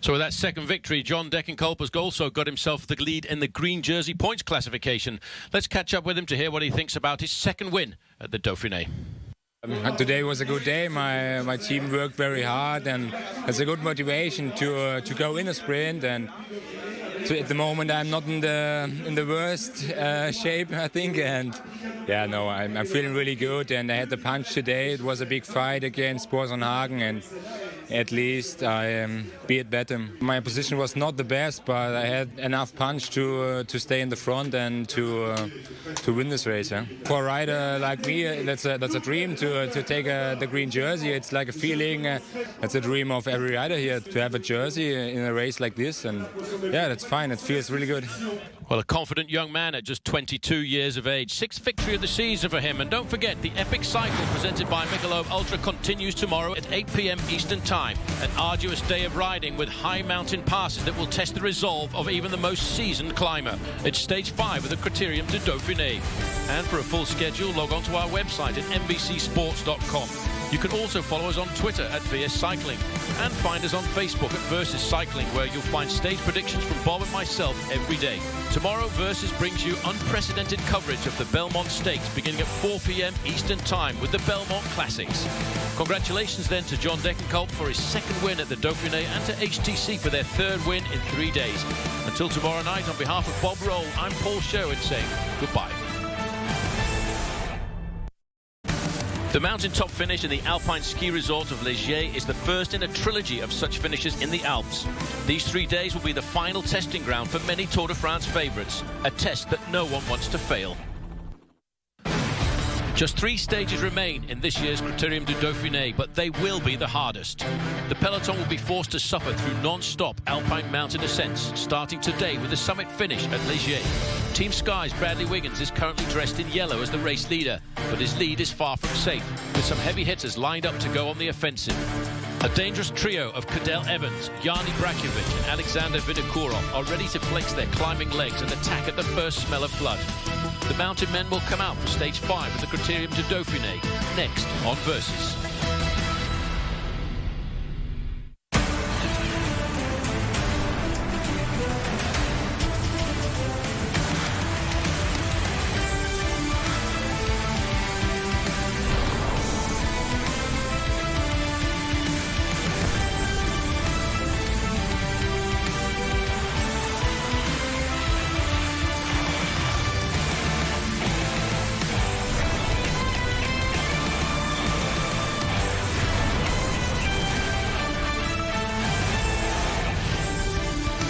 So with that second victory, John Degenkolb has also got himself the lead in the green jersey points classification. Let's catch up with him to hear what he thinks about his second win at the Dauphiné. Today was a good day. My team worked very hard, and it's a good motivation to go in a sprint. And so at the moment, I'm not in the worst shape, I think. And yeah, no, I'm feeling really good. And I had the punch today. It was a big fight against Bosenhagen, and at least I beat better. My position was not the best, but I had enough punch to stay in the front and to win this race. Yeah? For a rider like me, that's a dream to take the green jersey. It's like a feeling. It's a dream of every rider here to have a jersey in a race like this. And yeah, that's fine. It feels really good. Well, a confident young man at just 22 years of age. 6th victory of the season for him. And don't forget, the epic cycle presented by Michelob Ultra continues tomorrow at 8 p.m. Eastern Time. An arduous day of riding with high mountain passes that will test the resolve of even the most seasoned climber. It's stage 5 of the Criterium du Dauphine. And for a full schedule, log on to our website at nbcsports.com. You can also follow us on Twitter at VS Cycling and find us on Facebook at Versus Cycling, where you'll find stage predictions from Bob and myself every day. Tomorrow, Versus brings you unprecedented coverage of the Belmont Stakes beginning at 4 p.m. Eastern Time with the Belmont Classics. Congratulations then to John Degenkolb for his second win at the Dauphiné and to HTC for their third win in 3 days. Until tomorrow night, on behalf of Bob Roll, I'm Paul Sherwen saying goodbye. The mountaintop finish in the Alpine ski resort of Les Gets is the first in a trilogy of such finishes in the Alps. These 3 days will be the final testing ground for many Tour de France favourites, a test that no one wants to fail. Just 3 stages remain in this year's Criterium du Dauphine, but they will be the hardest. The peloton will be forced to suffer through non-stop alpine mountain ascents, starting today with the summit finish at Ligier. Team Sky's Bradley Wiggins is currently dressed in yellow as the race leader, but his lead is far from safe, with some heavy hitters lined up to go on the offensive. A dangerous trio of Cadel Evans, Yanni Brackovic and Alexander Vinokourov are ready to flex their climbing legs and attack at the first smell of blood. The mountain men will come out for stage 5 of the Criterium du Dauphine, next on Versus.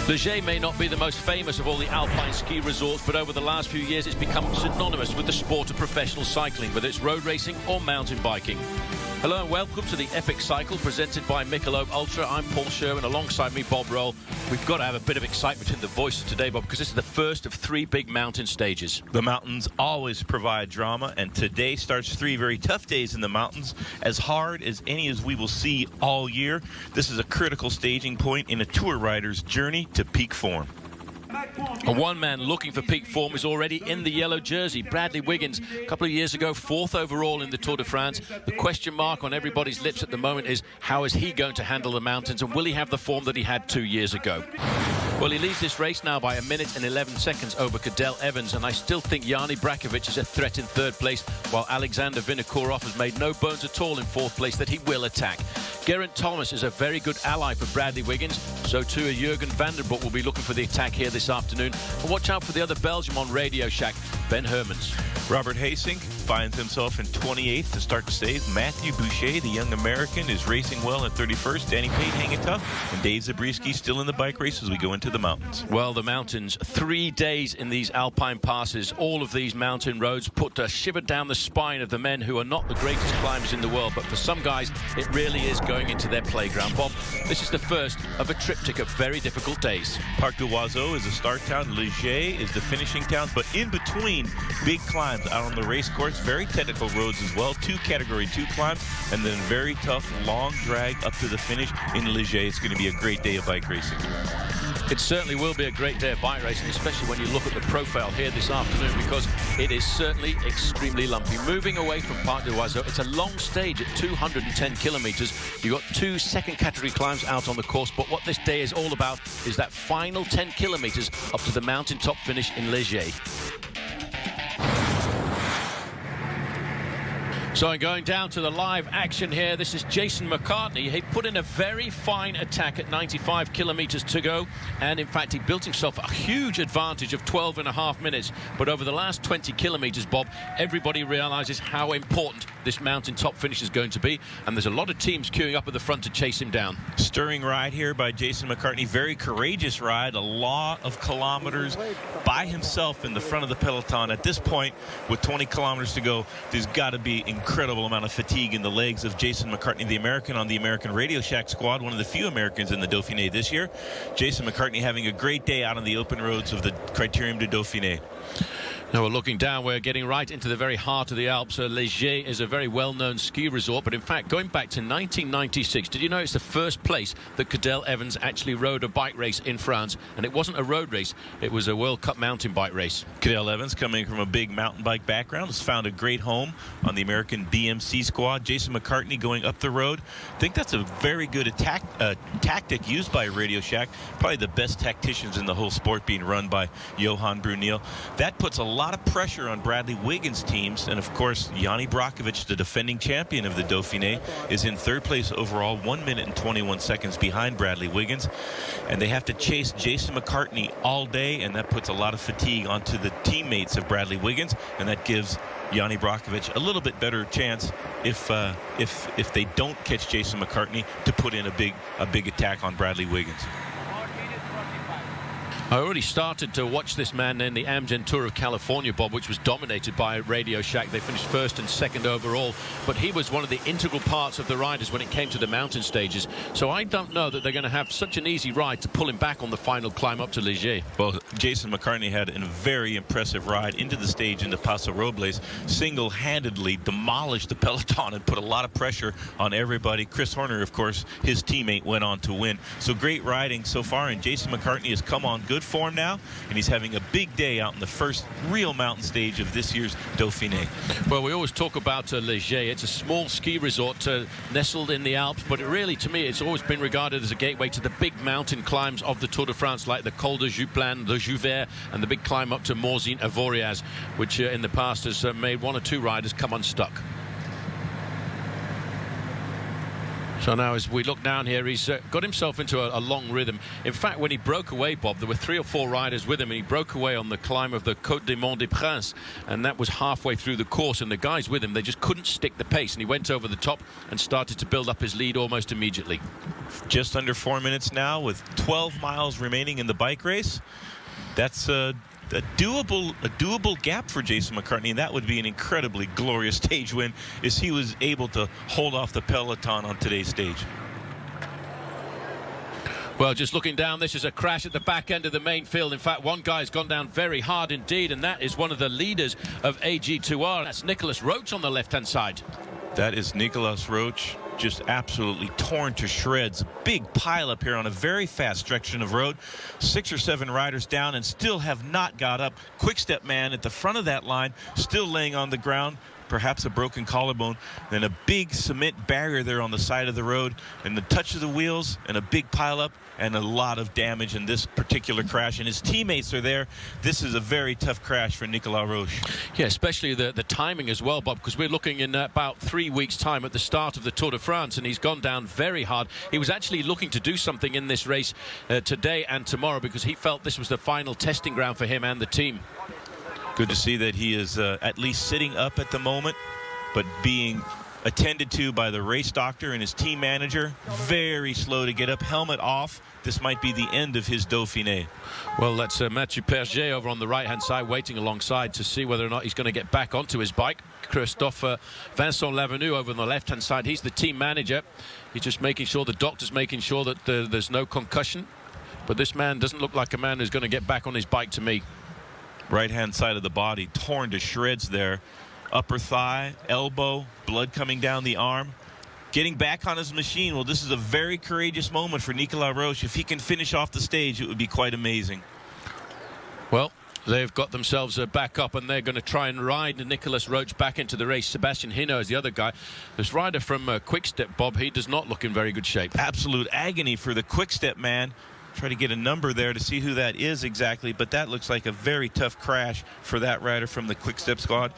Ligier may not be the most famous of all the alpine ski resorts, but over the last few years it's become synonymous with the sport of professional cycling, whether it's road racing or mountain biking. Hello and welcome to the Epic Cycle presented by Michelob Ultra. I'm Paul Sherwen, alongside me Bob Roll. We've got to have a bit of excitement in the voices today, Bob, because this is the first of 3 big mountain stages. The mountains always provide drama, and today starts 3 very tough days in the mountains, as hard as any as we will see all year. This is a critical staging point in a tour rider's journey to peak form. And one man looking for peak form is already in the yellow jersey. Bradley Wiggins, a couple of years ago, 4th overall in the Tour de France. The question mark on everybody's lips at the moment is, how is he going to handle the mountains, and will he have the form that he had 2 years ago? Well, he leads this race now by 1 minute and 11 seconds over Cadel Evans, and I still think Yanni Brackovic is a threat in 3rd place, while Alexander Vinokourov has made no bones at all in 4th place that he will attack. Geraint Thomas is a very good ally for Bradley Wiggins, so too a Jurgen van der Broek will be looking for the attack here this afternoon. And watch out for the other Belgium on Radio Shack, Ben Hermans. Robert Haysink finds himself in 28th to start the stage. Matthew Boucher, the young American, is racing well in 31st. Danny Payne hanging tough. And Dave Zabriskie still in the bike race as we go into the mountains. Well, the mountains, 3 days in these alpine passes. All of these mountain roads put a shiver down the spine of the men who are not the greatest climbers in the world. But for some guys, it really is going into their playground. Bob, this is the first of a triptych of very difficult days. Parc de Oiseaux is the start town. Ligier is the finishing town. But in between, big climbs out on the race course. Very technical roads as well. 2 Category 2 climbs. And then very tough, long drag up to the finish in Ligier. It's going to be a great day of bike racing. It certainly will be a great day of bike racing, especially when you look at the profile here this afternoon, because it is certainly extremely lumpy. Moving away from Parc de Oiseaux, it's a long stage at 210 kilometres. You've got 2 second category climbs out on the course, but what this day is all about is that final 10 kilometres up to the mountaintop finish in Ligier. So going down to the live action here, this is Jason McCartney. He put in a very fine attack at 95 kilometres to go, and in fact he built himself a huge advantage of 12.5 minutes. But over the last 20 kilometres, Bob, everybody realises how important this mountaintop finish is going to be, and there's a lot of teams queuing up at the front to chase him down. Stirring ride here by Jason McCartney. Very courageous ride, a lot of kilometers by himself in the front of the peloton. At this point, with 20 kilometers to go, there's got to be incredible amount of fatigue in the legs of Jason McCartney, the American on the American Radio Shack squad, one of the few Americans in the Dauphiné this year. Jason McCartney having a great day out on the open roads of the Criterium du Dauphiné. Now we're looking down, we're getting right into the very heart of the Alps. Ligier is a very well-known ski resort, but in fact, going back to 1996, did you know it's the first place that Cadel Evans actually rode a bike race in France? And it wasn't a road race, it was a World Cup mountain bike race. Cadel Evans, coming from a big mountain bike background, has found a great home on the American BMC squad. Jason McCartney going up the road. I think that's a very good tactic used by Radio Shack. Probably the best tacticians in the whole sport, being run by Johan Bruneel. That puts a lot of pressure on Bradley Wiggins' teams, and of course Yanni Brackovic, the defending champion of the Dauphiné, is in 3rd place overall, 1 minute and 21 seconds behind Bradley Wiggins, and they have to chase Jason McCartney all day, and that puts a lot of fatigue onto the teammates of Bradley Wiggins, and that gives Yanni Brackovic a little bit better chance if they don't catch Jason McCartney to put in a big attack on Bradley Wiggins. I already started to watch this man in the Amgen Tour of California, Bob, which was dominated by Radio Shack. They finished first and second overall, but he was one of the integral parts of the riders when it came to the mountain stages. So I don't know that they're going to have such an easy ride to pull him back on the final climb up to Ligier. Well, Jason McCartney had a very impressive ride into the stage into Paso Robles, single-handedly demolished the peloton and put a lot of pressure on everybody. Chris Horner, of course, his teammate, went on to win. So great riding so far, and Jason McCartney has come on good form now, and he's having a big day out in the first real mountain stage of this year's Dauphiné. Well, we always talk about Ligier. It's a small ski resort nestled in the Alps, but it really, to me, it's always been regarded as a gateway to the big mountain climbs of the Tour de France, like the Col de Juplin, the Jouvert, and the big climb up to Morzine-Avoriaz, which in the past has made one or two riders come unstuck. So now as we look down here, he's got himself into a long rhythm. In fact, when he broke away, Bob, there were 3 or 4 riders with him, and he broke away on the climb of the Côte des Monts des Princes, and that was halfway through the course, and the guys with him, they just couldn't stick the pace, and he went over the top and started to build up his lead almost immediately. Just under 4 minutes now with 12 miles remaining in the bike race. That's a doable gap for Jason McCartney, and that would be an incredibly glorious stage win if he was able to hold off the peloton on today's stage. Well, just looking down, this is a crash at the back end of the main field. In fact, one guy's gone down very hard indeed, and that is one of the leaders of AG2R. That's Nicolas Roche on the left-hand side. That is Nicolas Roche, just absolutely torn to shreds. Big pileup here on a very fast section of road. 6 or 7 riders down and still have not got up. Quick-Step man at the front of that line, still laying on the ground. Perhaps a broken collarbone, then a big cement barrier there on the side of the road, and the touch of the wheels and a big pileup and a lot of damage in this particular crash, and his teammates are there. This is a very tough crash for Nicolas Roche. Yeah, especially the timing as well, Bob, because we're looking in about 3 weeks' time at the start of the Tour de France, and he's gone down very hard. He was actually looking to do something in this race today and tomorrow, because he felt this was the final testing ground for him and the team. Good to see that he is at least sitting up at the moment, but being attended to by the race doctor and his team manager. Very slow to get up, helmet off. This might be the end of his Dauphiné. Well, that's Mathieu Perget over on the right-hand side, waiting alongside to see whether or not he's going to get back onto his bike. Christophe Vincent Lavenu over on the left-hand side. He's the team manager. He's just making sure, the doctor's making sure that there's no concussion. But this man doesn't look like a man who's going to get back on his bike to me. Right-hand side of the body torn to shreds there. Upper thigh, elbow, blood coming down the arm. Getting back on his machine. Well, this is a very courageous moment for Nicolas Roche. If he can finish off the stage, it would be quite amazing. Well, they've got themselves back up, and they're going to try and ride Nicolas Roche back into the race. Sebastian Hinault is the other guy. This rider from Quick-Step, Bob, he does not look in very good shape. Absolute agony for the Quick-Step man. Try to get a number there to see who that is exactly, but that looks like a very tough crash for that rider from the Quick-Step squad.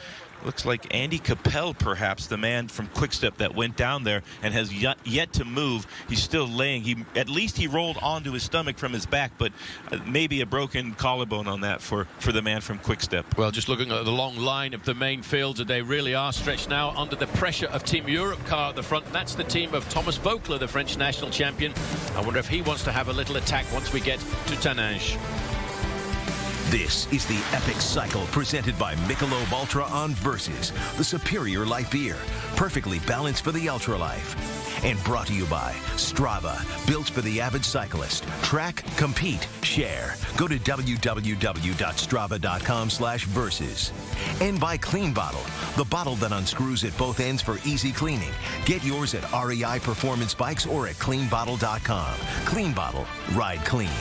Looks like Andy Capel, perhaps, the man from Quick-Step that went down there and has yet to move. He's still laying. At least he rolled onto his stomach from his back, but maybe a broken collarbone on that for the man from Quick-Step. Well, just looking at the long line of the main field, they really are stretched now under the pressure of Team Europe car at the front. That's the team of Thomas Voeckler, the French national champion. I wonder if he wants to have a little attack once we get to Taninges. This is the Epic Cycle presented by Michelob Ultra on Versus, the superior light beer, perfectly balanced for the ultralife. And brought to you by Strava, built for the avid cyclist. Track, compete, share. Go to www.strava.com/versus. And by Clean Bottle, the bottle that unscrews at both ends for easy cleaning. Get yours at REI Performance Bikes or at cleanbottle.com. Clean Bottle, ride clean.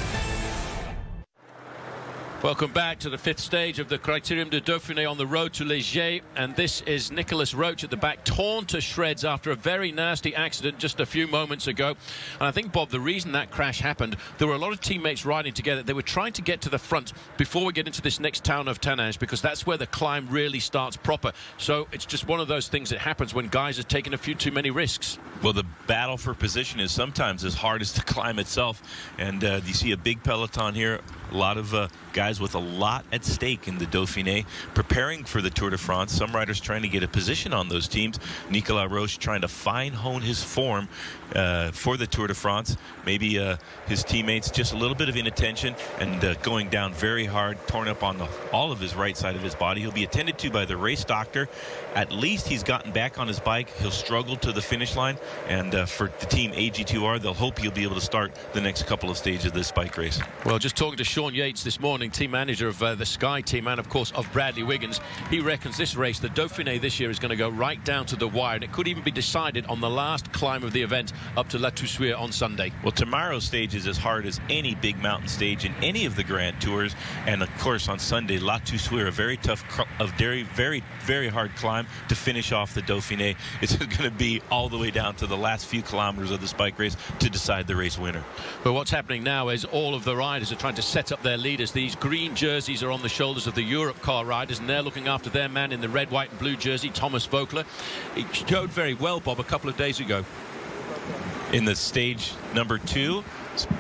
Welcome back to the 5th stage of the Criterium du Dauphine on the road to Ligier, and this is Nicolas Roche at the back, torn to shreds after a very nasty accident just a few moments ago. And I think, Bob, the reason that crash happened, there were a lot of teammates riding together. They were trying to get to the front before we get into this next town of Taninges, because that's where the climb really starts proper. So it's just one of those things that happens when guys are taking a few too many risks. Well, the battle for position is sometimes as hard as the climb itself, and you see a big peloton here, a lot of guys guys with a lot at stake in the Dauphiné, preparing for the Tour de France. Some riders trying to get a position on those teams. Nicolas Roche trying to hone his form for the Tour de France. Maybe his teammates just a little bit of inattention and going down very hard, torn up on all of his right side of his body. He'll be attended to by the race doctor. At least he's gotten back on his bike. He'll struggle to the finish line, and for the team AG2R, they'll hope he'll be able to start the next couple of stages of this bike race. Well, just talking to Sean Yates this morning, team manager of the Sky team and of course of Bradley Wiggins, he reckons this race, the Dauphiné this year, is going to go right down to the wire, and it could even be decided on the last climb of the event up to La Toussuirel on Sunday. Well, tomorrow's stage is as hard as any big mountain stage in any of the Grand Tours, and of course on Sunday, La Toussuirel, a very tough, very hard climb to finish off the Dauphiné. It's going to be all the way down to the last few kilometers of this bike race to decide the race winner. But what's happening now is all of the riders are trying to set up their leaders. These green jerseys are on the shoulders of the Europe car riders, and they're looking after their man in the red, white and blue jersey, Thomas Voeckler. He showed very well, Bob, a couple of days ago. In the stage number 2,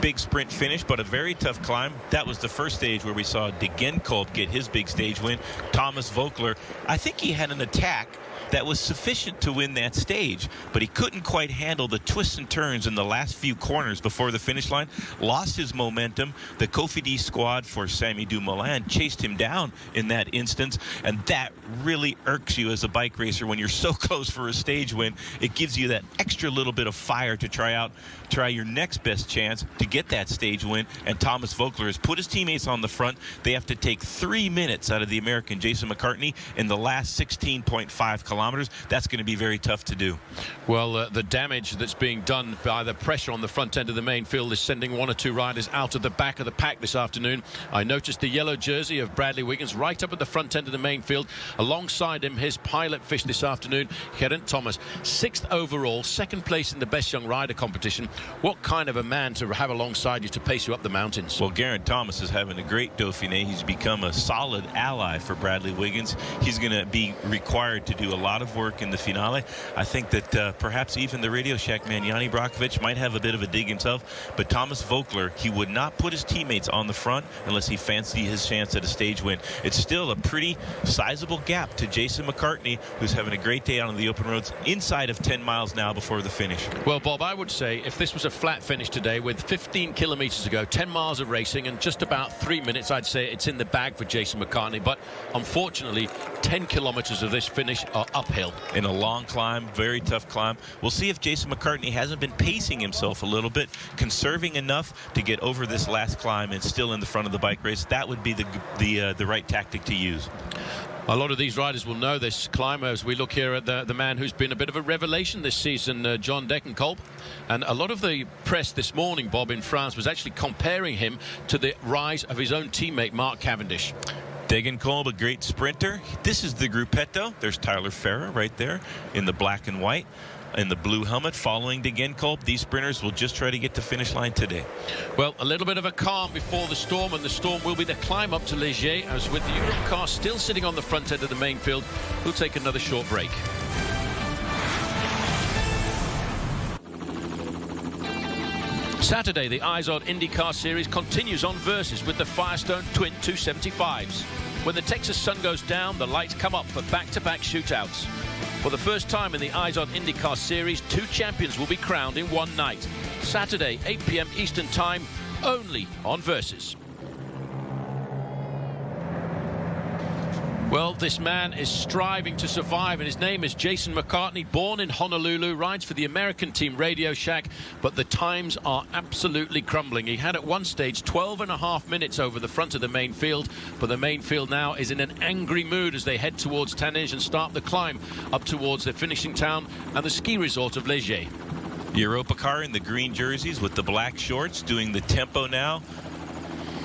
big sprint finish, but a very tough climb. That was the first stage where we saw De Genkolb get his big stage win. Thomas Voeckler, I think he had an attack that was sufficient to win that stage, but he couldn't quite handle the twists and turns in the last few corners before the finish line. Lost his momentum. The Cofidis squad for Samy Dumoulin chased him down in that instance, and that really irks you as a bike racer when you're so close for a stage win. It gives you that extra little bit of fire to try your next best chance to get that stage win, and Thomas Voeckler has put his teammates on the front. They have to take 3 minutes out of the American Jason McCartney in the last 16.5 kilometers. That's going to be very tough to do. Well, the damage that's being done by the pressure on the front end of the main field is sending 1 or 2 riders out of the back of the pack this afternoon. I noticed the yellow jersey of Bradley Wiggins right up at the front end of the main field. Alongside him, his pilot fish this afternoon, Geraint Thomas, 6th overall, 2nd place in the Best Young Rider competition. What kind of a man to have alongside you to pace you up the mountains? Well, Geraint Thomas is having a great Dauphiné. He's become a solid ally for Bradley Wiggins. He's going to be required to do a lot of work in the finale. I think that perhaps even the Radio Shack man, Yanni Brockovich, might have a bit of a dig himself, but Thomas Voeckler, he would not put his teammates on the front unless he fancied his chance at a stage win. It's still a pretty sizable gap to Jason McCartney, who's having a great day out on the open roads, inside of 10 miles now before the finish. Well, Bob, I would say if this was a flat finish today with 15 kilometers to go, 10 miles of racing and just about 3 minutes, I'd say it's in the bag for Jason McCartney, but unfortunately 10 kilometers of this finish are uphill. In a long climb, very tough climb. We'll see if Jason McCartney hasn't been pacing himself a little bit, conserving enough to get over this last climb and still in the front of the bike race. That would be the right tactic to use. A lot of these riders will know this climber as we look here at the man who's been a bit of a revelation this season, John Degenkolb. And a lot of the press this morning, Bob, in France was actually comparing him to the rise of his own teammate, Mark Cavendish. Degenkolb, a great sprinter. This is the gruppetto. There's Tyler Farah right there in the black and white. In the blue helmet following Degenkolb. These sprinters will just try to get to finish line today. Well, a little bit of a calm before the storm, and the storm will be the climb up to Léger, as with the Europe car still sitting on the front end of the main field. We'll take another short break. Saturday, the Oiseaux IndyCar Series continues on Versus with the Firestone Twin 275s. When the Texas sun goes down, the lights come up for back-to-back shootouts. For the first time in the Oiseaux IndyCar Series, 2 champions will be crowned in one night. Saturday, 8 p.m. Eastern Time, only on Versus. Well, this man is striving to survive, and his name is Jason McCartney, born in Honolulu, rides for the American team Radio Shack, but the times are absolutely crumbling. He had at one stage 12.5 minutes over the front of the main field, but the main field now is in an angry mood as they head towards Taninges and start the climb up towards the finishing town and the ski resort of Léger. Europa car in the green jerseys with the black shorts doing the tempo now,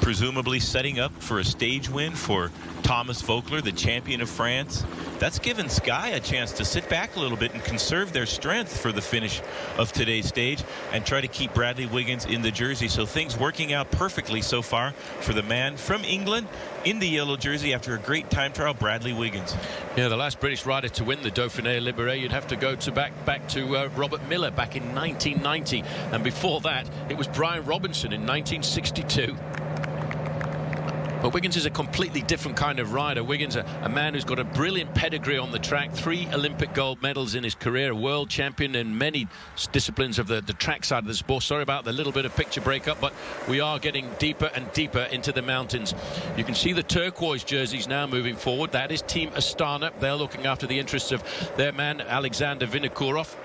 presumably setting up for a stage win for Thomas Voeckler, the champion of France. That's given Sky a chance to sit back a little bit and conserve their strength for the finish of today's stage and try to keep Bradley Wiggins in the jersey. So things working out perfectly so far for the man from England in the yellow jersey after a great time trial, Bradley Wiggins. Yeah, the last British rider to win the Dauphiné Libéré, you'd have to go to back to Robert Miller back in 1990, and before that it was Brian Robinson in 1962. But Wiggins is a completely different kind of rider. Wiggins, a man who's got a brilliant pedigree on the track, 3 Olympic gold medals in his career, a world champion in many disciplines of the track side of the sport. Sorry about the little bit of picture breakup, but we are getting deeper and deeper into the mountains. You can see the turquoise jerseys now moving forward. That is Team Astana. They're looking after the interests of their man, Alexander Vinokourov.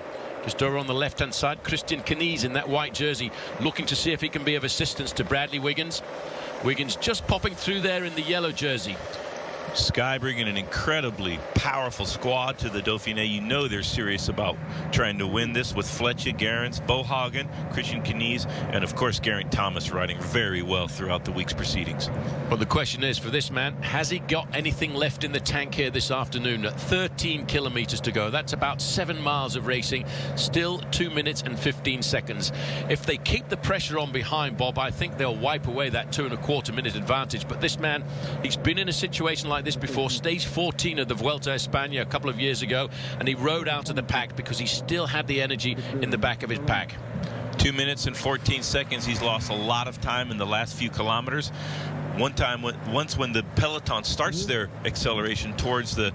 Just over on the left-hand side, Christian Knies in that white jersey, looking to see if he can be of assistance to Bradley Wiggins. Wiggins just popping through there in the yellow jersey. Sky bringing an incredibly powerful squad to the Dauphiné. You know they're serious about trying to win this with Fletcher, Gerrans, Bohagen, Christian Knies, and of course Geraint Thomas riding very well throughout the week's proceedings. Well, the question is for this man, has he got anything left in the tank here this afternoon? 13 kilometers to go. That's about 7 miles of racing. Still 2 minutes and 15 seconds. If they keep the pressure on behind, Bob, I think they'll wipe away that 2.25 minute advantage. But this man, he's been in a situation like this before, stage 14 of the Vuelta a España a couple of years ago, and he rode out of the pack because he still had the energy in the back of his pack. 2 minutes and 14 seconds. He's lost a lot of time in the last few kilometers. Once when the peloton starts their acceleration towards the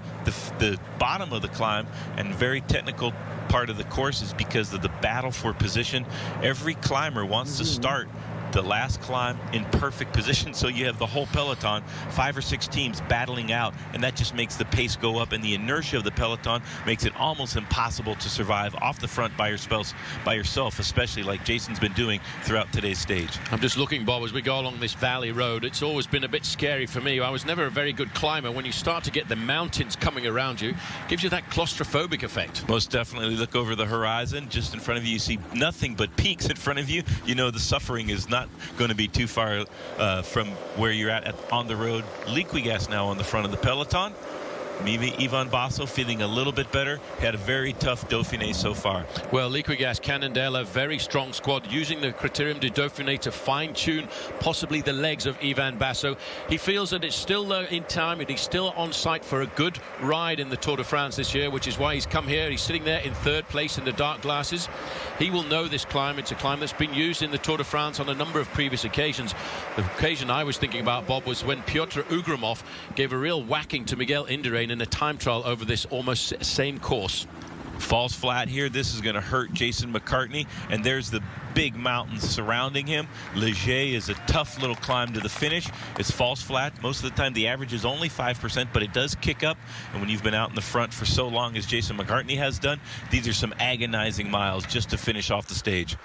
bottom of the climb and very technical part of the course is because of the battle for position. Every climber wants to start the last climb in perfect position, so you have the whole peloton, 5 or 6 teams battling out, and that just makes the pace go up, and the inertia of the peloton makes it almost impossible to survive off the front by yourself, especially like Jason's been doing throughout today's stage. I'm just looking, Bob, as we go along this valley road. It's always been a bit scary for me. I was never a very good climber. When you start to get the mountains coming around you, it gives you that claustrophobic effect. Most definitely. Look over the horizon. Just in front of you, you see nothing but peaks in front of you. You know the suffering is not going to be too far from where you're at on the road. Liquigas now on the front of the peloton. Maybe Ivan Basso feeling a little bit better. Had a very tough Dauphiné so far. Well, Liquigas, Cannondale, a very strong squad using the Criterium du Dauphine to fine-tune possibly the legs of Ivan Basso. He feels that it's still in time and he's still on site for a good ride in the Tour de France this year, which is why he's come here. He's sitting there in 3rd place in the dark glasses. He will know this climb. It's a climb that's been used in the Tour de France on a number of previous occasions. The occasion I was thinking about, Bob, was when Piotr Ugramov gave a real whacking to Miguel Indurain in a time trial over this almost same course. Falls flat here. This is going to hurt Jason McCartney, and there's the big mountains surrounding him. Leger is a tough little climb to the finish. It's falls flat. Most of the time the average is only 5%, but it does kick up, and when you've been out in the front for so long as Jason McCartney has done, these are some agonizing miles just to finish off the stage.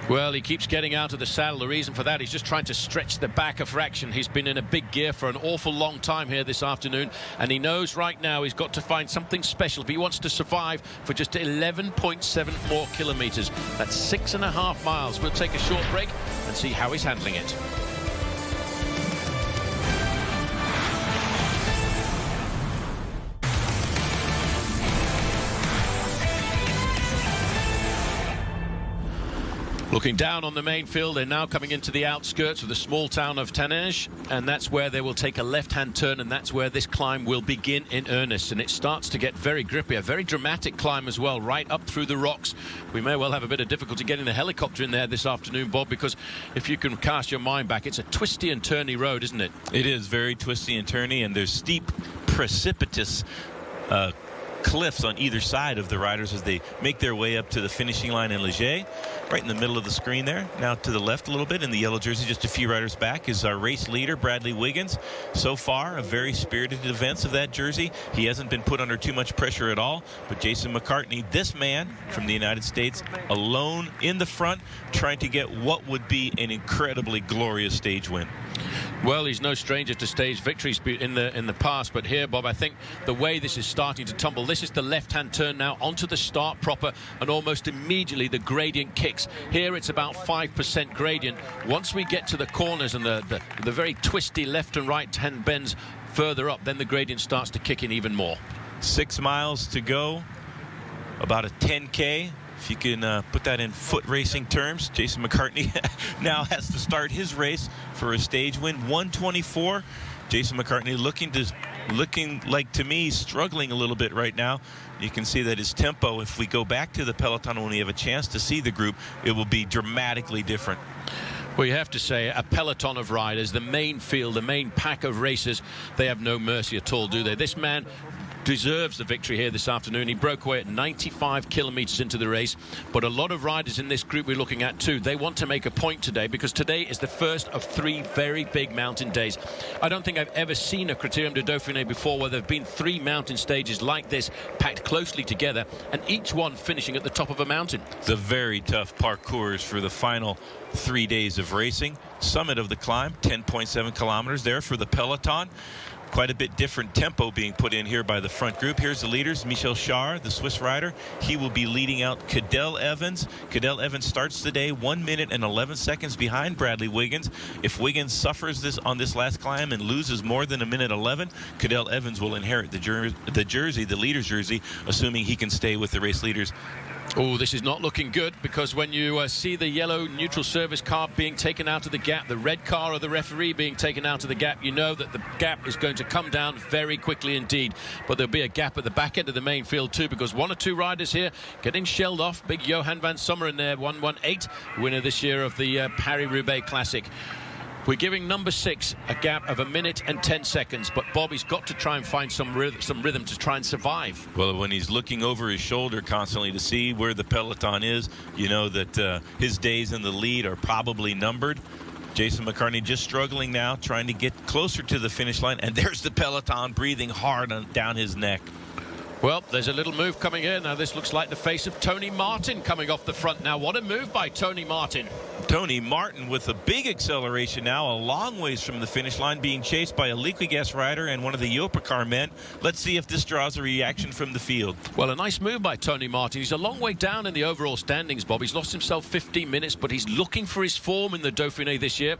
Well, he keeps getting out of the saddle. The reason for that, he's just trying to stretch the back a fraction. He's been in a big gear for an awful long time here this afternoon, and he knows right now he's got to find something special if he wants to survive for just 11.7 more kilometers. That's 6.5 miles. We'll take a short break and see how he's handling it. Looking down on the main field, they're now coming into the outskirts of the small town of Taninges, and that's where they will take a left-hand turn, and that's where this climb will begin in earnest. And it starts to get very grippy, a very dramatic climb as well, right up through the rocks. We may well have a bit of difficulty getting the helicopter in there this afternoon, Bob, because if you can cast your mind back, it's a twisty and turny road, isn't it? It is very twisty and turny, and there's steep, precipitous cliffs on either side of the riders as they make their way up to the finishing line in Leger. Right in the middle of the screen there. Now to the left a little bit in the yellow jersey, just a few riders back, is our race leader, Bradley Wiggins. So far, a very spirited defense of that jersey. He hasn't been put under too much pressure at all. But Jason McCartney, this man from the United States, alone in the front, trying to get what would be an incredibly glorious stage win. Well, he's no stranger to stage victories in the past, but here, Bob, I think the way this is starting to tumble, this is the left-hand turn now onto the start proper, and almost immediately the gradient kicks. Here it's about 5% gradient. Once we get to the corners and the very twisty left and right-hand bends further up, then the gradient starts to kick in even more. 6 miles to go, about a 10K. If you can put that in foot racing terms, Jason McCartney now has to start his race for a stage win. 1:24. Jason McCartney looking like, to me, struggling a little bit right now. You can see that his tempo, if we go back to the peloton when we have a chance to see the group, it will be dramatically different. Well, you have to say, a peloton of riders, the main field, the main pack of racers, they have no mercy at all, do they? This man deserves the victory here this afternoon. He broke away at 95 kilometers into the race, but a lot of riders in this group we're looking at too, they want to make a point today, because today is the first of 3 very big mountain days. I don't think I've ever seen a Criterium du Dauphine before where there have been 3 mountain stages like this, packed closely together, and each one finishing at the top of a mountain. It's a very tough parcours for the final 3 days of racing. Summit of the climb, 10.7 kilometers there for the peloton. Quite a bit different tempo being put in here by the front group. Here's the leaders. Michel Char, the Swiss rider. He will be leading out Cadel Evans. Cadel Evans starts the day 1 minute and 11 seconds behind Bradley Wiggins. If Wiggins suffers this on this last climb and loses more than 1:11, Cadel Evans will inherit the jersey, the leader's jersey, assuming he can stay with the race leaders. Oh, this is not looking good, because when you see the yellow neutral service car being taken out of the gap, the red car of the referee being taken out of the gap, you know that the gap is going to come down very quickly indeed. But there'll be a gap at the back end of the main field too, because 1 or 2 riders here getting shelled off. Big Johan van Sommer in there, 1:18, winner this year of the Paris-Roubaix Classic. We're giving number 6 a gap of 1 minute and 10 seconds, but Bobby's got to try and find some rhythm to try and survive. Well, when he's looking over his shoulder constantly to see where the peloton is, you know that his days in the lead are probably numbered. Jason McCartney just struggling now, trying to get closer to the finish line, and there's the peloton breathing hard down his neck. Well, there's a little move coming here. Now, this looks like the face of Tony Martin coming off the front. Now, what a move by Tony Martin. Tony Martin with a big acceleration now, a long ways from the finish line, being chased by a Liquigas rider and one of the Yopikar men. Let's see if this draws a reaction from the field. Well, a nice move by Tony Martin. He's a long way down in the overall standings, Bob. He's lost himself 15 minutes, but he's looking for his form in the Dauphiné this year.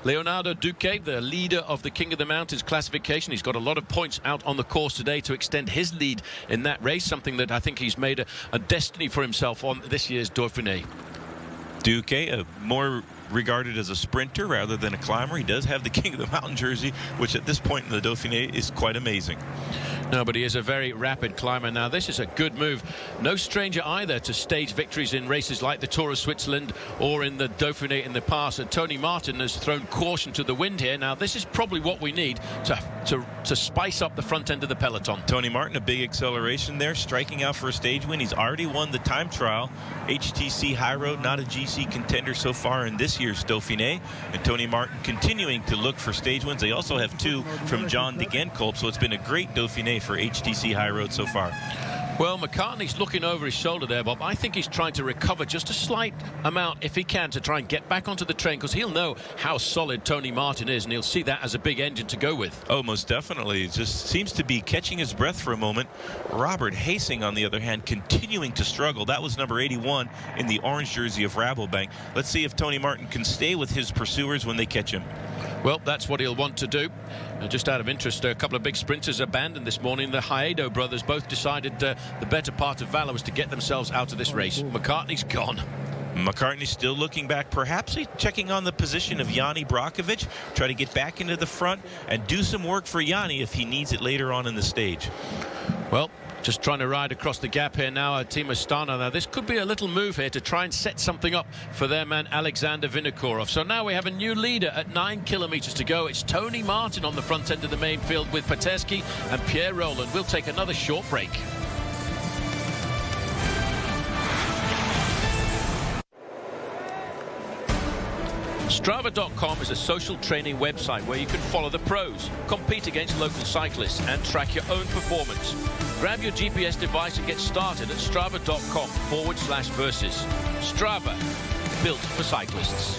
Leonardo Duque, the leader of the King of the Mountains classification, he's got a lot of points out on the course today to extend his lead in that race, something that I think he's made a destiny for himself on this year's Dauphiné. Duque, more regarded as a sprinter rather than a climber. He does have the King of the Mountain jersey, which at this point in the Dauphiné is quite amazing. No, but he is a very rapid climber. Now, this is a good move. No stranger either to stage victories in races like the Tour of Switzerland or in the Dauphiné in the past. And Tony Martin has thrown caution to the wind here. Now, this is probably what we need to spice up the front end of the peloton. Tony Martin, a big acceleration there, striking out for a stage win. He's already won the time trial. HTC High Road, not a GC contender so far in this year's Dauphiné. And Tony Martin continuing to look for stage wins. They also have 2 from John de Genkolb, so it's been a great Dauphiné for HTC High Road so far. Well, McCartney's looking over his shoulder there, Bob. I think he's trying to recover just a slight amount, if he can, to try and get back onto the train, because he'll know how solid Tony Martin is, and he'll see that as a big engine to go with. Oh, most definitely. It just seems to be catching his breath for a moment. Robert Hasing, on the other hand, continuing to struggle. That was number 81 in the orange jersey of Rabobank. Let's see if Tony Martin can stay with his pursuers when they catch him. Well, that's what he'll want to do. Just out of interest, a couple of big sprinters abandoned this morning. The Haedo brothers both decided the better part of valor was to get themselves out of this race. McCartney's gone. McCartney still looking back, perhaps checking on the position of Yanni Brockovich, try to get back into the front and do some work for Yanni if he needs it later on in the stage. Well, just trying to ride across the gap here now, Team Astana. Now, this could be a little move here to try and set something up for their man Alexander Vinokourov. So now we have a new leader at 9 kilometers to go. It's Tony Martin on the front end of the main field with Patersky and Pierre Roland. We'll take another short break. Strava.com is a social training website where you can follow the pros, compete against local cyclists, and track your own performance. Grab your GPS device and get started at strava.com/versus. Strava, built for cyclists.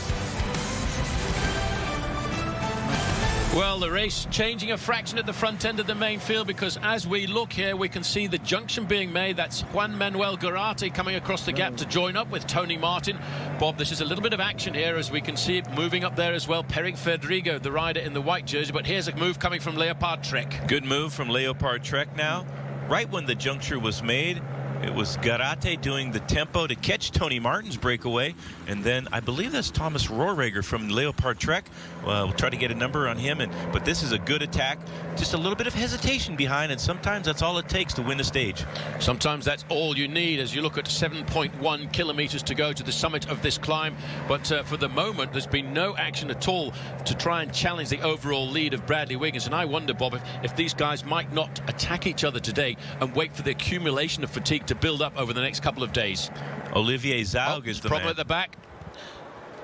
Well, the race changing a fraction at the front end of the main field, because as we look here, we can see the junction being made. That's Juan Manuel Garate coming across the gap to join up with Tony Martin. Bob, this is a little bit of action here, as we can see it moving up there as well. Peric Fedrigo, the rider in the white jersey, but here's a move coming from Leopard Trek. Good move from Leopard Trek now. Right when the juncture was made, It was Garate doing the tempo to catch Tony Martin's breakaway. And then I believe that's Thomas Rohrager from Leopard Trek. We'll try to get a number on him. But this is a good attack. Just a little bit of hesitation behind, and sometimes that's all it takes to win a stage. Sometimes that's all you need as you look at 7.1 kilometers to go to the summit of this climb. But for the moment, there's been no action at all to try and challenge the overall lead of Bradley Wiggins. And I wonder, Bob, if these guys might not attack each other today and wait for the accumulation of fatigue to build up over the next couple of days. Olivier Zaug is the problem man. at the back.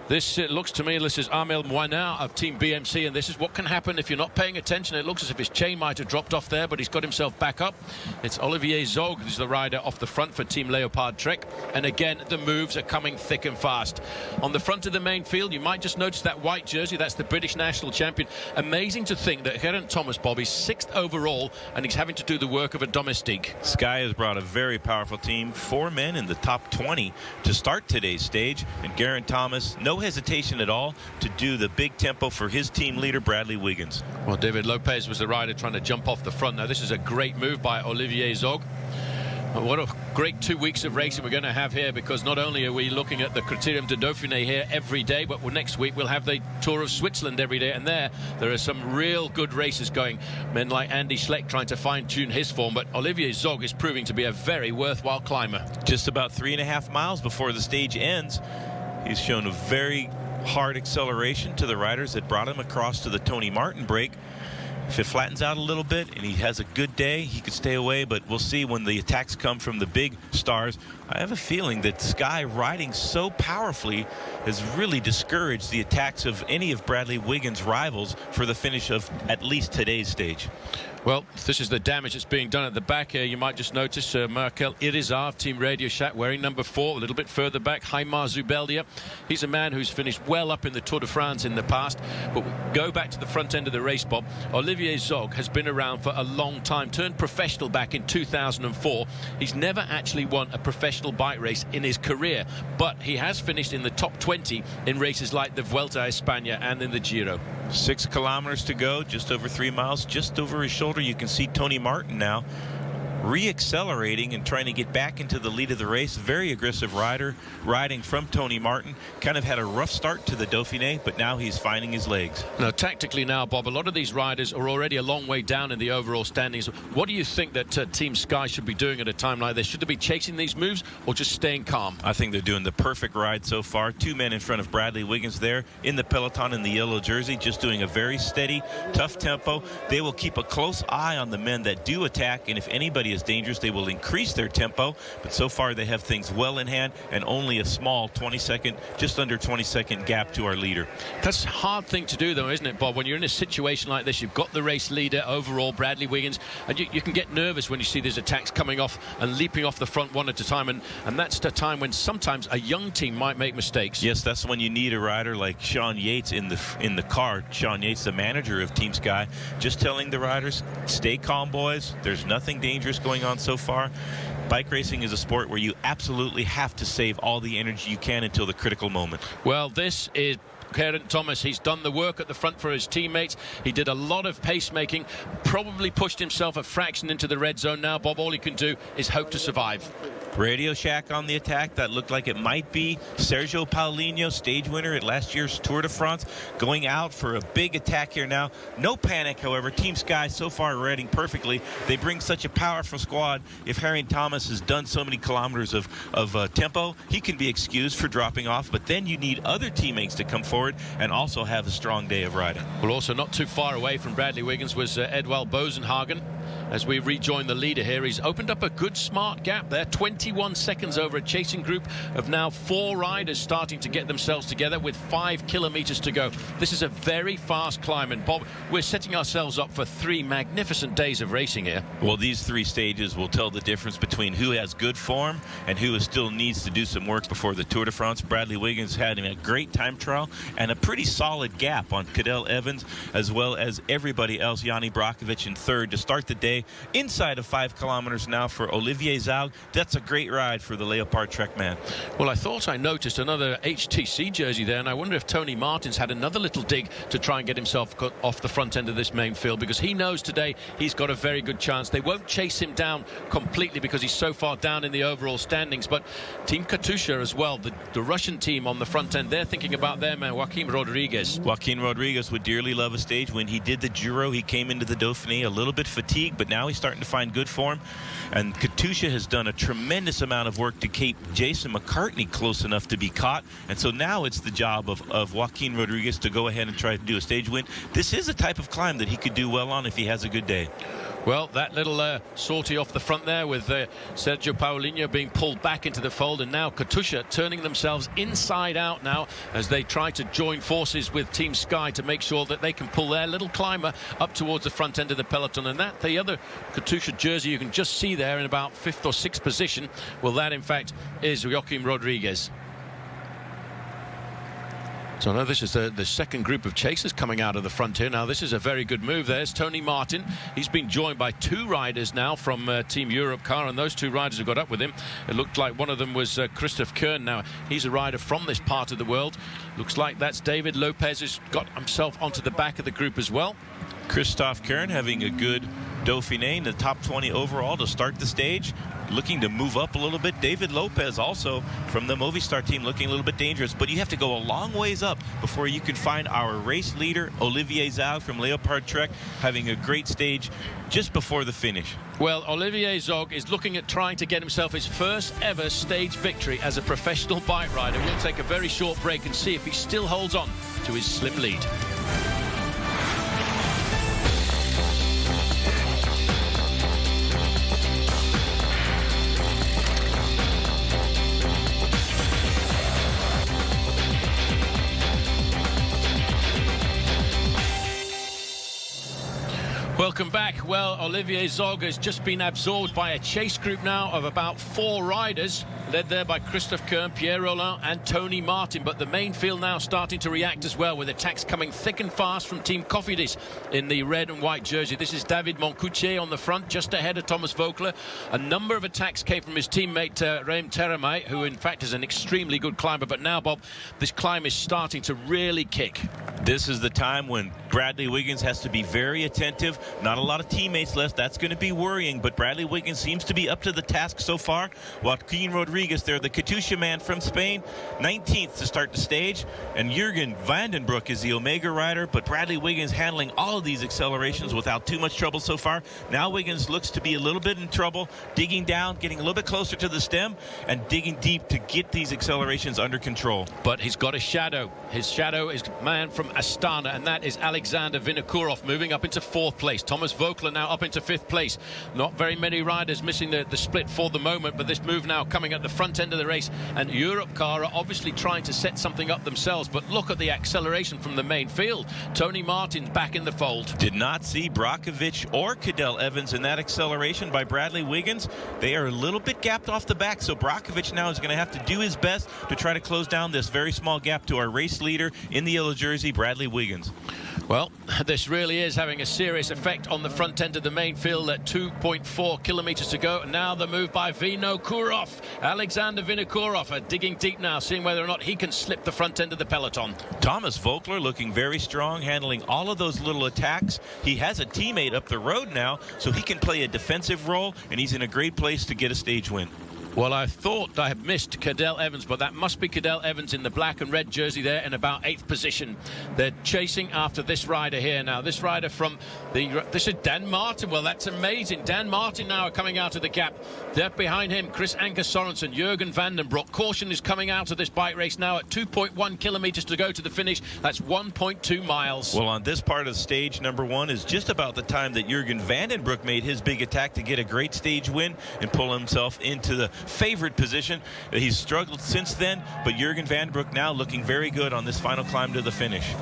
This looks to me, this is Amel Moinard of Team BMC, and this is what can happen if you're not paying attention. It looks as if his chain might have dropped off there, but he's got himself back up. It's Olivier Zaug who's the rider off the front for Team Leopard Trek, and again the moves are coming thick and fast. On the front of the main field, you might just notice that white jersey. That's the British national champion. Amazing to think that Geraint Thomas, Bob, is 6th overall, and he's having to do the work of a domestique. Sky has brought a very powerful team, 4 men in the top 20 to start today's stage, and Geraint Thomas, no hesitation at all to do the big tempo for his team leader Bradley Wiggins. Well, David Lopez was the rider trying to jump off the front. Now this is a great move by Olivier Zaug. What a great 2 weeks of racing we're going to have here, because not only are we looking at the Criterium du Dauphine here every day, but next week we'll have the Tour of Switzerland every day, and there are some real good races going. Men like Andy Schleck trying to fine-tune his form, but Olivier Zaug is proving to be a very worthwhile climber. Just about 3.5 miles before the stage ends, he's shown a very hard acceleration to the riders that brought him across to the Tony Martin break. If it flattens out a little bit and he has a good day, he could stay away, but we'll see when the attacks come from the big stars. I have a feeling that Sky riding so powerfully has really discouraged the attacks of any of Bradley Wiggins' rivals for the finish of at least today's stage. Well, this is the damage that's being done at the back here. You might just notice Markel Irizar, Team Radio Shack, wearing number 4. A little bit further back, Haimar Zubeldia. He's a man who's finished well up in the Tour de France in the past. But we go back to the front end of the race, Bob. Olivier Zaug has been around for a long time, turned professional back in 2004. He's never actually won a professional bike race in his career, but he has finished in the top 20 in races like the Vuelta a España and in the Giro. 6 kilometers to go, just over 3 miles, just over his shoulder. You can see Tony Martin now re-accelerating and trying to get back into the lead of the race. Very aggressive rider, riding from Tony Martin. Kind of had a rough start to the Dauphiné, but now he's finding his legs. Now, tactically now, Bob, a lot of these riders are already a long way down in the overall standings. What do you think that Team Sky should be doing at a time like this? Should they be chasing these moves or just staying calm? I think they're doing the perfect ride so far. 2 men in front of Bradley Wiggins there in the peloton in the yellow jersey, just doing a very steady, tough tempo. They will keep a close eye on the men that do attack, and if anybody is dangerous, they will increase their tempo. But so far they have things well in hand, and only a small 20-second, just under 20-second gap to our leader. That's a hard thing to do, though, isn't it, Bob? When you're in a situation like this, you've got the race leader overall, Bradley Wiggins, and you can get nervous when you see these attacks coming off and leaping off the front one at a time, and that's the time when sometimes a young team might make mistakes. Yes, that's when you need a rider like Sean Yates in the car. Sean Yates, the manager of Team Sky, just telling the riders, stay calm, boys. There's nothing dangerous going on so far. Bike racing is a sport where you absolutely have to save all the energy you can until the critical moment. Well, this is Geraint Thomas. He's done the work at the front for his teammates. He did a lot of pacemaking, probably pushed himself a fraction into the red zone. Now, Bob, all he can do is hope to survive. Radio Shack on the attack. That looked like it might be Sergio Paulinho, stage winner at last year's Tour de France, going out for a big attack here now. No panic, however. Team Sky so far riding perfectly. They bring such a powerful squad. If Geraint Thomas has done so many kilometers of tempo, he can be excused for dropping off, but then you need other teammates to come forward and also have a strong day of riding. Well, also not too far away from Bradley Wiggins was Edouard Bozenhagen. As we rejoin the leader here, he's opened up a good smart gap there, 21 seconds over a chasing group of now 4 riders starting to get themselves together with 5 kilometers to go. This is a very fast climb, and Bob, we're setting ourselves up for 3 magnificent days of racing here. Well, these 3 stages will tell the difference between who has good form and who still needs to do some work before the Tour de France. Bradley Wiggins had a great time trial and a pretty solid gap on Cadel Evans, as well as everybody else. Yanni Brockovich in 3rd to start the day. Inside of 5 kilometers now for Olivier Zaug. That's a great ride for the Leopard Trek man. Well, I thought I noticed another HTC jersey there, and I wonder if Tony Martin's had another little dig to try and get himself off the front end of this main field, because he knows today he's got a very good chance. They won't chase him down completely because he's so far down in the overall standings, but Team Katusha as well, the Russian team on the front end, they're thinking about their man, Joaquim Rodriguez. Joaquim Rodriguez would dearly love a stage win. He did the Giro. He came into the Dauphiné a little bit fatigued, but now he's starting to find good form. And Katusha has done a tremendous amount of work to keep Jason McCartney close enough to be caught. And so now it's the job of Joaquim Rodriguez to go ahead and try to do a stage win. This is a type of climb that he could do well on if he has a good day. Well, that little sortie off the front there with Sergio Paulinho being pulled back into the fold, and now Katusha turning themselves inside out now as they try to join forces with Team Sky to make sure that they can pull their little climber up towards the front end of the peloton. And that, the other Katusha jersey you can just see there in about 5th or 6th position, well, that in fact is Joaquim Rodriguez. So now this is the second group of chasers coming out of the front here. Now this is a very good move. There's Tony Martin. He's been joined by 2 riders now from Team Europe Car, and those 2 riders have got up with him. It looked like one of them was Christoph Kern. Now he's a rider from this part of the world. Looks like that's David Lopez, who's got himself onto the back of the group as well. Christoph Kern having a good Dauphiné in the top 20 overall to start the stage, looking to move up a little bit. David Lopez also from the Movistar team looking a little bit dangerous, but you have to go a long ways up before you can find our race leader Olivier Zaug from Leopard Trek having a great stage just before the finish. Well, Olivier Zaug is looking at trying to get himself his first ever stage victory as a professional bike rider. We'll take a very short break and see if he still holds on to his slim lead. Welcome back. Well, Olivier Zaug has just been absorbed by a chase group now of about 4 riders, led there by Christophe Kern, Pierre Rollin and Tony Martin. But the main field now starting to react as well, with attacks coming thick and fast from Team Cofidis in the red and white jersey. This is David Moncoutier on the front, just ahead of Thomas Vogler. A number of attacks came from his teammate Raim Teramay, who in fact is an extremely good climber. But now, Bob, this climb is starting to really kick. This is the time when Bradley Wiggins has to be very attentive. Not a lot of teammates left. That's going to be worrying, but Bradley Wiggins seems to be up to the task so far. Joaquim Rodriguez there, the Katusha man from Spain, 19th to start the stage, and Jürgen Vandenbroek is the Omega rider, but Bradley Wiggins handling all of these accelerations without too much trouble so far. Now Wiggins looks to be a little bit in trouble, digging down, getting a little bit closer to the stem, and digging deep to get these accelerations under control. But he's got a shadow. His shadow is man from Astana, and that is Alexander Vinokourov, moving up into 4th place. Thomas Vogler now up into 5th place. Not very many riders missing the split for the moment, but this move now coming at the front end of the race, and Europe Car are obviously trying to set something up themselves. But look at the acceleration from the main field. Tony Martin's back in the fold. Did not see Brakovic or Cadel Evans in that acceleration by Bradley Wiggins. They are a little bit gapped off the back, so Brakovic now is going to have to do his best to try to close down this very small gap to our race leader in the yellow jersey, Bradley Wiggins. Well, this really is having a serious effect on the front end of the main field at 2.4 kilometers to go. Now the move by Vinokourov. Alexander Vinokourov digging deep now, seeing whether or not he can slip the front end of the peloton. Thomas Vogler looking very strong, handling all of those little attacks. He has a teammate up the road now, so he can play a defensive role, and he's in a great place to get a stage win. Well, I thought I had missed Cadel Evans, but that must be Cadel Evans in the black and red jersey there in about 8th position. They're chasing after this rider here now. This rider from this is Dan Martin. Well, that's amazing. Dan Martin now coming out of the gap. There behind him, Chris Anker Sorensen, Jürgen Vandenbroek. Caution is coming out of this bike race now at 2.1 kilometers to go to the finish. That's 1.2 miles. Well, on this part of stage number 1 is just about the time that Jürgen Vandenbroek made his big attack to get a great stage win and pull himself into the favorite position. He's struggled since then, but Jürgen Vandenbroek now looking very good on this final climb to the finish.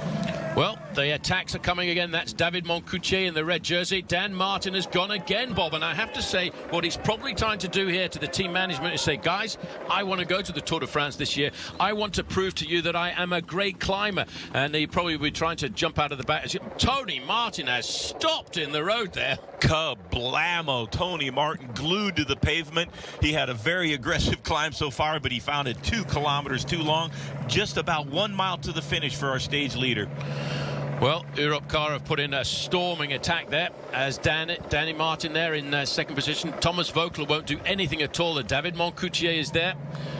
Well, the attacks are coming again. That's David Moncoutier in the red jersey. Dan Martin has gone again, Bob. And I have to say, what he's probably trying to do here to the team management is say, guys, I want to go to the Tour de France this year. I want to prove to you that I am a great climber. And he probably will be trying to jump out of the back. Tony Martin has stopped in the road there. Kablamo! Tony Martin glued to the pavement. He had a very aggressive climb so far, but he found it 2 kilometers too long. Just about 1 mile to the finish for our stage leader. Well, Europcar have put in a storming attack there as Danny Martin there in second position. Thomas Vogler won't do anything at all. David Moncoutier is there.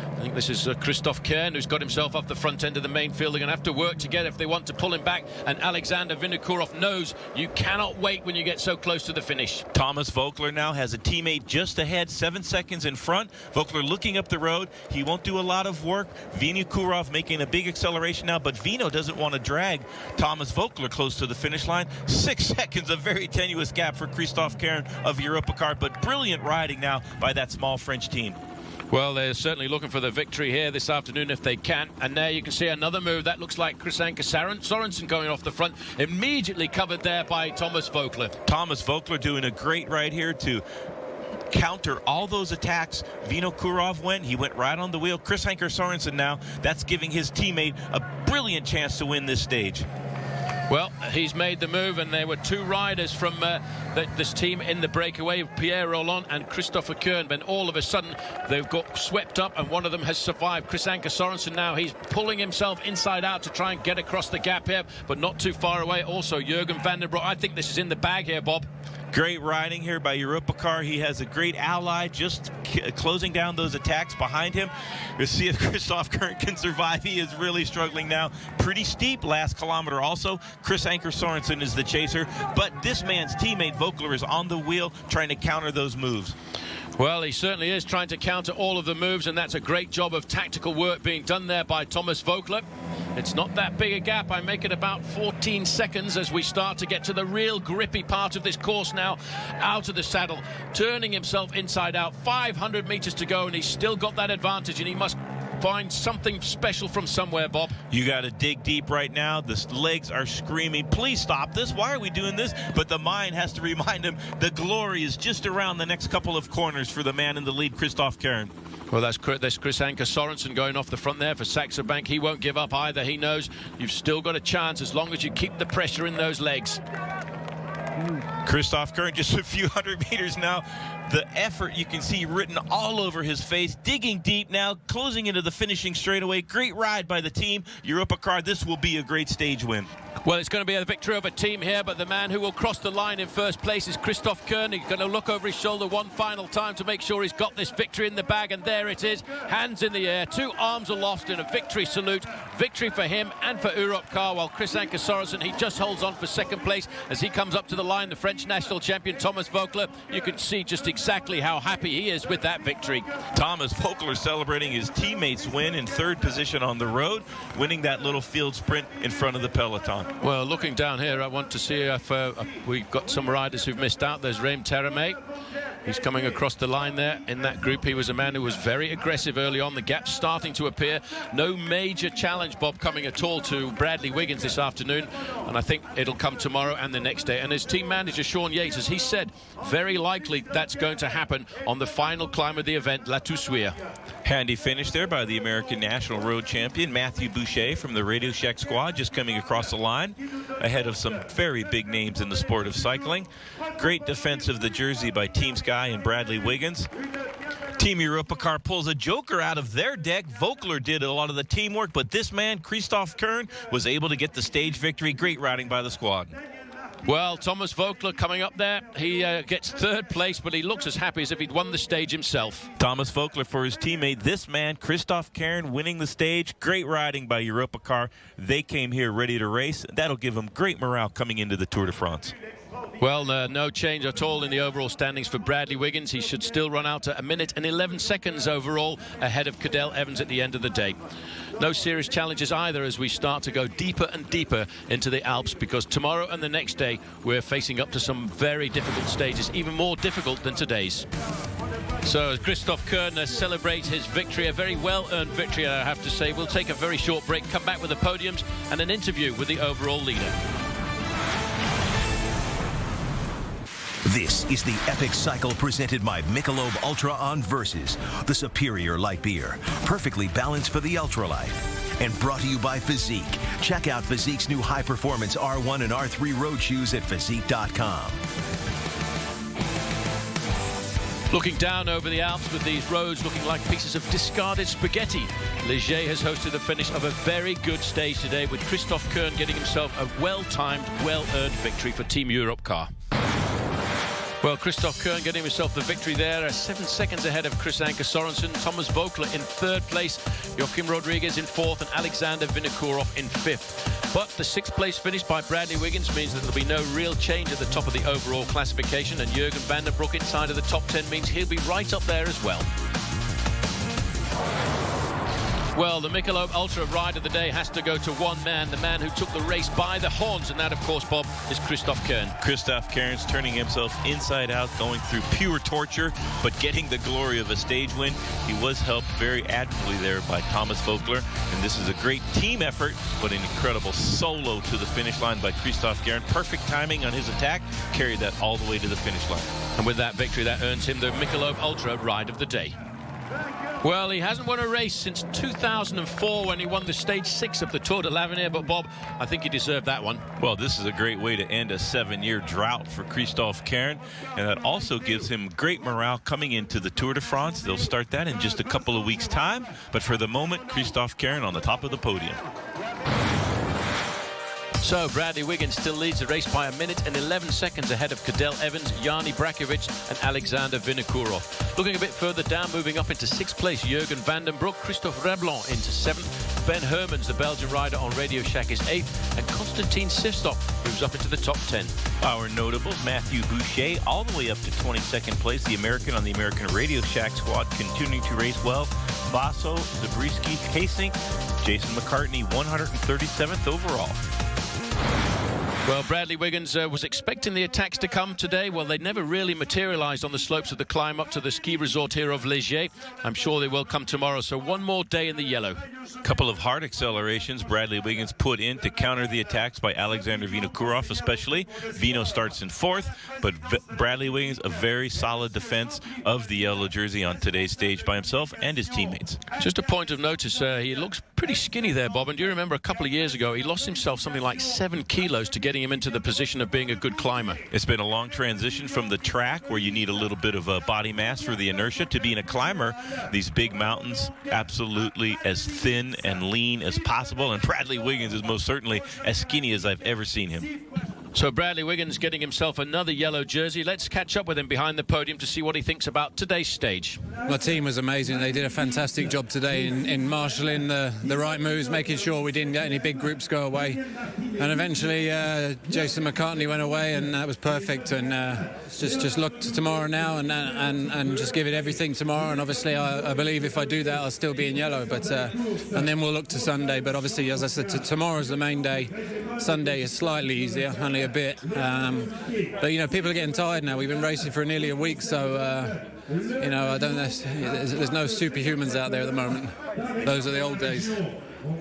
I think this is Christophe Kern, who's got himself off the front end of the main field. They're going to have to work together if they want to pull him back. And Alexander Vinokourov knows you cannot wait when you get so close to the finish. Thomas Vogler now has a teammate just ahead, 7 seconds in front. Vogler looking up the road. He won't do a lot of work. Vinokourov making a big acceleration now, but Vino doesn't want to drag Thomas Vogler close to the finish line. 6 seconds, a very tenuous gap for Christophe Kern of Europcar, but brilliant riding now by that small French team. Well, they're certainly looking for the victory here this afternoon if they can. And there you can see another move. That looks like Krisanka Sorensen going off the front. Immediately covered there by Thomas Vogler. Thomas Vogler doing a great ride here to counter all those attacks Vinokourov went. He went right on the wheel. Krisanka Sorensen now, that's giving his teammate a brilliant chance to win this stage. Well, he's made the move, and there were 2 riders from this team in the breakaway, Pierre Roland and Christopher Kern. But all of a sudden, they've got swept up, and one of them has survived. Krisanka Sorensen now, he's pulling himself inside out to try and get across the gap here, but not too far away. Also, Jürgen van der Broek. I think this is in the bag here, Bob. Great riding here by Europcar. He has a great ally just closing down those attacks behind him. We'll see if Christophe Kern can survive. He is really struggling now. Pretty steep last kilometer also. Krisanka Sorensen is the chaser, but this man's teammate Vogler is on the wheel trying to counter those moves. Well, he certainly is trying to counter all of the moves, and that's a great job of tactical work being done there by Thomas Vogler. It's not that big a gap. I make it about 14 seconds as we start to get to the real grippy part of this course now. Out of the saddle, turning himself inside out. 500 meters to go, and he's still got that advantage, and he must find something special from somewhere, Bob. You got to dig deep right now. The legs are screaming, please stop this. Why are we doing this? But the mind has to remind him the glory is just around the next couple of corners for the man in the lead, Christophe Kern. Well, that's Krisanka Sorensen going off the front there for Saxo Bank. He won't give up either. He knows you've still got a chance as long as you keep the pressure in those legs. Christophe Kern just a few hundred meters now. The effort you can see written all over his face, digging deep now, closing into the finishing straightaway. Great ride by the team. Europcar, this will be a great stage win. Well, it's going to be a victory of a team here, but the man who will cross the line in first place is Christophe Kern. He's going to look over his shoulder one final time to make sure he's got this victory in the bag, and there it is. Hands in the air, 2 arms aloft in a victory salute. Victory for him and for Europcar, while Krisanka Sorensen, he just holds on for second place as he comes up to the line. The French national champion, Thomas Vogler, you can see just exactly how happy he is with that victory. Thomas Vogler celebrating his teammate's win in third position on the road, winning that little field sprint in front of the peloton. Well, looking down here, I want to see if we've got some riders who've missed out. There's Raim Terame. He's coming across the line there in that group. He was a man who was very aggressive early on. The gap's starting to appear. No major challenge, Bob, coming at all to Bradley Wiggins this afternoon. And I think it'll come tomorrow and the next day. And his team manager, Sean Yates, as he said, very likely that's going to happen on the final climb of the event, La Toussuirel. Handy finish there by the American National Road Champion, Matthew Boucher from the Radio Shack squad, just coming across the line ahead of some very big names in the sport of cycling. Great defense of the jersey by Team Sky and Bradley Wiggins. Team Europcar pulls a joker out of their deck. Vogler did a lot of the teamwork, but this man, Christophe Kern, was able to get the stage victory. Great riding by the squad. Well, Thomas Vogler coming up there. He gets third place, but he looks as happy as if he'd won the stage himself. Thomas Vogler for his teammate. This man, Christophe Kern, winning the stage. Great riding by Europcar. They came here ready to race. That'll give them great morale coming into the Tour de France. Well, no change at all in the overall standings for Bradley Wiggins. He should still run out to 1 minute and 11 seconds overall ahead of Cadel Evans at the end of the day. No serious challenges either as we start to go deeper and deeper into the Alps, because tomorrow and the next day we're facing up to some very difficult stages, even more difficult than today's. So as Christophe Kern celebrates his victory, a very well-earned victory, I have to say. We'll take a very short break, come back with the podiums and an interview with the overall leader. This is the Epic Cycle presented by Michelob Ultra on Versus, the superior light beer, perfectly balanced for the ultralife. And brought to you by Physique. Check out Physique's new high-performance R1 and R3 road shoes at Physique.com. Looking down over the Alps with these roads looking like pieces of discarded spaghetti, Ligier has hosted the finish of a very good stage today, with Christophe Kern getting himself a well-timed, well-earned victory for Team Europcar. Well, Christophe Kern getting himself the victory there, 7 seconds ahead of Chris Anker Sorensen, Thomas Vogler in 3rd place, Joachim Rodriguez in 4th, and Alexander Vinokourov in 5th. But the 6th place finish by Bradley Wiggins means that there'll be no real change at the top of the overall classification, and Jürgen van den Broek inside of the top 10 means he'll be right up there as well. Well, the Michelob Ultra ride of the day has to go to one man, the man who took the race by the horns, and that, of course, Bob, is Christophe Kern. Christophe Kern's turning himself inside out, going through pure torture, but getting the glory of a stage win. He was helped very admirably there by Thomas Vogler, and this is a great team effort, but an incredible solo to the finish line by Christophe Kern. Perfect timing on his attack, carried that all the way to the finish line. And with that victory, that earns him the Michelob Ultra ride of the day. Well, he hasn't won a race since 2004 when he won the stage 6 of the Tour de l'Avenir, but Bob, I think he deserved that one. Well, this is a great way to end a 7-year drought for Christophe Kern, and that also gives him great morale coming into the Tour de France. They'll start that in just a couple of weeks' time, but for the moment, Christophe Kern on the top of the podium. So Bradley Wiggins still leads the race by 1 minute and 11 seconds ahead of Cadel Evans, Yanni Brakovic and Alexander Vinokourov. Looking a bit further down, moving up into 6th place, Jürgen van den Broek, Christophe Reblon into 7th. Ben Hermans, the Belgian rider on Radio Shack, is 8th, and Konstantin Sivstop moves up into the top 10. Our notables, Matthew Boucher all the way up to 22nd place, the American on the American Radio Shack squad, continuing to race well. Basso, Zabriskie, Hasink, Jason McCartney 137th overall. Well, Bradley Wiggins was expecting the attacks to come today. Well, they never really materialized on the slopes of the climb up to the ski resort here of Ligier. I'm sure they will come tomorrow, so one more day in the yellow. A couple of hard accelerations Bradley Wiggins put in to counter the attacks by Alexander Vinokourov especially. Vino starts in 4th, but Bradley Wiggins, a very solid defense of the yellow jersey on today's stage by himself and his teammates. Just a point of notice, he looks pretty skinny there, Bob, and do you remember a couple of years ago he lost himself something like 7 kilos to getting him into the position of being a good climber. It's been a long transition from the track where you need a little bit of body mass for the inertia to being a climber. These big mountains, absolutely as thin and lean as possible, and Bradley Wiggins is most certainly as skinny as I've ever seen him. So Bradley Wiggins getting himself another yellow jersey. Let's catch up with him behind the podium to see what he thinks about today's stage. My team was amazing. They did a fantastic job today in marshalling the right moves, making sure we didn't get any big groups go away. And eventually Jason McCartney went away, and that was perfect. And just look to tomorrow now and just give it everything tomorrow. And obviously I believe if I do that, I'll still be in yellow. But and then we'll look to Sunday. But obviously, as I said, tomorrow's the main day. Sunday is slightly easier, only a bit. But, you know, people are getting tired now. We've been racing for nearly a week, so, you know, I don't know. There's no superhumans out there at the moment. Those are the old days.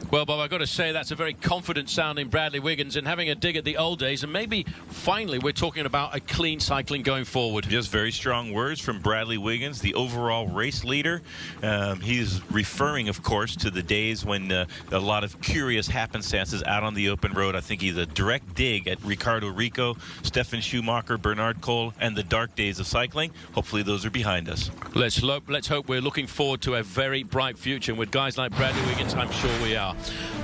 Well, Bob, I've got to say that's a very confident-sounding Bradley Wiggins, and having a dig at the old days, and maybe finally we're talking about a clean cycling going forward. Just very strong words from Bradley Wiggins, the overall race leader. He's referring, of course, to the days when a lot of curious happenstances out on the open road. I think he's a direct dig at Ricardo Rico, Stefan Schumacher, Bernard Cole, and the dark days of cycling. Hopefully those are behind us. Let's hope we're looking forward to a very bright future, and with guys like Bradley Wiggins, I'm sure we are.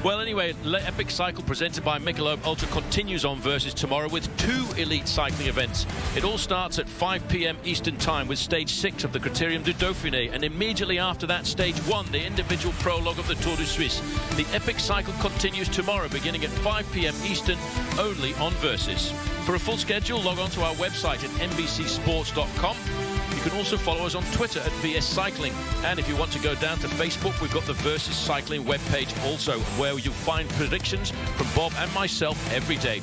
Well, anyway, Epic Cycle presented by Michelob Ultra continues on Versus tomorrow with 2 elite cycling events. It all starts at 5 p.m. Eastern Time with Stage 6 of the Criterium du Dauphine, and immediately after that, Stage 1, the individual prologue of the Tour de Suisse. The Epic Cycle continues tomorrow beginning at 5 p.m. Eastern, only on Versus. For a full schedule, log on to our website at nbcsports.com. You can also follow us on Twitter at VS Cycling. And if you want to go down to Facebook, we've got the Versus Cycling webpage also, where you'll find predictions from Bob and myself every day.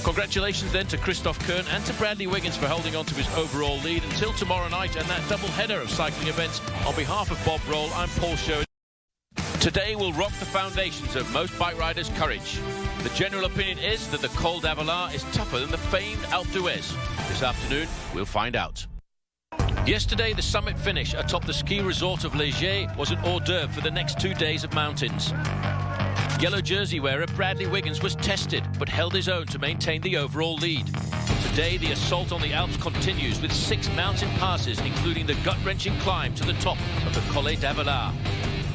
Congratulations then to Christophe Kern and to Bradley Wiggins for holding on to his overall lead until tomorrow night and that double header of cycling events. On behalf of Bob Roll, I'm Paul Sherwen. Today will rock the foundations of most bike riders' courage. The general opinion is that the Col d'Avelar is tougher than the famed Alpe d'Huez. This afternoon, we'll find out. Yesterday, the summit finish atop the ski resort of Ligier was an hors d'oeuvre for the next 2 days of mountains. Yellow jersey wearer Bradley Wiggins was tested, but held his own to maintain the overall lead. Today, the assault on the Alps continues with 6 mountain passes, including the gut-wrenching climb to the top of the Collet de Villars.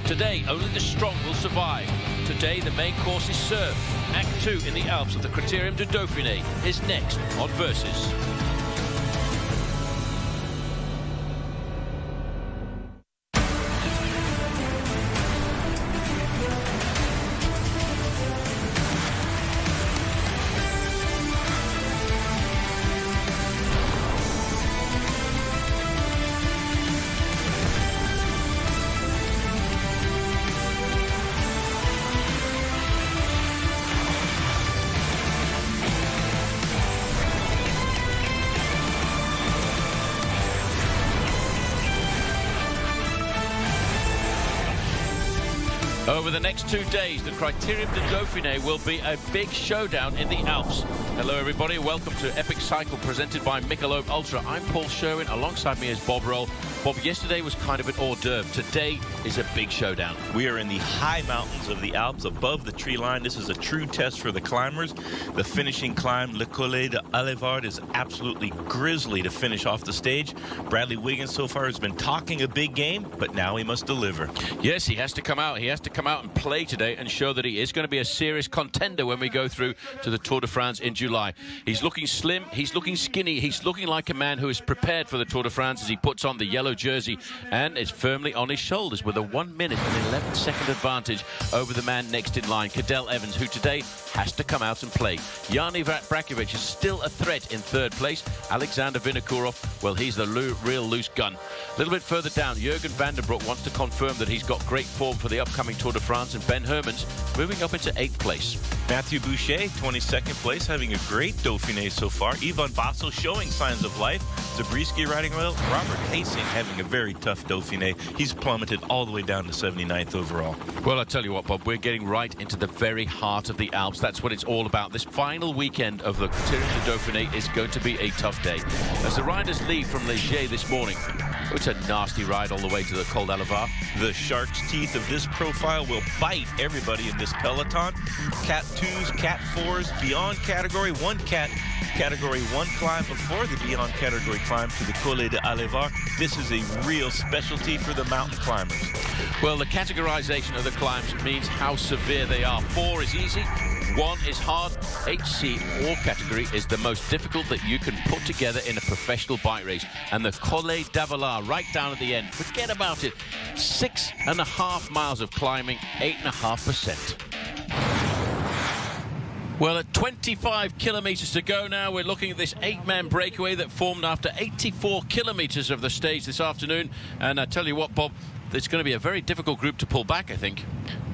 Today, only the strong will survive. Today, the main course is served. Act 2 in the Alps of the Criterium du Dauphine is next on Versus. Over the next 2 days, the Criterium du Dauphine will be a big showdown in the Alps. Hello, everybody. Welcome to Epic Cycle, presented by Michelob Ultra. I'm Paul Sherwen. Alongside me is Bob Roll. Bob, yesterday was kind of an hors d'oeuvre. Today is a big showdown. We are in the high mountains of the Alps, above the tree line. This is a true test for the climbers. The finishing climb, Le Collet de Alevard, is absolutely grisly to finish off the stage. Bradley Wiggins so far has been talking a big game, but now he must deliver. Yes, he has to come out. He has to come out and play today and show that he is going to be a serious contender when we go through to the Tour de France in July. He's looking slim, he's looking skinny, he's looking like a man who is prepared for the Tour de France as he puts on the yellow jersey and is firmly on his shoulders with a 1 minute and 11-second advantage over the man next in line, Cadel Evans, who today has to come out and play. Yanni Brakovic is still a threat in 3rd place. Alexander Vinokourov, well, he's the real loose gun. A little bit further down, Jürgen van der Broek wants to confirm that he's got great form for the upcoming Tour de France, and Ben Hermans moving up into 8th place. Matthew Boucher, 22nd place, having a great Dauphiné so far. Ivan Basso showing signs of life. Zabriskie riding well. Robert Hasing having a very tough Dauphiné. He's plummeted all the way down to 79th overall. Well, I tell you what, Bob, we're getting right into the very heart of the Alps. That's what it's all about. This final weekend of the Criterium du Dauphine is going to be a tough day. As the riders leave from Léger this morning, it's a nasty ride all the way to the Col d'Alevard. The shark's teeth of this profile will bite everybody in this peloton. Cat 2s, Cat 4s, beyond Category 1 Category 1 climb before the beyond category climb to the Collet de Alevard. This is a real specialty for the mountain climbers. Well, the categorization of the climbs means how severe they are. 4 is easy, 1 is hard. HC, all category, is the most difficult that you can put together in a professional bike race. And the Collet d'Alevard, right down at the end, forget about it. 6.5 miles of climbing, 8.5%. Well, at 25 kilometres to go now, we're looking at this 8-man breakaway that formed after 84 kilometres of the stage this afternoon. And I tell you what, Bob, it's going to be a very difficult group to pull back, I think.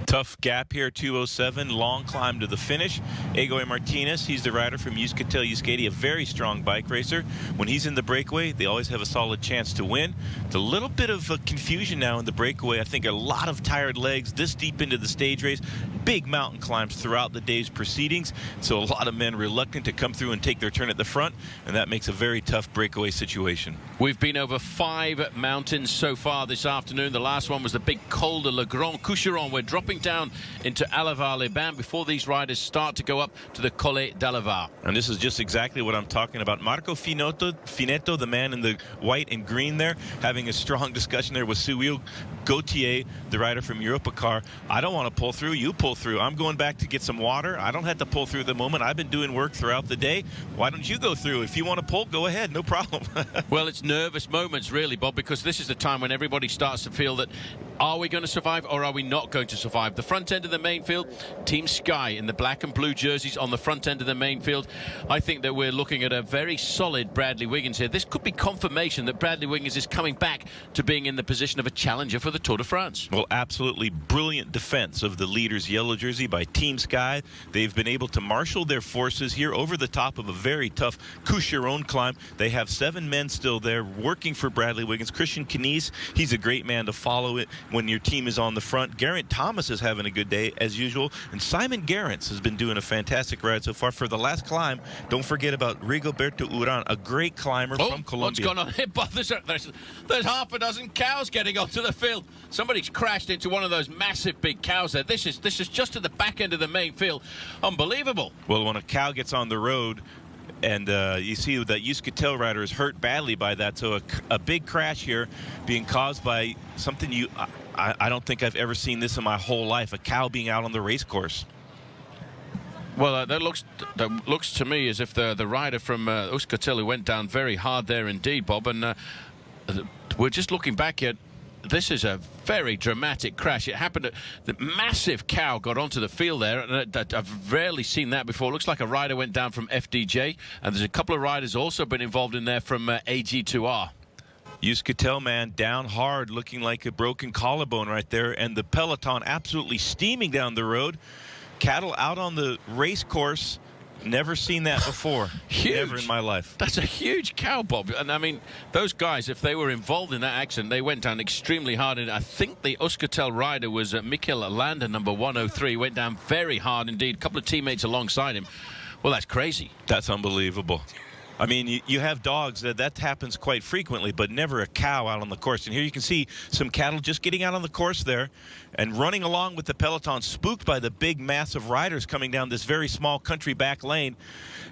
Tough gap here, 2:07, long climb to the finish. Egoy Martinez, he's the rider from Euskaltel Euskadi, a very strong bike racer. When he's in the breakaway, they always have a solid chance to win. It's a little bit of confusion now in the breakaway. I think a lot of tired legs this deep into the stage race. Big mountain climbs throughout the day's proceedings, so a lot of men reluctant to come through and take their turn at the front, and that makes a very tough breakaway situation. We've been over 5 mountains so far this afternoon. The last one was the big Col de Le Grand Coucheron. We're dropping down into Alevard-les-Bains before these riders start to go up to the Collet d'Alevard. And this is just exactly what I'm talking about. Marco Finetto, the man in the white and green there, having a strong discussion there with Cyril Gauthier, the rider from Europcar. I don't want to pull through. You pull through. I'm going back to get some water. I don't have to pull through at the moment. I've been doing work throughout the day. Why don't you go through? If you want to pull, go ahead. No problem. Well, it's nervous moments, really, Bob, because this is the time when everybody starts to feel that, are we going to survive or are we not going to survive? The front end of the main field, Team Sky in the black and blue jerseys on the front end of the main field. I think that we're looking at a very solid Bradley Wiggins here. This could be confirmation that Bradley Wiggins is coming back to being in the position of a challenger for the Tour de France. Well, absolutely brilliant defense of the leader's yellow jersey by Team Sky. They've been able to marshal their forces here over the top of a very tough Coucheron climb. They have 7 men still there working for Bradley Wiggins. Christian Knies, he's a great man to follow it when your team is on the front. Geraint Thomas is having a good day as usual, and Simon Gerrans has been doing a fantastic ride so far. For the last climb, don't forget about Rigoberto Urán, a great climber from Colombia. What's going on here, Bob? There's half a dozen cows getting onto the field. Somebody's crashed into one of those massive big cows there. This is just at the back end of the main field. Unbelievable. Well, when a cow gets on the road, And you see that Euskaltel rider is hurt badly by that. So a big crash here being caused by something I don't think I've ever seen this in my whole life, a cow being out on the race course. Well, that looks to me as if the rider from Euskaltel who went down very hard there indeed, Bob. And we're just looking back at, this is a very dramatic crash. It happened the massive cow got onto the field there, and I've rarely seen that before. It looks like a rider went down from FDJ, and there's a couple of riders also been involved in there from AG2R. Euskaltel man down hard, looking like a broken collarbone right there, and the peloton absolutely steaming down the road. Cattle out on the race course. Never seen that before. Huge. Never in my life. That's a huge cow, Bob. And I mean, those guys, if they were involved in that accident, they went down extremely hard. And I think the Euskaltel rider was Mikkel Lander, number 103, went down very hard indeed. A couple of teammates alongside him. Well, that's crazy. That's unbelievable. I mean, you have dogs that happens quite frequently, but never a cow out on the course. And here you can see some cattle just getting out on the course there and running along with the peloton, spooked by the big, massive riders coming down this very small country back lane.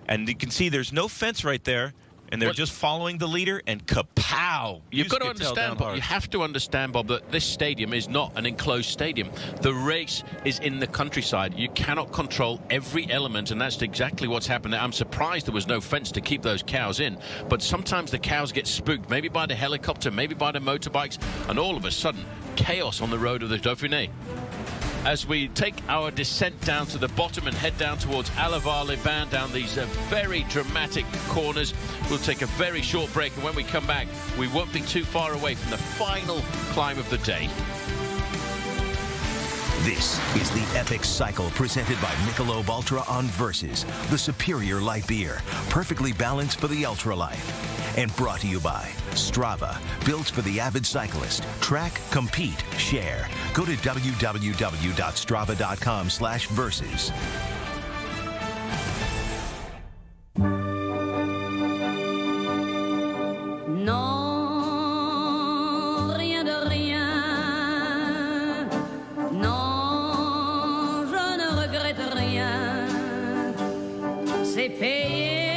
And you can see there's no fence right there, and they're just following the leader, and kapow! You've got to understand, Bob, you have to understand, Bob, that this stadium is not an enclosed stadium. The race is in the countryside. You cannot control every element, and that's exactly what's happened there. I'm surprised there was no fence to keep those cows in, but sometimes the cows get spooked, maybe by the helicopter, maybe by the motorbikes, and all of a sudden, chaos on the road of the Dauphiné. As we take our descent down to the bottom and head down towards Alvar-les-Bains, down these very dramatic corners, we'll take a very short break, and when we come back, we won't be too far away from the final climb of the day. This is the Epic Cycle presented by Michelob Ultra on Versus, the superior light beer, perfectly balanced for the ultra life. And brought to you by Strava, built for the avid cyclist. Track, compete, share. Go to www.strava.com/versus. Non, rien de rien. Non, je ne regrette rien. C'est payé.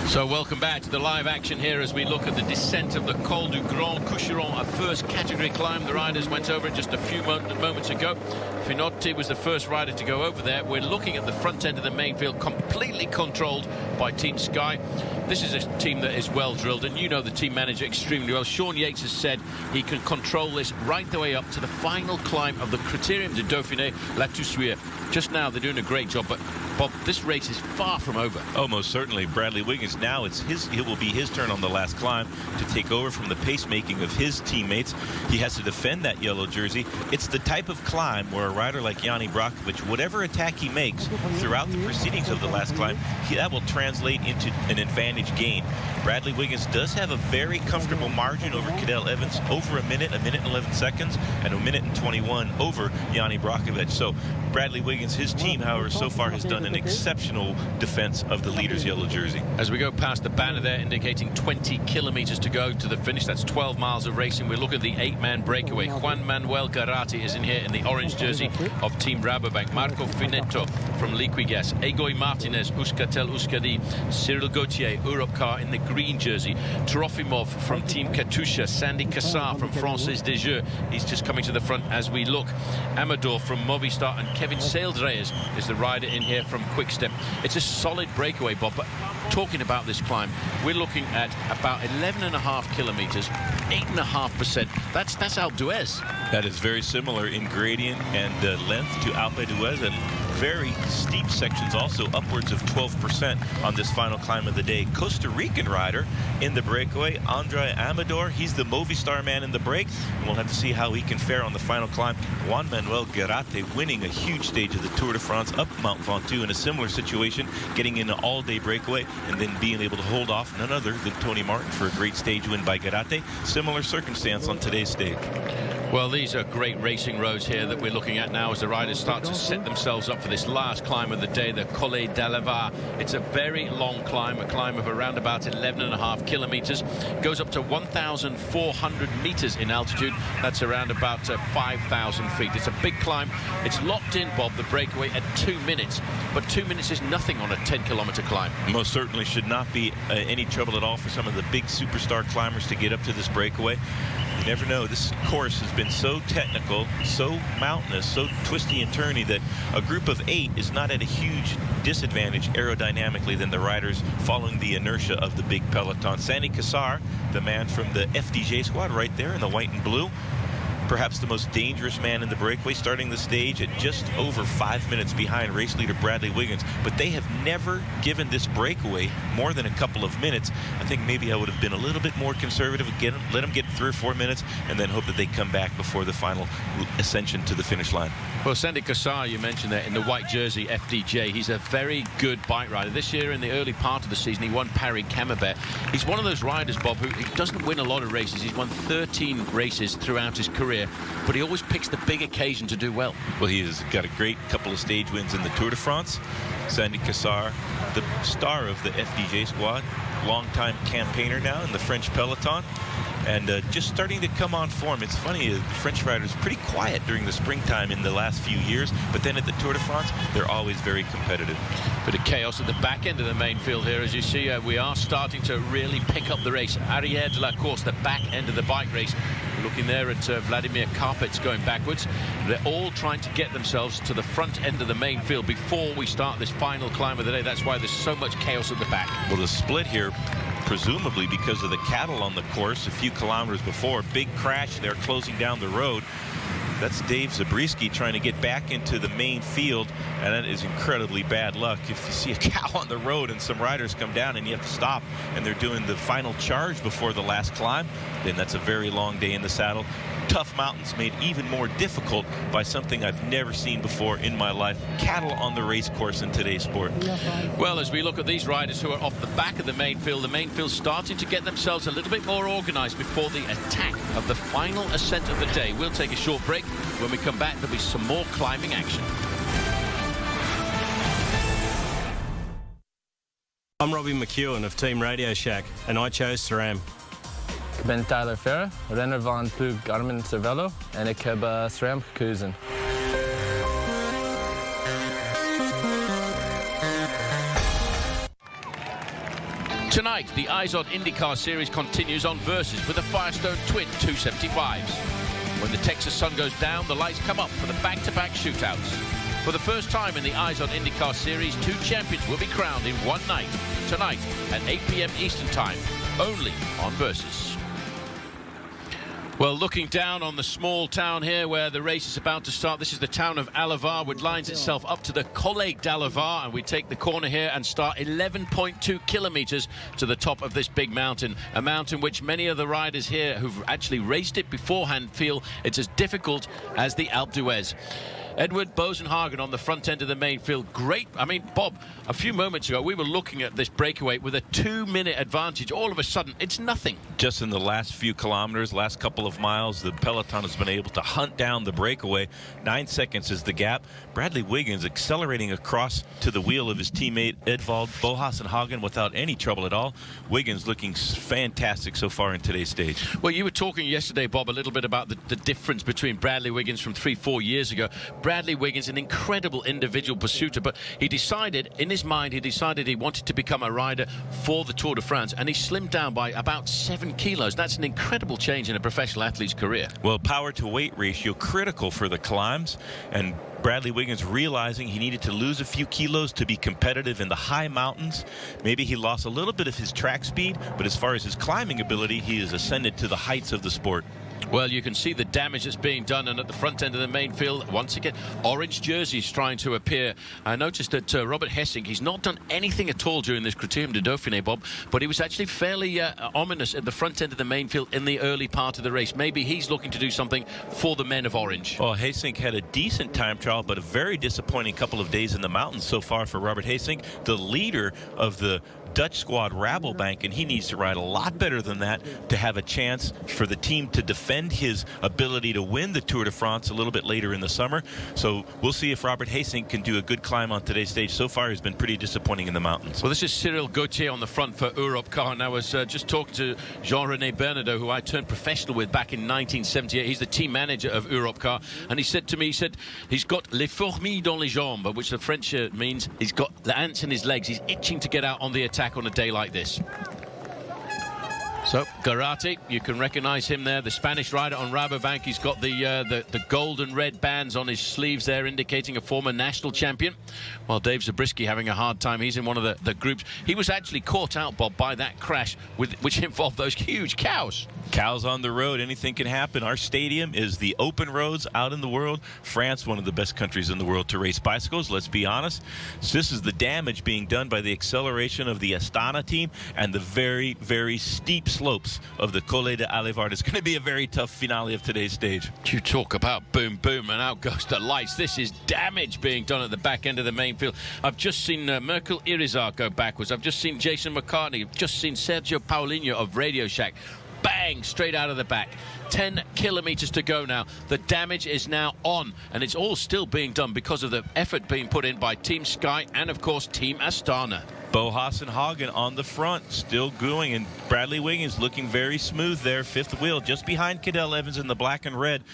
So welcome back to the live action here as we look at the descent of the Col du Grand Coucheron, a first category climb. The riders went over it just a few moments ago. Finotti was the first rider to go over there. We're looking at the front end of the main field, completely controlled by Team Sky. This is a team that is well drilled, and you know the team manager extremely well. Sean Yates has said he can control this right the way up to the final climb of the Criterium du Dauphine, La Toussuirel. Just now they're doing a great job, but Bob, this race is far from over. Oh, most certainly. Bradley Wiggins, now it will be his turn on the last climb to take over from the pacemaking of his teammates. He has to defend that yellow jersey. It's the type of climb where a rider like Yanni Brockovich, whatever attack he makes throughout the proceedings of the last climb, that will translate into an advantage gain. Bradley Wiggins does have a very comfortable margin over Cadel Evans, over a minute and 11 seconds, and a minute and 21 over Yanni Brockovich. So Bradley Wiggins, his team, however, so far has done an exceptional defense of the leader's yellow jersey. As we go past the banner there indicating 20 kilometers to go to the finish, that's 12 miles of racing. We look at the 8-man breakaway. Juan Manuel Garate is in here in the orange jersey of Team Rabobank. Marco Finetto from Liquigas, Egoy Martinez, Euskaltel Euskadi, Cyril Gauthier, Europcar in the green jersey, Trofimov from Team Katusha, Sandy Cassar from Francis Desjeux, he's just coming to the front as we look. Amador from Movistar, and Kevin Saildreyers is the rider in here from Quickstep. It's a solid breakaway, Bob, but talking about this climb, we're looking at about 11.5 kilometers, 8.5%. That's Alpe d'Huez. That is very similar in gradient and length to Alpe d'Huez, and very steep sections, also upwards of 12% on this final climb of the day. Costa Rican rider in the breakaway, Andre Amador. He's the Movistar man in the break, and we'll have to see how he can fare on the final climb. Juan Manuel Garate winning a huge stage of the Tour de France up Mount Ventoux in a similar situation, getting in an all-day breakaway and then being able to hold off none other than Tony Martin for a great stage win by Garate. Similar circumstance on today's stage. Well, these are great racing roads here that we're looking at now as the riders start to set themselves up for this last climb of the day, the Collet d'Aleva. It's a very long climb, a climb of around about 11.5 kilometers. Goes up to 1,400 meters in altitude. That's around about 5,000 feet. It's a big climb. It's locked in, Bob, the breakaway at 2 minutes. But 2 minutes is nothing on a 10-kilometer climb. Most certainly should not be any trouble at all for some of the big superstar climbers to get up to this breakaway. You never know. This course has been so technical, so mountainous, so twisty and turny that a group of 8 is not at a huge disadvantage aerodynamically than the riders following the inertia of the big peloton. Sandy Cassar, the man from the FDJ squad right there in the white and blue, perhaps the most dangerous man in the breakaway, starting the stage at just over 5 minutes behind race leader Bradley Wiggins. But they have never given this breakaway more than a couple of minutes. I think maybe I would have been a little bit more conservative, let them get 3 or 4 minutes, and then hope that they come back before the final ascension to the finish line. Well, Sandy Cassar, you mentioned there, in the white jersey, FDJ. He's a very good bike rider. This year, in the early part of the season, he won Paris-Camembert. He's one of those riders, Bob, who he doesn't win a lot of races. He's won 13 races throughout his career, but he always picks the big occasion to do well. Well, he has got a great couple of stage wins in the Tour de France. Sandy Cassar, the star of the FDJ squad, longtime campaigner now in the French peloton, and just starting to come on form. It's funny, French riders pretty quiet during the springtime in the last few years, but then at the Tour de France, they're always very competitive. Bit of chaos at the back end of the main field here. As you see, we are starting to really pick up the race. Arrière de la course, the back end of the bike race. We're looking there at Vladimir Karpets going backwards. They're all trying to get themselves to the front end of the main field before we start this final climb of the day. That's why there's so much chaos at the back. Well, the split here, presumably because of the cattle on the course a few kilometers before, big crash there closing down the road. That's Dave Zabriskie trying to get back into the main field, and that is incredibly bad luck. If you see a cow on the road and some riders come down and you have to stop and they're doing the final charge before the last climb, then that's a very long day in the saddle. Tough mountains made even more difficult by something I've never seen before in my life: cattle on the race course in today's sport. Well, as we look at these riders who are off the back of the main field's starting to get themselves a little bit more organized before the attack of the final ascent of the day. We'll take a short break. When we come back, there'll be some more climbing action. I'm Robbie McEwen of Team Radio Shack, and I chose SRAM. Ik ben Tyler Ferre, renner van ploeg Garmin-Cervelo, en ik heb SRAM gekozen. Tonight, the Izod IndyCar Series continues on Versus with the Firestone Twin 275s. When the Texas sun goes down, the lights come up for the back-to-back shootouts. For the first time in the Izod IndyCar Series, 2 champions will be crowned in one night, tonight at 8 p.m. Eastern Time, only on Versus. Well, looking down on the small town here where the race is about to start, this is the town of Aleva, which lines itself up to the Collet d'Aleva, and we take the corner here and start 11.2 kilometers to the top of this big mountain, a mountain which many of the riders here who've actually raced it beforehand feel it's as difficult as the Alpe d'Huez. Edward Bosenhagen on the front end of the main field. Great. I mean, Bob, a few moments ago, we were looking at this breakaway with a 2-minute advantage. All of a sudden, it's nothing. Just in the last few kilometers, last couple of miles, the peloton has been able to hunt down the breakaway. 9 seconds is the gap. Bradley Wiggins accelerating across to the wheel of his teammate Edvald Boasson-Hagen without any trouble at all. Wiggins looking fantastic so far in today's stage. Well, you were talking yesterday, Bob, a little bit about the difference between Bradley Wiggins from 3-4 years ago. Bradley Wiggins, an incredible individual pursuiter, but he decided, in his mind, he wanted to become a rider for the Tour de France, and he slimmed down by about 7 kilos. That's an incredible change in a professional athlete's career. Well, power to weight ratio critical for the climbs, and Bradley Wiggins realizing he needed to lose a few kilos to be competitive in the high mountains. Maybe he lost a little bit of his track speed, but as far as his climbing ability, he has ascended to the heights of the sport. Well, you can see the damage that's being done, and at the front end of the main field, once again, orange jerseys trying to appear. I noticed that Robert Hessing, he's not done anything at all during this Criterium du Dauphine, Bob, but he was actually fairly ominous at the front end of the main field in the early part of the race. Maybe he's looking to do something for the men of orange. Well, Hessing had a decent time trial, but a very disappointing couple of days in the mountains so far for Robert Hessing, the leader of the Dutch squad Rabobank, and he needs to ride a lot better than that to have a chance for the team to defend his ability to win the Tour de France a little bit later in the summer. So we'll see if Robert Haesink can do a good climb on today's stage. So far, he's been pretty disappointing in the mountains. Well, this is Cyril Gauthier on the front for Europcar, and I was just talking to Jean-René Bernadotte, who I turned professional with back in 1978. He's the team manager of Europcar, and he said to me, he said he's got les fourmis dans les jambes, which the French means he's got the ants in his legs. He's itching to get out on the attack on a day like this. So Garate, you can recognize him there, the Spanish rider on Rabobank. He's got the gold and red bands on his sleeves there, indicating a former national champion. While Dave Zabriskie having a hard time. He's in one of the groups. He was actually caught out, Bob, by that crash which involved those huge cows. Cows on the road, anything can happen. Our stadium is the open roads out in the world. France, one of the best countries in the world to race bicycles, let's be honest. So this is the damage being done by the acceleration of the Astana team and the very, very steep slopes of the Collet de Alevard. It's going to be a very tough finale of today's stage. You talk about boom, boom, and out goes the lights. This is damage being done at the back end of the main field. I've just seen Merkel Irizar go backwards. I've just seen Jason McCartney. I've just seen Sergio Paulinho of Radio Shack. Bang, straight out of the back. 10 kilometers to go now. The damage is now on, and it's all still being done because of the effort being put in by Team Sky and, of course, Team Astana. Bo Hagen on the front, still going, and Bradley Wiggins looking very smooth there, fifth wheel, just behind Cadel Evans in the black and red.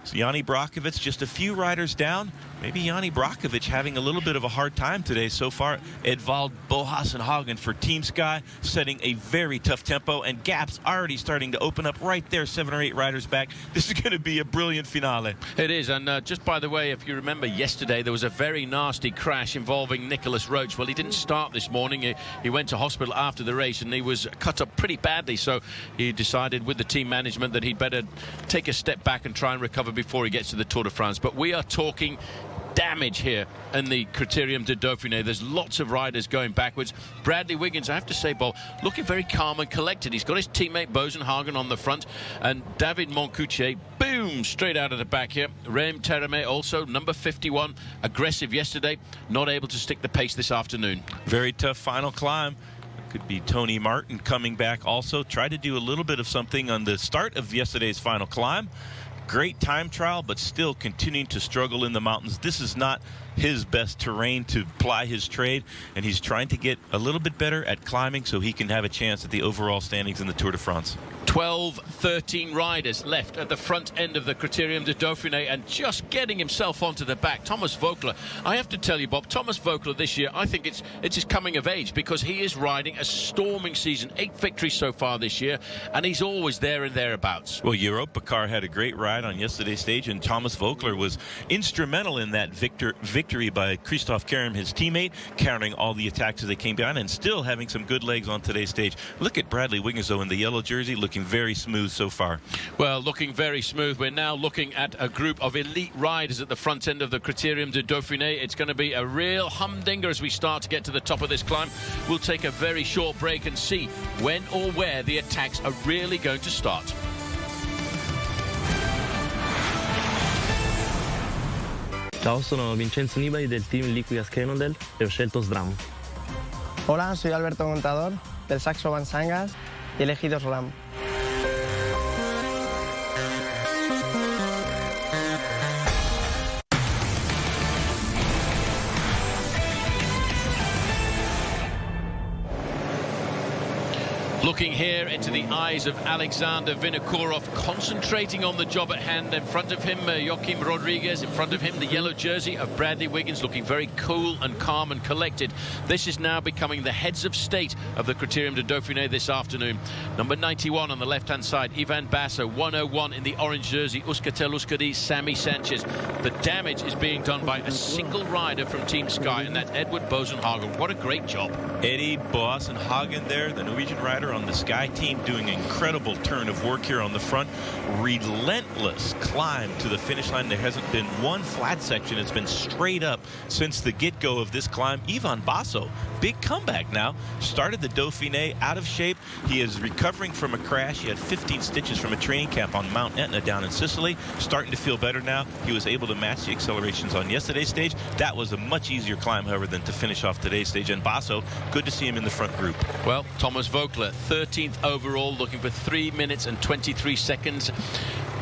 So Yanni Brockovich just a few riders down. Maybe Yanni Brockovich having a little bit of a hard time today so far. Edvald Bo Hagen for Team Sky, setting a very tough tempo, and gaps already starting to open up right there, 7 or 8 riders back. This is going to be a brilliant finale. It is, and just by the way, if you remember yesterday, there was a very nasty crash involving Nicholas Roach. Well, he didn't start this morning. He went to hospital after the race, and he was cut up pretty badly, so he decided with the team management that he'd better take a step back and try and recover before he gets to the Tour de France. But we are talking damage here in the Criterium du Dauphine. There's lots of riders going backwards. Bradley Wiggins, I have to say, Bob, looking very calm and collected. He's got his teammate Bozenhagen on the front, and David Moncoutier, boom, straight out of the back here. Rem Terame also, number 51, aggressive yesterday, not able to stick the pace this afternoon. Very tough final climb. Could be Tony Martin coming back also. Tried to do a little bit of something on the start of yesterday's final climb. Great time trial, but still continuing to struggle in the mountains. This is not his best terrain to ply his trade, and he's trying to get a little bit better at climbing so he can have a chance at the overall standings in the Tour de France. 13 riders left at the front end of the Criterium du Dauphine, and just getting himself onto the back, Thomas Voeckler. I have to tell you, Bob, Thomas Voeckler this year, I think it's his coming of age, because he is riding a storming season. 8 victories so far this year, and he's always there and thereabouts. Well, Europcar had a great ride on yesterday's stage, and Thomas Voeckler was instrumental in that victory by Christophe Kerim, his teammate, countering all the attacks as they came down, and still having some good legs on today's stage. Look at Bradley Wiggins, though, in the yellow jersey, looking very smooth so far. Well, looking very smooth. We're now looking at a group of elite riders at the front end of the Criterium du Dauphine. It's going to be a real humdinger as we start to get to the top of this climb. We'll take a very short break and see when or where the attacks are really going to start. Ciao, sono Vincenzo Nibali del team Liquigas Cannondale e ho scelto SRAM. Hola, soy Alberto Montador del Saxo Van Sangas y he elegido SRAM. Looking here into the eyes of Alexander Vinokourov, concentrating on the job at hand. In front of him, Joaquim Rodriguez. In front of him, the yellow jersey of Bradley Wiggins, looking very cool and calm and collected. This is now becoming the heads of state of the Criterium du Dauphine this afternoon. Number 91 on the left-hand side, Ivan Basso. 101 in the orange jersey, Euskaltel Euskadi, Sammy Sanchez. The damage is being done by a single rider from Team Sky, and that's Edward Bozenhagen. What a great job. Eddie Bozenhagen there, the Norwegian rider rider on the Sky team doing an incredible turn of work here on the front. Relentless climb to the finish line. There hasn't been one flat section. It's been straight up since the get-go of this climb. Ivan Basso, big comeback now. Started the Dauphiné out of shape. He is recovering from a crash. He had 15 stitches from a training camp on Mount Etna down in Sicily. Starting to feel better now. He was able to match the accelerations on yesterday's stage. That was a much easier climb, however, than to finish off today's stage. And Basso, good to see him in the front group. Well, Thomas Vogler, 13th overall, looking for 3 minutes and 23 seconds.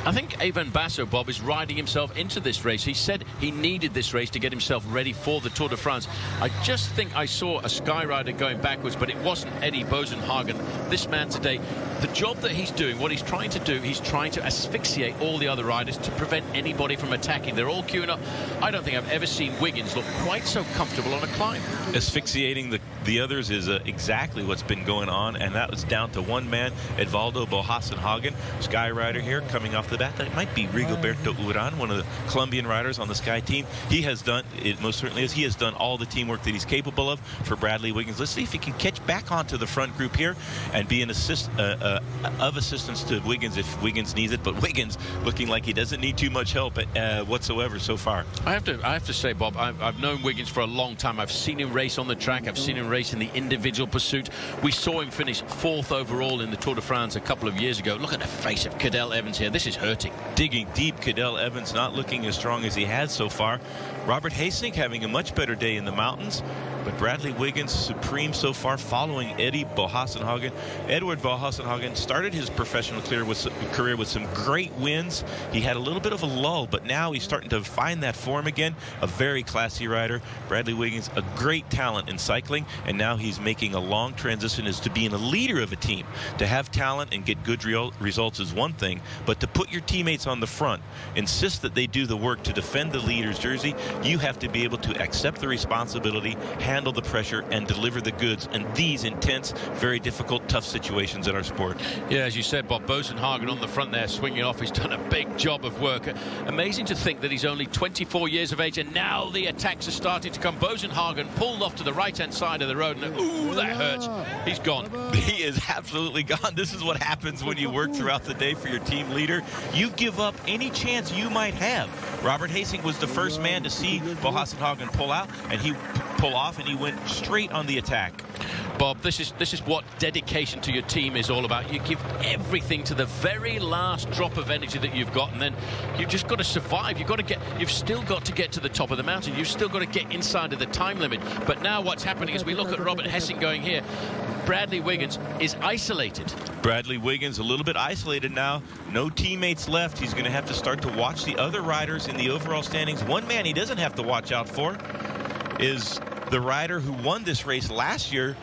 I think Ivan Basso, Bob, is riding himself into this race. He said he needed this race to get himself ready for the Tour de France. I just think I saw a Sky rider going backwards, but it wasn't Eddie Bosenhagen. This man today, the job that he's doing, what he's trying to do, he's trying to asphyxiate all the other riders to prevent anybody from attacking. They're all queuing up. I don't think I've ever seen Wiggins look quite so comfortable on a climb. Asphyxiating the others is exactly what's been going on, and that was down to one man, Edvaldo Bohassenhagen, Sky rider here, coming off the bat. That might be Rigoberto Urán, one of the Colombian riders on the Sky team. He has done, it most certainly is, he has done all the teamwork that he's capable of for Bradley Wiggins. Let's see if he can catch back onto the front group here and be an assistance to Wiggins if Wiggins needs it. But Wiggins looking like he doesn't need too much help whatsoever so far. I have to say, Bob, I've known Wiggins for a long time. I've seen him race on the track. I've seen him race in the individual pursuit. We saw him finish 4th overall in the Tour de France a couple of years ago. Look at the face of Cadel Evans here. This is hurting. Digging deep, Cadel Evans not looking as strong as he has so far. Robert Hasink having a much better day in the mountains, but Bradley Wiggins supreme so far, following Eddie Bohassenhagen. Edward Bohassenhagen started his professional career with some great wins. He had a little bit of a lull, but now he's starting to find that form again. A very classy rider. Bradley Wiggins, a great talent in cycling, and now he's making a long transition as to being a leader of a team. To have talent and get good results is one thing, but to put your teammates on the front, insist that they do the work to defend the leader's jersey, you have to be able to accept the responsibility, handle the pressure, and deliver the goods in these intense, very difficult, tough situations in our sport. Yeah, as you said, Bob, Bosenhagen on the front there swinging off. He's done a big job of work. Amazing to think that he's only 24 years of age, and now the attacks are starting to come. Bosenhagen pulled off to the right-hand side of the road, and ooh, that hurts. He's gone. He is absolutely gone. This is what happens when you work throughout the day for your team leader. You give up any chance you might have. Robert Hasink was the first man to see Bohassenhagen pull out, and he pull off, and he went straight on the attack. Bob, this is what dedication to your team is all about. You give everything to the very last drop of energy that you've got, and then you've just got to survive. You've still got to get to the top of the mountain. You've still got to get inside of the time limit. But now what's happening is we look at Robert Hasink going here. Bradley Wiggins is isolated. Bradley Wiggins a little bit isolated now. No teammates left. He's going to have to start to watch the other riders in the overall standings. One man he doesn't have to watch out for is the rider who won this race last year,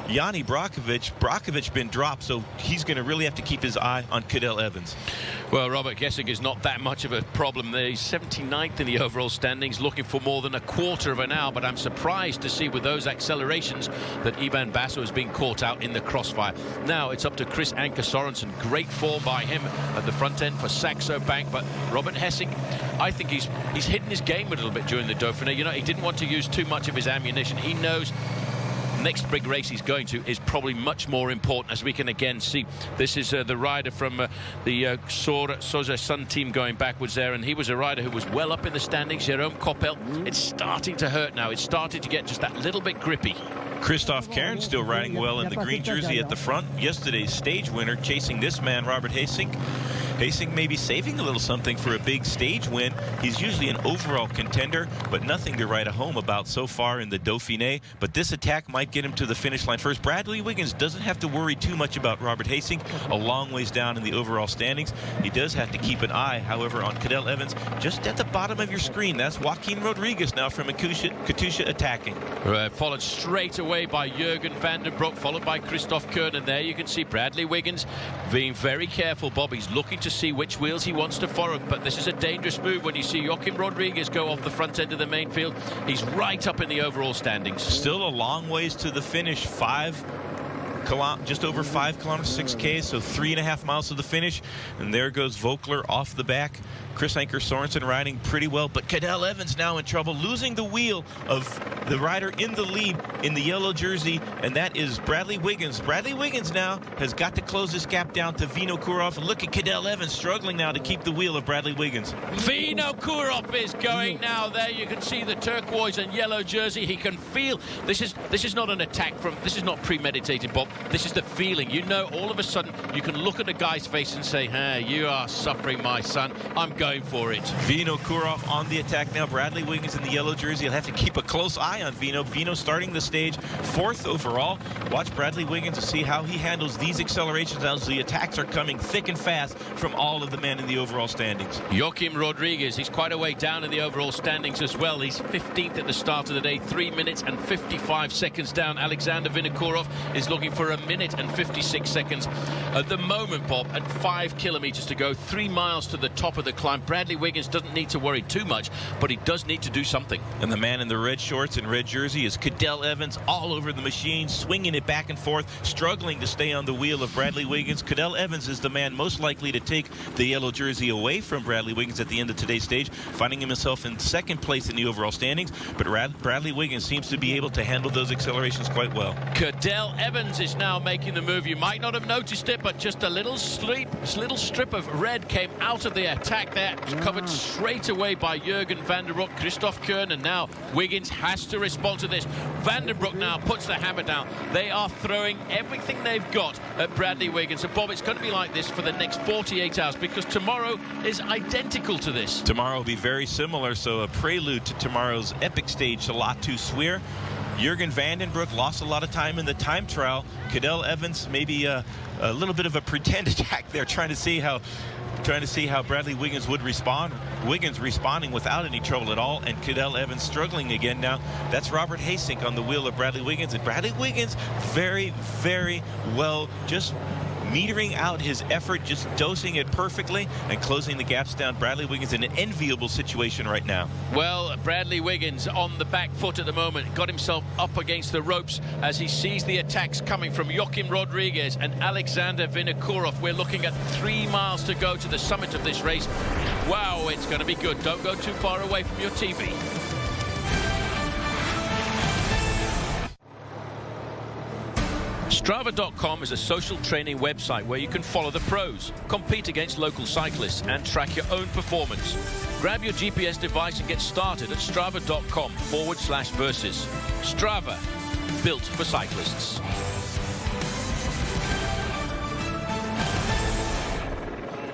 Yanni Brajkovic. Brajkovic been dropped, so he's going to really have to keep his eye on Cadel Evans. Well, Robert Gesing is not that much of a problem there. He's 79th in the overall standings, looking for more than a quarter of an hour, but I'm surprised to see with those accelerations that Ivan Basso has been caught out in the crossfire. Now it's up to Chris Anker Sorensen. Great form by him at the front end for Saxo Bank, but Robert Gesing, I think he's hidden his game a little bit during the Dauphiné. You know, he didn't want to use too much of his ammunition. He knows next big race he's going to is probably much more important, as we can again see. This is the rider from the Sosa Sun team going backwards there, and he was a rider who was well up in the standings, Jérôme Coppel. It's starting to hurt now. It's starting to get just that little bit grippy. Christophe Cairn still riding well in the green jersey at the front. Yesterday's stage winner chasing this man, Robert Hasink. Hasink may be saving a little something for a big stage win. He's usually an overall contender, but nothing to write a home about so far in the Dauphiné. But this attack might get him to the finish line first. Bradley Wiggins doesn't have to worry too much about Robert Hasink, a long ways down in the overall standings. He does have to keep an eye, however, on Cadel Evans, just at the bottom of your screen. That's Joaquin Rodriguez now from Katusha attacking. Followed straight away by Jürgen van den Broek, followed by Christophe Kern, and there you can see Bradley Wiggins being very careful. Bob, he's looking to see which wheels he wants to follow, but this is a dangerous move when you see Joaquin Rodriguez go off the front end of the main field. He's right up in the overall standings. Still a long ways to the finish. 5 just over 5 kilometers, 6K, so 3.5 miles to the finish. And there goes Vogler off the back. Chris Anker Sorensen riding pretty well, but Cadel Evans now in trouble, losing the wheel of the rider in the lead in the yellow jersey, and that is Bradley Wiggins. Bradley Wiggins now has got to close this gap down to Vinokourov, and look at Cadel Evans struggling now to keep the wheel of Bradley Wiggins. Vinokourov is going now. There you can see the turquoise and yellow jersey. He can feel this is not an attack from, this is not premeditated, Bob. This is the feeling. You know, all of a sudden you can look at a guy's face and say, hey, you are suffering, my son. I'm going for it. Vinokourov on the attack now. Bradley Wiggins in the yellow jersey. He'll have to keep a close eye on Vino. Vino starting the stage 4th overall. Watch Bradley Wiggins to see how he handles these accelerations as the attacks are coming thick and fast from all of the men in the overall standings. Joachim Rodriguez, he's quite a way down in the overall standings as well. He's 15th at the start of the day, 3 minutes and 55 seconds down. Alexander Vinokourov is looking for 1 minute and 56 seconds at the moment, Bob, at 5 kilometers to go, 3 miles to the top of the climb. Bradley Wiggins doesn't need to worry too much, but he does need to do something. And the man in the red shorts and red jersey is Cadel Evans, all over the machine, swinging it back and forth, struggling to stay on the wheel of Bradley Wiggins. Cadel Evans is the man most likely to take the yellow jersey away from Bradley Wiggins at the end of today's stage, finding himself in 2nd place in the overall standings, but Bradley Wiggins seems to be able to handle those accelerations quite well. Cadel Evans is now making the move. You might not have noticed it, but just a little strip of red came out of the attack there, covered straight away by Jürgen van der Broek, Christoph Kern, and now Wiggins has to respond to this. Van der Broek now puts the hammer down. They are throwing everything they've got at Bradley Wiggins. And Bob, it's going to be like this for the next 48 hours because tomorrow is identical to this. Tomorrow will be very similar, so a prelude to tomorrow's epic stage to La Toussuirel. Jürgen van den Broek lost a lot of time in the time trial. Cadel Evans maybe a little bit of a pretend attack there, trying to see how Bradley Wiggins would respond. Wiggins responding without any trouble at all, and Cadel Evans struggling again now. That's Robert Hasink on the wheel of Bradley Wiggins, and Bradley Wiggins very, very well, just metering out his effort, just dosing it perfectly and closing the gaps down. Bradley Wiggins in an enviable situation right now. Well, Bradley Wiggins on the back foot at the moment, got himself up against the ropes as he sees the attacks coming from Joachim Rodriguez and Alexander Vinokourov. We're looking at 3 miles to go to the summit of this race. Wow, it's going to be good. Don't go too far away from your TV. Strava.com is a social training website where you can follow the pros, compete against local cyclists, and track your own performance. Grab your GPS device and get started at strava.com/versus. Strava, built for cyclists.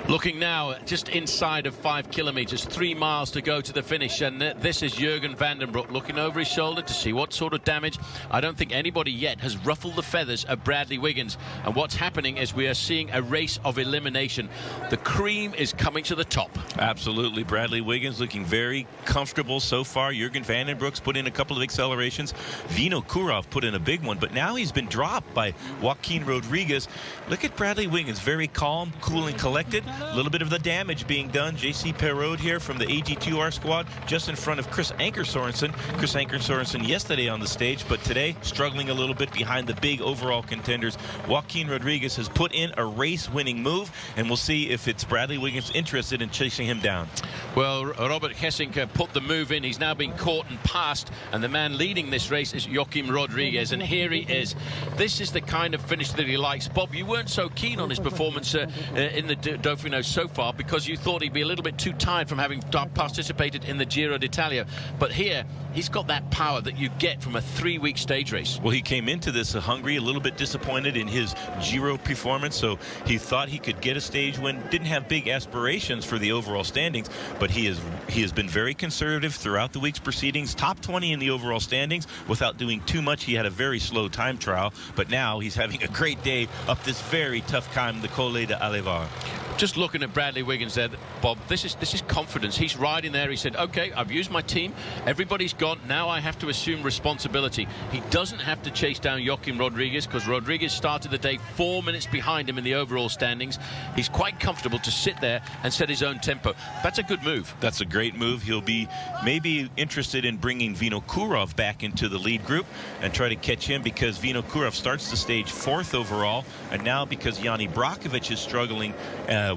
Looking now just inside of 5 kilometers, 3 miles to go to the finish, and this is Jürgen van den Broek looking over his shoulder to see what sort of damage. I don't think anybody yet has ruffled the feathers of Bradley Wiggins, and what's happening is we are seeing a race of elimination. The cream is coming to the top. Absolutely. Bradley Wiggins looking very comfortable so far. Jürgen van den Broek's put in a couple of accelerations. Vinokourov put in a big one, but now he's been dropped by Joaquin Rodriguez. Look at Bradley Wiggins, very calm, cool, and collected. A little bit of the damage being done. JC Perraud here from the AG2R squad, just in front of Chris Anker Sorensen. Chris Anker Sorensen yesterday on the stage, but today struggling a little bit behind the big overall contenders. Joaquin Rodriguez has put in a race-winning move, and we'll see if it's Bradley Wiggins interested in chasing him down. Well, Robert Hessink put the move in. He's now been caught and passed, and the man leading this race is Joachim Rodriguez, and here he is. This is the kind of finish that he likes. Bob, you weren't so keen on his performance in the Dauphiné so far because you thought he'd be a little bit too tired from having participated in the Giro d'Italia, but here he's got that power that you get from a 3-week stage race. Well, he came into this hungry, a little bit disappointed in his Giro performance, so he thought he could get a stage win. Didn't have big aspirations for the overall standings, but he has been very conservative throughout the week's proceedings. Top 20 in the overall standings without doing too much. He had a very slow time trial, but now he's having a great day up this very tough climb, the Collet de Alvar. Just looking at Bradley Wiggins there, Bob, this is confidence. He's riding there. He said, okay, I've used my team. Everybody's gone. Now I have to assume responsibility. He doesn't have to chase down Joaquim Rodriguez because Rodriguez started the day 4 minutes behind him in the overall standings. He's quite comfortable to sit there and set his own tempo. That's a good move. That's a great move. He'll be maybe interested in bringing Vinokurov back into the lead group and try to catch him because Vinokurov starts the stage 4th overall, and now because Yanni Brockovich is struggling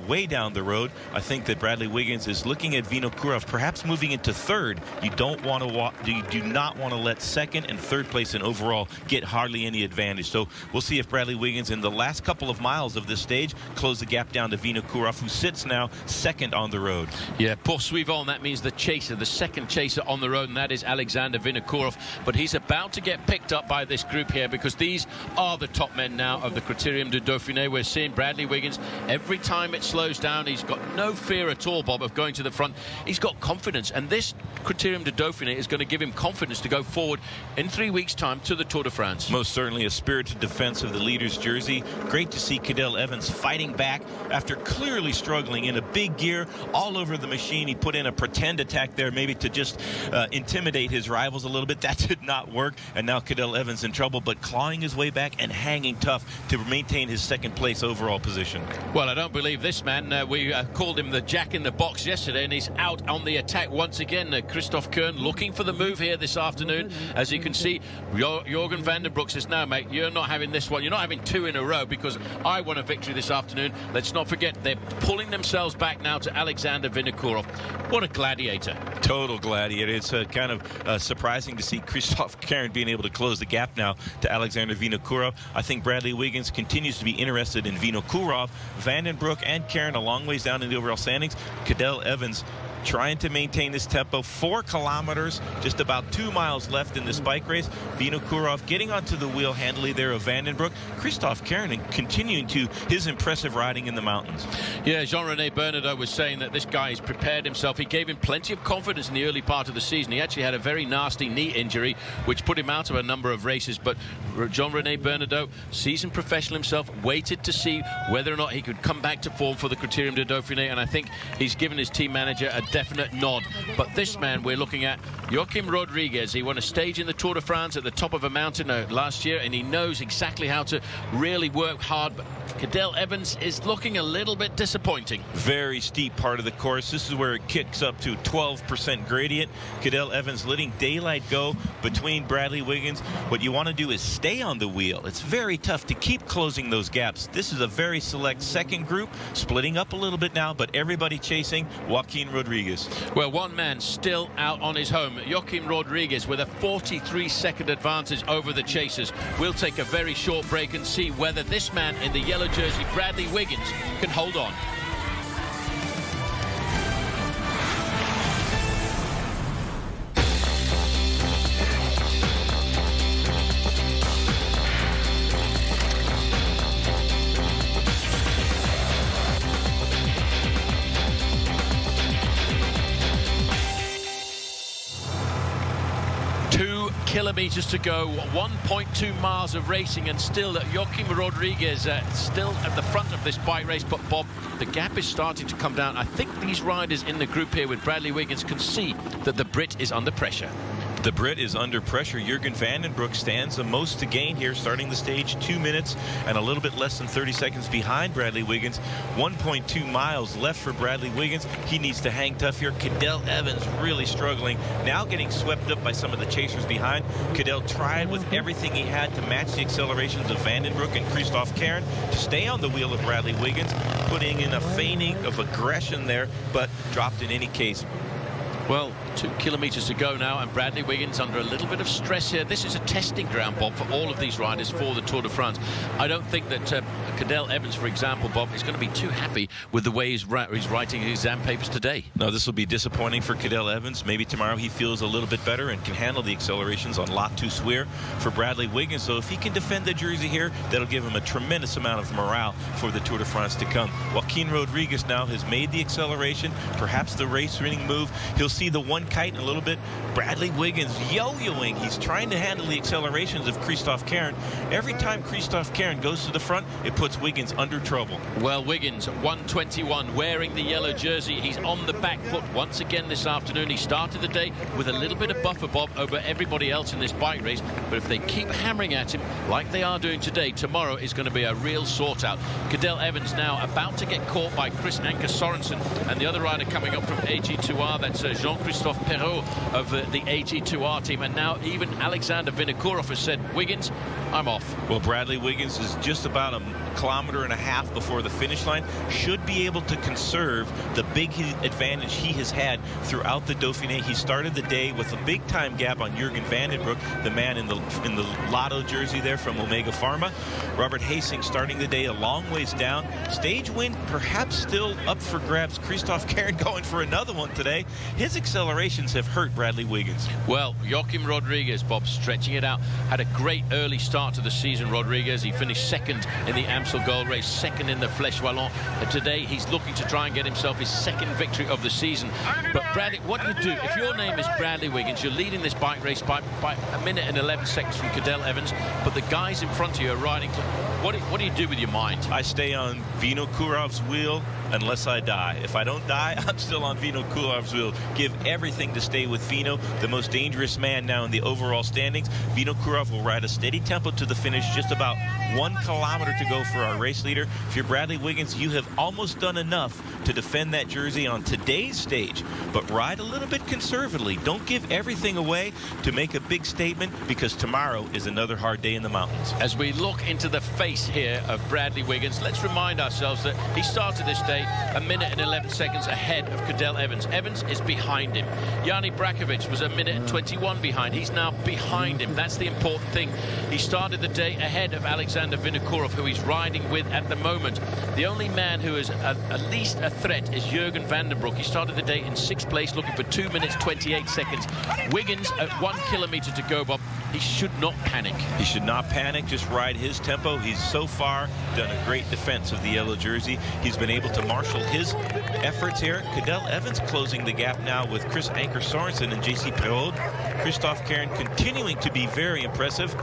way down the road, I think that Bradley Wiggins is looking at Vinokurov perhaps moving into 3rd. You don't want to you do not want to let 2nd and 3rd place in overall get hardly any advantage. So we'll see if Bradley Wiggins in the last couple of miles of this stage close the gap down to Vinokurov, who sits now 2nd on the road. Yeah, poursuivant, that means the chaser, the 2nd chaser on the road, and that is Alexander Vinokurov. But he's about to get picked up by this group here because these are the top men now of the Criterium du Dauphine. We're seeing Bradley Wiggins. Every time it slows down, he's got no fear at all, Bob, of going to the front. He's got confidence, and this Criterium du Dauphine is going to give him confidence to go forward in 3 weeks' time to the Tour de France. Most certainly a spirited defense of the leader's jersey. Great to see Cadel Evans fighting back after clearly struggling in a big gear all over the machine. He put in a pretend attack there, maybe to just intimidate his rivals a little bit. That did not work, and now Cadel Evans in trouble, but clawing his way back and hanging tough to maintain his 2nd place overall position. Well, I don't believe this man. We called him the Jack in the Box yesterday, and he's out on the attack once again. Christoph Kern looking for the move here this afternoon. As you can see, Jürgen van den Broek says, no, mate, you're not having this one. You're not having 2 in a row because I won a victory this afternoon. Let's not forget, they're pulling themselves back now to Alexander Vinokurov. What a gladiator. Total gladiator. It's kind of surprising to see Christoph Kern being able to close the gap now to Alexander Vinokurov. I think Bradley Wiggins continues to be interested in Vinokurov. Van den Broek and Kern a long ways down in the overall standings. Cadel Evans trying to maintain this tempo. 4 kilometers, just about 2 miles left in this bike race. Vinokurov getting onto the wheel handily there of Van den Broek. Christoph Kern continuing to his impressive riding in the mountains. Yeah, Jean-René Bernadotte was saying that this guy has prepared himself. He gave him plenty of confidence in the early part of the season. He actually had a very nasty knee injury, which put him out of a number of races. But Jean-René Bernadotte, seasoned professional himself, waited to see whether or not he could come back to form for the Criterium du Dauphine. And I think he's given his team manager a definite nod. But this man we're looking at, Joaquim Rodriguez, he won a stage in the Tour de France at the top of a mountain last year, and he knows exactly how to really work hard. But Cadel Evans is looking a little bit disappointing. Very steep part of the course. This is where it kicks up to 12% gradient. Cadel Evans letting daylight go between Bradley Wiggins. What you want to do is stay on the wheel. It's very tough to keep closing those gaps. This is a very select 2nd group, splitting up a little bit now, but everybody chasing Joaquim Rodriguez. Well, one man still out on his home, Joaquim Rodriguez, with a 43-second advantage over the chasers. We'll take a very short break and see whether this man in the yellow jersey, Bradley Wiggins, can hold on. Kilometers to go, 1.2 miles of racing, and still Joaquim Rodriguez still at the front of this bike race. But Bob, the gap is starting to come down. I think these riders in the group here with Bradley Wiggins can see that the Brit is under pressure. The Brit is under pressure. Jürgen van den Broek stands the most to gain here, starting the stage 2 minutes and a little bit less than 30 seconds behind Bradley Wiggins. 1.2 miles left for Bradley Wiggins. He needs to hang tough here. Cadel Evans really struggling, now getting swept up by some of the chasers behind. Cadel tried with everything he had to match the accelerations of Van den Broek and Christoph Kern to stay on the wheel of Bradley Wiggins, putting in a feigning of aggression there, but dropped in any case. Well, 2 kilometers to go now, and Bradley Wiggins under a little bit of stress here. This is a testing ground, Bob, for all of these riders for the Tour de France. I don't think that Cadel Evans, for example, Bob, is going to be too happy with the way he's writing his exam papers today. No, this will be disappointing for Cadel Evans. Maybe tomorrow he feels a little bit better and can handle the accelerations on La Toussuirel. For Bradley Wiggins, so if he can defend the jersey here, that'll give him a tremendous amount of morale for the Tour de France to come. Joaquim Rodriguez now has made the acceleration, perhaps the race-winning move. He'll see see the one kite in a little bit. Bradley Wiggins yo-yoing. He's trying to handle the accelerations of Christophe Caron. Every time Christophe Caron goes to the front, it puts Wiggins under trouble. Well, Wiggins, 121, wearing the yellow jersey. He's on the back foot once again this afternoon. He started the day with a little bit of buffer, Bob, over everybody else in this bike race. But if they keep hammering at him like they are doing today, tomorrow is going to be a real sort-out. Cadel Evans now about to get caught by Chris Anker Sorensen, and the other rider coming up from AG2R, that's Jean-Christophe Perrault of the AG2R team. And now even Alexander Vinokourov has said, Wiggins, I'm off. Well, Bradley Wiggins is just about a kilometer and a half before the finish line. Should be able to conserve the big advantage he has had throughout the Dauphiné. He started the day with a big time gap on Jürgen Vandenbroek, the man in the Lotto jersey there from Omega Pharma. Robert Hastings starting the day a long ways down. Stage win perhaps still up for grabs. Christophe Caron going for another one today. His accelerations have hurt Bradley Wiggins. Well, Joachim Rodriguez, Bob, stretching it out. Had a great early start to the season, Rodriguez. He finished second in the Amstel Gold Race, second in the Flèche Wallonne. Today, he's looking to try and get himself his second victory of the season. But Bradley, what do you do? If your name is Bradley Wiggins, you're leading this bike race by a minute and 11 seconds from Cadel Evans, but the guys in front of you are riding. What do you do with your mind? I stay on Vinokourov's wheel unless I die. If I don't die, I'm still on Vinokourov's wheel. Give everything to stay with Vino, the most dangerous man now in the overall standings. Vinokourov will ride a steady tempo to the finish, just about 1 kilometer to go for our race leader. If you're Bradley Wiggins, you have almost done enough to defend that jersey on today's stage, but ride a little bit conservatively. Don't give everything away to make a big statement, because tomorrow is another hard day in the mountains. As we look into the face here of Bradley Wiggins, let's remind ourselves that he started this day a minute and 11 seconds ahead of Cadel Evans. Evans is behind him. Yanni Brakovic was a minute and 21 behind. He's now behind him. That's the important thing. He started the day ahead of Alexander Vinokourov, who he's riding with at the moment. The only man who is at least a threat is Jürgen Vandenbroek. He started the day in 6th place, looking for 2 minutes 28 seconds. Wiggins at 1 kilometer to go, Bob. He should not panic. He should not panic, just ride his tempo. He's so far done a great defense of the yellow jersey. He's been able to marshal his efforts here. Cadel Evans closing the gap now with Chris Anker Sorensen and JC Perrault. Christophe Caron continuing to be very impressive.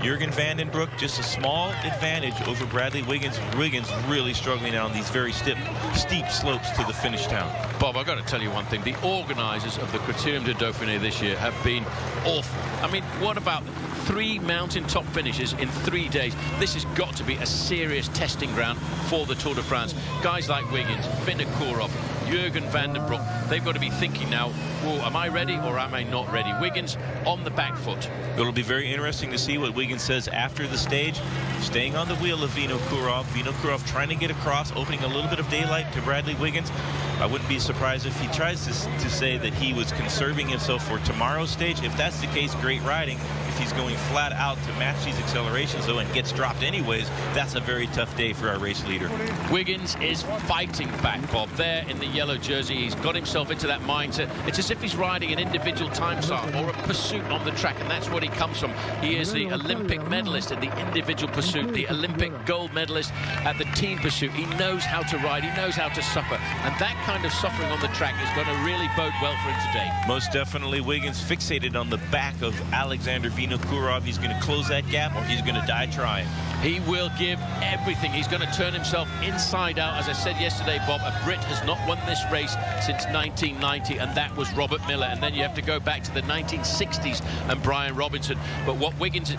Jürgen Vandenbroek just a small advantage over Bradley Wiggins. Wiggins really struggling on these very steep slopes to the finish town. Bob, I've got to tell you one thing. The organisers of the Criterium du Dauphine this year have been awful. I mean, what about 3 mountaintop finishes in 3 days? This has got to be a serious testing ground for the Tour de France. Guys like Wiggins, Vinokourov, Jürgen Vandenbroek, they've got to be thinking now, well, am I ready or am I not ready? Wiggins on the back foot. It'll be very interesting to see what Wiggins says after the stage. Staying on the wheel of Vinokourov. Vinokourov trying to get across, opening a little bit of daylight to Bradley Wiggins. I wouldn't be surprised if he tries to say that he was conserving himself for tomorrow's stage. If that's the case, great riding. If he's going flat out to match these accelerations, though, and gets dropped anyways, that's a very tough day for our race leader. Wiggins is fighting back, Bob. There in the yellow jersey, he's got himself into that mindset. It's as if he's riding an individual time start or a pursuit on the track, and that's what he comes from. He is the Olympic medalist in the individual pursuit, the Olympic gold medalist at the team pursuit. He knows how to ride, he knows how to suffer, and that kind of suffering on the track is going to really bode well for him today. Most definitely. Wiggins fixated on the back of Alexander Vinokourov. He's going to close that gap or he's going to die trying. He will give everything. He's going to turn himself inside out. As I said yesterday, Bob, a Brit has not won this race since 1990, and that was Robert Miller. And then you have to go back to the 1960s and Brian Robinson. But what Wiggins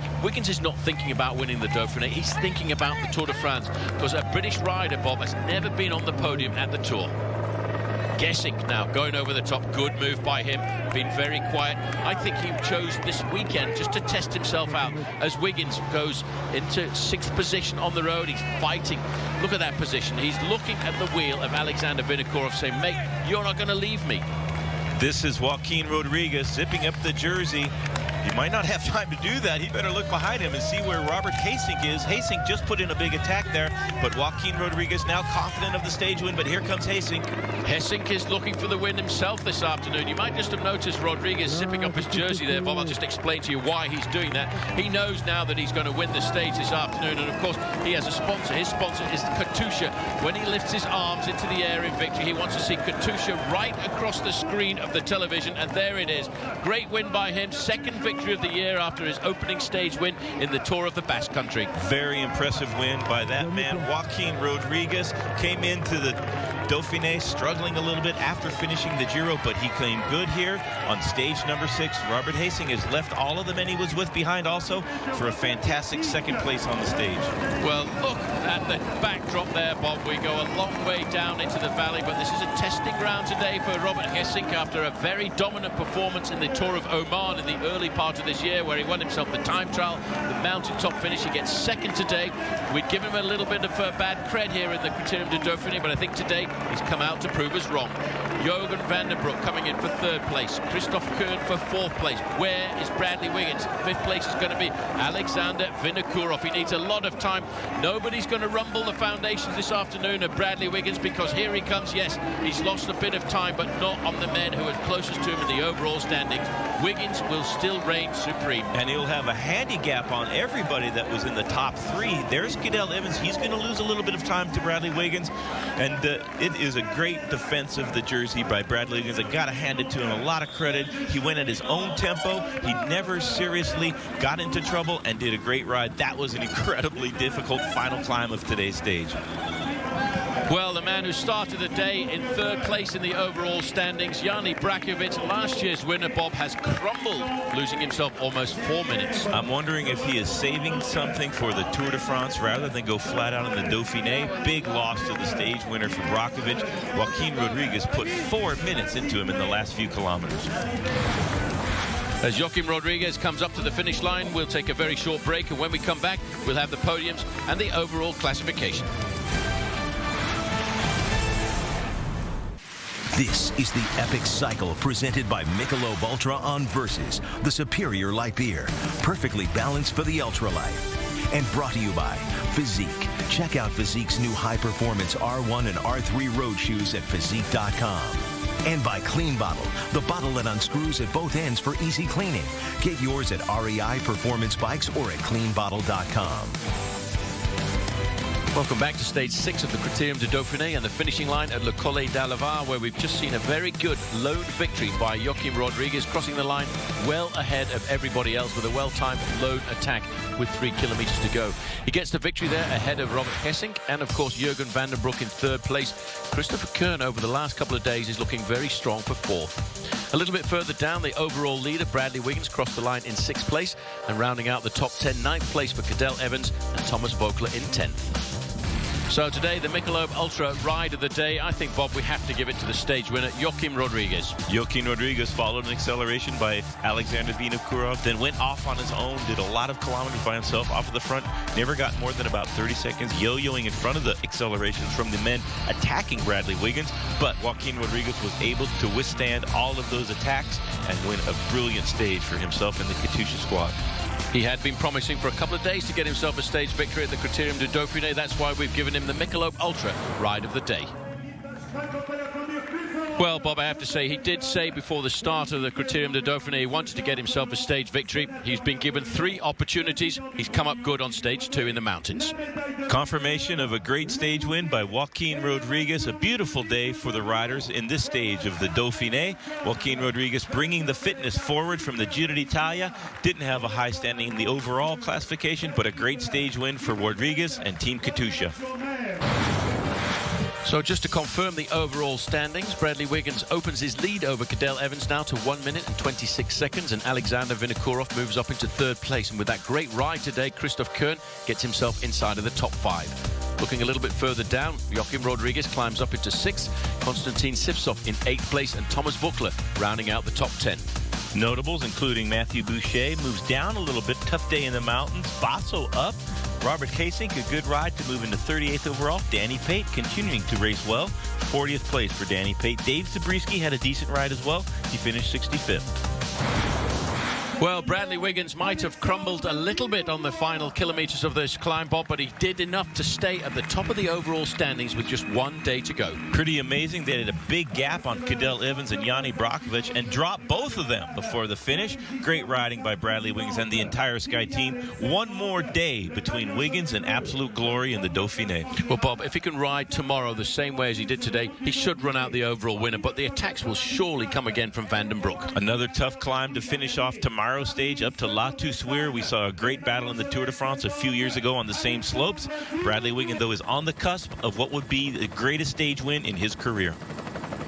is not thinking about winning the Dauphiné. He's thinking about the Tour de France, because a British rider, Bob, has never been on the podium at the Tour. Guessing now, going over the top. Good move by him, been very quiet. I think he chose this weekend just to test himself out as Wiggins goes into 6th position on the road. He's fighting. Look at that position. He's looking at the wheel of Alexander Vinokourov saying, mate, you're not going to leave me. This is Joaquin Rodriguez zipping up the jersey. You might not have time to do that. He better look behind him and see where Robert Hasink is. Hasink just put in a big attack there, but Joaquin Rodriguez now confident of the stage win, but here comes Hasink. Hasink is looking for the win himself this afternoon. You might just have noticed Rodriguez zipping up his jersey there, Bob. I'll just explain to you why he's doing that. He knows now that he's going to win the stage this afternoon, and of course he has a sponsor. His sponsor is Katusha. When he lifts his arms into the air in victory, he wants to see Katusha right across the screen of the television, and there it is. Great win by him, second victory of the year after his opening stage win in the Tour of the Basque Country. Very impressive win by that man. Joaquin Rodriguez came into the Dauphiné struggling a little bit after finishing the Giro, but he came good here on stage number 6. Robert Hasink has left all of the men he was with behind also for a fantastic second place on the stage. Well, look at the backdrop there, Bob. We go a long way down into the valley, but this is a testing ground today for Robert Hasink after a very dominant performance in the Tour of Oman in the early part of this year, where he won himself the time trial, the mountaintop finish. He gets second today. We'd given him a little bit of bad cred here in the Criterium du Dauphine, but I think today he's come out to prove us wrong. Jürgen van der Broek coming in for 3rd place. Christophe Kern for 4th place. Where is Bradley Wiggins? 5th place is going to be Alexander Vinokourov. He needs a lot of time. Nobody's going to rumble the foundations this afternoon of Bradley Wiggins, because here he comes. Yes, he's lost a bit of time, but not on the men who are closest to him in the overall standings. Wiggins will still reign supreme. And he'll have a handicap on everybody that was in the top 3. There's Cadel Evans. He's going to lose a little bit of time to Bradley Wiggins. And it is a great defense of the jersey by Bradley Wiggins. I got to hand it to him. A lot of credit. He went at his own tempo. He never seriously got into trouble and did a great ride. That was an incredibly difficult final climb of today's stage. Well, the man who started the day in 3rd place in the overall standings, Jani Brakovic, last year's winner, Bob, has crumbled, losing himself almost 4 minutes. I'm wondering if he is saving something for the Tour de France rather than go flat out in the Dauphiné. Big loss to the stage winner for Brakovic. Joaquin Rodriguez put 4 minutes into him in the last few kilometers. As Joaquin Rodriguez comes up to the finish line, we'll take a very short break, and when we come back, we'll have the podiums and the overall classification. This is the Epic Cycle presented by Michelob Ultra on Versus, the superior light beer, perfectly balanced for the ultralight. And brought to you by Physique. Check out Physique's new high-performance R1 and R3 road shoes at Physique.com. And by Clean Bottle, the bottle that unscrews at both ends for easy cleaning. Get yours at REI Performance Bikes or at cleanbottle.com. Welcome back to stage 6 of the Criterium du Dauphine and the finishing line at Le Collet d'Allevar, where we've just seen a very good lone victory by Joaquin Rodriguez, crossing the line well ahead of everybody else with a well-timed lone attack with 3 kilometers to go. He gets the victory there ahead of Robert Hasink and, of course, Jürgen van der Broek in 3rd place. Christopher Kern over the last couple of days is looking very strong for 4th. A little bit further down, the overall leader, Bradley Wiggins, crossed the line in 6th place, and rounding out the top 10, 9th place for Cadel Evans and Thomas Vogler in 10th. So today, the Michelob Ultra ride of the day. I think, Bob, we have to give it to the stage winner, Joaquin Rodriguez. Joaquin Rodriguez followed an acceleration by Alexander Vinokourov, then went off on his own, did a lot of kilometers by himself off of the front, never got more than about 30 seconds, yo-yoing in front of the accelerations from the men attacking Bradley Wiggins, but Joaquin Rodriguez was able to withstand all of those attacks and win a brilliant stage for himself and the Katusha squad. He had been promising for a couple of days to get himself a stage victory at the Criterium du Dauphine. That's why we've given him the Michelob Ultra ride of the day. Well, Bob, I have to say, he did say before the start of the Criterium du Dauphine he wanted to get himself a stage victory. He's been given 3 opportunities. He's come up good on stage 2 in the mountains. Confirmation of a great stage win by Joaquin Rodriguez. A beautiful day for the riders in this stage of the Dauphiné. Joaquin Rodriguez bringing the fitness forward from the Giro d'Italia. Didn't have a high standing in the overall classification, but a great stage win for Rodriguez and Team Katusha. So just to confirm the overall standings, Bradley Wiggins opens his lead over Cadel Evans now to 1 minute and 26 seconds, and Alexander Vinokourov moves up into 3rd place. And with that great ride today, Christophe Kern gets himself inside of the top 5. Looking a little bit further down, Joaquin Rodriguez climbs up into 6th, Konstantin Sivtsov in 8th place, and Thomas Vogler rounding out the top 10. Notables including Matthew Boucher moves down a little bit. Tough day in the mountains. Basso up. Robert Hasink, a good ride to move into 38th overall. Danny Pate continuing to race well. 40th place for Danny Pate. Dave Zabriskie had a decent ride as well. He finished 65th. Well, Bradley Wiggins might have crumbled a little bit on the final kilometres of this climb, Bob, but he did enough to stay at the top of the overall standings with just 1 day to go. Pretty amazing. They had a big gap on Cadel Evans and Yanni Brockovich and dropped both of them before the finish. Great riding by Bradley Wiggins and the entire Sky team. 1 more day between Wiggins and absolute glory in the Dauphiné. Well, Bob, if he can ride tomorrow the same way as he did today, he should run out the overall winner, but the attacks will surely come again from Van den Broek. Another tough climb to finish off tomorrow stage up to La Toussuirel. We saw a great battle in the Tour de France a few years ago on the same slopes. Bradley Wiggins, though, is on the cusp of what would be the greatest stage win in his career.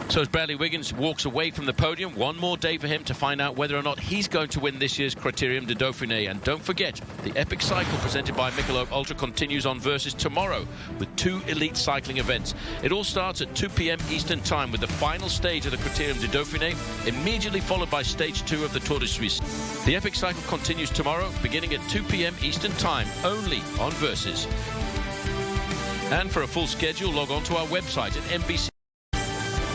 So as Bradley Wiggins walks away from the podium, 1 more day for him to find out whether or not he's going to win this year's Criterium du Dauphine. And don't forget, the epic cycle presented by Michelob Ultra continues on Versus tomorrow with 2 elite cycling events. It all starts at 2 p.m. Eastern Time with the final stage of the Criterium du Dauphine, immediately followed by stage 2 of the Tour de Suisse. The epic cycle continues tomorrow, beginning at 2 p.m. Eastern Time, only on Versus. And for a full schedule, log on to our website at NBC.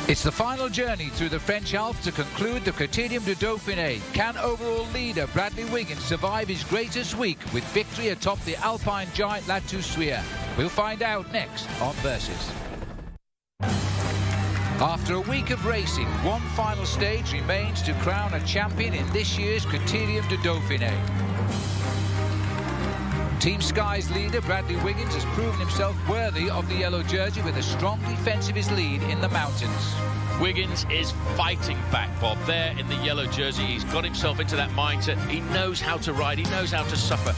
It's the final journey through the French Alps to conclude the Criterium du Dauphiné. Can overall leader Bradley Wiggins survive his greatest week with victory atop the Alpine giant La Toussuirel? We'll find out next on Versus. After a week of racing, 1 final stage remains to crown a champion in this year's Criterium du Dauphiné. Team Sky's leader, Bradley Wiggins, has proven himself worthy of the yellow jersey with a strong defence of his lead in the mountains. Wiggins is fighting back, Bob. There in the yellow jersey, he's got himself into that mindset. He knows how to ride, he knows how to suffer.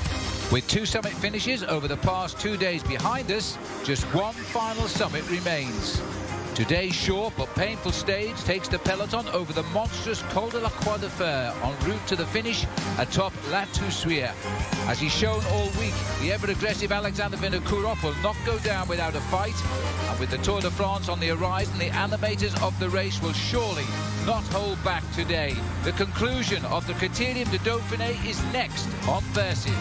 With 2 summit finishes over the past 2 days behind us, just 1 final summit remains. Today's short but painful stage takes the peloton over the monstrous Col de la Croix de Fer en route to the finish atop La Toussuirel. As he's shown all week, the ever-aggressive Alexander Vinokourov will not go down without a fight. And with the Tour de France on the horizon, the animators of the race will surely not hold back today. The conclusion of the Criterium du Dauphiné is next on Versus.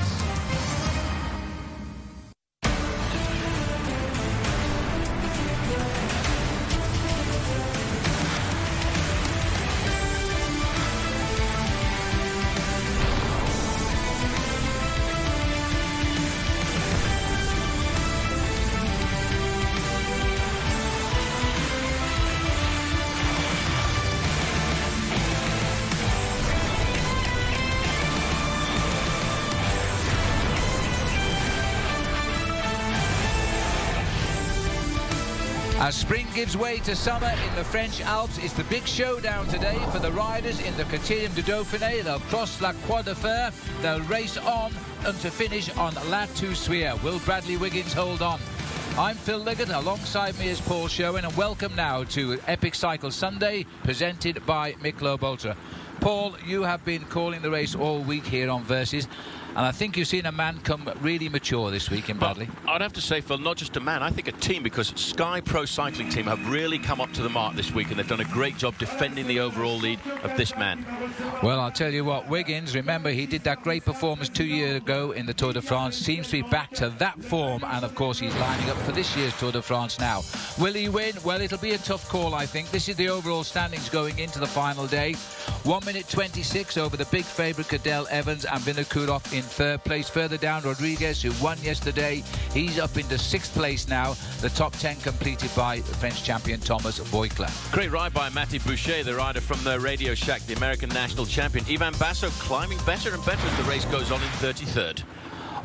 As spring gives way to summer in the French Alps, it's the big showdown today for the riders in the Criterium du Dauphiné. They'll cross La Croix de Fer, they'll race on and to finish on La Toussuirel. Will Bradley Wiggins hold on? I'm Phil Liggett, alongside me is Paul Sherwen, and welcome now to Epic Cycle Sunday, presented by Michelob Ultra. Paul, you have been calling the race all week here on Versus, and I think you've seen a man come really mature this week in Bradley. Well, I'd have to say, Phil, not just a man, I think a team, because Sky Pro Cycling Team have really come up to the mark this week, and they've done a great job defending the overall lead of this man. Well, I'll tell you what, Wiggins, remember he did that great performance 2 years ago in the Tour de France, seems to be back to that form, and of course he's lining up for this year's Tour de France now. Will he win? Well, it'll be a tough call, I think. This is the overall standings going into the final day. 1 minute 26 over the big favourite Cadel Evans and Vinokourov in 3rd place. Further down, Rodriguez, who won yesterday, he's up into 6th place now. The top 10 completed by French champion Thomas Voigtler. Great ride by Mathieu Boucher, the rider from the Radio Shack, the American national champion. Ivan Basso climbing better and better as the race goes on in 33rd.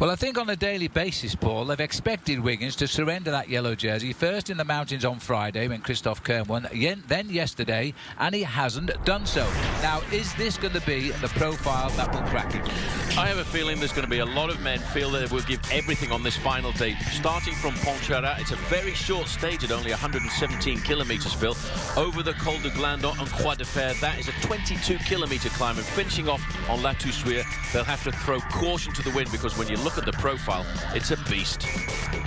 Well, I think on a daily basis, Paul, they've expected Wiggins to surrender that yellow jersey, first in the mountains on Friday when Christophe Kern won, then yesterday, and he hasn't done so. Now, is this going to be the profile that will crack him? I have a feeling there's going to be a lot of men feel that they will give everything on this final day. Starting from Pontcharra, it's a very short stage at only 117 kilometres, Phil. Over the Col de Glandon and Croix de Fer, that is a 22-kilometre climb. And finishing off on La Toussuirel, they'll have to throw caution to the wind, because when you look at the profile, it's a beast.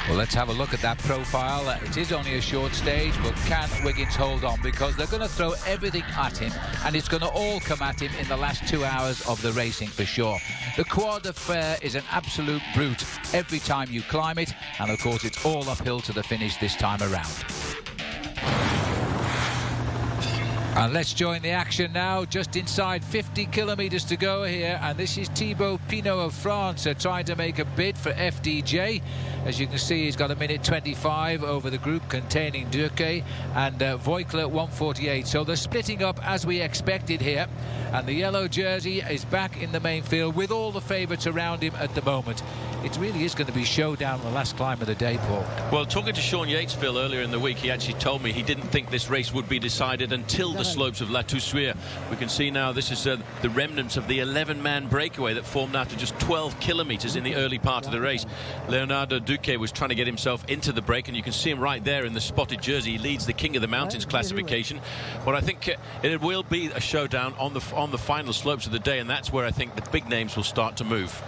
Well, let's have a look at that profile. It is only a short stage, but can Wiggins hold on? Because they're going to throw everything at him, and it's going to all come at him in the last 2 hours of the racing for sure. The Croix de Fer is an absolute brute every time you climb it, and of course it's all uphill to the finish this time around. And let's join the action now, just inside 50 kilometres to go here, and this is Thibaut Pinot of France trying to make a bid for FDJ. As you can see, he's got 1:25 over the group containing Durkee and Voigtler 1:48. So they're splitting up as we expected here, and the yellow jersey is back in the main field with all the favourites around him at the moment. It really is going to be showdown the last climb of the day, Paul. Well, talking to Sean Yates, Phil, earlier in the week, he actually told me he didn't think this race would be decided until the slopes of La Toussuirel. We can see now this is the remnants of the 11-man breakaway that formed after just 12 kilometres in the early part of the race. Leonardo Duque was trying to get himself into the break, and you can see him right there in the spotted jersey. He leads the King of the Mountains classification. But I think it will be a showdown on the final slopes of the day, and that's where I think the big names will start to move.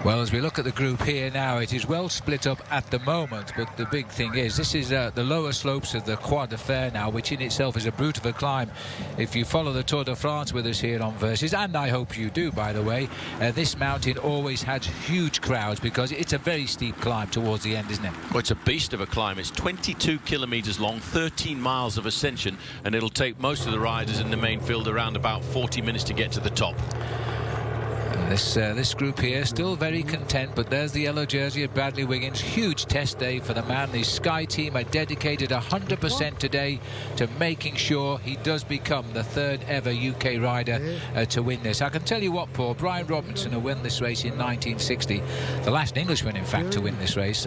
Well, as we look at the group here now, it is well split up at the moment, but the big thing is this is the lower slopes of the Croix de Fer now, which in itself is a brute of a climb. If you follow the Tour de France with us here on Versus, and I hope you do, by the way, this mountain always has huge crowds because it's a very steep climb towards the end, isn't it? Well, it's a beast of a climb. It's 22 kilometres long, 13 miles of ascension, and it'll take most of the riders in the main field around about 40 minutes to get to the top. This group here still very content, but there's the yellow jersey of Bradley Wiggins. Huge test day for the man. The Sky team are dedicated 100% today to making sure he does become the third ever UK rider to win this. I can tell you what, Paul, Brian Robinson, who won this race in 1960, the last Englishman in fact to win this race,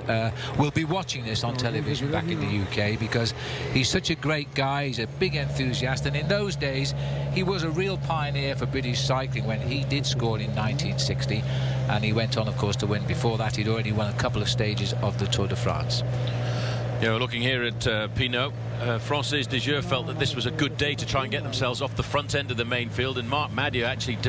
will be watching this on television back in the UK because he's such a great guy. He's a big enthusiast, and in those days he was a real pioneer for British cycling when he did score in 1960, and he went on, of course, to win. Before that, he'd already won a couple of stages of the Tour de France. Yeah, we're looking here at Pinot. Francis de Jure felt that this was a good day to try and get themselves off the front end of the main field, and Marc Madiot actually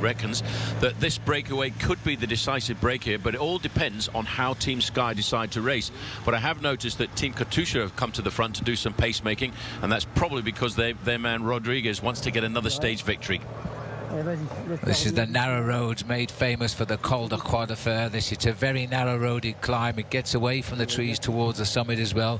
reckons that this breakaway could be the decisive break here, but it all depends on how Team Sky decide to race. But I have noticed that Team Katusha have come to the front to do some pacemaking, and that's probably because their man Rodriguez wants to get another stage victory. This is the narrow roads made famous for the Col de Croix de Fer. This is a very narrow roaded climb. It gets away from the trees towards the summit as well.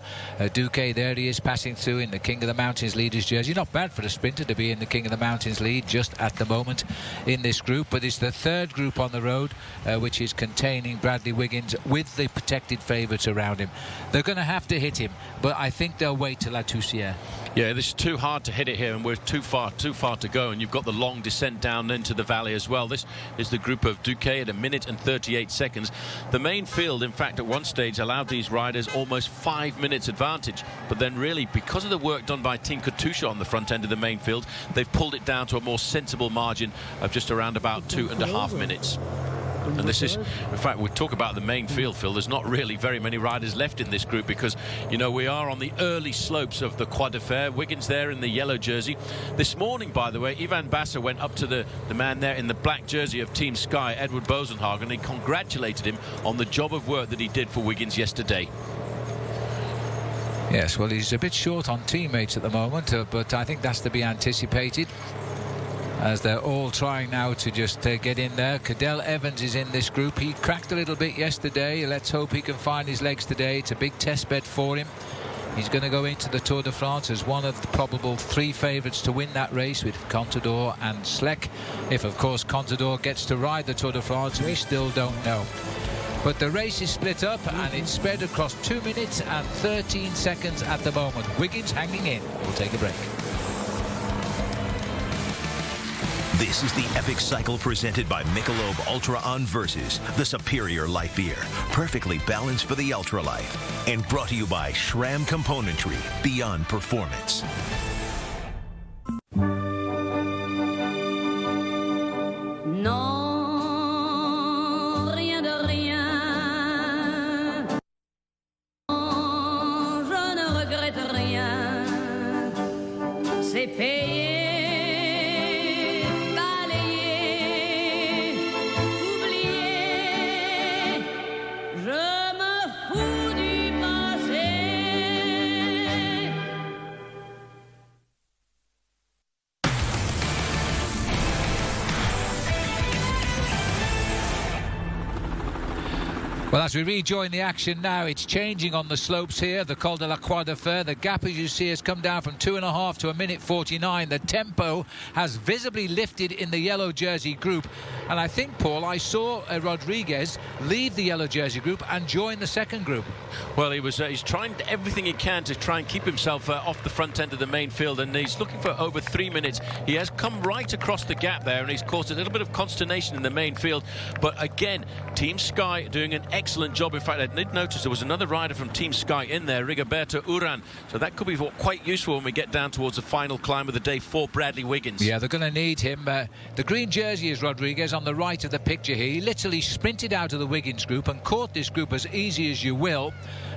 Duque, there he is passing through in the King of the Mountains leader's jersey. Not bad for a sprinter to be in the King of the Mountains lead just at the moment in this group, but it's the third group on the road which is containing Bradley Wiggins with the protected favourites around him. They're going to have to hit him, but I think they'll wait till La Toussuirel. Yeah, this is too hard to hit it here, and we're too far to go, and you've got the long descent down into the valley as well. This is the group of Duque at 1 and 38 seconds. The main field, in fact, at one stage allowed these riders almost 5 minutes advantage, but then really, because of the work done by Team Katusha on the front end of the main field, they've pulled it down to a more sensible margin of just around about 2.5 minutes. And this is, in fact, we talk about the main field, Phil. There's not really very many riders left in this group because, you know, we are on the early slopes of the Croix de Fer. Wiggins there in the yellow jersey. This morning, by the way, Ivan Basser went up to the man there in the black jersey of Team Sky, Edward Bosenhagen, and he congratulated him on the job of work that he did for Wiggins yesterday. Yes, well, he's a bit short on teammates at the moment, but I think that's to be anticipated, as they're all trying now to just get in there. Cadel Evans is in this group. He cracked a little bit yesterday. Let's hope he can find his legs today. It's a big test bed for him. He's going to go into the Tour de France as one of the probable 3 favourites to win that race with Contador and Schleck. If, of course, Contador gets to ride the Tour de France, we still don't know. But the race is split up, and it's spread across 2 minutes and 13 seconds at the moment. Wiggins hanging in. We'll take a break. This is the Epic Cycle presented by Michelob Ultra on Versus, the superior light beer, perfectly balanced for the ultra life, and brought to you by Schramm Componentry, beyond performance. Non, rien de rien. Non, je ne regrette rien. C'est payé. Well, as we rejoin the action now, it's changing on the slopes here. The Col de la Croix de Fer, the gap, as you see, has come down from 2.5 to 1:49. The tempo has visibly lifted in the yellow jersey group. And I think, Paul, I saw Rodriguez leave the yellow jersey group and join the second group. Well, he's trying everything he can to try and keep himself off the front end of the main field, and he's looking for over 3 minutes. He has come right across the gap there, and he's caused a little bit of consternation in the main field. But again, Team Sky doing an excellent job. In fact, I did notice there was another rider from Team Sky in there, Rigoberto Urán. So that could be quite useful when we get down towards the final climb of the day for Bradley Wiggins. Yeah, they're going to need him. The green jersey is Rodriguez on the right of the picture here. He literally sprinted out of the Wiggins group and caught this group as easy as you will.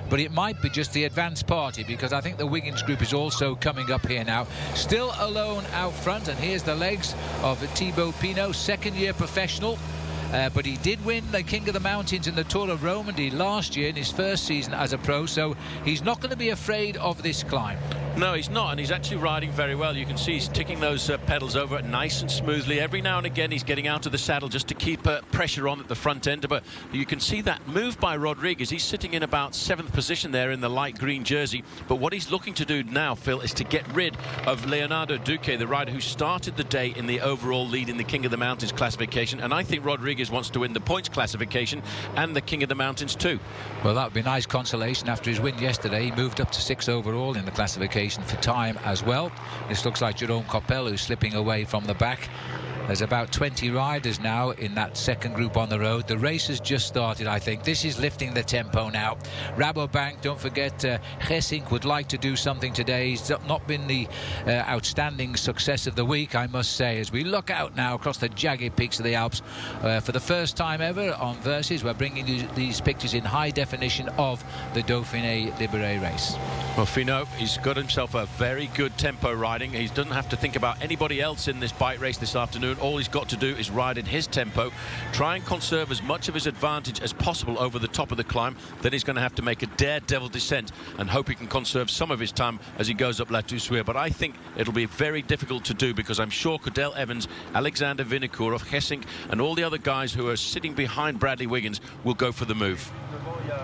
But it might be just the advanced party, because I think the Wiggins group is also coming up here now. Still alone out front, and here's the legs of Thibaut Pinot, second-year professional. But he did win the King of the Mountains in the Tour of Romandy last year in his first season as a pro, so he's not going to be afraid of this climb. No, he's not, and he's actually riding very well. You can see he's ticking those pedals over nice and smoothly. Every now and again he's getting out of the saddle just to keep pressure on at the front end, but you can see that move by Rodriguez. He's sitting in about 7th position there in the light green jersey, but what he's looking to do now, Phil, is to get rid of Leonardo Duque, the rider who started the day in the overall lead in the King of the Mountains classification, and I think Rodriguez wants to win the points classification and the King of the Mountains too. Well, that would be nice consolation. After his win yesterday, he moved up to 6 overall in the classification for time as well. This looks like Jerome Coppel, who's slipping away from the back. There's about 20 riders now in that second group on the road. The race has just started, I think. This is lifting the tempo now. Rabobank, don't forget, Geesink would like to do something today. He's not been the outstanding success of the week, I must say. As we look out now across the jagged peaks of the Alps, for the first time ever on Versus, we're bringing you these pictures in high definition of the Dauphiné Libéré race. Well, Finot, he's got himself a very good tempo riding. He doesn't have to think about anybody else in this bike race this afternoon. All he's got to do is ride in his tempo, try and conserve as much of his advantage as possible over the top of the climb. Then he's going to have to make a daredevil descent and hope he can conserve some of his time as he goes up La Toussuirel. But I think it'll be very difficult to do, because I'm sure Cadel Evans, Alexander Vinokourov, Geesink and all the other guys who are sitting behind Bradley Wiggins will go for the move.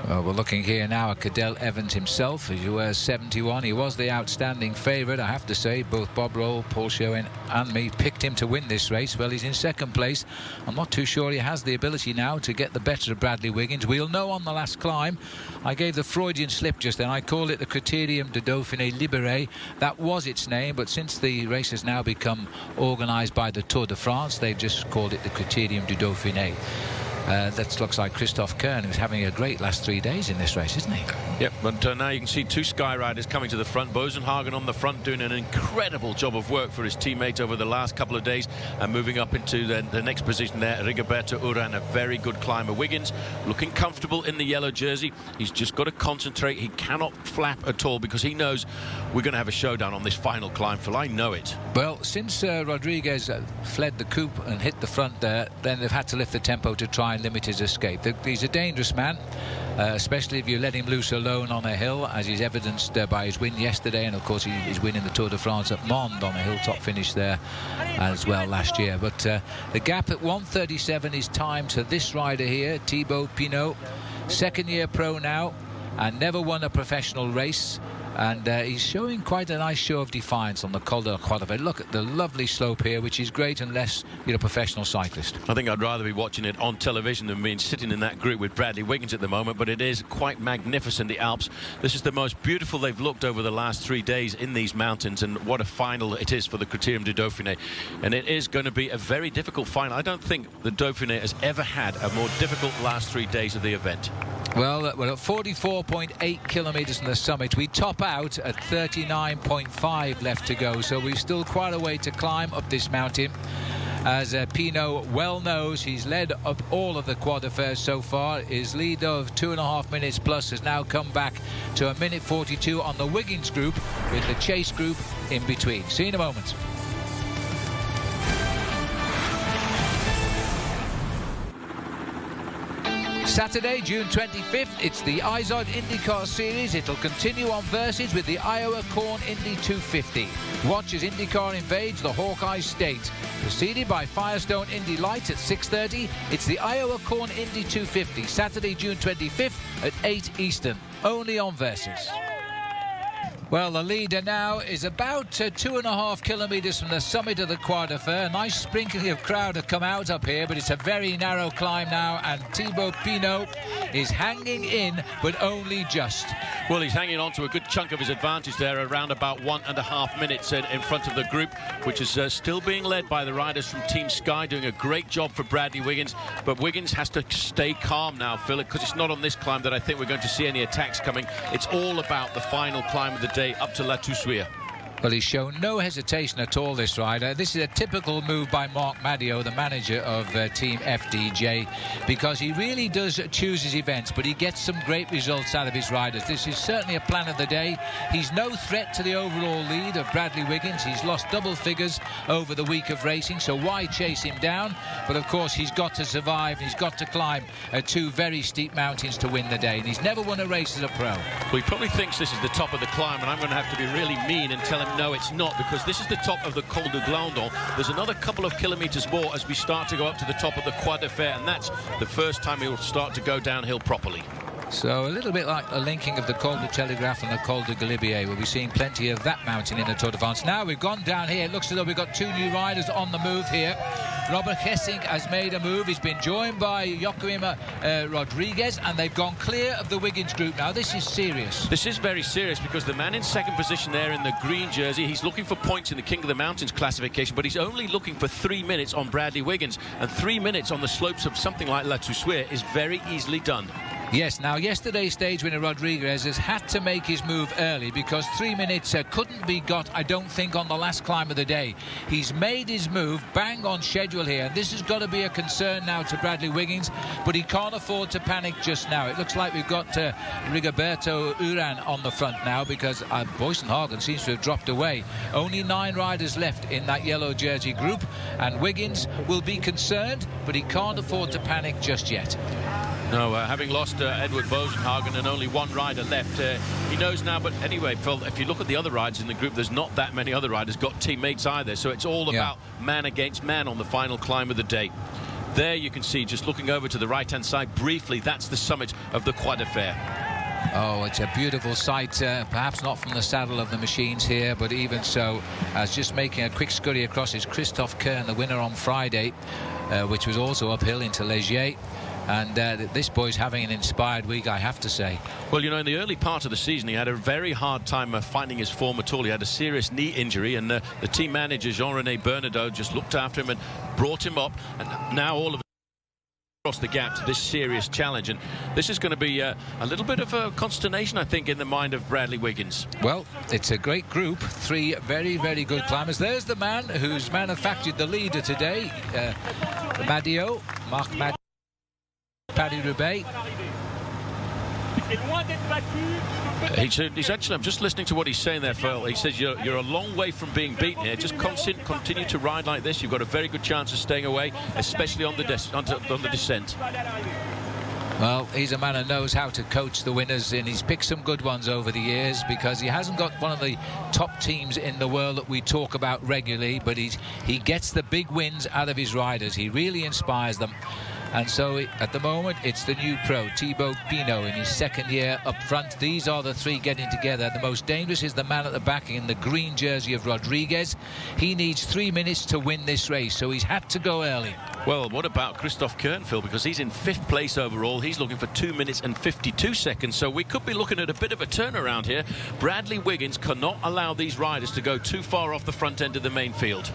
Well, we're looking here now at Cadel Evans himself, as he wears 71. He was the outstanding favourite, I have to say. Both Bob Roll, Paul Sherwen and me picked him to win this race. Well, he's in second place. I'm not too sure he has the ability now to get the better of Bradley Wiggins. We'll know on the last climb. I gave the Freudian slip just then. I called it the Criterium du Dauphine Libéré. That was its name, but since the race has now become organised by the Tour de France, they've just called it the Criterium du Dauphiné. That looks like Christophe Kern, who's having a great last 3 days in this race, isn't he? Yep, but now you can see two Sky riders coming to the front. Bosenhagen on the front doing an incredible job of work for his teammate over the last couple of days, and moving up into the next position there, Rigoberto Urán, a very good climber. Wiggins looking comfortable in the yellow jersey. He's just got to concentrate. He cannot flap at all, because he knows we're going to have a showdown on this final climb, Phil. I know it. Well, since Rodriguez fled the coupe and hit the front there, then they've had to lift the tempo to try and limit his escape. He's a dangerous man, especially if you let him loose alone on a hill, as is evidenced by his win yesterday, and of course his win in the Tour de France at Mende on a hilltop finish there as well last year. But the gap at 1:37 is time to this rider here, Thibaut Pinot, second-year pro now, and never won a professional race. And he's showing quite a nice show of defiance on the Col de la Croix de Fer. Look at the lovely slope here, which is great unless you're a professional cyclist. I think I'd rather be watching it on television than being sitting in that group with Bradley Wiggins at the moment, but it is quite magnificent, the Alps. This is the most beautiful they've looked over the last 3 days in these mountains, and what a final it is for the Criterium du Dauphiné. And it is going to be a very difficult final. I don't think the Dauphiné has ever had a more difficult last 3 days of the event. Well, we're at 44.8 kilometres from the summit. We top out at 39.5 left to go, so we've still quite a way to climb up this mountain. As Pinot well knows, he's led up all of the Croix de Fer so far. His lead of 2.5 minutes plus has now come back to 1:42 on the Wiggins group, with the Chase group in between. See you in a moment. Saturday, June 25th, it's the Izod IndyCar Series. It'll continue on Versus with the Iowa Corn Indy 250. Watch as IndyCar invades the Hawkeye State. Preceded by Firestone Indy Lights at 6:30, it's the Iowa Corn Indy 250, Saturday, June 25th at 8 Eastern, only on Versus. Well, the leader now is about 2.5 kilometres from the summit of the Croix de Fer. A nice sprinkling of crowd have come out up here, but it's a very narrow climb now, and Thibaut Pinot is hanging in, but only just. Well, he's hanging on to a good chunk of his advantage there, around about 1.5 minutes in front of the group, which is still being led by the riders from Team Sky, doing a great job for Bradley Wiggins. But Wiggins has to stay calm now, Phil, because it's not on this climb that I think we're going to see any attacks coming. It's all about the final climb of the day up to La Toussuirel. Well, he's shown no hesitation at all, this rider. This is a typical move by Marc Madio, the manager of Team FDJ, because he really does choose his events, but he gets some great results out of his riders. This is certainly a plan of the day. He's no threat to the overall lead of Bradley Wiggins. He's lost double figures over the week of racing, so why chase him down? But of course, he's got to survive. He's got to climb 2 very steep mountains to win the day, and he's never won a race as a pro. Well, he probably thinks this is the top of the climb, and I'm going to have to be really mean and tell him no, it's not, because this is the top of the Col du Glandon. There's another couple of kilometres more as we start to go up to the top of the Croix de Fer, and that's the first time he'll start to go downhill properly. So a little bit like the linking of the Col du Telegraph and the Col de Galibier. We'll be seeing plenty of that mountain in the Tour de France. Now we've gone down here. It looks as though we've got 2 new riders on the move here. Robert Hessink has made a move. He's been joined by Joaquim Rodriguez, and they've gone clear of the Wiggins group now. This is serious. This is very serious, because the man in second position there in the green jersey, he's looking for points in the King of the Mountains classification, but he's only looking for 3 minutes on Bradley Wiggins, and 3 minutes on the slopes of something like La Toussuirel is very easily done. Yes, now yesterday's stage winner Rodriguez has had to make his move early, because 3 minutes couldn't be got, I don't think, on the last climb of the day. He's made his move bang on schedule here. This has got to be a concern now to Bradley Wiggins, but he can't afford to panic just now. It looks like we've got Rigoberto Urán on the front now, because Boyson Hagen seems to have dropped away. Only 9 riders left in that yellow jersey group, and Wiggins will be concerned, but he can't afford to panic just yet. No, having lost Edward Bosenhagen and only 1 rider left, he knows now. But anyway, Phil, if you look at the other riders in the group, there's not that many other riders got teammates either. So it's all about man against man on the final climb of the day. There you can see, just looking over to the right-hand side briefly, that's the summit of the Croix de Fer. Oh, it's a beautiful sight, perhaps not from the saddle of the machines here, but even so, as just making a quick scurry across is Christophe Kern, the winner on Friday, which was also uphill into Léger. And this boy's having an inspired week, I have to say. Well, you know, in the early part of the season, he had a very hard time finding his form at all. He had a serious knee injury, and the team manager, Jean-René Bernadotte, just looked after him and brought him up. And now all of across the gap to this serious challenge, and this is going to be a little bit of a consternation, I think, in the mind of Bradley Wiggins. Well, it's a great group, 3 very, very good climbers. There's the man who's manufactured the leader today, Madio, Marc Madio, Paris-Roubaix. He's actually, I'm just listening to what he's saying there, Phil. He says you're a long way from being beaten here. Just continue to ride like this. You've got a very good chance of staying away, especially on the descent. Well, he's a man who knows how to coach the winners, and he's picked some good ones over the years, because he hasn't got one of the top teams in the world that we talk about regularly, but he gets the big wins out of his riders. He really inspires them. And so at the moment, it's the new pro, Thibaut Pinot, in his 2nd year up front. These are the 3 getting together. The most dangerous is the man at the back in the green jersey of Rodriguez. He needs 3 minutes to win this race, so he's had to go early. Well, what about Christophe Kern, Phil? Because he's in 5th place overall. He's looking for 2 minutes and 52 seconds. So we could be looking at a bit of a turnaround here. Bradley Wiggins cannot allow these riders to go too far off the front end of the main field.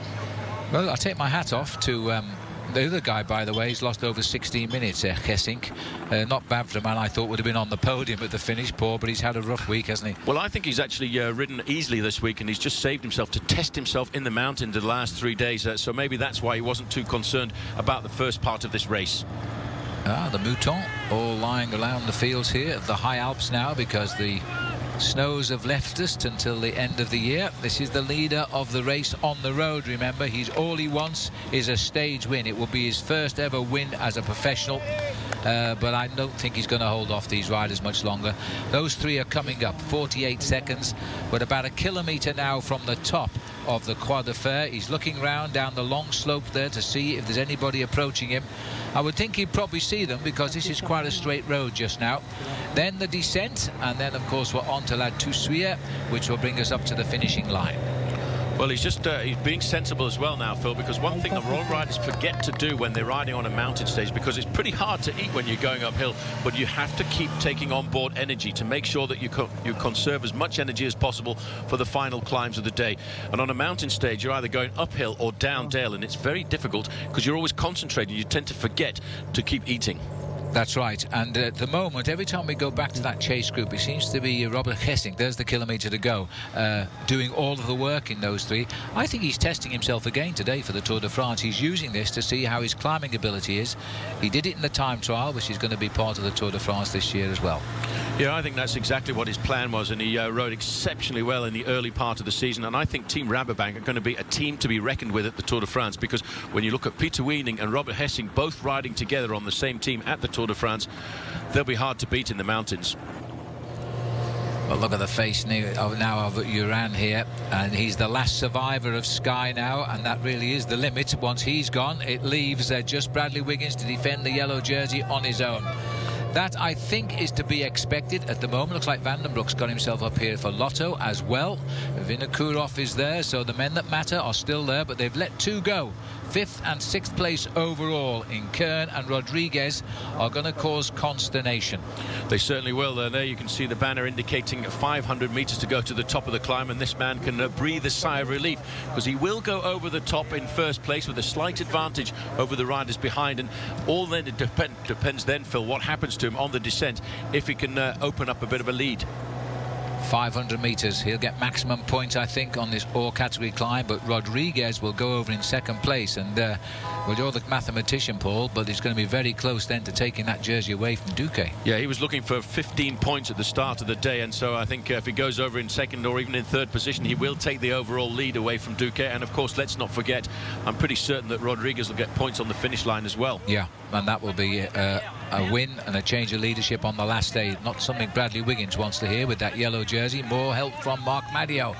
Well, I take my hat off to the other guy, by the way. He's lost over 16 minutes, Hessink. Not bad for a man I thought would have been on the podium at the finish, Paul, but he's had a rough week, hasn't he? Well, I think he's actually ridden easily this week, and he's just saved himself to test himself in the mountain the last 3 days. So maybe that's why he wasn't too concerned about the first part of this race. The moutons all lying around the fields here of the High Alps now, because the Snows have left us until the end of the year. This is the leader of the race on the road, remember. All he wants is a stage win. It will be his first ever win as a professional. But I don't think he's going to hold off these riders much longer. Those three are coming up, 48 seconds. But about a kilometre now from the top of the Croix de Fer. He's looking round down the long slope there to see if there's anybody approaching him. I would think he'd probably see them because this is quite a straight road just now. Then the descent, and then of course we're on to La Toussuirel, which will bring us up to the finishing line. Well, he's being sensible as well now, Phil, because one thing the Royal Riders forget to do when they're riding on a mountain stage, because it's pretty hard to eat when you're going uphill, but you have to keep taking on board energy to make sure that you conserve as much energy as possible for the final climbs of the day. And on a mountain stage, you're either going uphill or down dale, and it's very difficult because you're always concentrating. You tend to forget to keep eating. That's right, and at the moment, every time we go back to that chase group, it seems to be Robert Hessing, there's the kilometre to go, doing all of the work in those three. I think he's testing himself again today for the Tour de France. He's using this to see how his climbing ability is. He did it in the time trial, which is going to be part of the Tour de France this year as well. Yeah, I think that's exactly what his plan was, and he rode exceptionally well in the early part of the season. And I think Team Rabobank are going to be a team to be reckoned with at the Tour de France, because when you look at Peter Weening and Robert Hessing both riding together on the same team at the Tour de France, they'll be hard to beat in the mountains. Well, look at the face now of Uran here, and he's the last survivor of Sky now, and that really is the limit. Once he's gone, it leaves just Bradley Wiggins to defend the yellow jersey on his own. That, I think, is to be expected at the moment. Looks like Vandenbroek's got himself up here for Lotto as well. Vinokourov is there, so the men that matter are still there, but they've let two go. 5th and 6th place overall in Kern and Rodriguez are going to cause consternation. They certainly will. There you can see the banner indicating 500 metres to go to the top of the climb, and this man can breathe a sigh of relief, because he will go over the top in first place with a slight advantage over the riders behind. And all then it depends then, Phil, what happens to him on the descent, if he can open up a bit of a lead. 500 metres, he'll get maximum points, I think, on this all category climb, but Rodriguez will go over in second place. And well, you're the mathematician, Paul, but it's going to be very close then to taking that jersey away from Duque. Yeah, he was looking for 15 points at the start of the day, and so I think if he goes over in second or even in third position, he will take the overall lead away from Duque. And of course, let's not forget, I'm pretty certain that Rodriguez will get points on the finish line as well. Yeah, and that will be a win and a change of leadership on the last day. Not something Bradley Wiggins wants to hear with that yellow jersey. More help from Marc Madio.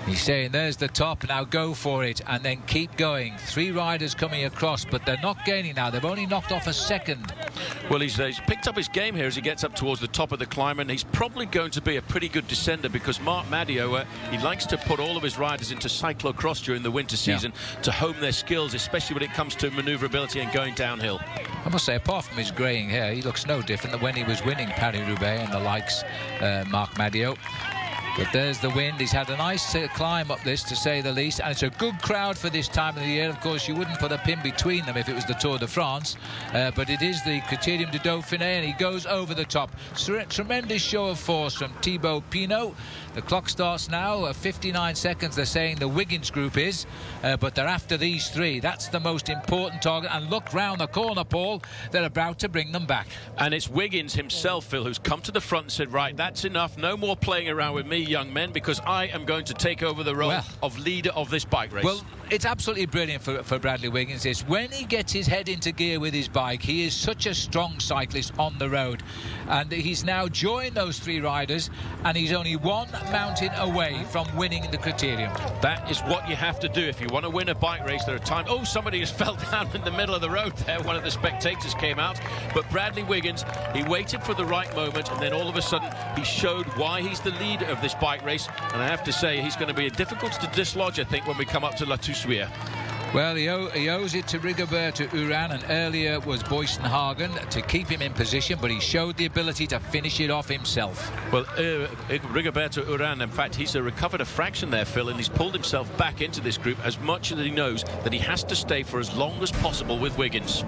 He's saying there's the top, now go for it, and then keep going. 3 riders coming across, but they're not gaining now. They've only knocked off a second. Well, he's picked up his game here as he gets up towards the top of the climb, and he's probably going to be a pretty good descender, because Marc Madio, he likes to put all of his riders into cyclocross during the winter season to hone their skills, especially when it comes to manoeuvrability and going downhill. I must say, apart from his greying hair, he looks no different than when he was winning Paris-Roubaix and the likes, Marc Madio. But there's the wind. He's had a nice climb up this, to say the least, and it's a good crowd for this time of the year. Of course, you wouldn't put a pin between them if it was the Tour de France, but it is the Criterium du Dauphine, and he goes over the top. Tremendous show of force from Thibaut Pinot. The clock starts now, 59 seconds, they're saying the Wiggins group is, but they're after these 3. That's the most important target, and look round the corner, Paul, they're about to bring them back. And it's Wiggins himself, Phil, who's come to the front and said, right, that's enough, no more playing around with me, young men, because I am going to take over the role of leader of this bike race. Well, it's absolutely brilliant for Bradley Wiggins. This, when he gets his head into gear with his bike, he is such a strong cyclist on the road, and he's now joined those 3 riders, and he's only 1 mountain away from winning the Criterium. That is what you have to do if you want to win a bike race. There are times... Oh, somebody has fell down in the middle of the road there. One of the spectators came out, but Bradley Wiggins, he waited for the right moment, and then all of a sudden he showed why he's the leader of this bike race. And I have to say, he's going to be difficult to dislodge, I think, when we come up to La Toussuirel. Well, he owes it to Rigoberto Urán, and earlier was Boysenhagen to keep him in position, but he showed the ability to finish it off himself. Well, Rigoberto Urán, in fact, he's recovered a fraction there, Phil, and he's pulled himself back into this group as much as he knows that he has to stay for as long as possible with Wiggins.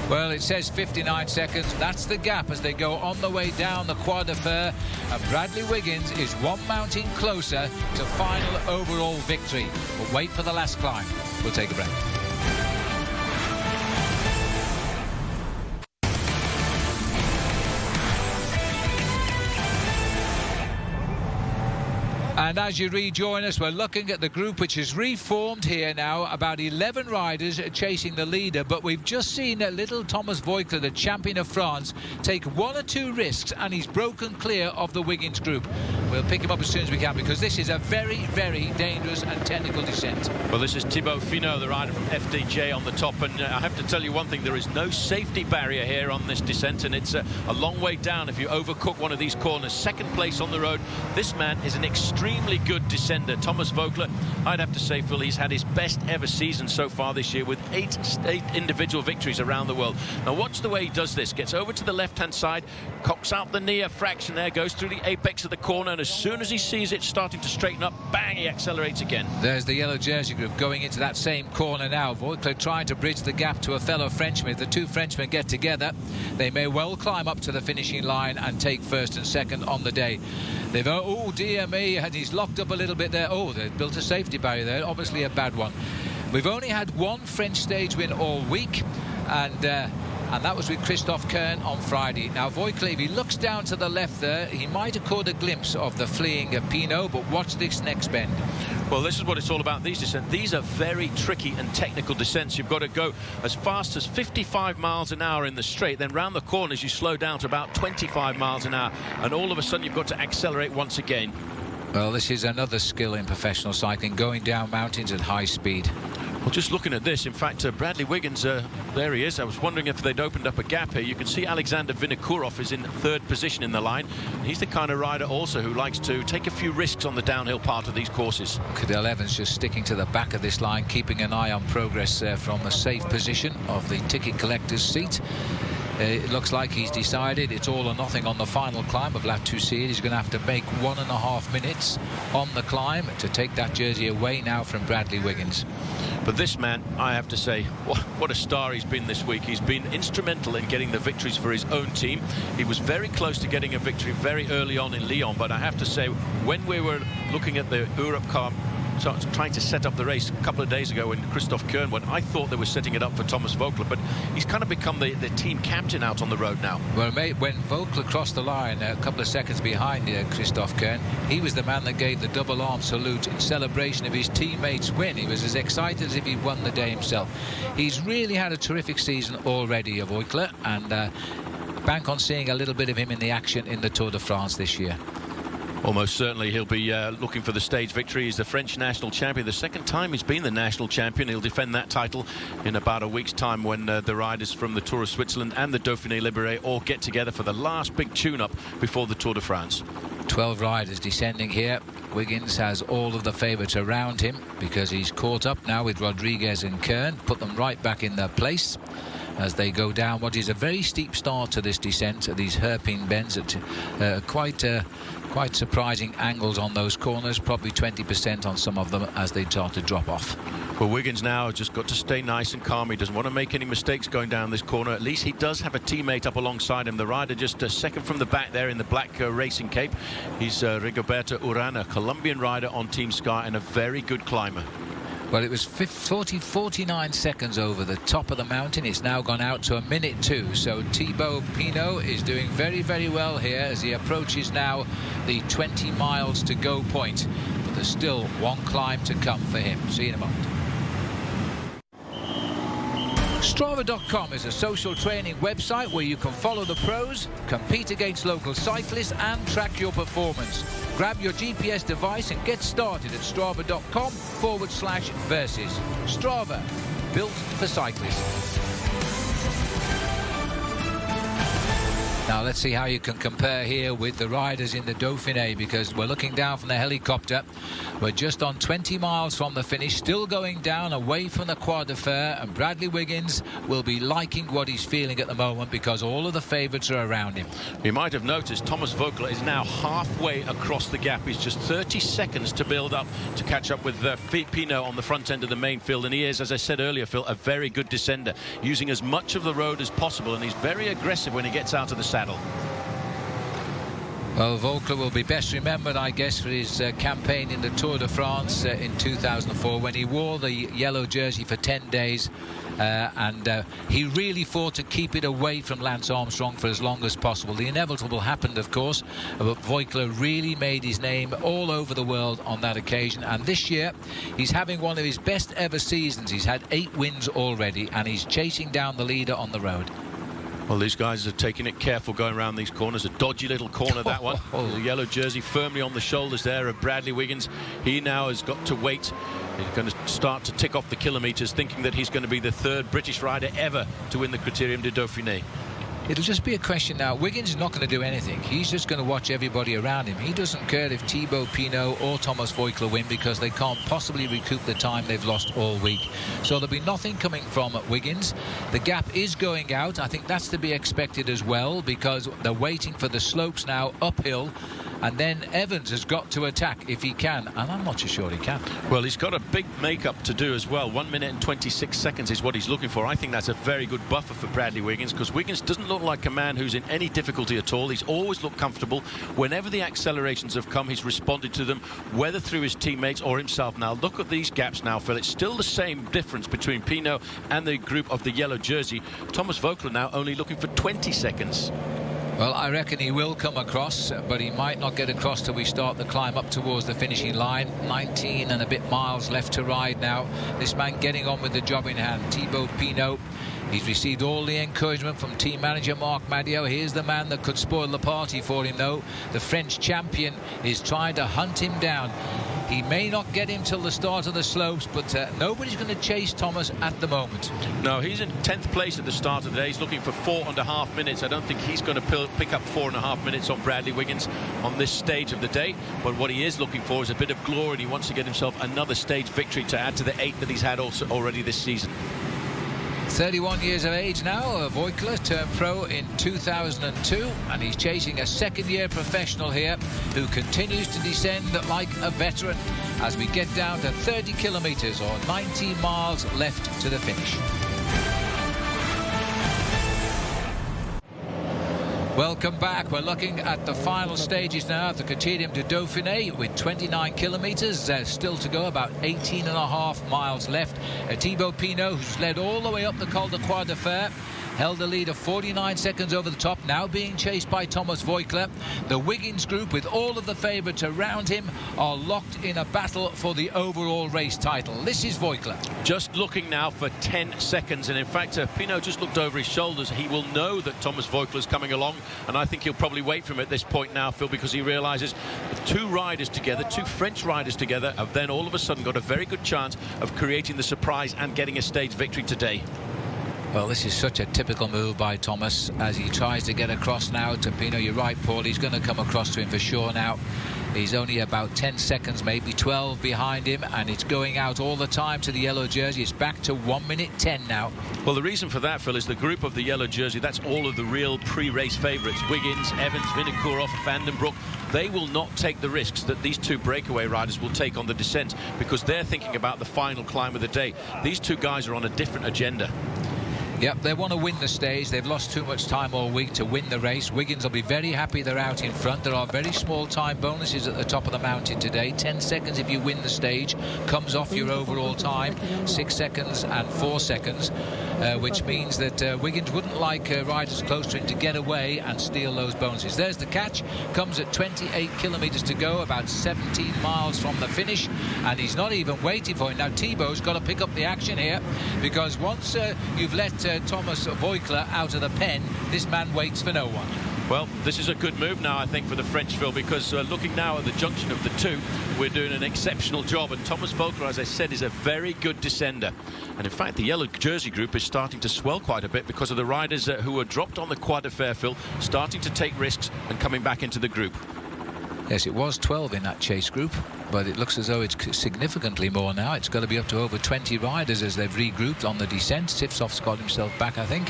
Well, it says 59 seconds. That's the gap as they go on the way down the Croix de Fer. And Bradley Wiggins is 1 mountain closer to final overall victory. But wait for the last climb. We'll take a break. And as you rejoin us, we're looking at the group which is reformed here now. About 11 riders chasing the leader, but we've just seen little Thomas Voigtler, the champion of France, take 1 or 2 risks, and he's broken clear of the Wiggins group. We'll pick him up as soon as we can, because this is a very, very dangerous and technical descent. Well, this is Thibaut Finot, the rider from FDJ, on the top, and I have to tell you one thing, there is no safety barrier here on this descent, and it's a long way down if you overcook one of these corners. Second place on the road. This man is an extremely good descender. Thomas Voigtler, I'd have to say, Phil, he's had his best ever season so far this year with 8 individual victories around the world. Now watch the way he does this. Gets over to the left-hand side, cocks out the near fraction there, goes through the apex of the corner, and as soon as he sees it starting to straighten up, bang, he accelerates again. There's the yellow jersey group going into that same corner now. Voigtler trying to bridge the gap to a fellow Frenchman. If the 2 Frenchmen get together, they may well climb up to the finishing line and take first and second on the day. They've, oh dear me, and he's locked up a little bit there. Oh, they've built a safety barrier there, obviously a bad one. We've only had 1 French stage win all week, and that was with Christophe Kern on Friday. Now Voigtler, if he looks down to the left there, he might have caught a glimpse of the fleeing Pinot, but watch this next bend. Well, this is what it's all about, these descents. These are very tricky and technical descents. You've got to go as fast as 55 miles an hour in the straight, then round the corners you slow down to about 25 miles an hour, and all of a sudden you've got to accelerate once again. Well, this is another skill in professional cycling, going down mountains at high speed. Well, just looking at this, in fact, Bradley Wiggins, there he is. I was wondering if they'd opened up a gap here. You can see Alexander Vinokourov is in 3rd position in the line. He's the kind of rider also who likes to take a few risks on the downhill part of these courses. Cadel Evans just sticking to the back of this line, keeping an eye on progress from a safe position of the ticket collector's seat. It looks like he's decided it's all or nothing on the final climb of La Toussuirel. He's going to have to make 1.5 minutes on the climb to take that jersey away now from Bradley Wiggins. But this man, I have to say, what a star he's been this week. He's been instrumental in getting the victories for his own team. He was very close to getting a victory very early on in Lyon, but I have to say, when we were looking at the Europe car, trying to set up the race a couple of days ago when Christophe Kern went, I thought they were setting it up for Thomas Voigtler, but he's kind of become the team captain out on the road now. Well, mate, when Voigtler crossed the line a couple of seconds behind Christophe Kern, he was the man that gave the double arm salute in celebration of his teammates' win. He was as excited as if he'd won the day himself. He's really had a terrific season already, Voigtler, and bank on seeing a little bit of him in the action in the Tour de France this year. Almost certainly he'll be looking for the stage victory. He's the French national champion. The 2nd time he's been the national champion. He'll defend that title in about a week's time when the riders from the Tour of Switzerland and the Dauphiné Libéré all get together for the last big tune-up before the Tour de France. 12 riders descending here. Wiggins has all of the favourites around him because he's caught up now with Rodriguez and Kern, put them right back in their place as they go down what is a very steep start to this descent, these hairpin bends at quite surprising angles on those corners, probably 20% on some of them as they start to drop off. Well, Wiggins now has just got to stay nice and calm. He doesn't want to make any mistakes going down this corner. At least he does have a teammate up alongside him. The rider just a second from the back there in the black racing cape. He's Rigoberto Urán, a Colombian rider on Team Sky and a very good climber. Well, it was 49 seconds over the top of the mountain. It's now gone out to 1:02. So Thibaut Pinot is doing very, very well here as he approaches now the 20 miles to go point. But there's still 1 climb to come for him. See you in a moment. Strava.com is a social training website where you can follow the pros, compete against local cyclists and track your performance. Grab your GPS device and get started at strava.com/versus. Strava, built for cyclists. Now let's see how you can compare here with the riders in the Dauphiné, because we're looking down from the helicopter. We're just on 20 miles from the finish, still going down away from the Croix de Fer, and Bradley Wiggins will be liking what he's feeling at the moment because all of the favourites are around him. You might have noticed Thomas Voigtler is now halfway across the gap. He's just 30 seconds to build up to catch up with Pinot on the front end of the main field, and he is, as I said earlier, Phil, a very good descender, using as much of the road as possible, and he's very aggressive when he gets out of the saddle. Well, Voeckler will be best remembered, I guess, for his campaign in the Tour de France in 2004, when he wore the yellow jersey for 10 days. And he really fought to keep it away from Lance Armstrong for as long as possible. The inevitable happened, of course, but Voeckler really made his name all over the world on that occasion. And this year, he's having one of his best ever seasons. He's had 8 wins already, and he's chasing down the leader on the road. Well, these guys are taking it careful going around these corners. A dodgy little corner, that one. The yellow jersey firmly on the shoulders there of Bradley Wiggins. He now has got to wait. He's going to start to tick off the kilometres, thinking that he's going to be the 3rd British rider ever to win the Criterium du Dauphine. It'll just be a question now. Wiggins is not going to do anything. He's just going to watch everybody around him. He doesn't care if Thibaut Pinot or Thomas Voeckler win, because they can't possibly recoup the time they've lost all week. So there'll be nothing coming from Wiggins. The gap is going out. I think that's to be expected as well, because they're waiting for the slopes now uphill. And then Evans has got to attack if he can, and I'm not so sure he can. Well, he's got a big makeup to do as well. 1 minute and 26 seconds is what he's looking for. I think that's a very good buffer for Bradley Wiggins, because Wiggins doesn't look like a man who's in any difficulty at all. He's always looked comfortable. Whenever the accelerations have come, he's responded to them, whether through his teammates or himself. Now, look at these gaps now, Phil. It's still the same difference between Pinot and the group of the yellow jersey. Thomas Voeckler now only looking for 20 seconds. Well, I reckon he will come across, but he might not get across till we start the climb up towards the finishing line. 19 and a bit miles left to ride now. This man getting on with the job in hand. Thibaut Pinot. He's received all the encouragement from team manager Marc Madiot. Here's the man that could spoil the party for him, though. The French champion is trying to hunt him down. He may not get him till the start of the slopes, but nobody's going to chase Thomas at the moment. No, he's in 10th place at the start of the day. He's looking for 4.5 minutes. I don't think he's going to pick up 4.5 minutes on Bradley Wiggins on this stage of the day. But what he is looking for is a bit of glory, and he wants to get himself another stage victory to add to the 8 that he's had also already this season. 31 years of age now. Voeckler turned pro in 2002, and he's chasing a second-year professional here who continues to descend like a veteran as we get down to 30 kilometres or 19 miles left to the finish. Welcome back. We're looking at the final stages now of the Criterium du Dauphine with 29 kilometres still to go, about 18.5 miles left. Thibaut Pinot, who's led all the way up the Col de Croix de Fer, held a lead of 49 seconds over the top, now being chased by Thomas Voeckler. The Wiggins group, with all of the favourites around him, are locked in a battle for the overall race title. This is Voeckler. Just looking now for 10 seconds, and in fact Pinot just looked over his shoulders. He will know that Thomas Voeckler's coming along, and I think he'll probably wait for him at this point now, Phil, because he realises two riders together, two French riders together, have then all of a sudden got a very good chance of creating the surprise and getting a stage victory today. Well, this is such a typical move by Thomas as he tries to get across now to Pinot. You're right, Paul, he's going to come across to him for sure now. He's only about 10 seconds, maybe 12 behind him, and it's going out all the time to the yellow jersey. It's back to 1 minute 10 now. Well, the reason for that, Phil, is the group of the yellow jersey. That's all of the real pre-race favourites. Wiggins, Evans, Vinokourov, Vandenbroek. They will not take the risks that these two breakaway riders will take on the descent, because they're thinking about the final climb of the day. These two guys are on a different agenda. Yep, they want to win the stage. They've lost too much time all week to win the race. Wiggins will be very happy they're out in front. There are very small time bonuses at the top of the mountain today. 10 seconds if you win the stage comes off your overall time. 6 seconds and 4 seconds, which means that Wiggins wouldn't like riders close to him to get away and steal those bonuses. There's the catch. Comes at 28 kilometres to go, about 17 miles from the finish, and he's not even waiting for him. Now Thibaut's got to pick up the action here, because once you've let Thomas Voeckler out of the pen, this man waits for no one. Well, this is a good move now, I think, for the French, Phil, because looking now at the junction of the two, we're doing an exceptional job, and Thomas Voeckler, as I said, is a very good descender. And in fact, the yellow jersey group is starting to swell quite a bit because of the riders who were dropped on the Croix de Fer, Phil, starting to take risks and coming back into the group. Yes, it was 12 in that chase group, but it looks as though it's significantly more now. It's got to be up to over 20 riders as they've regrouped on the descent. Sivsov's got himself back, I think.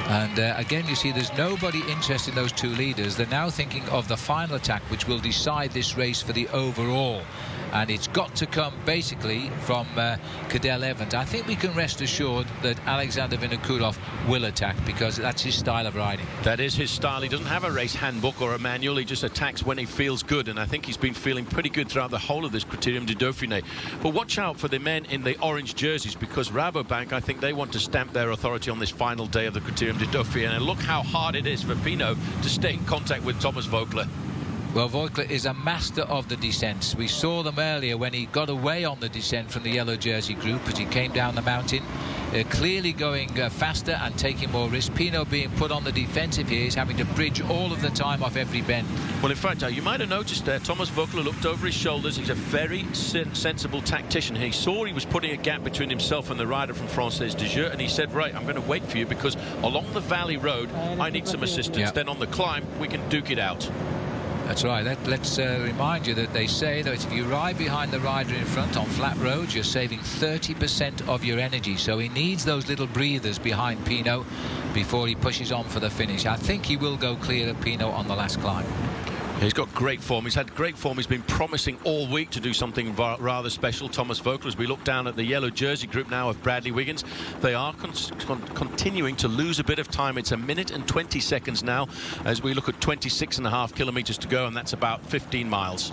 And again, you see there's nobody interested in those two leaders. They're now thinking of the final attack, which will decide this race for the overall. and it's got to come basically from Cadel Evans. I think we can rest assured that Alexander Vinokurov will attack, because that's his style of riding. That is his style. He doesn't have a race handbook or a manual. He just attacks when he feels good, and I think he's been feeling pretty good throughout the whole of this Criterium du Dauphine. But watch out for the men in the orange jerseys, because Rabobank, I think they want to stamp their authority on this final day of the Criterium du Dauphine, and look how hard it is for Pinot to stay in contact with Thomas Voeckler. Well, Voeckler is a master of the descents. We saw them earlier when he got away on the descent from the yellow jersey group as he came down the mountain, clearly going faster and taking more risk. Pinot being put on the defensive here, is having to bridge all of the time off every bend. Well, in fact, you might have noticed there, Thomas Voeckler looked over his shoulders. He's a very sensible tactician. He saw he was putting a gap between himself and the rider from Française de Jeu, and he said, right, I'm going to wait for you, because along the valley road I need some assistance. Yeah. Then on the climb we can duke it out. That's right. Let's remind you that they say that if you ride behind the rider in front on flat roads, you're saving 30% of your energy. So he needs those little breathers behind Pinot before he pushes on for the finish. I think he will go clear of Pinot on the last climb. He's got great form. He's had great form. He's been promising all week to do something rather special. Thomas Voeckler, as we look down at the yellow jersey group now of Bradley Wiggins, they are continuing to lose a bit of time. It's 1 minute and 20 seconds now as we look at 26.5 kilometers to go, and that's about 15 miles.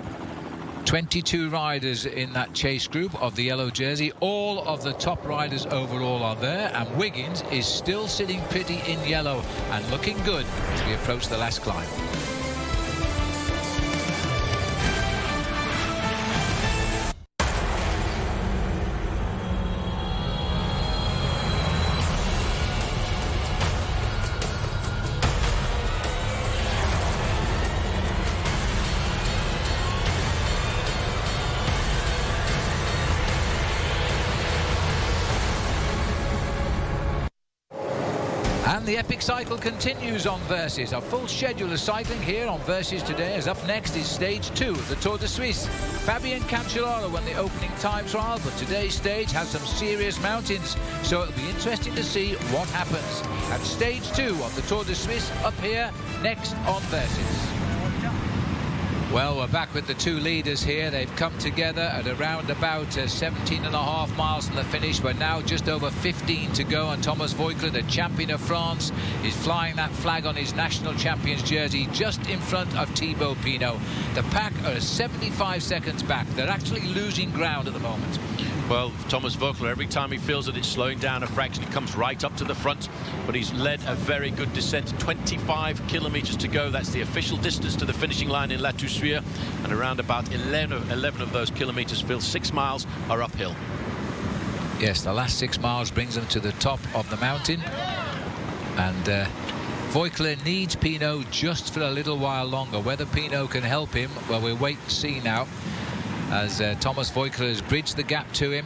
22 riders in that chase group of the yellow jersey. All of the top riders overall are there, and Wiggins is still sitting pretty in yellow and looking good as we approach the last climb. The epic cycle continues on Versus. A full schedule of cycling here on Versus today, as up next is stage 2 of the Tour de Suisse. Fabien Cancellara won the opening time trial, but today's stage has some serious mountains, so it'll be interesting to see what happens at stage 2 of the Tour de Suisse up here next on Versus. Well, we're back with the two leaders here. They've come together at around about 17.5 miles from the finish. We're now just over 15 to go, and Thomas Voeckler, the champion of France, is flying that flag on his national champion's jersey just in front of Thibaut Pinot. The pack are 75 seconds back. They're actually losing ground at the moment. Well, Thomas Voeckler, every time he feels that it's slowing down a fraction, he comes right up to the front, but he's led a very good descent. 25 kilometers to go. That's the official distance to the finishing line in La Toussuirel, and around about 11 of those kilometers, Phil, 6 miles are uphill. Yes, the last 6 miles brings them to the top of the mountain, and Voeckler needs Pinot just for a little while longer. Whether Pinot can help him, well, we'll wait and see now, as Thomas Voeckler has bridged the gap to him.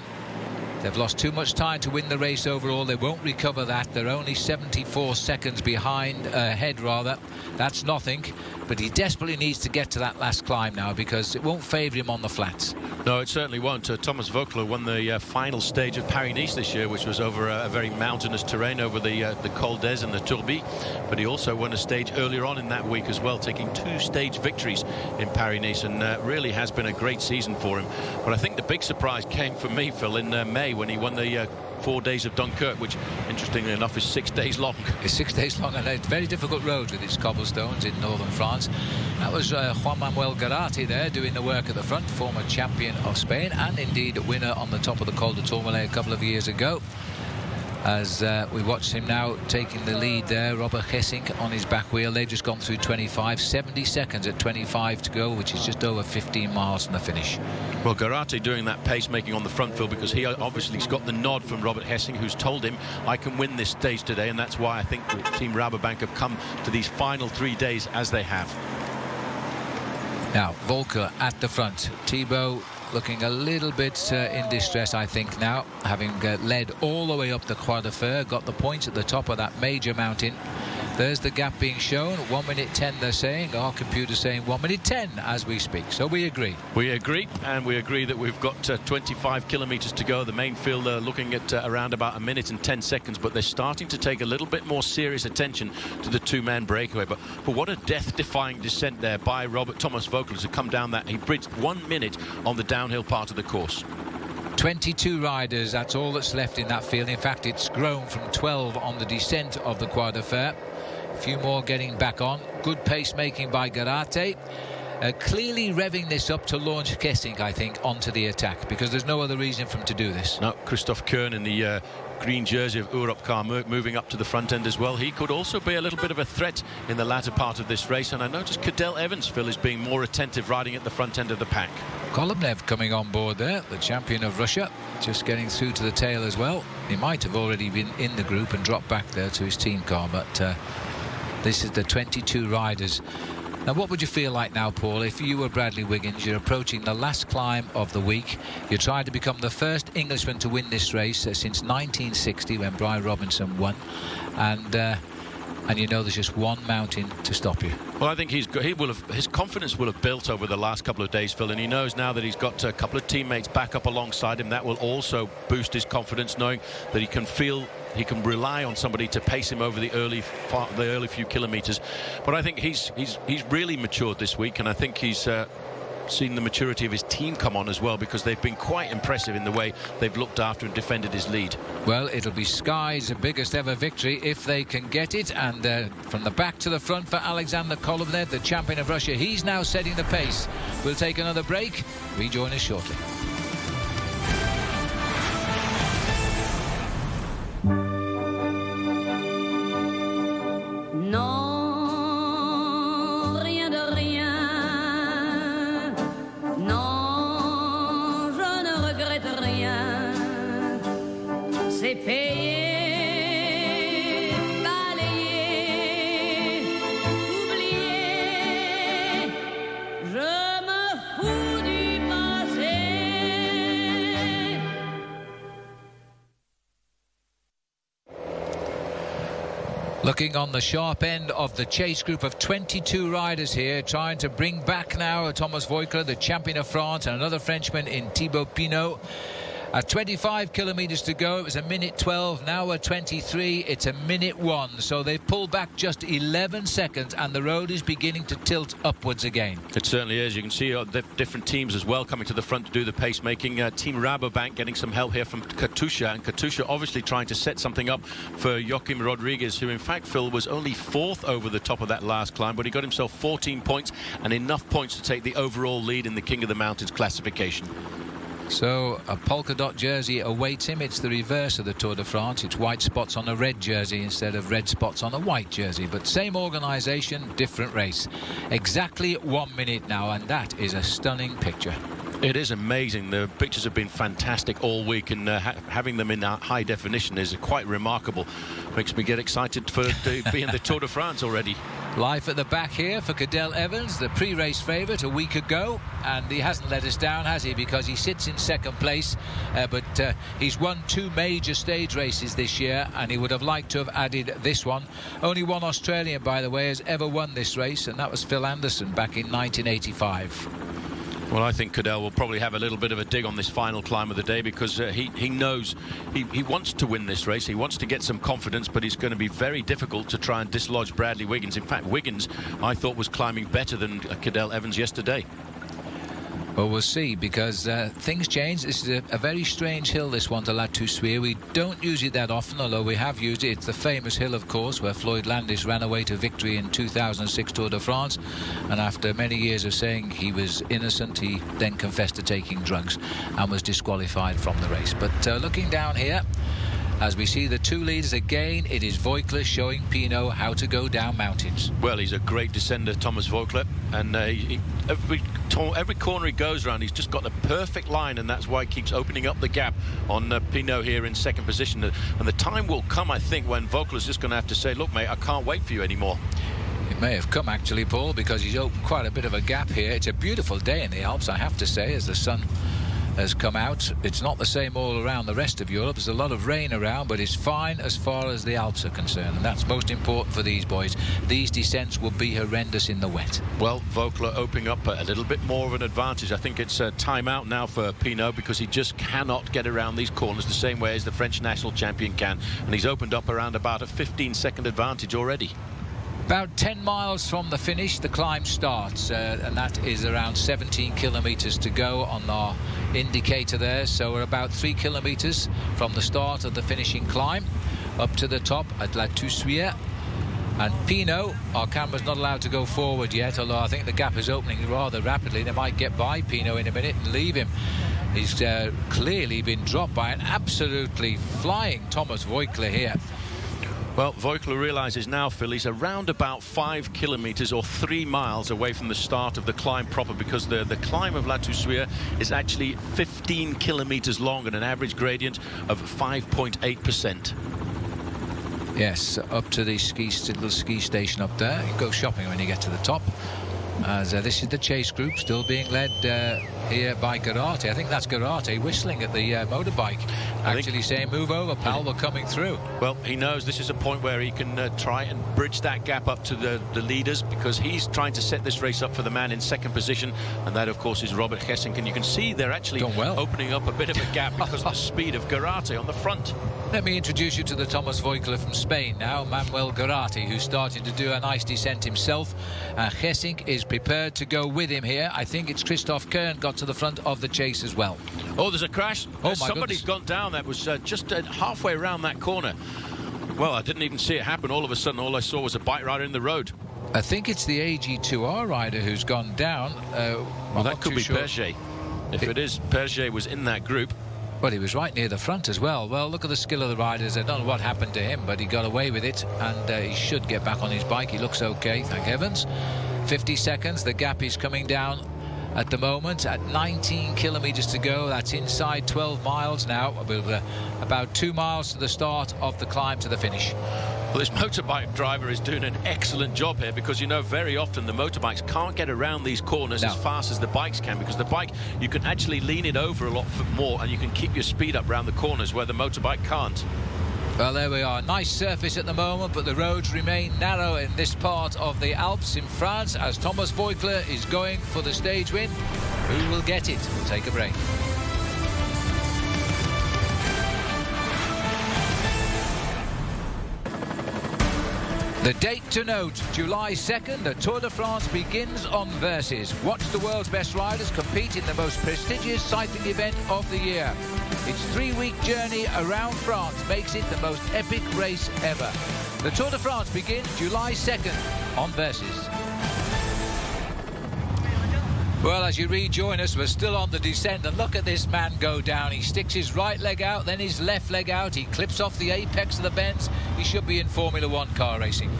They've lost too much time to win the race overall. They won't recover that. They're only 74 seconds ahead rather. That's nothing, but he desperately needs to get to that last climb now, because it won't favour him on the flats. No, it certainly won't. Thomas Voeckler won the final stage of Paris-Nice this year, which was over a very mountainous terrain over the Col d'Ez and the Turbie, but he also won a stage earlier on in that week as well, taking 2 stage victories in Paris-Nice, and really has been a great season for him. But I think the big surprise came for me, Phil, in May when he won the 4 days of Dunkirk, which interestingly enough is 6 days long. It's 6 days long, and it's very difficult roads with its cobblestones in northern France. That was Juan Manuel Garate there doing the work at the front, former champion of Spain and indeed winner on the top of the Col de Tourmalet a couple of years ago. As we watch him now taking the lead there, Robert Gesink on his back wheel. They've just gone through 25, 70 seconds at 25 to go, which is just over 15 miles from the finish. Well, Garate doing that pacemaking on the front, Phil, because he obviously has got the nod from Robert Gesink, who's told him, I can win this stage today, and that's why I think Team Rabobank have come to these final 3 days as they have. Now, Voeckler at the front. Thibaut looking a little bit in distress, I think, now, having led all the way up the Croix de Fer, got the points at the top of that major mountain. There's the gap being shown. 1 minute 10 they're saying. Our computer's saying 1 minute 10 as we speak. So we agree. We agree, and we agree that we've got 25 kilometres to go. The main field are looking at around about 1 minute and 10 seconds, but they're starting to take a little bit more serious attention to the two-man breakaway. But what a death-defying descent there by Thomas Voeckler to come down that. He bridged 1 minute on the downhill part of the course. 22 riders, that's all that's left in that field. In fact, it's grown from 12 on the descent of the Croix de Fer. A few more getting back on. Good pace making by Garate. Clearly revving this up to launch Kessink, I think, onto the attack, because there's no other reason for him to do this. No, Christoph Kern in the green jersey of Europcar moving up to the front end as well. He could also be a little bit of a threat in the latter part of this race, and I noticed Cadel Evans, Phil, is being more attentive riding at the front end of the pack. Kolobnev coming on board there, the champion of Russia, just getting through to the tail as well. He might have already been in the group and dropped back there to his team car, but this is the 22 riders. Now, what would you feel like now, Paul, if you were Bradley Wiggins? You're approaching the last climb of the week. You're trying to become the first Englishman to win this race since 1960, when Brian Robinson won, and you know there's just one mountain to stop you. Well, I think his confidence will have built over the last couple of days, Phil, and he knows now that he's got a couple of teammates back up alongside him. That will also boost his confidence, knowing that he can rely on somebody to pace him over the early few kilometres. But I think he's really matured this week, and I think he's seen the maturity of his team come on as well, because they've been quite impressive in the way they've looked after and defended his lead. Well, it'll be Sky's biggest ever victory if they can get it, and from the back to the front for Alexander Kolobnev, the champion of Russia. He's now setting the pace. We'll take another break. Rejoin us shortly. Looking on the sharp end of the chase group of 22 riders here, trying to bring back now Thomas Voeckler, the champion of France, and another Frenchman in Thibaut Pinot. At 25 kilometres to go, it was 1 minute 12. Now at 23, it's 1 minute 1. So they've pulled back just 11 seconds, and the road is beginning to tilt upwards again. It certainly is. You can see the different teams as well coming to the front to do the pacemaking. Team Rabobank getting some help here from Katusha, and Katusha obviously trying to set something up for Joachim Rodriguez, who in fact, Phil, was only 4th over the top of that last climb, but he got himself 14 points and enough points to take the overall lead in the King of the Mountains classification. So a polka dot jersey awaits him. It's the reverse of the Tour de France. It's white spots on a red jersey instead of red spots on a white jersey. But same organisation, different race. Exactly 1 minute now, and that is a stunning picture. It is amazing. The pictures have been fantastic all week, and having them in high definition is quite remarkable. Makes me get excited to be in the Tour de France already. Life at the back here for Cadel Evans, the pre-race favourite a week ago, and he hasn't let us down, has he? Because he sits in second place, but he's won 2 major stage races this year, and he would have liked to have added this one. Only one Australian, by the way, has ever won this race, and that was Phil Anderson back in 1985. Well, I think Cadel will probably have a little bit of a dig on this final climb of the day, because he knows he wants to win this race. He wants to get some confidence, but it's going to be very difficult to try and dislodge Bradley Wiggins. In fact, Wiggins, I thought, was climbing better than Cadel Evans yesterday. Well, we'll see, because things change. This is a very strange hill, this one, to La Toussuirel. We don't use it that often, although we have used it. It's the famous hill, of course, where Floyd Landis ran away to victory in 2006 Tour de France. And after many years of saying he was innocent, he then confessed to taking drugs and was disqualified from the race. But looking down here, as we see the 2 leaders again, it is Voeckler showing Pinot how to go down mountains. Well, he's a great descender, Thomas Voeckler, and every corner he goes around, he's just got the perfect line, and that's why he keeps opening up the gap on Pinot here in second position. And the time will come, I think, when Voeckler's just going to have to say, look, mate, I can't wait for you anymore. It may have come, actually, Paul, because he's opened quite a bit of a gap here. It's a beautiful day in the Alps, I have to say, as the sun has come out. It's not the same all around the rest of Europe. There's a lot of rain around, but it's fine as far as the Alps are concerned, and that's most important for these boys. These descents will be horrendous in the wet. Well, Voeckler opening up a little bit more of an advantage. I think it's a time-out now for Pinot, because he just cannot get around these corners the same way as the French national champion can, and he's opened up around about a 15-second advantage already. About 10 miles from the finish, the climb starts, and that is around 17 kilometres to go on our indicator there. So we're about 3 kilometres from the start of the finishing climb up to the top at La Toussuirel. And Pinot, our camera's not allowed to go forward yet, although I think the gap is opening rather rapidly. They might get by Pinot in a minute and leave him. He's clearly been dropped by an absolutely flying Thomas Voeckler here. Well, Voeckler realises now, Phil, he's around about 5 kilometres or 3 miles away from the start of the climb proper, because the climb of La Toussuirel is actually 15 kilometres long and an average gradient of 5.8%. Yes, up to the little ski station up there. You go shopping when you get to the top. As this is the chase group, still being led here by Garate. I think that's Garate whistling at the motorbike, actually saying, move over, pal, we're coming through. Well, he knows this is a point where he can try and bridge that gap up to the leaders, because he's trying to set this race up for the man in second position, and that, of course, is Robert Gesink. And you can see they're actually opening up a bit of a gap because of the speed of Garate on the front. Let me introduce you to the Thomas Voeckler from Spain now, Manuel Garate, who's starting to do a nice descent himself. Gesink is prepared to go with him here. I think it's Christoph Kern got to the front of the chase as well. Oh, there's a crash. Oh, somebody's gone down. That was just halfway around that corner. Well, I didn't even see it happen. All of a sudden, all I saw was a bike rider in the road. I think it's the AG2R rider who's gone down. Well, that could be Perget. If it is, Perget was in that group. Well, he was right near the front as well. Well, look at the skill of the riders. I don't know what happened to him, but he got away with it, and he should get back on his bike. He looks okay, thank heavens. 50 seconds. The gap is coming down at the moment at 19 kilometres to go. That's inside 12 miles now. About 2 miles to the start of the climb to the finish. Well, this motorbike driver is doing an excellent job here, because, you know, very often the motorbikes can't get around these corners as fast as the bikes can, because the bike, you can actually lean it over a lot more and you can keep your speed up around the corners where the motorbike can't. Well, there we are. Nice surface at the moment, but the roads remain narrow in this part of the Alps in France as Thomas Voeckler is going for the stage win. Who will get it? We'll take a break. The date to note, July 2nd, the Tour de France begins on Verses. Watch the world's best riders compete in the most prestigious cycling event of the year. Its 3-week journey around France makes it the most epic race ever. The Tour de France begins July 2nd on Verses. Well, as you rejoin us, we're still on the descent, and look at this man go down. He sticks his right leg out, then his left leg out. He clips off the apex of the bends. He should be in Formula One car racing.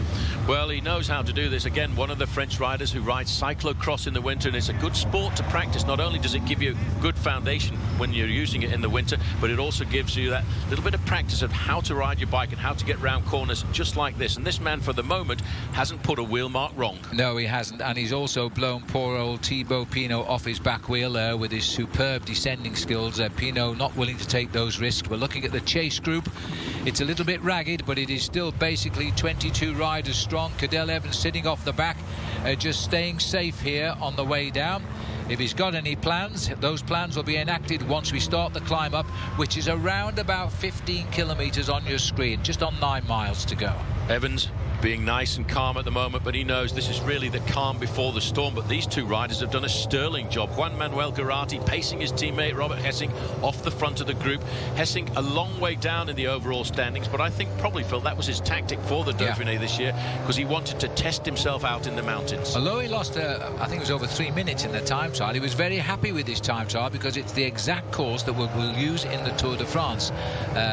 Well, he knows how to do this. Again, one of the French riders who rides cyclocross in the winter, and it's a good sport to practice. Not only does it give you good foundation when you're using it in the winter, but it also gives you that little bit of practice of how to ride your bike and how to get round corners just like this. And this man, for the moment, hasn't put a wheel mark wrong. No, he hasn't, and he's also blown poor old Thibaut Pinot off his back wheel there with his superb descending skills. Pinot not willing to take those risks. We're looking at the chase group. It's a little bit ragged, but it is still basically 22 riders strong. Cadel Evans sitting off the back, just staying safe here on the way down. If he's got any plans, those plans will be enacted once we start the climb up, which is around about 15 kilometres on your screen, just on 9 miles to go. Evans being nice and calm at the moment, but he knows this is really the calm before the storm. But these two riders have done a sterling job. Juan Manuel Garate pacing his teammate Robert Gesink off the front of the group. Gesink a long way down in the overall standings, but I think probably, Phil, that was his tactic for the Dauphiné this year, because he wanted to test himself out in the mountains. Although he lost, I think it was over 3 minutes in the time trial, he was very happy with his time trial, because it's the exact course that we'll use in the Tour de France,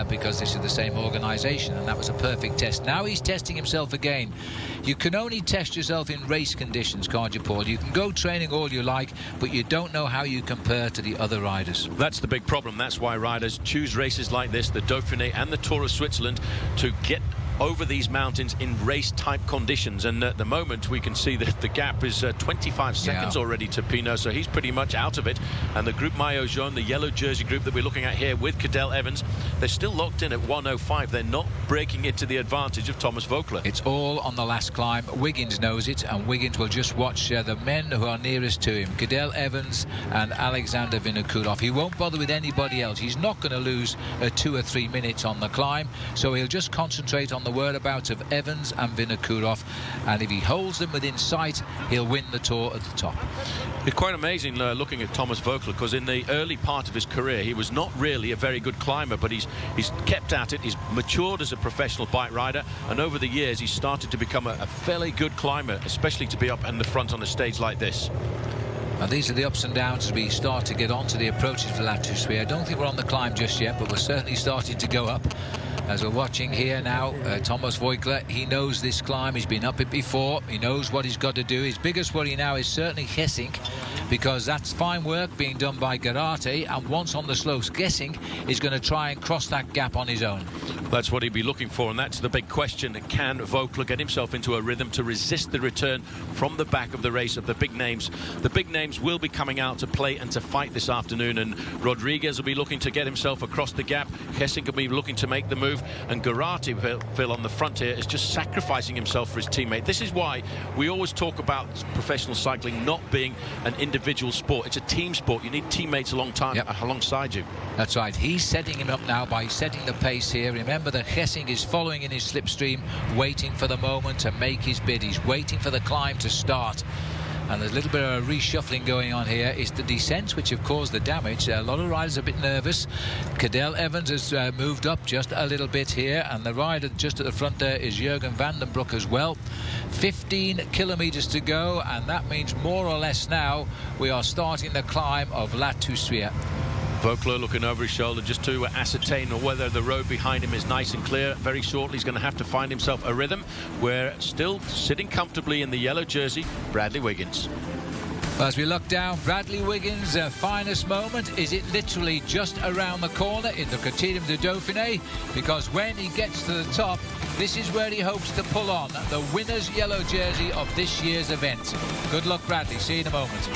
because this is the same organisation, and that was a perfect test. Now he's testing himself again. You can only test yourself in race conditions, can't you, Paul? You can go training all you like, but you don't know how you compare to the other riders. That's the big problem. That's why riders choose races like this, the Dauphiné and the Tour of Switzerland, to get over these mountains in race-type conditions. And at the moment, we can see that the gap is 25 seconds already to Pinot, so he's pretty much out of it. And the Group Maillot Jaune, the yellow jersey group that we're looking at here with Cadel Evans, they're still locked in at 1:05. They're not breaking into the advantage of Thomas Voeckler. It's all on the last climb. Wiggins knows it, and Wiggins will just watch the men who are nearest to him, Cadel Evans and Alexander Vinokourov. He won't bother with anybody else. He's not going to lose 2 or 3 minutes on the climb, so he'll just concentrate on the whereabouts of Evans and Vinokourov, and if he holds them within sight, he'll win the Tour at the top. It's quite amazing looking at Thomas Voeckler, because in the early part of his career he was not really a very good climber, but he's kept at it. He's matured as a professional bike rider, and over the years he's started to become a fairly good climber, especially to be up in the front on a stage like this. And these are the ups and downs as we start to get onto the approaches for La Toussuire. I don't think we're on the climb just yet, but we're certainly starting to go up. As we're watching here now, Thomas Voeckler, he knows this climb. He's been up it before. He knows what he's got to do. His biggest worry now is certainly Gesink, because that's fine work being done by Garate, and once on the slopes, Gesink is going to try and cross that gap on his own. That's what he'd be looking for, and that's the big question. Can Voeckler get himself into a rhythm to resist the return from the back of the race of the big names? The big names will be coming out to play and to fight this afternoon, and Rodriguez will be looking to get himself across the gap. Gesink will be looking to make the move, and Garate, Phil, on the front here, is just sacrificing himself for his teammate. This is why we always talk about professional cycling not being an individual sport. It's a team sport. You need teammates alongside you. That's right. He's setting him up now by setting the pace here. Remember that Gesink is following in his slipstream, waiting for the moment to make his bid. He's waiting for the climb to start. And there's a little bit of a reshuffling going on here. It's the descents which have caused the damage. A lot of riders are a bit nervous. Cadel Evans has moved up just a little bit here, and the rider just at the front there is Jurgen van den Broek as well. 15 kilometers to go, and that means more or less now we are starting the climb of La Toussuire. Voeckler looking over his shoulder just to ascertain whether the road behind him is nice and clear. Very shortly he's going to have to find himself a rhythm. We're still sitting comfortably in the yellow jersey, Bradley Wiggins. As we look down, Bradley Wiggins' finest moment, is it literally just around the corner in the Criterium du Dauphine? Because when he gets to the top, this is where he hopes to pull on the winner's yellow jersey of this year's event. Good luck, Bradley. See you in a moment.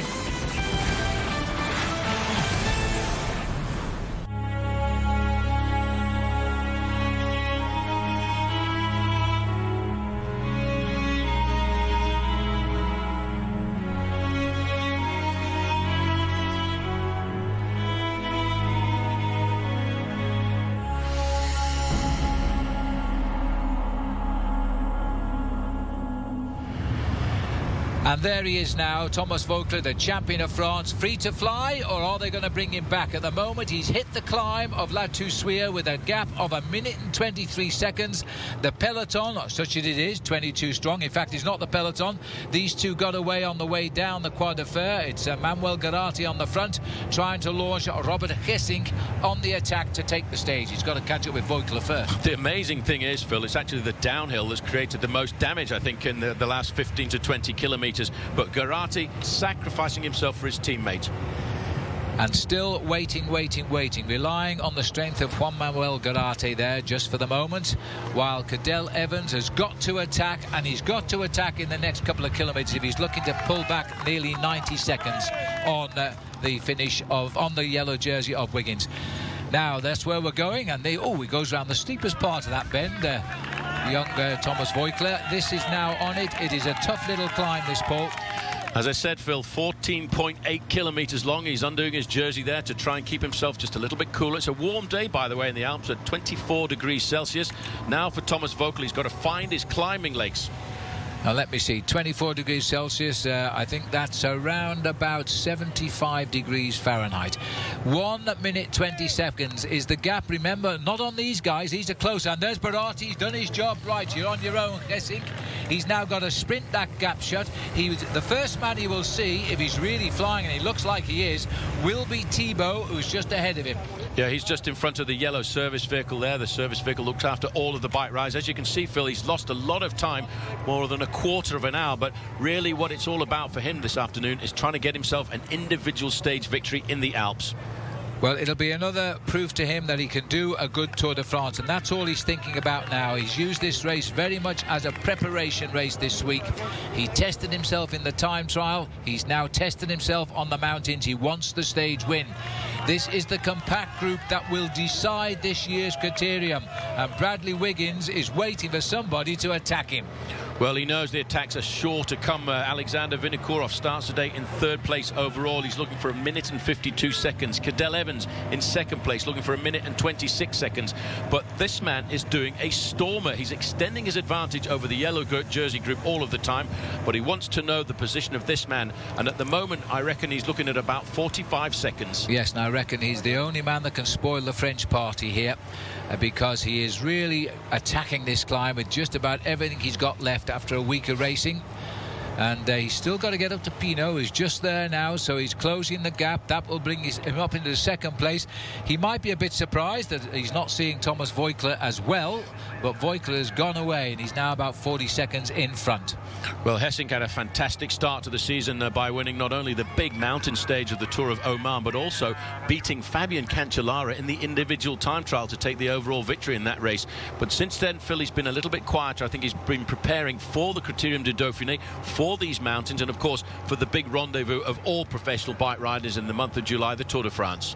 And there he is now, Thomas Voeckler, the champion of France, free to fly, or are they going to bring him back? At the moment, he's hit the climb of La Toussuire with a gap of 1 minute and 23 seconds. The peloton, such as it is, 22 strong. In fact, it's not the peloton. These two got away on the way down the Croix de Fer. It's Manuel Garate on the front, trying to launch Robert Gesink on the attack to take the stage. He's got to catch up with Voeckler first. The amazing thing is, Phil, it's actually the downhill that's created the most damage, I think, in the last 15 to 20 kilometres. But Garate sacrificing himself for his teammate. And still waiting, relying on the strength of Juan Manuel Garate there just for the moment, while Cadel Evans has got to attack, and he's got to attack in the next couple of kilometres if he's looking to pull back nearly 90 seconds on the finish on the yellow jersey of Wiggins. Now that's where we're going, and he goes around the steepest part of that bend. Young Thomas Voeckler. This is now on it. It is a tough little climb, this, Paul. As I said, Phil, 14.8 kilometres long. He's undoing his jersey there to try and keep himself just a little bit cooler. It's a warm day, by the way, in the Alps at 24 degrees Celsius. Now for Thomas Voeckler, he's got to find his climbing legs. Now let me see, 24 degrees Celsius, I think that's around about 75 degrees Fahrenheit. 1 minute 20 seconds is the gap. Remember, not on these guys, these are close. And there's Barati, he's done his job right. You're on your own, Gesink. He's now got to sprint that gap shut. The first man he will see, if he's really flying, and he looks like he is, will be Thibaut, who's just ahead of him. Yeah, he's just in front of the yellow service vehicle there. The service vehicle looks after all of the bike rides. As you can see, Phil, he's lost a lot of time, more than a quarter of an hour. But really what it's all about for him this afternoon is trying to get himself an individual stage victory in the Alps. Well, it'll be another proof to him that he can do a good Tour de France, and that's all he's thinking about now. He's used this race very much as a preparation race this week. He tested himself in the time trial. He's now tested himself on the mountains. He wants the stage win. This is the compact group that will decide this year's Criterium, and Bradley Wiggins is waiting for somebody to attack him. Well, he knows the attacks are sure to come. Alexander Vinokourov starts today in 3rd place overall. He's looking for 1 minute and 52 seconds. Cadel Evans in 2nd place, looking for 1 minute and 26 seconds. But this man is doing a stormer. He's extending his advantage over the yellow jersey group all of the time. But he wants to know the position of this man. And at the moment, I reckon he's looking at about 45 seconds. Yes, and I reckon he's the only man that can spoil the French party here, because he is really attacking this climb with just about everything he's got left after a week of racing. And he's still got to get up to Pinot, who's just there now, so he's closing the gap. That will bring him up into the 2nd place. He might be a bit surprised that he's not seeing Thomas Voeckler as well, but Voeckler has gone away and he's now about 40 seconds in front. Well, Hessink had a fantastic start to the season by winning not only the big mountain stage of the Tour of Oman, but also beating Fabian Cancellara in the individual time trial to take the overall victory in that race. But since then, Philly's been a little bit quieter. I think he's been preparing for the Criterium du Dauphine, for these mountains, and of course for the big rendezvous of all professional bike riders in the month of July, the Tour de France.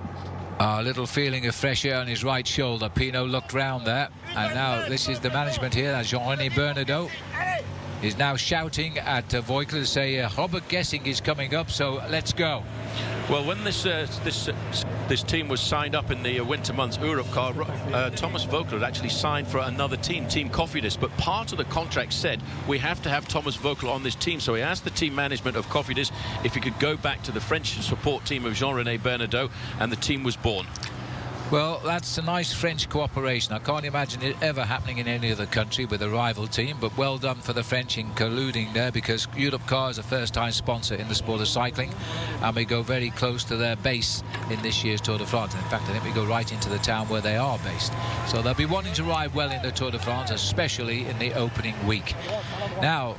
A little feeling of fresh air on his right shoulder. Pinot looked round there, and now this is the management here. Jean-René Bernadotte is now shouting at Voeckler to say Robert Gessing is coming up, so let's go. Well, when this team was signed up in the winter months, Europcar, Thomas Voeckler had actually signed for another team, Team Cofidis, but part of the contract said we have to have Thomas Voeckler on this team, so he asked the team management of Cofidis if he could go back to the French support team of Jean-René Bernadotte, and the team was born. Well, that's a nice French cooperation. I can't imagine it ever happening in any other country with a rival team, but well done for the French in colluding there, because Europcar is a first-time sponsor in the sport of cycling, and we go very close to their base in this year's Tour de France. In fact, I think we go right into the town where they are based. So they'll be wanting to ride well in the Tour de France, especially in the opening week. Now,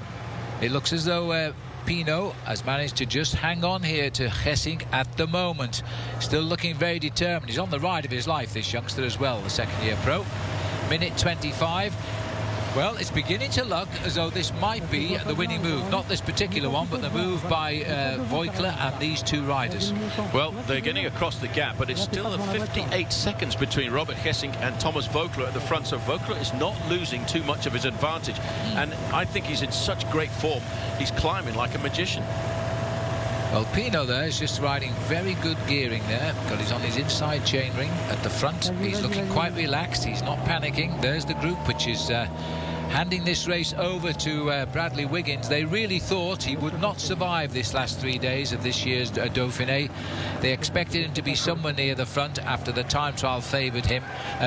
it looks as though Pinot has managed to just hang on here to Hessink at the moment. Still looking very determined. He's on the ride of his life, this youngster as well, the 2nd-year pro. Minute 25. Well, it's beginning to look as though this might be the winning move. Not this particular one, but the move by Voeckler and these two riders. Well, they're getting across the gap, but it's still 58 seconds between Robert Hessink and Thomas Voeckler at the front, so Voeckler is not losing too much of his advantage. And I think he's in such great form. He's climbing like a magician. Well, Pinot there is just riding very good gearing there, because he's on his inside chainring at the front. He's looking quite relaxed. He's not panicking. There's the group which is handing this race over to Bradley Wiggins. They really thought he would not survive this last 3 days of this year's Dauphiné. They expected him to be somewhere near the front after the time trial favoured him,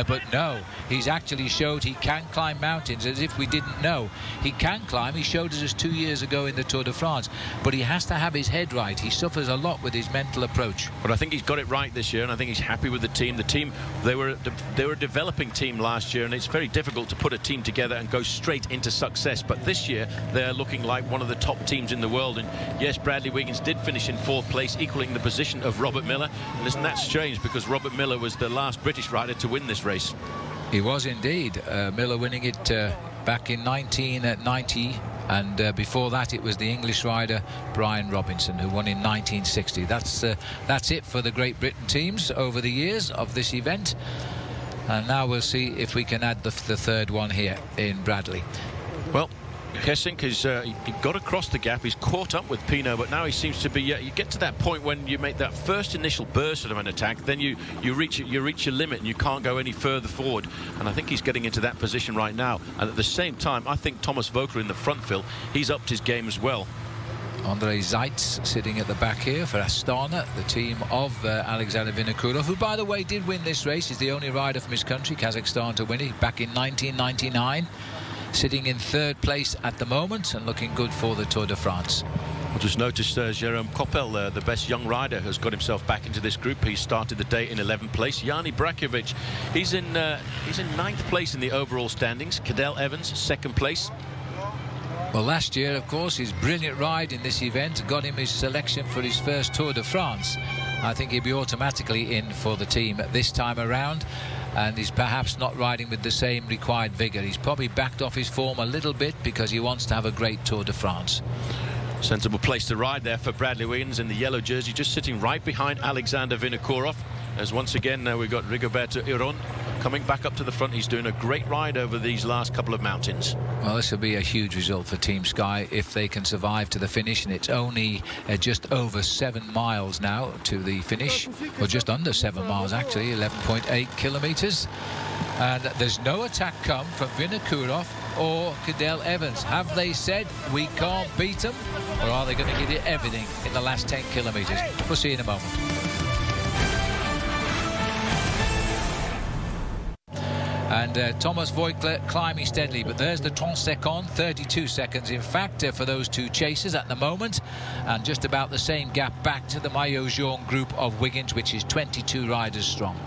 but no, he's actually showed he can climb mountains, as if we didn't know. He can climb. He showed us 2 years ago in the Tour de France, but he has to have his head right. He suffers a lot with his mental approach. But I think he's got it right this year, and I think he's happy with the team. The team, they were a developing team last year, and it's very difficult to put a team together and go straight into success. But this year, they're looking like one of the top teams in the world. And yes, Bradley Wiggins did finish in 4th place, equaling the position of Robert Miller. And isn't that strange, because Robert Miller was the last British rider to win this race. He was indeed. Miller winning it back in 1990. And before that, it was the English rider Brian Robinson who won in 1960. That's it for the Great Britain teams over the years of this event. And now we'll see if we can add the 3rd one here in Bradley. Well, Hessink has he got across the gap. He's caught up with Pinot, but now he seems to be. You get to that point when you make that first initial burst of an attack, then you reach your limit and you can't go any further forward. And I think he's getting into that position right now. And at the same time, I think Thomas Voeckler in the front, Phil, he's upped his game as well. André Zeitz sitting at the back here for Astana, the team of Alexander Vinokourov, who, by the way, did win this race. He's the only rider from his country, Kazakhstan, to win it back in 1999. Sitting in 3rd place at the moment and looking good for the Tour de France. I'll just notice Jérôme Coppel, the best young rider, has got himself back into this group. He started the day in 11th place. Jani Brakovic, he's in 9th place in the overall standings. Cadel Evans, 2nd place. Well, last year, of course, his brilliant ride in this event got him his selection for his first Tour de France. I think he'll be automatically in for the team this time around, and he's perhaps not riding with the same required vigour. He's probably backed off his form a little bit because he wants to have a great Tour de France. Sensible place to ride there for Bradley Wiggins in the yellow jersey, just sitting right behind Alexander Vinokourov. As once again we've got Rigoberto Uron coming back up to the front. He's doing a great ride over these last couple of mountains. Well, this will be a huge result for Team Sky if they can survive to the finish, and it's only just over 7 miles now to the finish, or just under 7 miles actually, 11.8 kilometres. And there's no attack come from Vinokourov or Cadel Evans. Have they said we can't beat them, or are they going to give it everything in the last 10 kilometres? We'll see in a moment. And Thomas Voigtler climbing steadily, but there's the 30 seconds, 32 seconds in fact for those two chasers at the moment, and just about the same gap back to the Maillot Jaune group of Wiggins, which is 22 riders strong.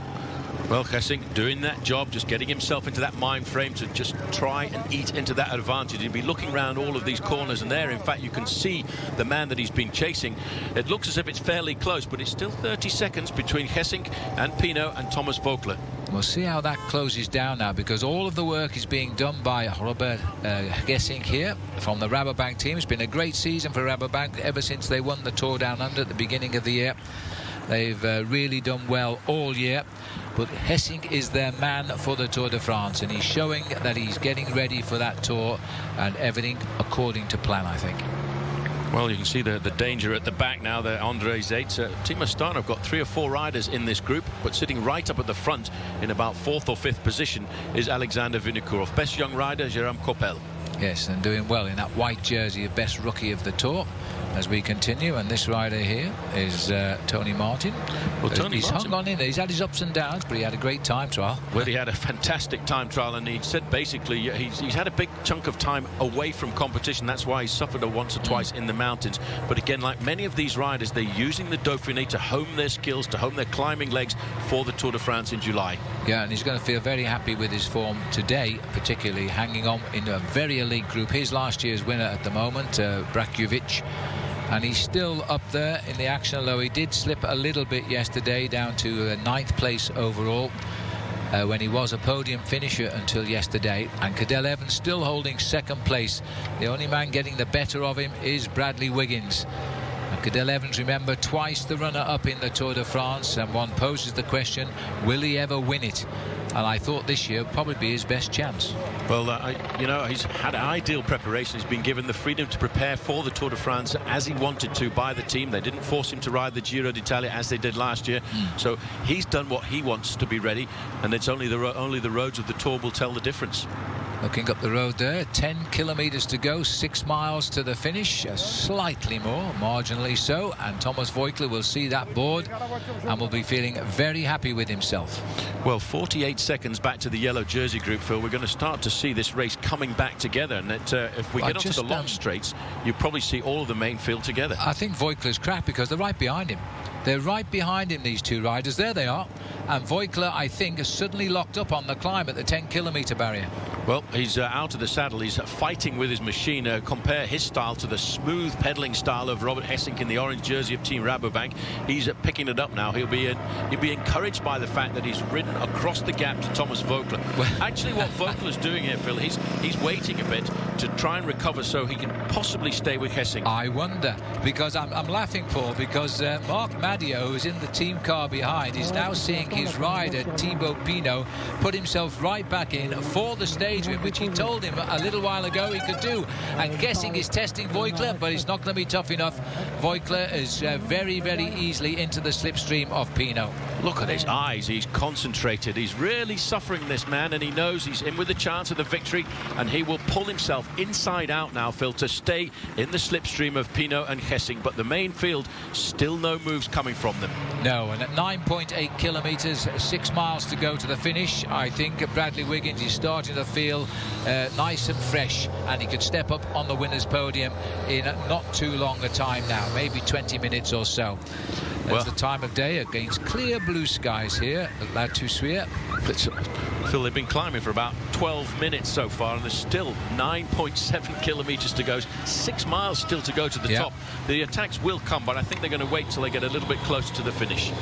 Well, Hessing doing that job, just getting himself into that mind frame to just try and eat into that advantage. He'll be looking around all of these corners, and there, in fact, you can see the man that he's been chasing. It looks as if it's fairly close, but it's still 30 seconds between Hessing and Pinot and Thomas Voigtler. We'll see how that closes down now, because all of the work is being done by Robert Hessing here from the Rabobank team. It's been a great season for Rabobank ever since they won the Tour Down Under at the beginning of the year. They've really done well all year, but Hessing is their man for the Tour de France, and he's showing that he's getting ready for that tour, and everything according to plan, I think. Well, you can see the danger at the back now there. Andre Zates, Team Astana have got 3 or 4 riders in this group, but sitting right up at the front in about 4th or 5th position is Alexander Vinokourov. Best young rider, Jérôme Coppel. Yes, and doing well in that white jersey, of best rookie of the Tour. As we continue, and this rider here is Tony Martin. Well, he's hung on in there. He's had his ups and downs, but he had a great time trial. Well, he had a fantastic time trial, and he said basically he's had a big chunk of time away from competition. That's why he suffered once or twice in the mountains. But again, like many of these riders, they're using the Dauphiné to hone their skills, to hone their climbing legs for the Tour de France in July. Yeah, and he's going to feel very happy with his form today, particularly hanging on in a very elite group. Here's last year's winner at the moment, Brakovic. And he's still up there in the action, although he did slip a little bit yesterday down to 9th place overall when he was a podium finisher until yesterday. And Cadel Evans still holding 2nd place. The only man getting the better of him is Bradley Wiggins. And Cadel Evans, remember, twice the runner-up in the Tour de France, and one poses the question, will he ever win it? And I thought this year would probably be his best chance. Well, you know, he's had ideal preparation. He's been given the freedom to prepare for the Tour de France as he wanted to by the team. They didn't force him to ride the Giro d'Italia as they did last year. So he's done what he wants to be ready, and it's only the roads of the Tour will tell the difference. Looking up the road there, 10 kilometres to go, 6 miles to the finish, slightly more, marginally so, and Thomas Voigtler will see that board and will be feeling very happy with himself. Well, 48 seconds back to the yellow jersey group, Phil. We're going to start to see this race coming back together, and that if we get onto the long straights, you probably see all of the main field together. I think Voigtler's cracked because they're right behind him. They're right behind him, these two riders. There they are. And Voigtler, I think, is suddenly locked up on the climb at the 10-kilometre barrier. Well, he's out of the saddle. He's fighting with his machine. Compare his style to the smooth pedaling style of Robert Hessing in the orange jersey of Team Rabobank. He's picking it up now. He'll be encouraged by the fact that he's ridden across the gap to Thomas Voigtler. Well, actually, what Voigtler's doing here, Phil, he's waiting a bit to try and recover so he can possibly stay with Hessing. I wonder, because I'm laughing, Paul, because Marc Madio, who's in the team car behind, is now seeing his rider, Thibaut Pinot, put himself right back in for the stage, which he told him a little while ago he could do. And guessing is testing Voigtler, but it's not going to be tough enough. Voigtler is very, very easily into the slipstream of Pinot. Look at his eyes. He's concentrated. He's really suffering, this man, and he knows he's in with a chance of the victory, and he will pull himself inside out now, Phil, to stay in the slipstream of Pinot and Hessing. But the main field, still no moves coming from them. No, and at 9.8 kilometres, 6 miles to go to the finish, I think Bradley Wiggins is starting to feel nice and fresh, and he could step up on the winner's podium in not too long a time now, maybe 20 minutes or so. There's the time of day against clear blue skies here at La Toussuirel. Phil, they've been climbing for about 12 minutes so far, and there's still 9.7 kilometers to go. 6 miles still to go to the top. The attacks will come, but I think they're going to wait till they get a little bit closer to the finish.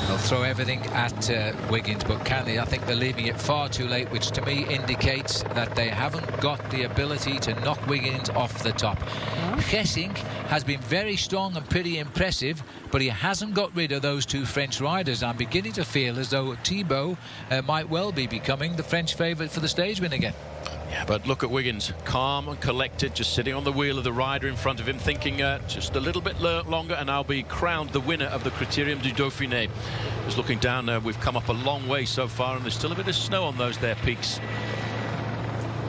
They'll throw everything at Wiggins, but can they? I think they're leaving it far too late, which to me indicates that they haven't got the ability to knock Wiggins off the top. Gesink has been very strong and pretty impressive, but he hasn't got rid of those two French riders. I'm beginning to feel as though Thibaut might well be becoming the French favourite for the stage win again. Yeah, but look at Wiggins, calm and collected, just sitting on the wheel of the rider in front of him, thinking just a little bit longer and I'll be crowned the winner of the Criterium du Dauphine. Just looking down, we've come up a long way so far, and there's still a bit of snow on those there peaks.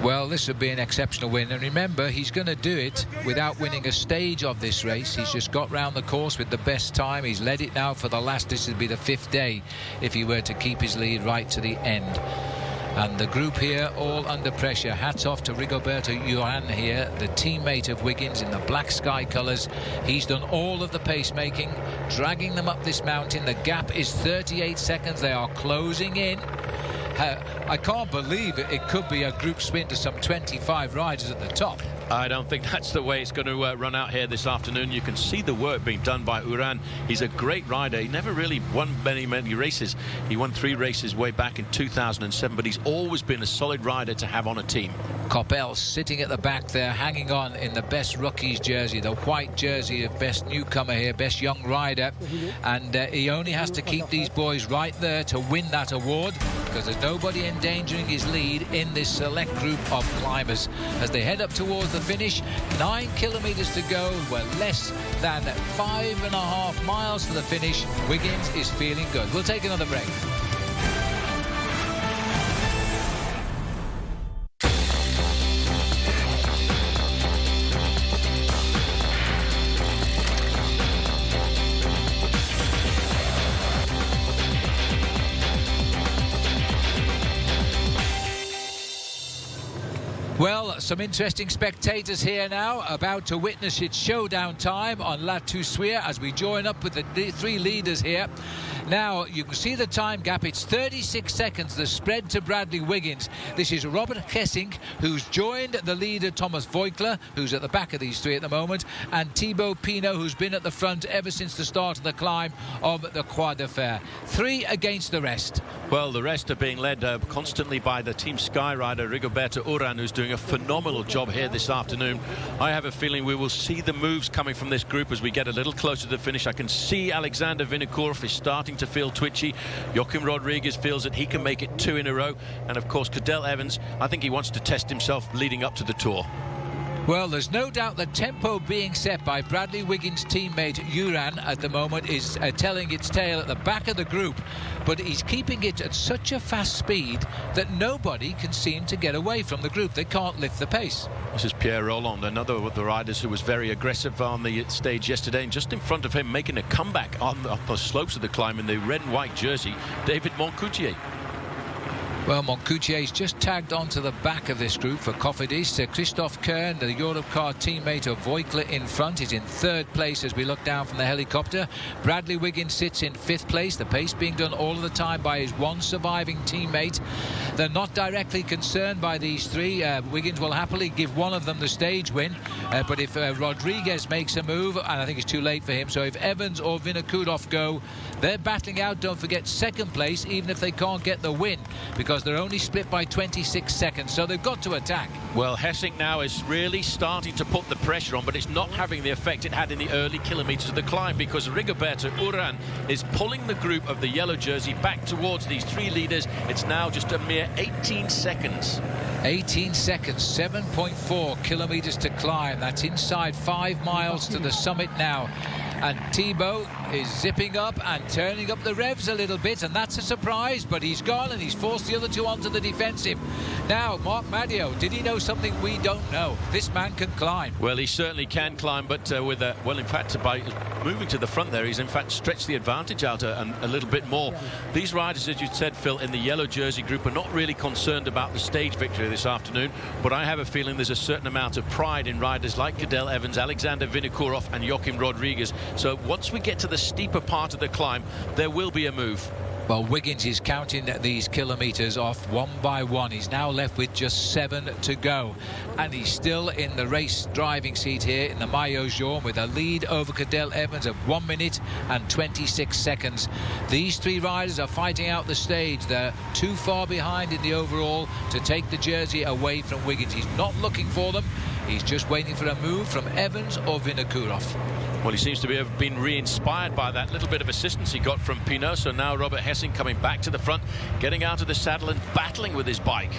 Well, this would be an exceptional win, and remember, he's going to do it without winning a stage of this race. He's just got round the course with the best time. He's led it now for the last, this would be the 5th day, if he were to keep his lead right to the end. And the group here all under pressure. Hats off to Rigoberto Urán here, the teammate of Wiggins in the black sky colours. He's done all of the pacemaking, dragging them up this mountain. The gap is 38 seconds. They are closing in. I can't believe it could be a group sprint to some 25 riders at the top. I don't think that's the way it's going to run out here this afternoon. You can see the work being done by Urán. He's a great rider. He never really won many races. He won 3 races way back in 2007, but he's always been a solid rider to have on a team. Coppel sitting at the back there, hanging on in the best rookies jersey, the white jersey of best newcomer here, best young rider, and he only has to keep these boys right there to win that award, because there's nobody endangering his lead in this select group of climbers. As they head up towards the finish, 9 kilometers to go. We're less than 5.5 miles to the finish. Wiggins is feeling good. We'll take another break. Well, some interesting spectators here now, about to witness its showdown time on La Toussuirel as we join up with the 3 leaders here. Now, you can see the time gap. It's 36 seconds, the spread to Bradley Wiggins. This is Robert Gesink, who's joined the leader, Thomas Voigtler, who's at the back of these 3 at the moment, and Thibaut Pinot, who's been at the front ever since the start of the climb of the Croix de Fer. 3 against the rest. Well, the rest are being led constantly by the team sky rider, Rigoberto Urán, who's doing a phenomenal job here this afternoon. I have a feeling we will see the moves coming from this group as we get a little closer to the finish. I can see Alexander Vinokourov is starting to feel twitchy. Joachim Rodriguez feels that he can make it 2 in a row. And of course, Cadel Evans, I think he wants to test himself leading up to the Tour. Well, there's no doubt the tempo being set by Bradley Wiggins' teammate Urán at the moment is telling its tale at the back of the group, but he's keeping it at such a fast speed that nobody can seem to get away from the group. They can't lift the pace. This is Pierre Rolland, another of the riders who was very aggressive on the stage yesterday, and just in front of him, making a comeback on the slopes of the climb in the red and white jersey, David Moncoutier. Well, Moncoutier's just tagged onto the back of this group for Cofidis. Christophe Kern, the Europcar teammate of Voigtler, in front. Is in 3rd place as we look down from the helicopter. Bradley Wiggins sits in 5th place. The pace being done all of the time by his one surviving teammate. They're not directly concerned by these 3. Wiggins will happily give one of them the stage win. But if Rodriguez makes a move, and I think it's too late for him, so if Evans or Vinokourov go, they're battling out, don't forget, 2nd place, even if they can't get the win, because they're only split by 26 seconds, so they've got to attack. Well, Gesink now is really starting to put the pressure on, but it's not having the effect it had in the early kilometres of the climb, because Rigoberto Urán is pulling the group of the yellow jersey back towards these 3 leaders. It's now just a mere 18 seconds. 18 seconds, 7.4 kilometres to climb. That's inside 5 miles to the summit now. And Thibaut is zipping up and turning up the revs a little bit, and that's a surprise, but he's gone and he's forced the other 2 onto the defensive. Now, Marc Madio, did he know something we don't know? This man can climb. Well, he certainly can climb, but in fact, by moving to the front there, he's in fact stretched the advantage out a little bit more. These riders, as you said, Phil, in the yellow jersey group are not really concerned about the stage victory this afternoon, but I have a feeling there's a certain amount of pride in riders like Cadel Evans, Alexander Vinokourov and Joachim Rodriguez. So once we get to the steeper part of the climb, there will be a move. Well, Wiggins is counting these kilometres off one by one. He's now left with just 7 to go. And he's still in the race driving seat here in the Maillot Jaune with a lead over Cadel Evans of 1 minute and 26 seconds. These three riders are fighting out the stage. They're too far behind in the overall to take the jersey away from Wiggins. He's not looking for them. He's just waiting for a move from Evans or Vinokourov. Well, he seems to have been re-inspired by that little bit of assistance he got from Pinot. So now Robert Hessing coming back to the front, getting out of the saddle and battling with his bike.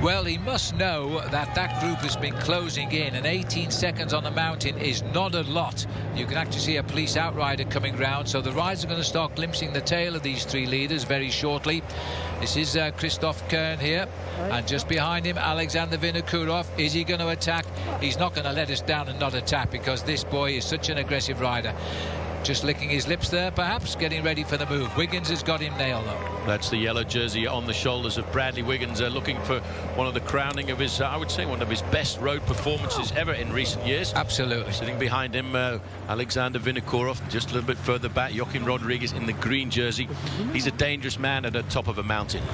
Well, he must know that that group has been closing in, and 18 seconds on the mountain is not a lot. You can actually see a police outrider coming round, so the riders are going to start glimpsing the tail of these three leaders very shortly. This is Christoph Kern here, and just behind him, Alexander Vinokourov. Is he going to attack? He's not going to let us down and not attack, because this boy is such an aggressive rider. Just licking his lips there, perhaps, getting ready for the move. Wiggins has got him nailed, though. That's the yellow jersey on the shoulders of Bradley Wiggins, looking for one of the crowning of his, I would say, one of his best road performances ever in recent years. Absolutely. Sitting behind him, Alexander Vinokourov, just a little bit further back, Joaquim Rodriguez in the green jersey. He's a dangerous man at the top of a mountain.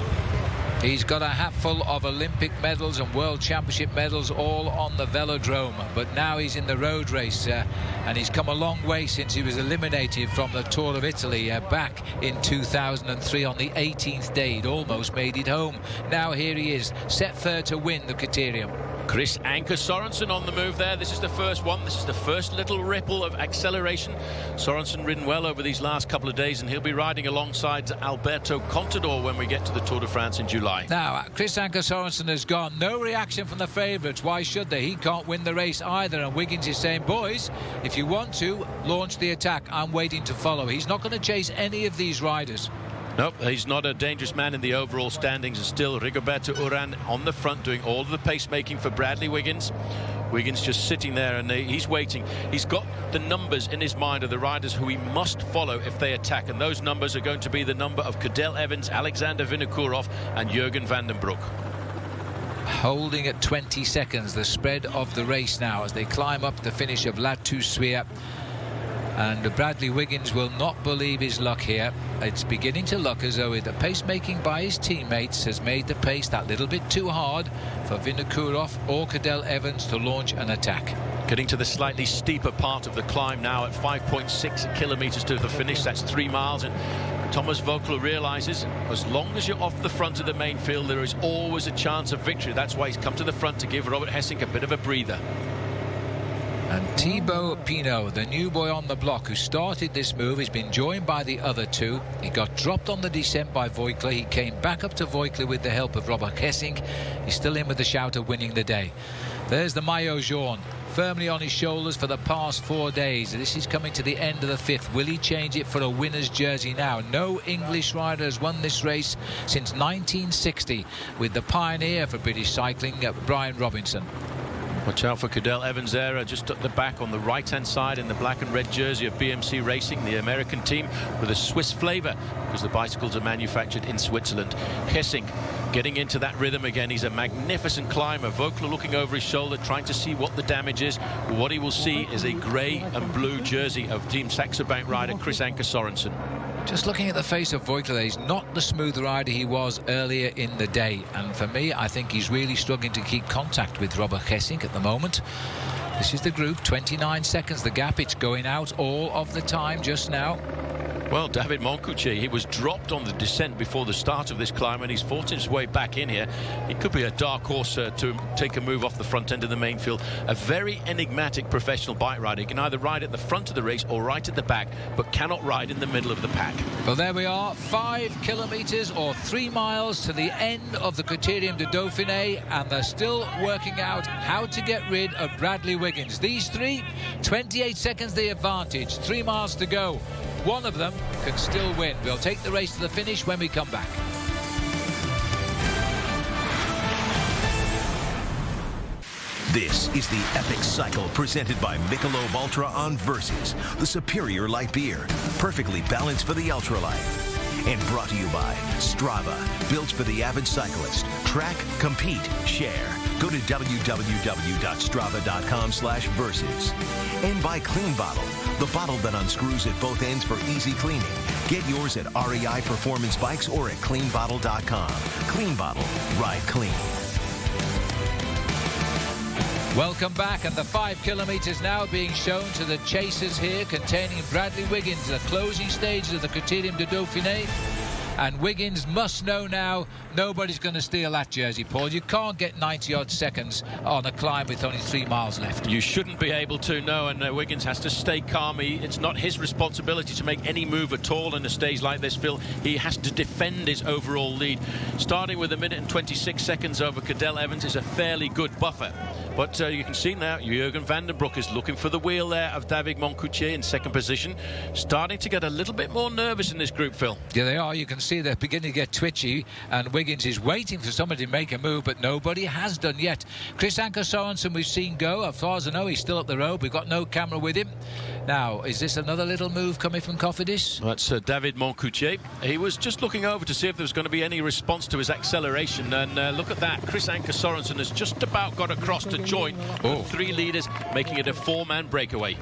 He's got a hatful of Olympic medals and World Championship medals all on the velodrome, but now he's in the road race, and he's come a long way since he was eliminated from the Tour of Italy back in 2003 on the 18th day. He'd almost made it home. Now here he is, set third to win the Criterium. Chris Anker Sorensen on the move there. This is the first one. This is the first little ripple of acceleration. Sorensen ridden well over these last couple of days, and he'll be riding alongside Alberto Contador when we get to the Tour de France in July. Now, Chris Anker Sorensen has gone. No reaction from the favourites. Why should they? He can't win the race either. And Wiggins is saying, boys, if you want to, launch the attack. I'm waiting to follow. He's not going to chase any of these riders. Nope, he's not a dangerous man in the overall standings, and still Rigoberto Urán on the front doing all of the pacemaking for Bradley Wiggins. Wiggins just sitting there, and he's waiting. He's got the numbers in his mind of the riders who he must follow if they attack, and those numbers are going to be the number of Cadel Evans, Alexander Vinokourov and Jürgen van den Broek. Holding at 20 seconds the spread of the race now as they climb up the finish of La Toussuirel. And Bradley Wiggins will not believe his luck here. It's beginning to look as though the pacemaking by his teammates has made the pace that little bit too hard for Vinokourov or Cadel Evans to launch an attack. Getting to the slightly steeper part of the climb now at 5.6 kilometres to the finish. That's 3 miles. And Thomas Voeckler realises as long as you're off the front of the main field, there is always a chance of victory. That's why he's come to the front to give Robert Hessing a bit of a breather. And Thibaut Pinot, the new boy on the block who started this move, has been joined by the other two. He got dropped on the descent by Voeckler. He came back up to Voeckler with the help of Robert Hessing. He's still in with the shout of winning the day. There's the Maillot Jaune, firmly on his shoulders for the past 4 days. This is coming to the end of the 5th. Will he change it for a winner's jersey now? No English rider has won this race since 1960 with the pioneer for British cycling, Brian Robinson. Watch out for Cadel Evans there, just at the back on the right-hand side in the black and red jersey of BMC Racing, the American team, with a Swiss flavour because the bicycles are manufactured in Switzerland. Hessing getting into that rhythm again. He's a magnificent climber. Voeckler looking over his shoulder, trying to see what the damage is. But what he will see is a grey and blue jersey of Team Saxo Bank rider Chris Anker Sorensen. Just looking at the face of Voeckler, he's not the smooth rider he was earlier in the day. And for me, I think he's really struggling to keep contact with Robert Hessing at the moment. This is the group, 29 seconds the gap. It's going out all of the time just now. Well, David Moncoutier, he was dropped on the descent before the start of this climb, and he's fought his way back in here. He could be a dark horse to take a move off the front end of the main field. A very enigmatic professional bike rider. He can either ride at the front of the race or right at the back, but cannot ride in the middle of the pack. Well, there we are, 5 kilometres or 3 miles to the end of the Criterium du Dauphine, and they're still working out how to get rid of Bradley Wiggins. These three, 28 seconds the advantage, 3 miles to go. One of them can still win. We'll take the race to the finish when we come back. This is the Epic Cycle presented by Michelob Ultra on Versus, the superior light beer, perfectly balanced for the ultralife. And brought to you by Strava, built for the avid cyclist. Track, compete, share. Go to www.strava.com/versus. And buy Clean Bottle, the bottle that unscrews at both ends for easy cleaning. Get yours at REI Performance Bikes or at cleanbottle.com. Clean Bottle, ride clean. Welcome back, and the 5 kilometres now being shown to the chasers here, containing Bradley Wiggins, the closing stages of the Criterium du Dauphine. And Wiggins must know now nobody's going to steal that jersey, Paul. You can't get 90-odd seconds on a climb with only 3 miles left. You shouldn't be able to, no, and Wiggins has to stay calm. It's not his responsibility to make any move at all in a stage like this, Phil. He has to defend his overall lead. Starting with 1 minute and 26 seconds over Cadel Evans is a fairly good buffer. But you can see now, Jurgen van den Broek is looking for the wheel there of David Moncoutier in second position. Starting to get a little bit more nervous in this group, Phil. Yeah, they are. You can see they're beginning to get twitchy, and Wiggins is waiting for somebody to make a move, but nobody has done yet. Chris Anker Sorensen we've seen go. As far as I know, he's still up the road. We've got no camera with him. Now, is this another little move coming from Cofidis? That's David Moncoutier. He was just looking over to see if there was going to be any response to his acceleration, and look at that. Chris Anker Sorensen has just about got across to join the 3 leaders, making it a 4-man breakaway.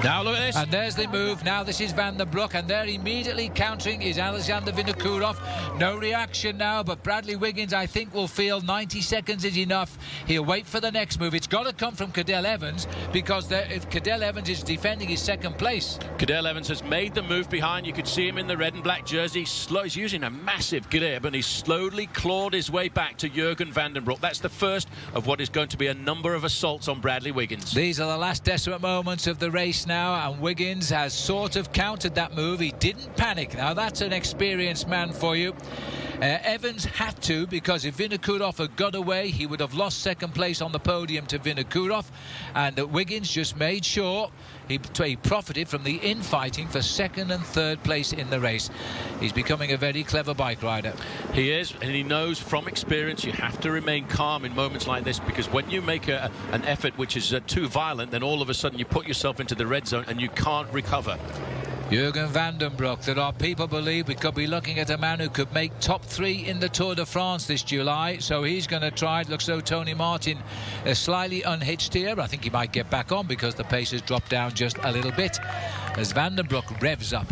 Now look at this. And there's the move. Now this is Van den Broek, and there immediately countering is Alexander Vinokourov. No reaction now, but Bradley Wiggins, I think, will feel 90 seconds is enough. He'll wait for the next move. It's got to come from Cadel Evans, because if Cadel Evans is defending his second place. Cadel Evans has made the move behind. You could see him in the red and black jersey. He's using a massive grip, and he's slowly clawed his way back to Jurgen van den Broek. That's the first of what is going to be a number of assaults on Bradley Wiggins. These are the last desperate moments of the race now, and Wiggins has sort of countered that move. He didn't panic. Now that's an experienced man for you. Evans had to, because if Vinokourov had got away, he would have lost second place on the podium to Vinokourov, and Wiggins just made sure he profited from the infighting for second and third place in the race. He's becoming a very clever bike rider. He is, and he knows from experience you have to remain calm in moments like this, because when you make an effort which is too violent, then all of a sudden you put yourself into the red zone and you can't recover. Jurgen van den Broek, there are people believe we could be looking at a man who could make top 3 in the Tour de France this July, so he's going to try. It looks so Tony Martin is slightly unhitched here. I think he might get back on because the pace has dropped down just a little bit as Van den Broek revs up.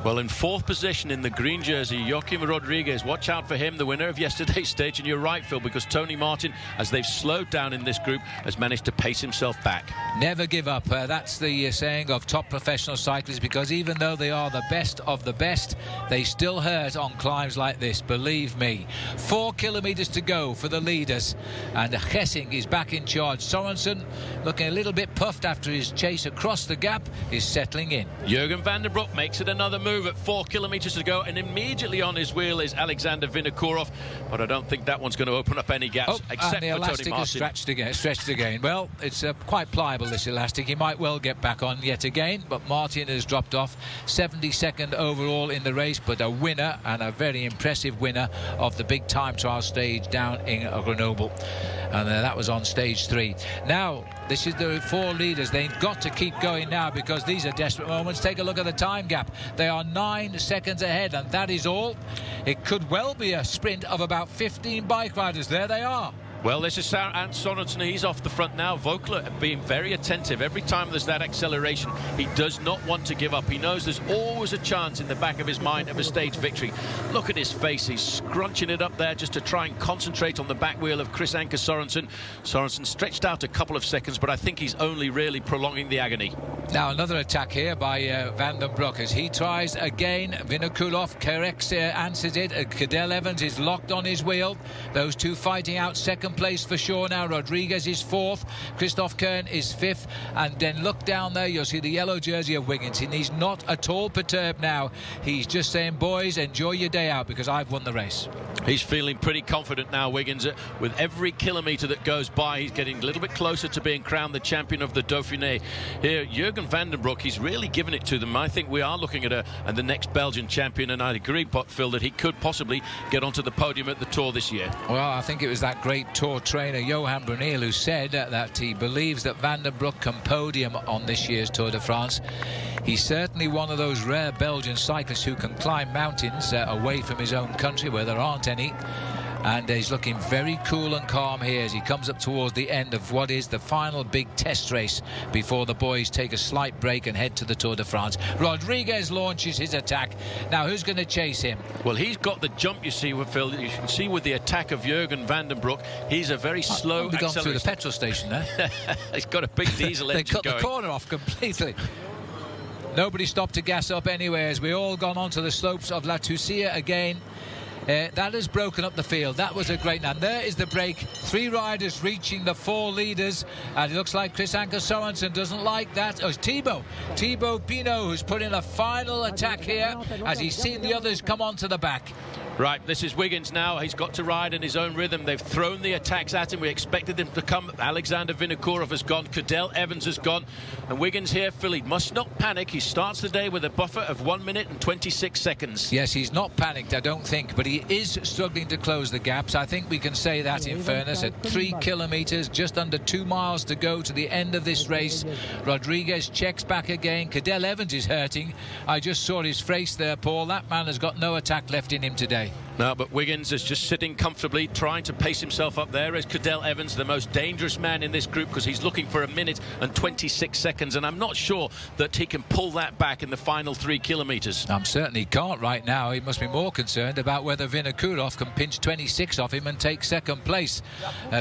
Well, in 4th position in the green jersey, Joaquim Rodriguez. Watch out for him, the winner of yesterday's stage. And you're right, Phil, because Tony Martin, as they've slowed down in this group, has managed to pace himself back. Never give up. That's the saying of top professional cyclists, because even though they are the best of the best, they still hurt on climbs like this, believe me. 4 kilometres to go for the leaders, and Gessing is back in charge. Sorensen, looking a little bit puffed after his chase across the gap, is settling in. Jurgen van den Broek makes it another move at 4 kilometres to go, and immediately on his wheel is Alexander Vinokourov, but I don't think that one's going to open up any gaps, except and the for elastic Tony is Martin. stretched again. Well, it's quite pliable, this elastic. He might well get back on yet again, but Martin has dropped off. 72nd overall in the race, but a winner, and a very impressive winner, of the big time trial stage down in Grenoble, and that was on stage 3. Now this is the 4 leaders. They've got to keep going now, because these are desperate moments. Take a look at the time gap. They are 9 seconds ahead, and that is all. It could well be a sprint of about 15 bike riders. There they are. Well, this is Sorensen. He's off the front now. Vogler being very attentive. Every time there's that acceleration, he does not want to give up. He knows there's always a chance in the back of his mind of a stage victory. Look at his face. He's scrunching it up there just to try and concentrate on the back wheel of Chris Anker Sorensen. Sorensen stretched out a couple of seconds, but I think he's only really prolonging the agony. Now another attack here by Van den Broek as he tries again. Vinokourov corrects, answers it. Cadel Evans is locked on his wheel. Those two fighting out second place for sure now. Rodriguez is 4th, Christoph Kern is 5th, and then look down there, you'll see the yellow jersey of Wiggins, and he's not at all perturbed now. He's just saying, boys, enjoy your day out, because I've won the race. He's feeling pretty confident now, Wiggins. With every kilometre that goes by, he's getting a little bit closer to being crowned the champion of the Dauphiné. Here, Jurgen van den Broek, he's really given it to them. I think we are looking at the next Belgian champion, and I'd agree, Phil, that he could possibly get onto the podium at the Tour this year. Well, I think it was that great Tour trainer, Johan Bruneel, who said that he believes that Van den Broek can podium on this year's Tour de France. He's certainly one of those rare Belgian cyclists who can climb mountains away from his own country where there aren't any. and he's looking very cool and calm here as he comes up towards the end of what is the final big test race before the boys take a slight break and head to the Tour de France. Rodriguez launches his attack. Now, who's going to chase him? Well, he's got the jump, you see, with Phil. You can see with the attack of Jürgen van den Broek, he's a very slow They've gone through the petrol station there. He's got a big diesel engine They cut going. the corner off completely. Nobody stopped to gas up anyway as we all gone onto the slopes of La Toussuirel again. That has broken up the field. That was a great... And there is the break. 3 riders reaching the 4 leaders. And it looks like Chris Anker Sorensen doesn't like that. Oh, it's Thibaut Pinot who's put in a final attack here as he's seen the others come onto the back. Right, this is Wiggins now. He's got to ride in his own rhythm. They've thrown the attacks at him. We expected them to come. Alexander Vinokourov has gone. Cadel Evans has gone. And Wiggins here, Phil, he must not panic. He starts the day with a buffer of 1 minute and 26 seconds. Yes, he's not panicked, I don't think, but he is struggling to close the gaps. I think we can say that in fairness. At 3 kilometres, just under 2 miles to go to the end of this race. Rodriguez checks back again. Cadel Evans is hurting. I just saw his face there, Paul. That man has got no attack left in him today. No, but Wiggins is just sitting comfortably, trying to pace himself up. There is Cadel Evans, the most dangerous man in this group, because he's looking for 1 minute and 26 seconds, and I'm not sure that he can pull that back in the final 3 kilometres. Certainly can't right now. He must be more concerned about whether Vinokourov can pinch 26 off him and take second place,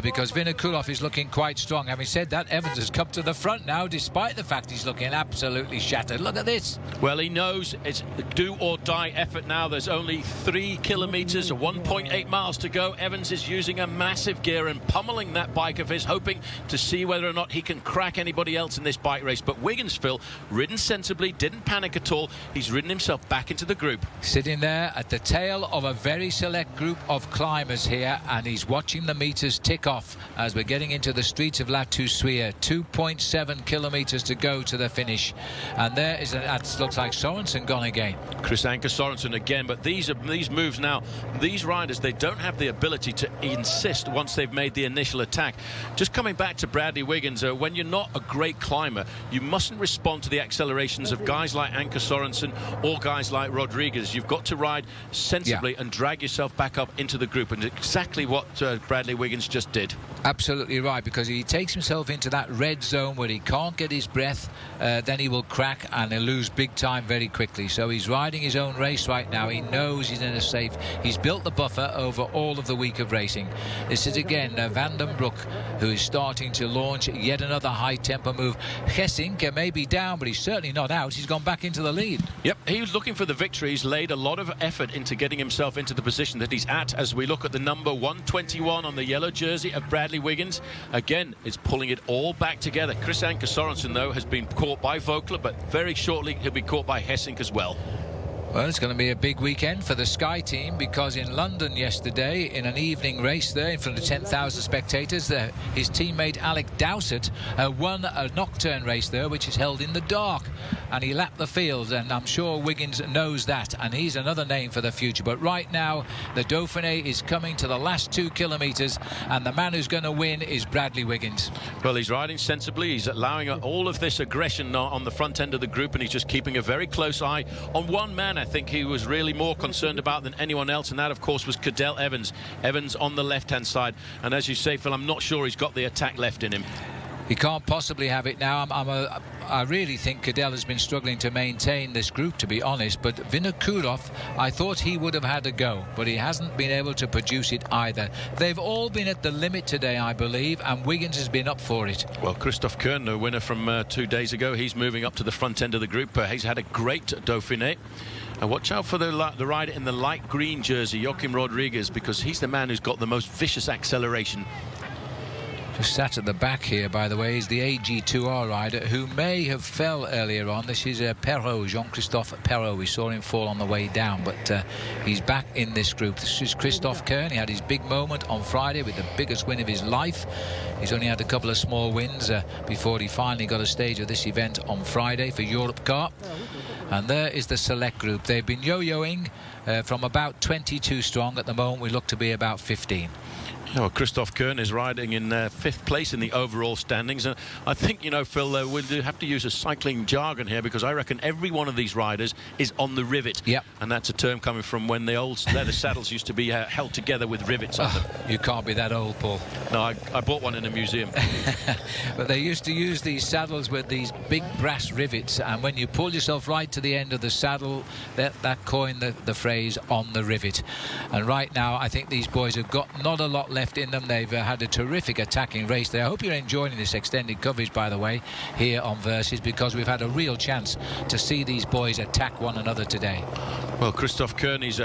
because Vinokourov is looking quite strong. Having said that, Evans has come to the front now, despite the fact he's looking absolutely shattered. Look at this. Well, he knows it's a do-or-die effort now. There's only 3 kilometres, 1.8 miles to go. Evans is using a massive gear and pummeling that bike of his, hoping to see whether or not he can crack anybody else in this bike race. But Wiggins, Phil, ridden sensibly, didn't panic at all. He's ridden himself back into the group. Sitting there at the tail of a very select group of climbers here, and he's watching the meters tick off as we're getting into the streets of La Toussuirel. 2.7 kilometres to go to the finish. And there is that looks like Sorensen gone again. Chris Anker Sorensen again, but these moves now, these riders, they don't have the ability to insist once they've made the initial attack. Just coming back to Bradley Wiggins, when you're not a great climber, you mustn't respond to the accelerations of guys like Anker Sorensen or guys like Rodriguez. You've got to ride sensibly and drag yourself back up into the group, and exactly what Bradley Wiggins just did. Absolutely right, because he takes himself into that red zone where he can't get his breath, then he will crack and he'll lose big time very quickly. So he's riding his own race right now. He knows he's in a safe. He's built the buffer over all of the week of racing. This is again Van den Broek, who is starting to launch yet another high tempo move. Gesink may be down, but he's certainly not out. He's gone back into the lead. Yep, he was looking for the victory. He's laid a lot of effort into getting himself into the position that he's at, as we look at the number 121 on the yellow jersey of Bradley Wiggins. Again, it's pulling it all back together. Chris Anker Sorensen, though, has been caught by Vogler, but very shortly he'll be caught by Gesink as well. Well, it's going to be a big weekend for the Sky team, because in London yesterday, in an evening race there in front of 10,000 spectators, his teammate Alec Dowsett won a nocturne race there, which is held in the dark, and he lapped the field, and I'm sure Wiggins knows that, and he's another name for the future. But right now, the Dauphiné is coming to the last 2 kilometres, and the man who's going to win is Bradley Wiggins. Well, he's riding sensibly. He's allowing all of this aggression on the front end of the group, and he's just keeping a very close eye on one man. I think he was really more concerned about than anyone else, and that of course was Cadel Evans. Evans on the left hand side, and as you say, Phil, I'm not sure he's got the attack left in him. He can't possibly have it now. I really think Cadel has been struggling to maintain this group, to be honest, but Vinokourov, I thought he would have had a go, but he hasn't been able to produce it either. They've all been at the limit today, I believe, and Wiggins has been up for it. Well, Christophe Kern, the winner from 2 days ago, he's moving up to the front end of the group. He's had a great Dauphiné. And watch out for the rider in the light green jersey, Joaquim Rodriguez, because he's the man who's got the most vicious acceleration. Just sat at the back here, by the way, is the AG2R rider who may have fell earlier on. This is Perrault, Jean-Christophe Perrault. We saw him fall on the way down, but he's back in this group. This is Christophe Kern. He had his big moment on Friday with the biggest win of his life. He's only had a couple of small wins before he finally got a stage of this event on Friday for Europe Car. And there is the select group. They've been yo-yoing from about 22 strong. At the moment, we look to be about 15. Well, Christophe Kern is riding in 5th place in the overall standings. And I think, you know, Phil, we'll have to use a cycling jargon here, because I reckon every one of these riders is on the rivet. Yep. And that's a term coming from when the old leather saddles used to be held together with rivets on them. You can't be that old, Paul. No, I bought one in a museum. But they used to use these saddles with these big brass rivets, and when you pull yourself right to the end of the saddle, that coined the phrase "on the rivet." And right now, I think these boys have got not a lot left in them. They've had a terrific attacking race there. I hope you're enjoying this extended coverage, by the way, here on Versus, because we've had a real chance to see these boys attack one another today. Well, Christophe Kern is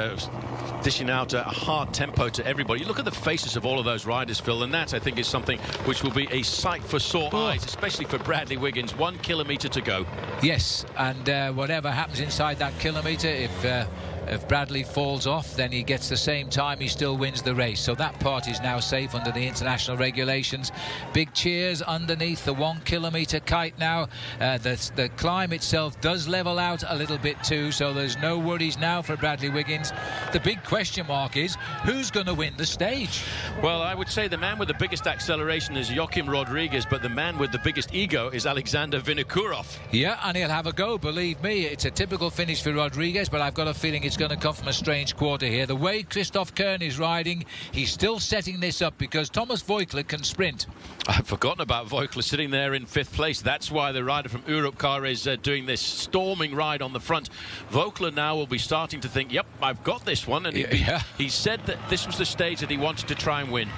dishing out a hard tempo to everybody. You look at the faces of all of those riders, Phil, and that, I think, is something which will be a sight for sore eyes, especially for Bradley Wiggins. 1 kilometre to go. Yes, and whatever happens inside that kilometre, if Bradley falls off, then he gets the same time, he still wins the race. So that part is now safe under the international regulations. Big cheers underneath the 1 kilometre kite now. The climb itself does level out a little bit too, so there's no worries now for Bradley Wiggins. The big question mark is, who's going to win the stage? Well, I would say the man with the biggest acceleration is Joachim Rodriguez, but the man with the biggest ego is Alexander Vinokourov. Yeah, and he'll have a go, believe me. It's a typical finish for Rodriguez, but I've got a feeling it's going to come from a strange quarter here. The way Christophe Kern is riding, he's still setting this up because Thomas Voigtler can sprint. I've forgotten about Voigtler sitting there in 5th place. That's why the rider from Europcar is doing this storming ride on the front. Voigtler now will be starting to think, yep, I've got this one. And he said that this was the stage that he wanted to try and win.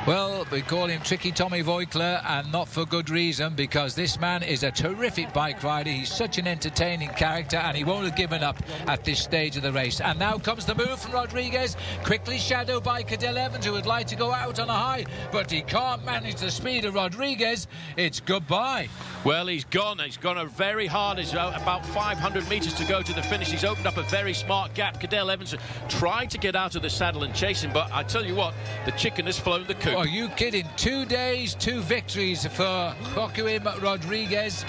Well, we call him Tricky Tommy Voigtler, and not for good reason, because this man is a terrific bike rider. He's such an entertaining character, and he won't have given up at this stage of the race. And now comes the move from Rodriguez, quickly shadowed by Cadel Evans, who would like to go out on a high, but he can't manage the speed of Rodriguez. It's goodbye. Well, he's gone. He's gone very hard. It's about 500 metres to go to the finish. He's opened up a very smart gap. Cadel Evans tried to get out of the saddle and chase him, but I tell you what, the chicken has flown the coop. Are you kidding? 2 days, 2 victories for Joaquim Rodriguez.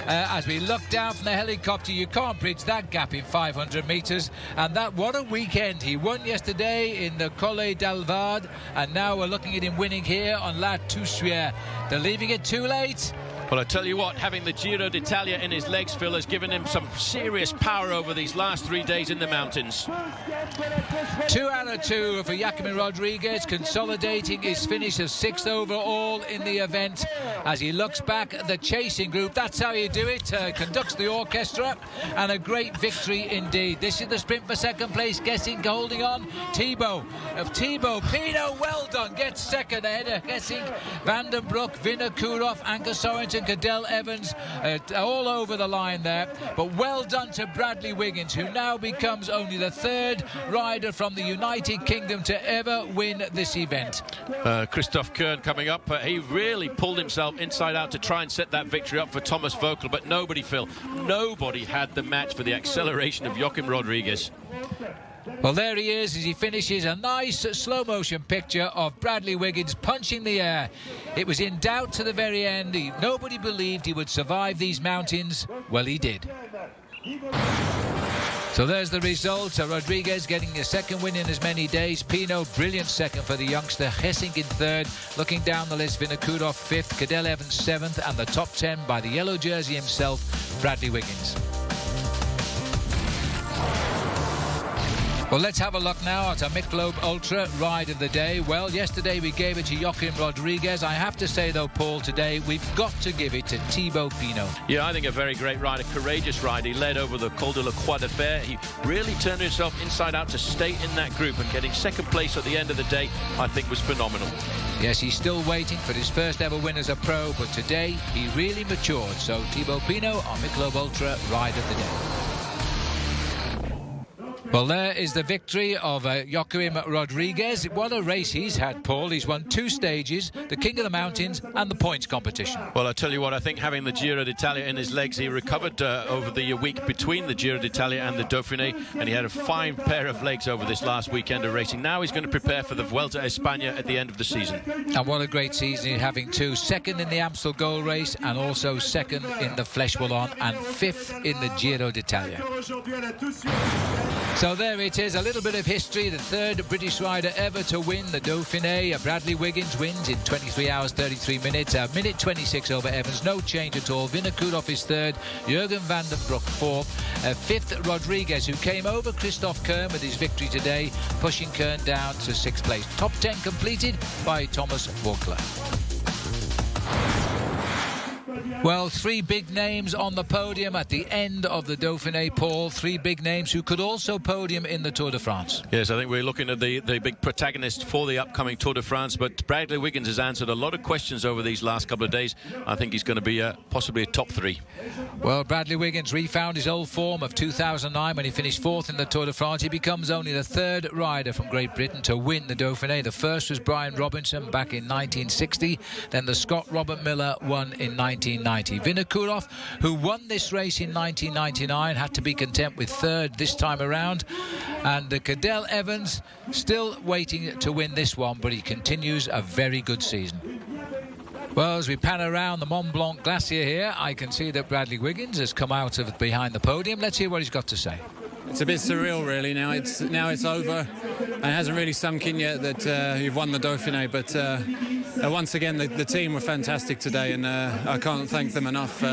As we look down from the helicopter, you can't bridge that gap in 500 metres. And what a weekend. He won yesterday in the Collet d'Alvard, and now we're looking at him winning here on La Toussuirel. They're leaving it too late. Well, I tell you what, having the Giro d'Italia in his legs, Phil, has given him some serious power over these last 3 days in the mountains. 2 out of 2 for Joaquim Rodriguez, consolidating his finish of 6th overall in the event. As he looks back at the chasing group, that's how you do it. Conducts the orchestra, and a great victory indeed. This is the sprint for 2nd place. Gessing holding on. Thibaut Pinot, well done, gets 2nd ahead of Gessing, Vandenbroek, Vinokourov, Anke Sorensen, Cadel Evans, all over the line there. But well done to Bradley Wiggins, who now becomes only the 3rd rider from the United Kingdom to ever win this event. Christophe Kern coming up. He really pulled himself inside out to try and set that victory up for Thomas Voigtler, but nobody, Phil, nobody had the match for the acceleration of Joachim Rodriguez. Well, there he is as he finishes. A nice slow-motion picture of Bradley Wiggins punching the air. It was in doubt to the very end. Nobody believed he would survive these mountains. Well, he did. So there's the result. Rodriguez getting a 2nd win in as many days. Pinot, brilliant 2nd for the youngster. Gessing in 3rd. Looking down the list, Vinokourov 5th, Cadel Evans 7th, and the top 10 by the yellow jersey himself, Bradley Wiggins. Well, let's have a look now at our Michelob Ultra ride of the day. Well, yesterday we gave it to Joachim Rodriguez. I have to say, though, Paul, today we've got to give it to Thibaut Pinot. Yeah, I think a very great rider, courageous ride. He led over the Col de la Croix de Fer. He really turned himself inside out to stay in that group, and getting 2nd place at the end of the day, I think, was phenomenal. Yes, he's still waiting for his first ever win as a pro, but today he really matured. So Thibaut Pinot, our Michelob Ultra ride of the day. Well, there is the victory of Joachim Rodriguez. What a race he's had, Paul. He's won 2 stages, the King of the Mountains and the points competition. Well, I tell you what, I think having the Giro d'Italia in his legs, he recovered over the week between the Giro d'Italia and the Dauphiné, and he had a fine pair of legs over this last weekend of racing. Now he's going to prepare for the Vuelta a España at the end of the season. And what a great season he's having too. 2nd in the Amstel Gold Race, and also 2nd in the Flèche Wallonne, and 5th in the Giro d'Italia. So there it is, a little bit of history. The third British rider ever to win the Dauphiné. Bradley Wiggins wins in 23 hours 33 minutes, a minute 26 over Evans, no change at all. Vinokourov is third, Jürgen van den Broek fourth, fifth Rodriguez, who came over Christoph Kern with his victory today, pushing Kern down to sixth place. Top 10 completed by Thomas Vogler. Well, three big names on the podium at the end of the Dauphiné, Paul. Three big names who could also podium in the Tour de France. Yes, I think we're looking at the big protagonist for the upcoming Tour de France, but Bradley Wiggins has answered a lot of questions over these last couple of days. I think he's going to be possibly a top three. Well, Bradley Wiggins refound his old form of 2009 when he finished fourth in the Tour de France. He becomes only the third rider from Great Britain to win the Dauphiné. The first was Brian Robinson back in 1960. Then the Scot Robert Miller won in 1990. Vinokourov, who won this race in 1999, had to be content with third this time around. And Cadel Evans still waiting to win this one, but he continues a very good season. Well, as we pan around the Mont Blanc Glacier here, I can see that Bradley Wiggins has come out of behind the podium. Let's hear what he's got to say. It's a bit surreal, really. Now it's over, and it hasn't really sunk in yet that you've won the Dauphiné. But once again, the team were fantastic today, and I can't thank them enough.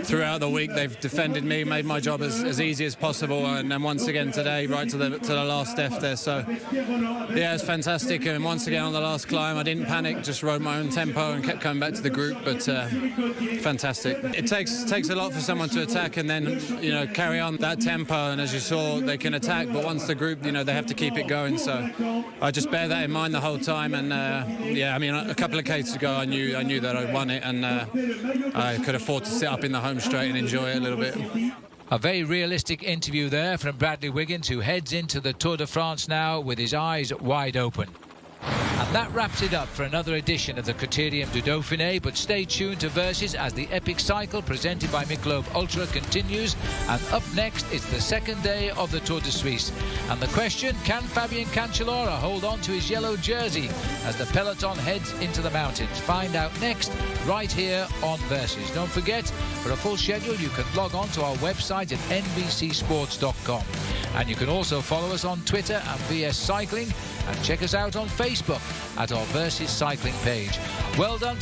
Throughout the week, they've defended me, made my job as easy as possible, and then once again today, right to the last F there. So yeah, it's fantastic. And once again on the last climb, I didn't panic, just rode my own tempo and kept coming back to the group. But fantastic. It takes a lot for someone to attack and then carry on that tempo. And as you saw, they can attack, but once the group, they have to keep it going. So I just bear that in mind the whole time. And yeah, I mean, a couple of cases ago, I knew that I won it, and I could afford to sit up in the home straight and enjoy it a little bit. A very realistic interview there from Bradley Wiggins, who heads into the Tour de France now with his eyes wide open. And that wraps it up for another edition of the Criterium du Dauphine, but stay tuned to Versus as the epic cycle presented by Michelob Ultra continues, and up next is the second day of the Tour de Suisse. And the question, can Fabian Cancellara hold on to his yellow jersey as the peloton heads into the mountains? Find out next, right here on Versus. Don't forget, for a full schedule, you can log on to our website at nbcsports.com. And you can also follow us on Twitter at VS Cycling, and check us out on Facebook at our Versus Cycling page. Well done.